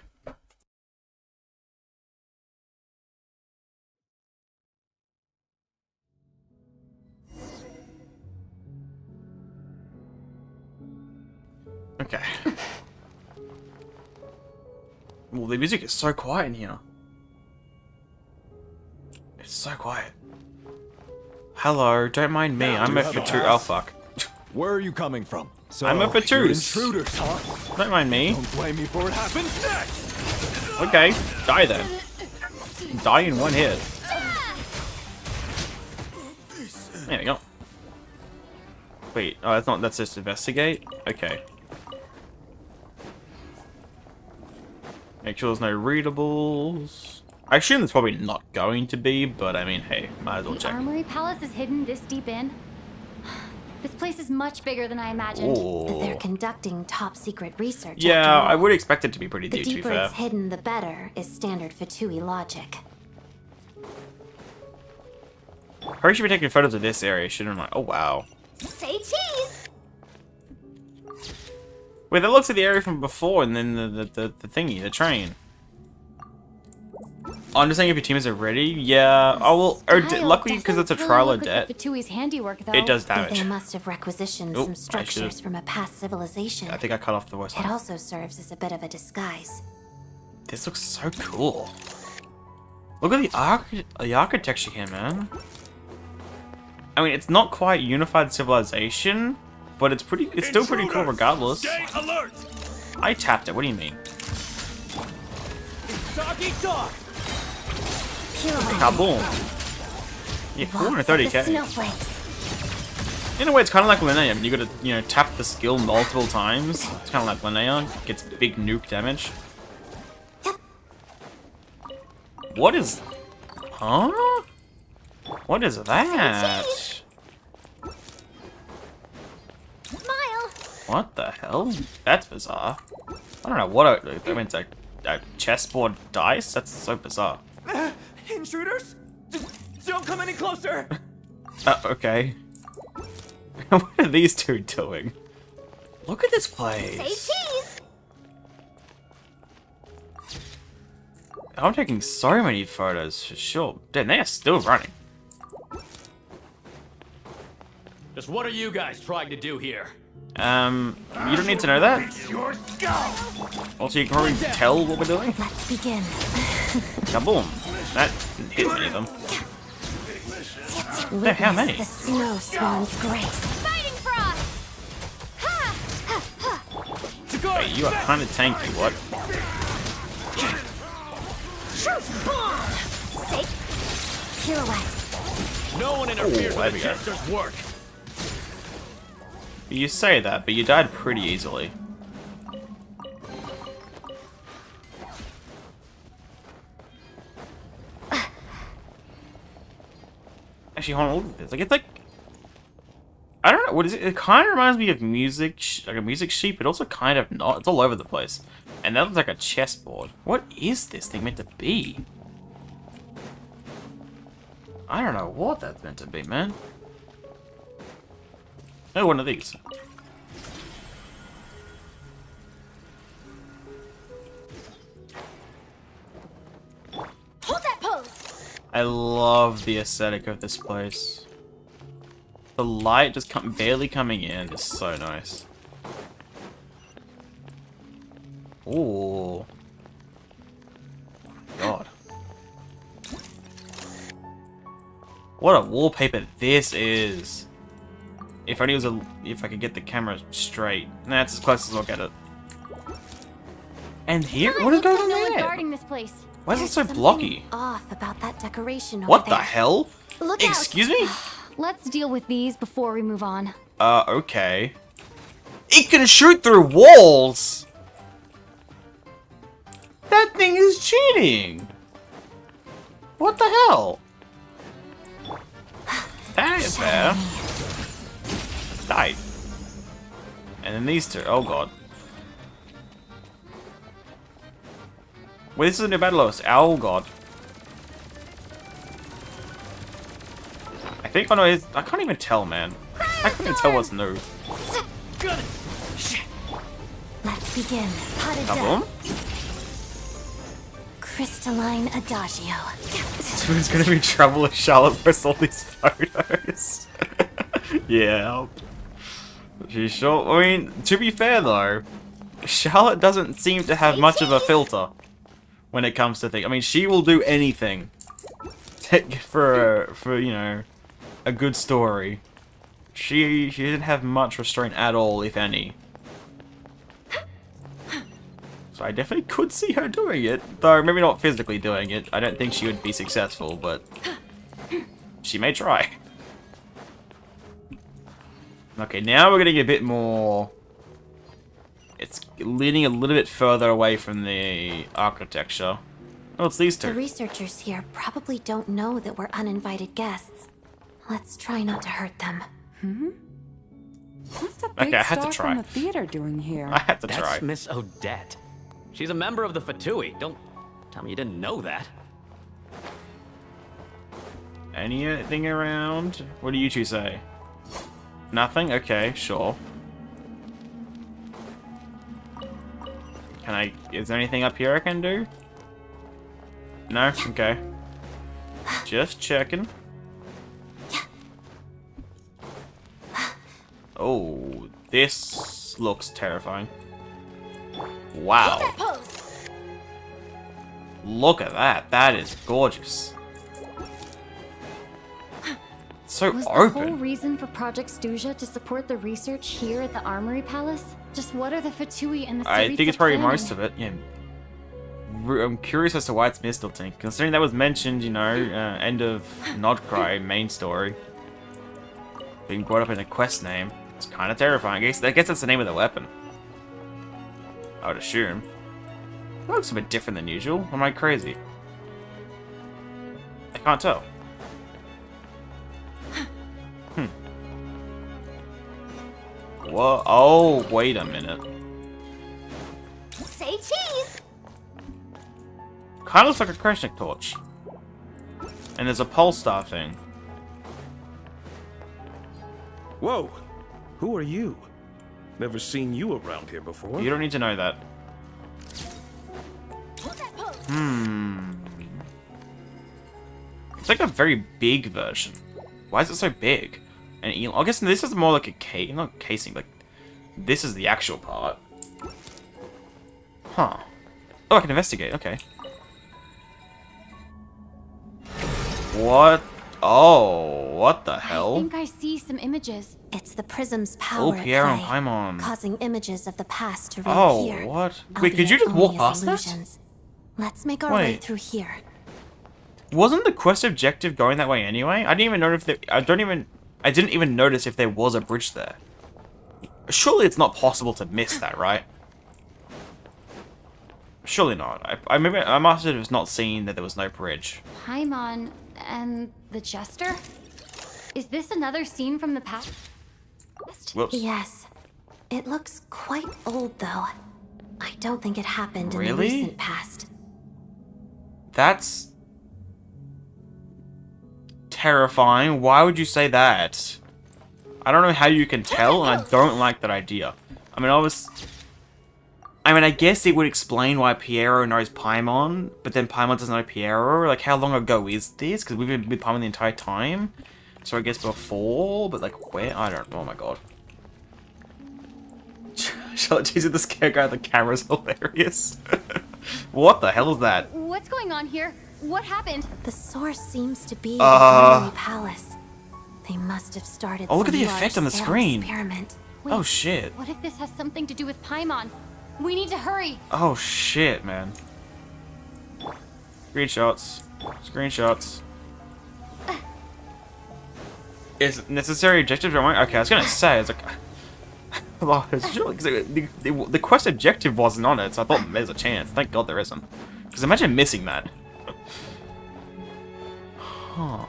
Okay. Well, the music is so quiet in here. It's so quiet. Hello, don't mind me. I'm a Fatu. Oh, fuck. Where are you coming from? So, I'm a Fatu. Intruders, huh? Don't mind me. Don't blame me for what happens next. Okay, die then. Die in one hit. There we go. Wait, oh, that's not. That's just investigate. Okay. Make sure there's no readables. I assume there's probably not going to be, but I mean, hey, might as well check. The Armory Palace is hidden this deep in. This place is much bigger than I imagined. Ooh. They're conducting top secret research. Yeah, I would expect it to be pretty The deep, to be deeper fair. it's hidden, the better, is standard Fatui logic. Probably should be taking photos of this area, shouldn't I? Oh, wow. Say cheese! Wait, that looks at the area from before, and then the thingy, the train. Oh, I'm just saying if your team isn't ready, yeah. Oh, well, luckily because it's a trial of debt, Fatui's handiwork, though. it does damage. They must have requisitioned some structures from a past civilization. I think I cut off the voice It line. also serves as a bit of a disguise. This looks so cool. Look at the architecture here, man. I mean, it's not quite unified civilization, but it's still pretty cool regardless. Stay alert. I tapped it. What do you mean? Doggy dog. Kaboom. Yeah, 430k. Snowflakes. In a way, it's kind of like Linnea. You gotta, tap the skill multiple times. It's kind of like Linnea. Gets big nuke damage. What is... Huh? What is that? Smile. What the hell? That's bizarre. I don't know what I mean, it's a chessboard dice? That's so bizarre. Intruders? Don't come any closer! Okay. What are these two doing? Look at this place. Say cheese. I'm taking so many photos for sure. Damn, they are still running. Just what are you guys trying to do here? You don't need to know that. Also, you can probably tell what we're doing. Let's begin. Kaboom! That didn't hit any of them. No, how many? The snow swan's grace. Fighting frost! Wait, you are kind of tanky, what? Safe. Pirouette. No one interferes there with we the go. Jester's work. You say that, but you died pretty easily. Actually, hold on, look at this. Like, it's like... I don't know, what is it? It kind of reminds me of music, like a music sheet, but also kind of not. It's all over the place. And that looks like a chessboard. What is this thing meant to be? I don't know what that's meant to be, man. Oh, one of these. Hold that pose! I love the aesthetic of this place. The light just barely coming in is so nice. Ooh. God. What a wallpaper this is. If only it was if I could get the camera straight. Nah, that's as close as I'll get it. And here? What is going on there? Guarding this place. Why is it so There's blocky? something off about that decoration over What the there. hell? Look out. Excuse me? Let's deal with these before we move on. Okay. It can shoot through walls! That thing is cheating! What the hell? That is fair. Died. And then these two. Oh god. Wait, this is a new battle host. Oh god. I think, oh no, I can't even tell, man. I can't even tell what's new. Let's begin. Pot of Kaboom. death. Crystalline adagio. There's gonna be trouble if Charlotte posts all these photos. Yeah. She's sure. I mean, to be fair though, Charlotte doesn't seem to have much of a filter when it comes to things. I mean, she will do anything for you know, a good story. She didn't have much restraint at all, if any. So I definitely could see her doing it, though maybe not physically doing it. I don't think she would be successful, but she may try. Okay, now we're getting a bit more... It's leaning a little bit further away from the architecture. Oh, it's these The two. researchers here probably don't know that we're uninvited guests. Let's try not to hurt them. What's the big Okay, I had to star try. from the theater doing here? I had to That's try. Miss Odette. She's a member of the Fatui. Don't tell me you didn't know that. Anything around? What do you two say? Nothing? Okay, sure. Can I... Is there anything up here I can do? No? Okay. Just checking. Oh, this looks terrifying. Wow. Look at that. That is gorgeous. So Was the open. whole reason for Project Stuja to support the research here at the Armory Palace? Just what are the Fatui and the I Tsaritsa think it's probably planning? most of it. Yeah. I'm curious as to why it's Mistletoe, considering that was mentioned, you know, end of Nodcry main story. Being brought up in a quest name. It's kind of terrifying. I guess that's the name of the weapon. I would assume. It looks a bit different than usual. Am I crazy? I can't tell. Whoa. Oh, wait a minute. Say cheese! Kind of looks like a Kreshnik torch. And there's a pole star thing. Whoa! Who are you? Never seen you around here before. You don't need to know that. It's like a very big version. Why is it so big? And I guess this is more like a case, not casing, like This is the actual part. Huh. Oh, I can investigate. Okay. What? Oh, what the hell? I think I see some images. It's the prism's power Oh, at Pierre and play, Paimon. causing images of the past to Oh, reappear. what? Wait, could you just walk past that? Let's make our way Wait. through here. Wasn't the quest objective going that way anyway? I didn't even know if there, I didn't even notice if there was a bridge there. Surely it's not possible to miss that, right? Surely not. I must have not seen that there was no bridge. Paimon and the Jester? Is this another scene from the past? Whoops. Yes. It looks quite old, though. I don't think it happened in the Really? recent past. That's terrifying. Why would you say that? I don't know how you can tell, and I don't like that idea. I mean, I guess it would explain why Piero knows Paimon, but then Paimon doesn't know Piero. Like, how long ago is this? Because we've been with Paimon the entire time. So I guess before, but like, where? I don't know. Oh my god. Charlotte chasing the scarecrow, the camera's hilarious. What the hell is that? What's going on here? What happened? The source seems to be the Primary Palace. They must have started. Oh, look at some the effect on the large-scale screen. Experiment. Wait, Oh shit. What if this has something to do with Paimon? We need to hurry. Oh shit, man. Screenshots. Screenshots. Is necessary objective drawing? Okay, I was gonna say, it's like, well, the quest objective wasn't on it, so I thought there's a chance. Thank God there isn't. Because imagine missing that. Huh.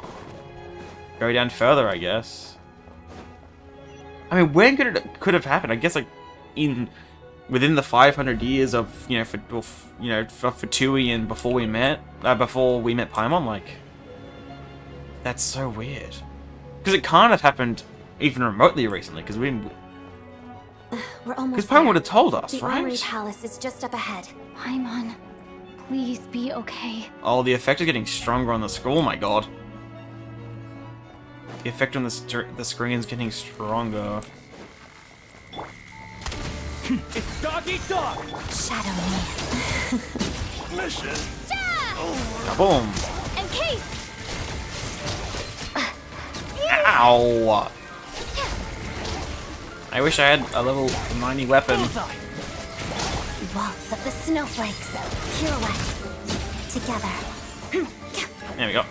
Go down further, I guess. I mean, when could have happened? I guess like within the 500 years of for Fatui and before we met Paimon. Like, that's so weird. Because it can't have happened even remotely recently. Because We're almost Because Paimon would have told us, the right? Armory Palace is just up ahead. Paimon, please be okay. Oh, the effect is getting stronger on the screen. Oh my god. The effect on the screen is getting stronger. It's dog eat dog. Shadow me. Mission. Boom. And Case! Ow! I wish I had a level 90 weapon. Waltz of the snowflakes. Pirouette. Together. There we go.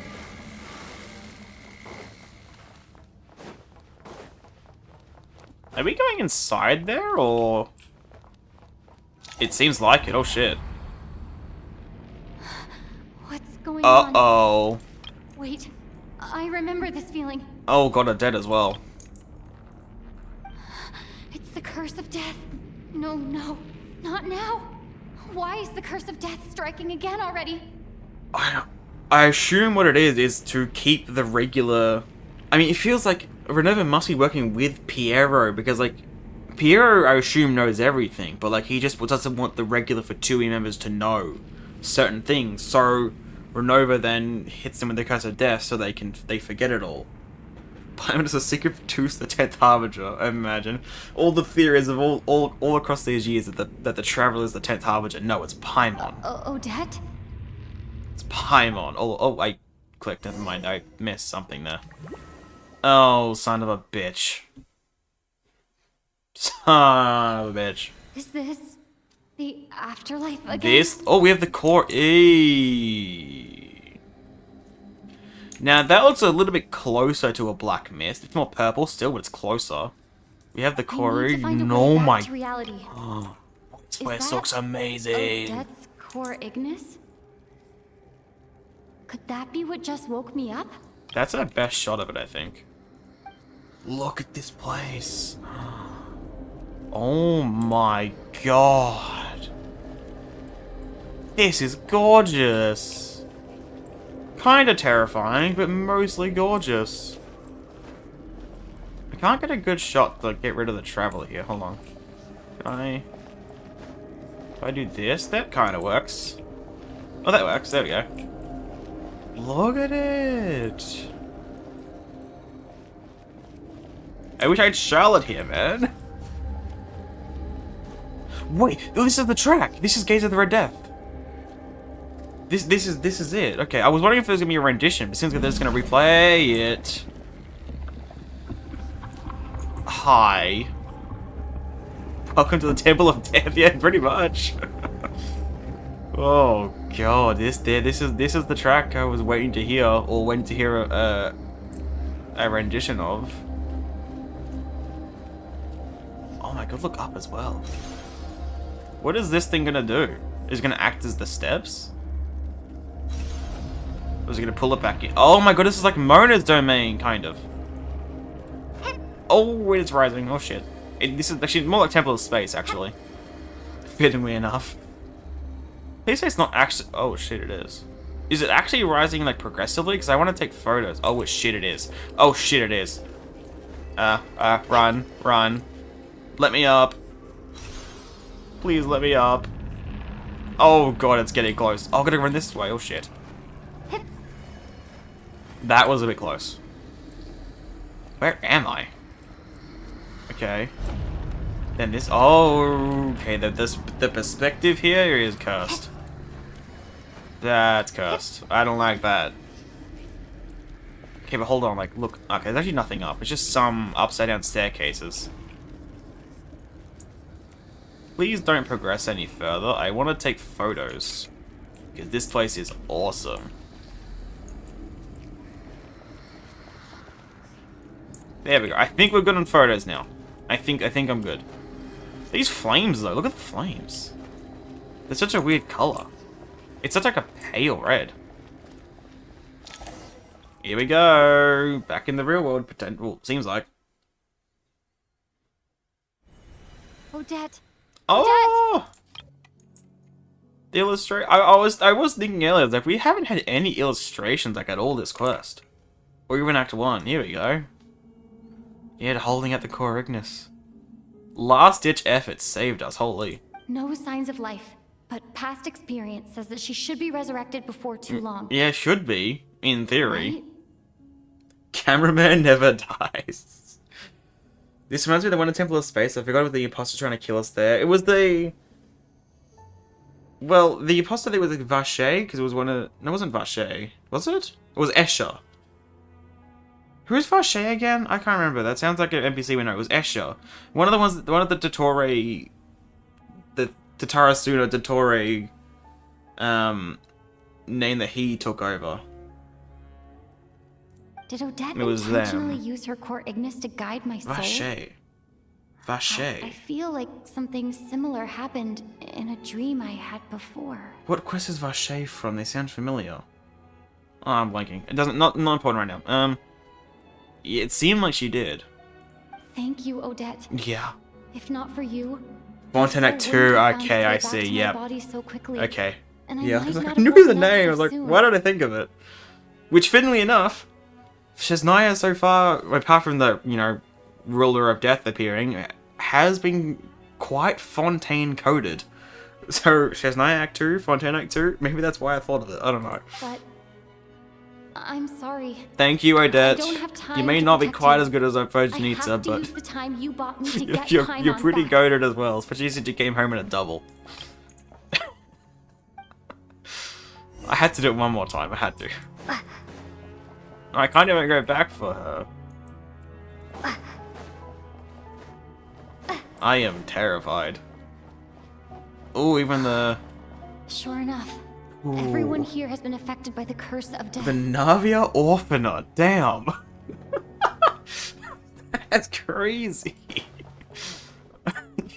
Are we going inside there, or...? It seems like it. Oh, shit. What's going on? Uh-oh. Wait, I remember this feeling. Oh, god, I'm dead as well. It's the curse of death. No, not now. Why is the curse of death striking again already? I assume what it is to keep the regular... I mean, it feels like Ronova must be working with Piero, because, like, Piero, I assume, knows everything, but, like, he just doesn't want the regular Fatui members to know certain things, so Ronova then hits them with the curse of death so they forget it all. Paimon is a secret Fatui, the 10th Harbinger, I imagine. All the theories of all across these years that the Traveler is the 10th Harbinger. No, it's Paimon. Odette? It's Paimon. Oh, I clicked. Never mind. I missed something there. Oh, son of a bitch. Son of a bitch. Is this the afterlife again? This? Oh, we have the core. Now, that looks a little bit closer to a black mist. It's more purple still, but it's closer. We have the core. No, my... reality. Oh, this place looks amazing. Odette's core Ignis? Could that be what just woke me up? That's our best shot of it, I think. Look at this place. Oh my god. This is gorgeous. Kinda terrifying, but mostly gorgeous. I can't get a good shot to get rid of the Traveler here. Hold on. If I do this, that kinda works. Oh, that works. There we go. Look at it. I wish I had Charlotte here, man. Wait, this is the track. This is Gaze of the Red Death. This is it. Okay, I was wondering if there was gonna be a rendition, but since they're just gonna replay it. Hi. Welcome to the Temple of Death. Yeah, pretty much. Oh god, this is the track I was waiting to hear, or waiting to hear a rendition of. Oh my god, look up as well. What is this thing gonna do? Is it gonna act as the steps? Or is it gonna pull it back in? Oh my god, this is like Mona's domain, kind of. Oh, it's rising. Oh shit. This is actually more like Temple of Space, actually. Fittingly enough. Please say it's not actually... Oh shit, it is. Is it actually rising like progressively? Because I want to take photos. Oh shit, it is. Oh shit, it is. Run. Let me up. Please let me up. Oh god, it's getting close. Oh, I'm gonna run this way. Oh shit. That was a bit close. Where am I? Okay. Then this. Oh, okay. The perspective here is cursed. That's cursed. I don't like that. Okay, but hold on. Like, look. Okay, there's actually nothing up. It's just some upside down staircases. Please don't progress any further. I want to take photos. Because this place is awesome. There we go. I think we're good on photos now. I think I'm good. These flames though, look at the flames. They're such a weird color. It's such like a pale red. Here we go. Back in the real world, pretend. Well, seems like. Odette. Oh! The illustration. I was thinking earlier, like we haven't had any illustrations like at all this quest, or even Act 1. Here we go. Yet holding at the core Ignis. Last ditch effort saved us. Holy. No signs of life, but past experience says that she should be resurrected before too long. Yeah, should be in theory. Right? Cameraman never dies. This reminds me of the one in Temple of Space. I forgot about the imposter trying to kill us there. It was the... Well, the imposter there was like Vache, because it was one of... No, it wasn't Vache. Was it? It was Escher. Who's Vache again? I can't remember. That sounds like an NPC we know. It was Escher. One of the Dottore... The Tatarasuna Dottore... name that he took over. Did Odette It was intentionally them. use her core Ignis to guide my soul? Vache. Vache. I feel like something similar happened in a dream I had before. What quest is Vache from? They sound familiar. Oh, I'm blanking. It doesn't... Not important right now. Yeah, it seemed like she did. Thank you, Odette. Yeah. If not for you... Fontenac 2, okay, I see, yep. So quickly, okay. and Yeah, I, I was like, I have knew the woken up name. so I was like, soon. why did I think of it? Which, fittingly enough, Snezhnaya so far, apart from the, you know, ruler of death appearing, has been quite Fontaine-coded. So, Snezhnaya Act 2, Fontaine Act 2, maybe that's why I thought of it, I don't know. But I'm sorry. Thank you, Odette. I don't have time You may to not be protect quite you. as good as I have Vodyanitsa, to but use the time you bought me to get you're Paimon pretty back. goated as well, especially since you came home in a double. I had to do it one more time, I had to. I can't even go back for her. I am terrified. Oh, even the... Sure enough, Ooh. everyone here has been affected by the curse of death. The Navia Orphana, damn. That's crazy.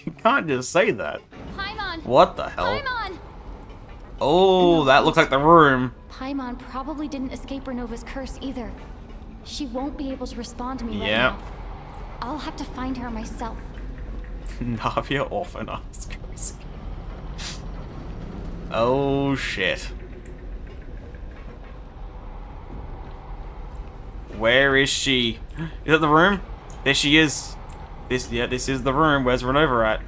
You can't just say that. Paimon! What the hell? Paimon! Oh, that looks like the room. Paimon probably didn't escape Ronova's curse either. She won't be able to respond to me right Yep. now. I'll have to find her myself. Navia Orphana. That's crazy. Oh shit. Where is she? Is that the room? There she is. This is the room. Where's Ronova at?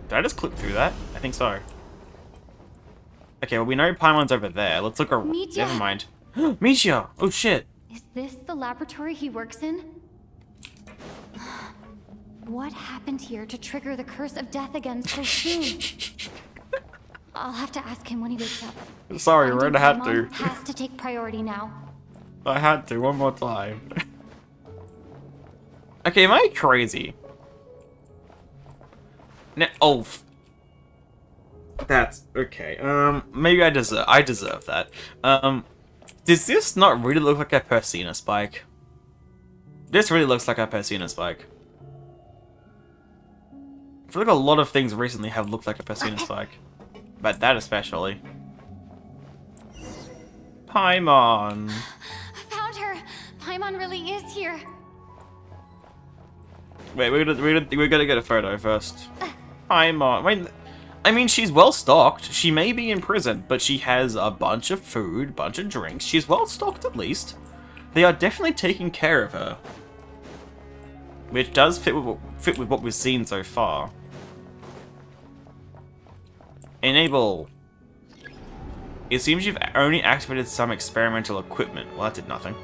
Did I just click through that? I think so. Okay, well we know Paimon's over there. Let's look around. Mitya! Never mind. Mitya! Oh shit. Is this the laboratory he works in? What happened here to trigger the curse of death again so soon? I'll have to ask him when he wakes up. Sorry, we're gonna have Paimon to. has to take priority now. I had to, one more time. Okay, am I crazy? Oh. That's okay. Maybe I deserve that. Does this not really look like a Persona spike? This really looks like a Persona spike. I feel like a lot of things recently have looked like a Persona spike. But that especially. Paimon. Found her! Paimon really is here. Wait, we're gonna get a photo first. Paimon. I mean, she's well stocked. She may be in prison, but she has a bunch of food, bunch of drinks. She's well stocked at least. They are definitely taking care of her, which does fit with what we've seen so far. Enable. It seems you've only activated some experimental equipment. Well, that did nothing.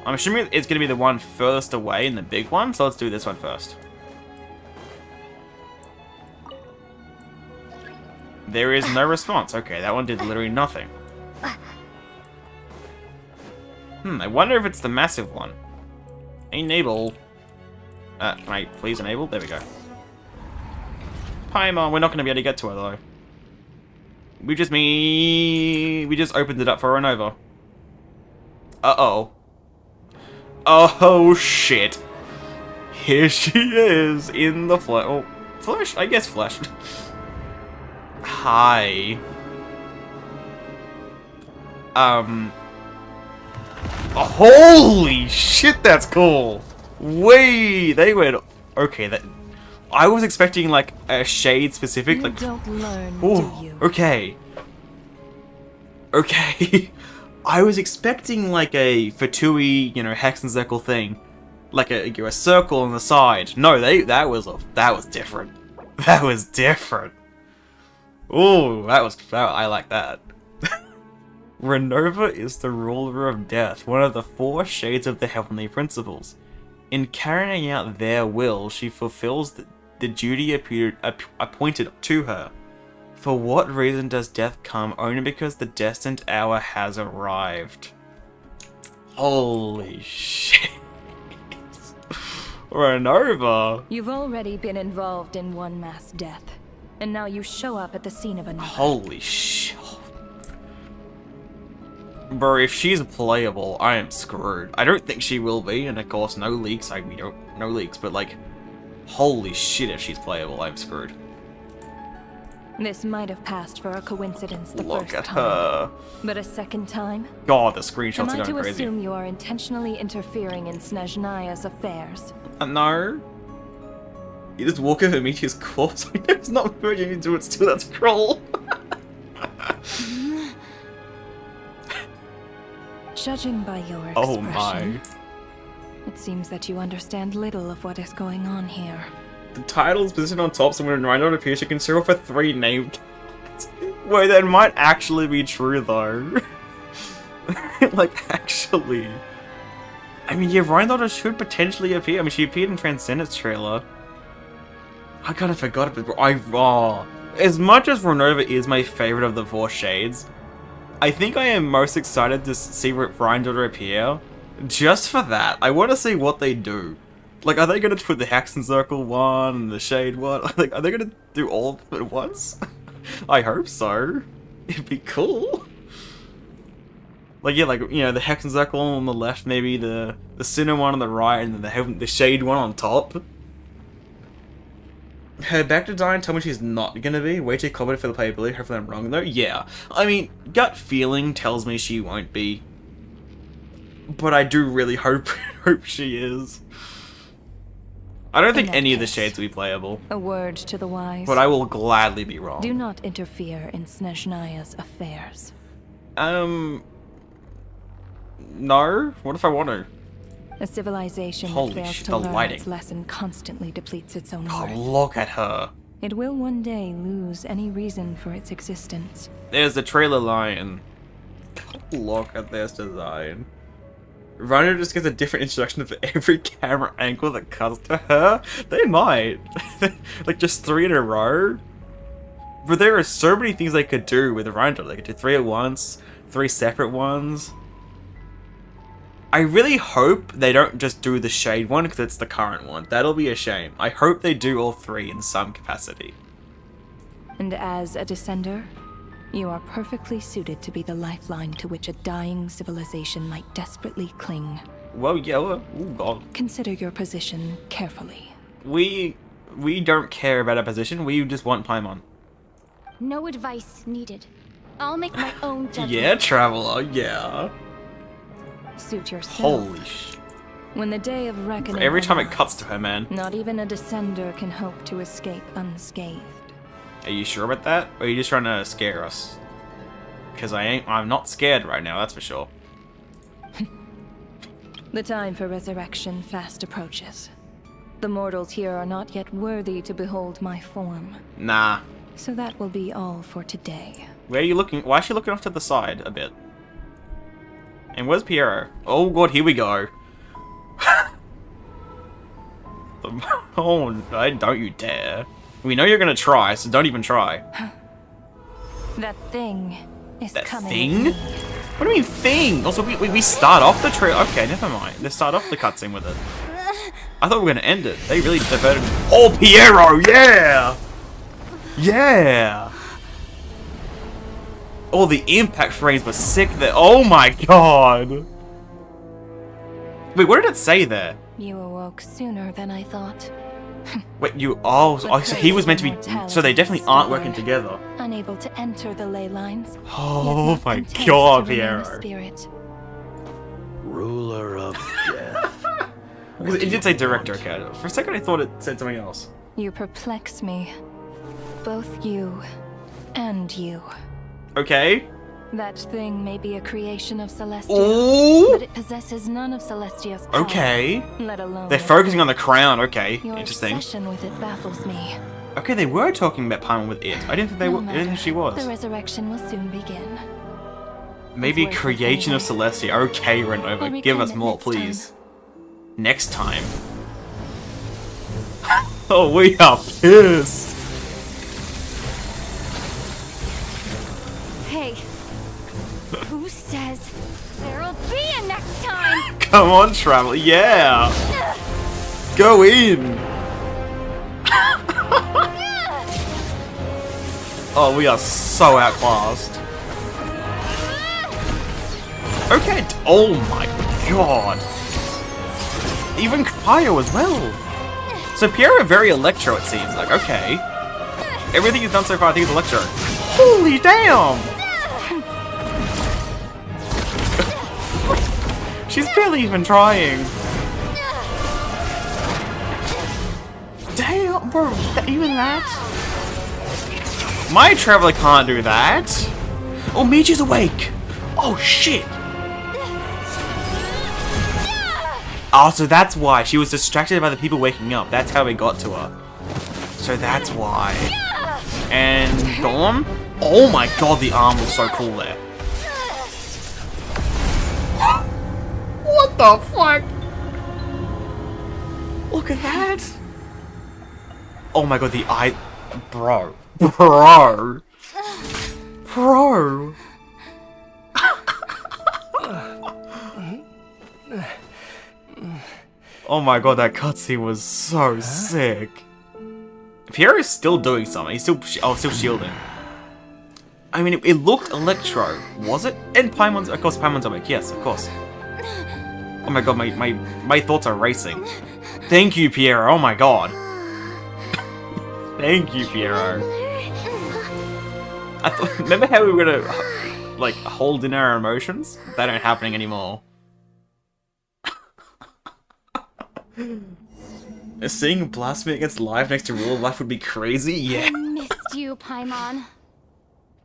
I'm assuming it's going to be the one furthest away in the big one, so let's do this one first. There is no response. Okay, that one did literally nothing. I wonder if it's the massive one. Enable. Can I please enable? There we go. Paimon, we're not going to be able to get to her though. We just opened it up for Ronova. Uh-oh. Oh, shit. Here she is in the flesh. Oh, flesh? I guess flesh. Hi. Holy shit, that's cool. Wait, they went... Okay, that... I was expecting, like, a shade specific, like... You don't learn, ooh, do you? okay. Okay. I was expecting, like, a Fatui, you know, Hexencycle thing. Like a circle on the side. No, that was different. That was different. Ooh, I like that. Ronova is the ruler of death, one of the 4 shades of the heavenly principles. In carrying out their will, she fulfills the duty appointed to her. For what reason does death come? Only because the destined hour has arrived. Holy shit. Ronova! You've already been involved in one mass death, and now you show up at the scene of another. Holy shit. Bro, if she's playable, I am screwed. I don't think she will be, and of course, no leaks. No leaks, but like, holy shit, if she's playable, I'm screwed. This might have passed for a coincidence the Look first at time. her. But a second time? God, the screenshots Am are I going to crazy. assume you are intentionally interfering in Snezhnaya's affairs? No. You just walk over Michi's corpse. I know it's not merging into it still, that's scroll. Judging by your expression, Oh my. it seems that you understand little of what is going on here. The title is positioned on top, so when Rhino appears, you can zero for 3 named. Wait, that might actually be true though. Like, actually. I mean, yeah, Rhino should potentially appear. I mean, she appeared in Transcendence trailer. I kind of forgot it, but as much as Ronova is my favorite of the 4 shades, I think I am most excited to see Rhino appear. Just for that. I want to see what they do. Like, are they going to put the Hexencircle one and the Shade one? Like, are they going to do all of them at once? I hope so. It'd be cool. Like, yeah, like, you know, the Hexencircle on the left, maybe the Sinnoh one on the right, and then the Shade one on top. Her back design told me she's not gonna be. Way too competent for the playability. Hopefully I'm wrong though. Yeah. I mean, gut feeling tells me she won't be. But I do really hope she is. I don't think any of the shades will be playable. A word to the wise. But I will gladly be wrong. Do not interfere in Snezhnaya's affairs. No? What if I want to? A civilization Holy that fails shit, to the learn lighting. its lesson constantly depletes its own Oh, worth. look at her. It will one day lose any reason for its existence. There's the trailer line. Look at this design. Rhino just gets a different introduction for every camera angle that cuts to her? They might. Like, just 3 in a row? But there are so many things they could do with Rhino. They could do 3 at once, 3 separate ones. I really hope they don't just do the Shade one, because it's the current one. That'll be a shame. I hope they do all 3 in some capacity. And as a descender, you are perfectly suited to be the lifeline to which a dying civilization might desperately cling. Well, yeah, well, oh god. Consider your position carefully. We don't care about our position, we just want Paimon. No advice needed. I'll make my own judgment. Yeah, Traveler, yeah. Suit yourself. Holy sh... When the day of reckoning Every time it arrives, cuts to her, man. not even a descender can hope to escape unscathed. Are you sure about that? Or are you just trying to scare us? Because I'm not scared right now, that's for sure. The time for resurrection fast approaches. The mortals here are not yet worthy to behold my form. Nah. So that will be all for today. Where are you looking? Why is she looking off to the side a bit? And where's Piero? Oh god, here we go. Oh, don't you dare. We know you're gonna try, so don't even try. That thing is that coming. Thing? What do you mean thing? Also, we start off the trail. Okay, never mind. Let's start off the cutscene with it. I thought we were gonna end it. They really diverted. Oh, Piero, yeah! Yeah! Oh, the impact frames were sick there. Oh my god! Wait, what did it say there? You awoke sooner than I thought. Wait, so he was meant to be. So they definitely aren't working together. Unable to enter the ley lines. Oh my god, Piero. Ruler of death. It did say director, okay. For a second I thought it said something else. You perplex me. Both you and you. Okay. That thing may be a creation of Celestia, Ooh. but it possesses none of Celestia's power. Okay. Let alone They're focusing on the crown, okay. Your Interesting. obsession with it baffles me. Okay, they were talking about Paimon with it. I didn't think they were. I didn't think she was. The resurrection will soon begin. Maybe creation of Celestia. Okay, Ronova, give us more, please. Next time. Oh, we are pissed. Hey, who says there'll be a next time? Come on, Traveler. Yeah. Go in. Oh, we are so outclassed. Okay. Oh my god. Even Kaio as well. So Piero very Electro, it seems like. Okay. Everything he's done so far, I think is Electro. Holy damn! She's barely even trying. Damn, bro. Even that? My Traveler can't do that. Oh, Michi's awake. Oh, shit. Oh, so that's why. She was distracted by the people waking up. That's how it got to her. So that's why. And Dawn? Oh my god, the arm was so cool there. What the fuck? Look at that. Oh my god, the eye... Bro. Bro. Bro. Oh my god, that cutscene was so sick. Piero's still doing something. He's still shielding. I mean, it looked Electro, was it? And Paimon's, of course, Paimon's awake. Yes, of course. Oh my god, my thoughts are racing. Thank you, Piero. Oh my god. Thank you, Piero. Remember how we were gonna, like, hold in our emotions? That ain't happening anymore. Seeing Blasphemy against life next to real life would be crazy? Yeah. I missed you, Paimon.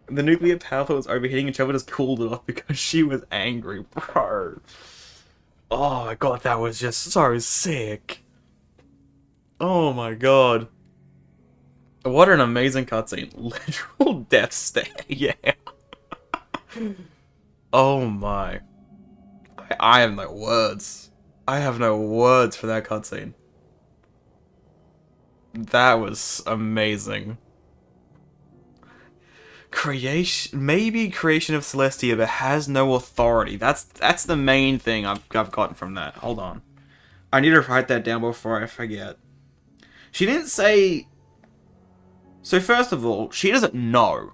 The nuclear power plant was overheating and Trevor just cooled it off because she was angry, bro. Oh my god, that was just so sick. Oh my god. What an amazing cutscene. Literal death stare, yeah. Oh my. I have no words. I have no words for that cutscene. That was amazing. Maybe creation of Celestia, but has no authority. That's the main thing I've gotten from that. Hold on. I need to write that down before I forget. She didn't say... So first of all, she doesn't know.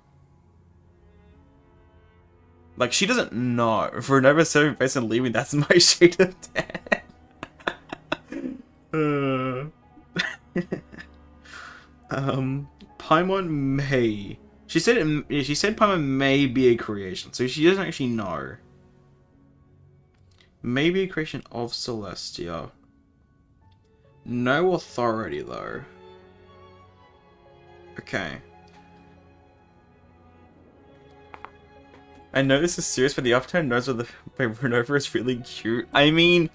Like, she doesn't know. For Ronova serving face and leaving, that's my shade of death. Paimon may... She said Paimon may be a creation, so she doesn't actually know. Maybe a creation of Celestia. No authority, though. Okay. I know this is serious, but the upturned nose of the Ronova is really cute. I mean,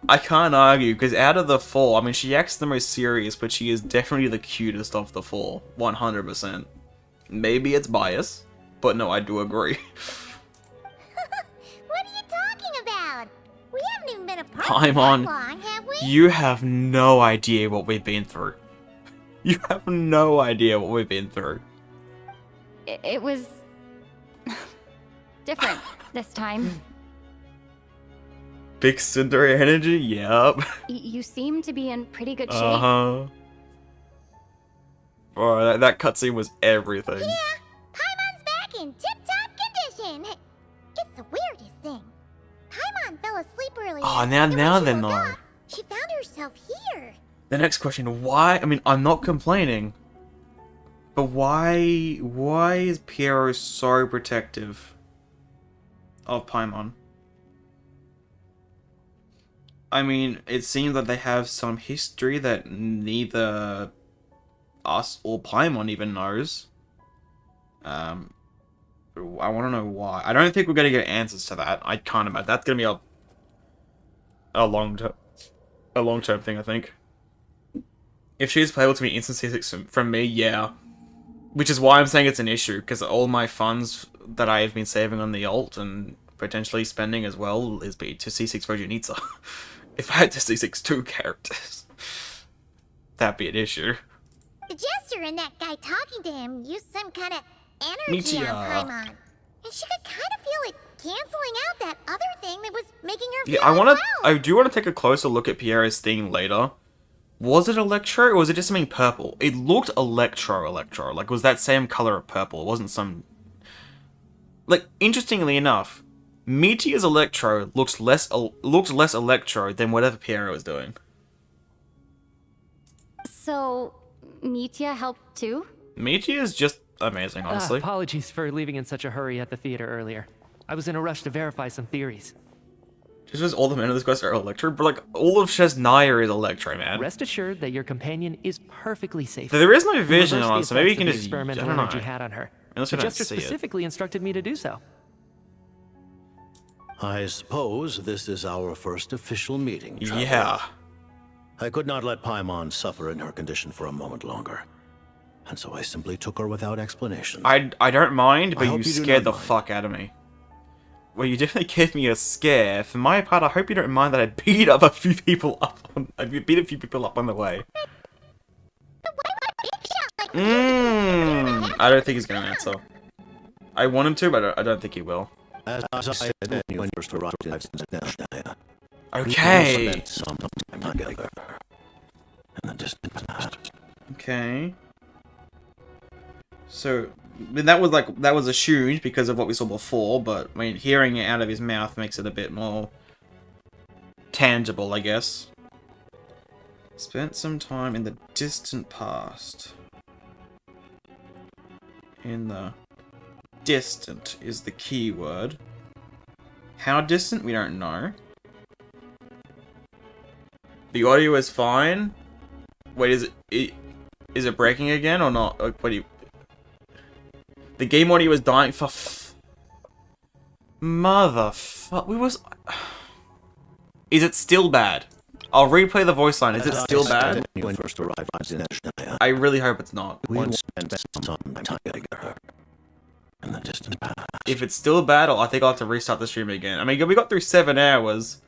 I can't argue, because out of the four, I mean, she acts the most serious, but she is definitely the cutest of the four. 100%. Maybe it's bias, but no, I do agree. What are you talking about? We haven't even been apart Paimon, that long, have we? you have no idea what we've been through. You have no idea what we've been through. It was... different this time. Big Cindery energy? Yep. You seem to be in pretty good shape. Uh-huh. Bro, that cutscene was everything. Yeah, Paimon's back in tip-top condition. It's the weirdest thing. Paimon fell asleep earlier. Oh, now then, though. She found herself here. The next question, why? I mean, I'm not complaining. But why is Piero so protective of Paimon? I mean, it seems that they have some history that neither us or Paimon even knows. I want to know why. I don't think we're going to get answers to that. I can't imagine. That's going to be a long-term thing, I think. If she's playable to be instant C6 from me, yeah. Which is why I'm saying it's an issue, because all my funds that I have been saving on the alt and potentially spending as well is be to C6 Vodyanitsa. If I had to C6 2 characters, that'd be an issue. The jester and that guy talking to him used some kind of energy on Paimon. And she could kind of feel it canceling out that other thing that was making her feel I do want to take a closer look at Pierre's thing later. Was it Electro, or was it just something purple? It looked Electro. Like, it was that same color of purple. It wasn't some... Like, interestingly enough, Meteor's Electro looked less Electro than whatever Pierre was doing. So, Mitya helped too? Meteor's just amazing, honestly. Apologies for leaving in such a hurry at the theater earlier. I was in a rush to verify some theories. Just because all the men of this quest are Electro, but like, all of Snezhnaya is Electro, man. Rest assured that your companion is perfectly safe. There is no vision on, so maybe you can just... experimental energy had on her. Unless The we don't jester see it. specifically instructed me to do so. I suppose this is our first official meeting, traveler. Yeah. I could not let Paimon suffer in her condition for a moment longer. And so I simply took her without explanation. I don't mind, I but hope you you do scared not the mind. fuck out of me. Well, you definitely gave me a scare. For my part, I hope you don't mind that I beat up a few people up on... I beat a few people up on the way. I don't think he's gonna answer. I want him to, but I don't think he will. As I said when you first arrived in Snezhnaya, Okay. we spent some time together in the distant past. Okay. So, I mean, that was assumed because of what we saw before, but I mean, hearing it out of his mouth makes it a bit more tangible, I guess. Spent some time in the distant past. In the distant is the key word. How distant? We don't know. The audio is fine. Wait, is it breaking again or not? Like, what do you... The game audio was dying for... Motherfuck... We was... Is it still bad? I'll replay the voice line. Is it still bad? When you first arrived in Snezhnaya, I really hope it's not. we spent some time together in the distant past. If it's still a battle, I think I'll have to restart the stream again. I mean, we got through 7 hours,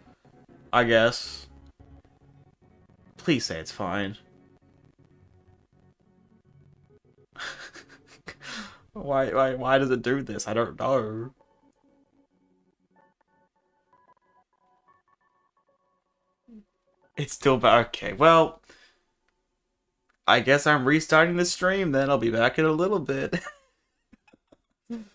I guess. Please say it's fine. Why does it do this? I don't know. It's still back. Okay, well, I guess I'm restarting the stream then. I'll be back in a little bit.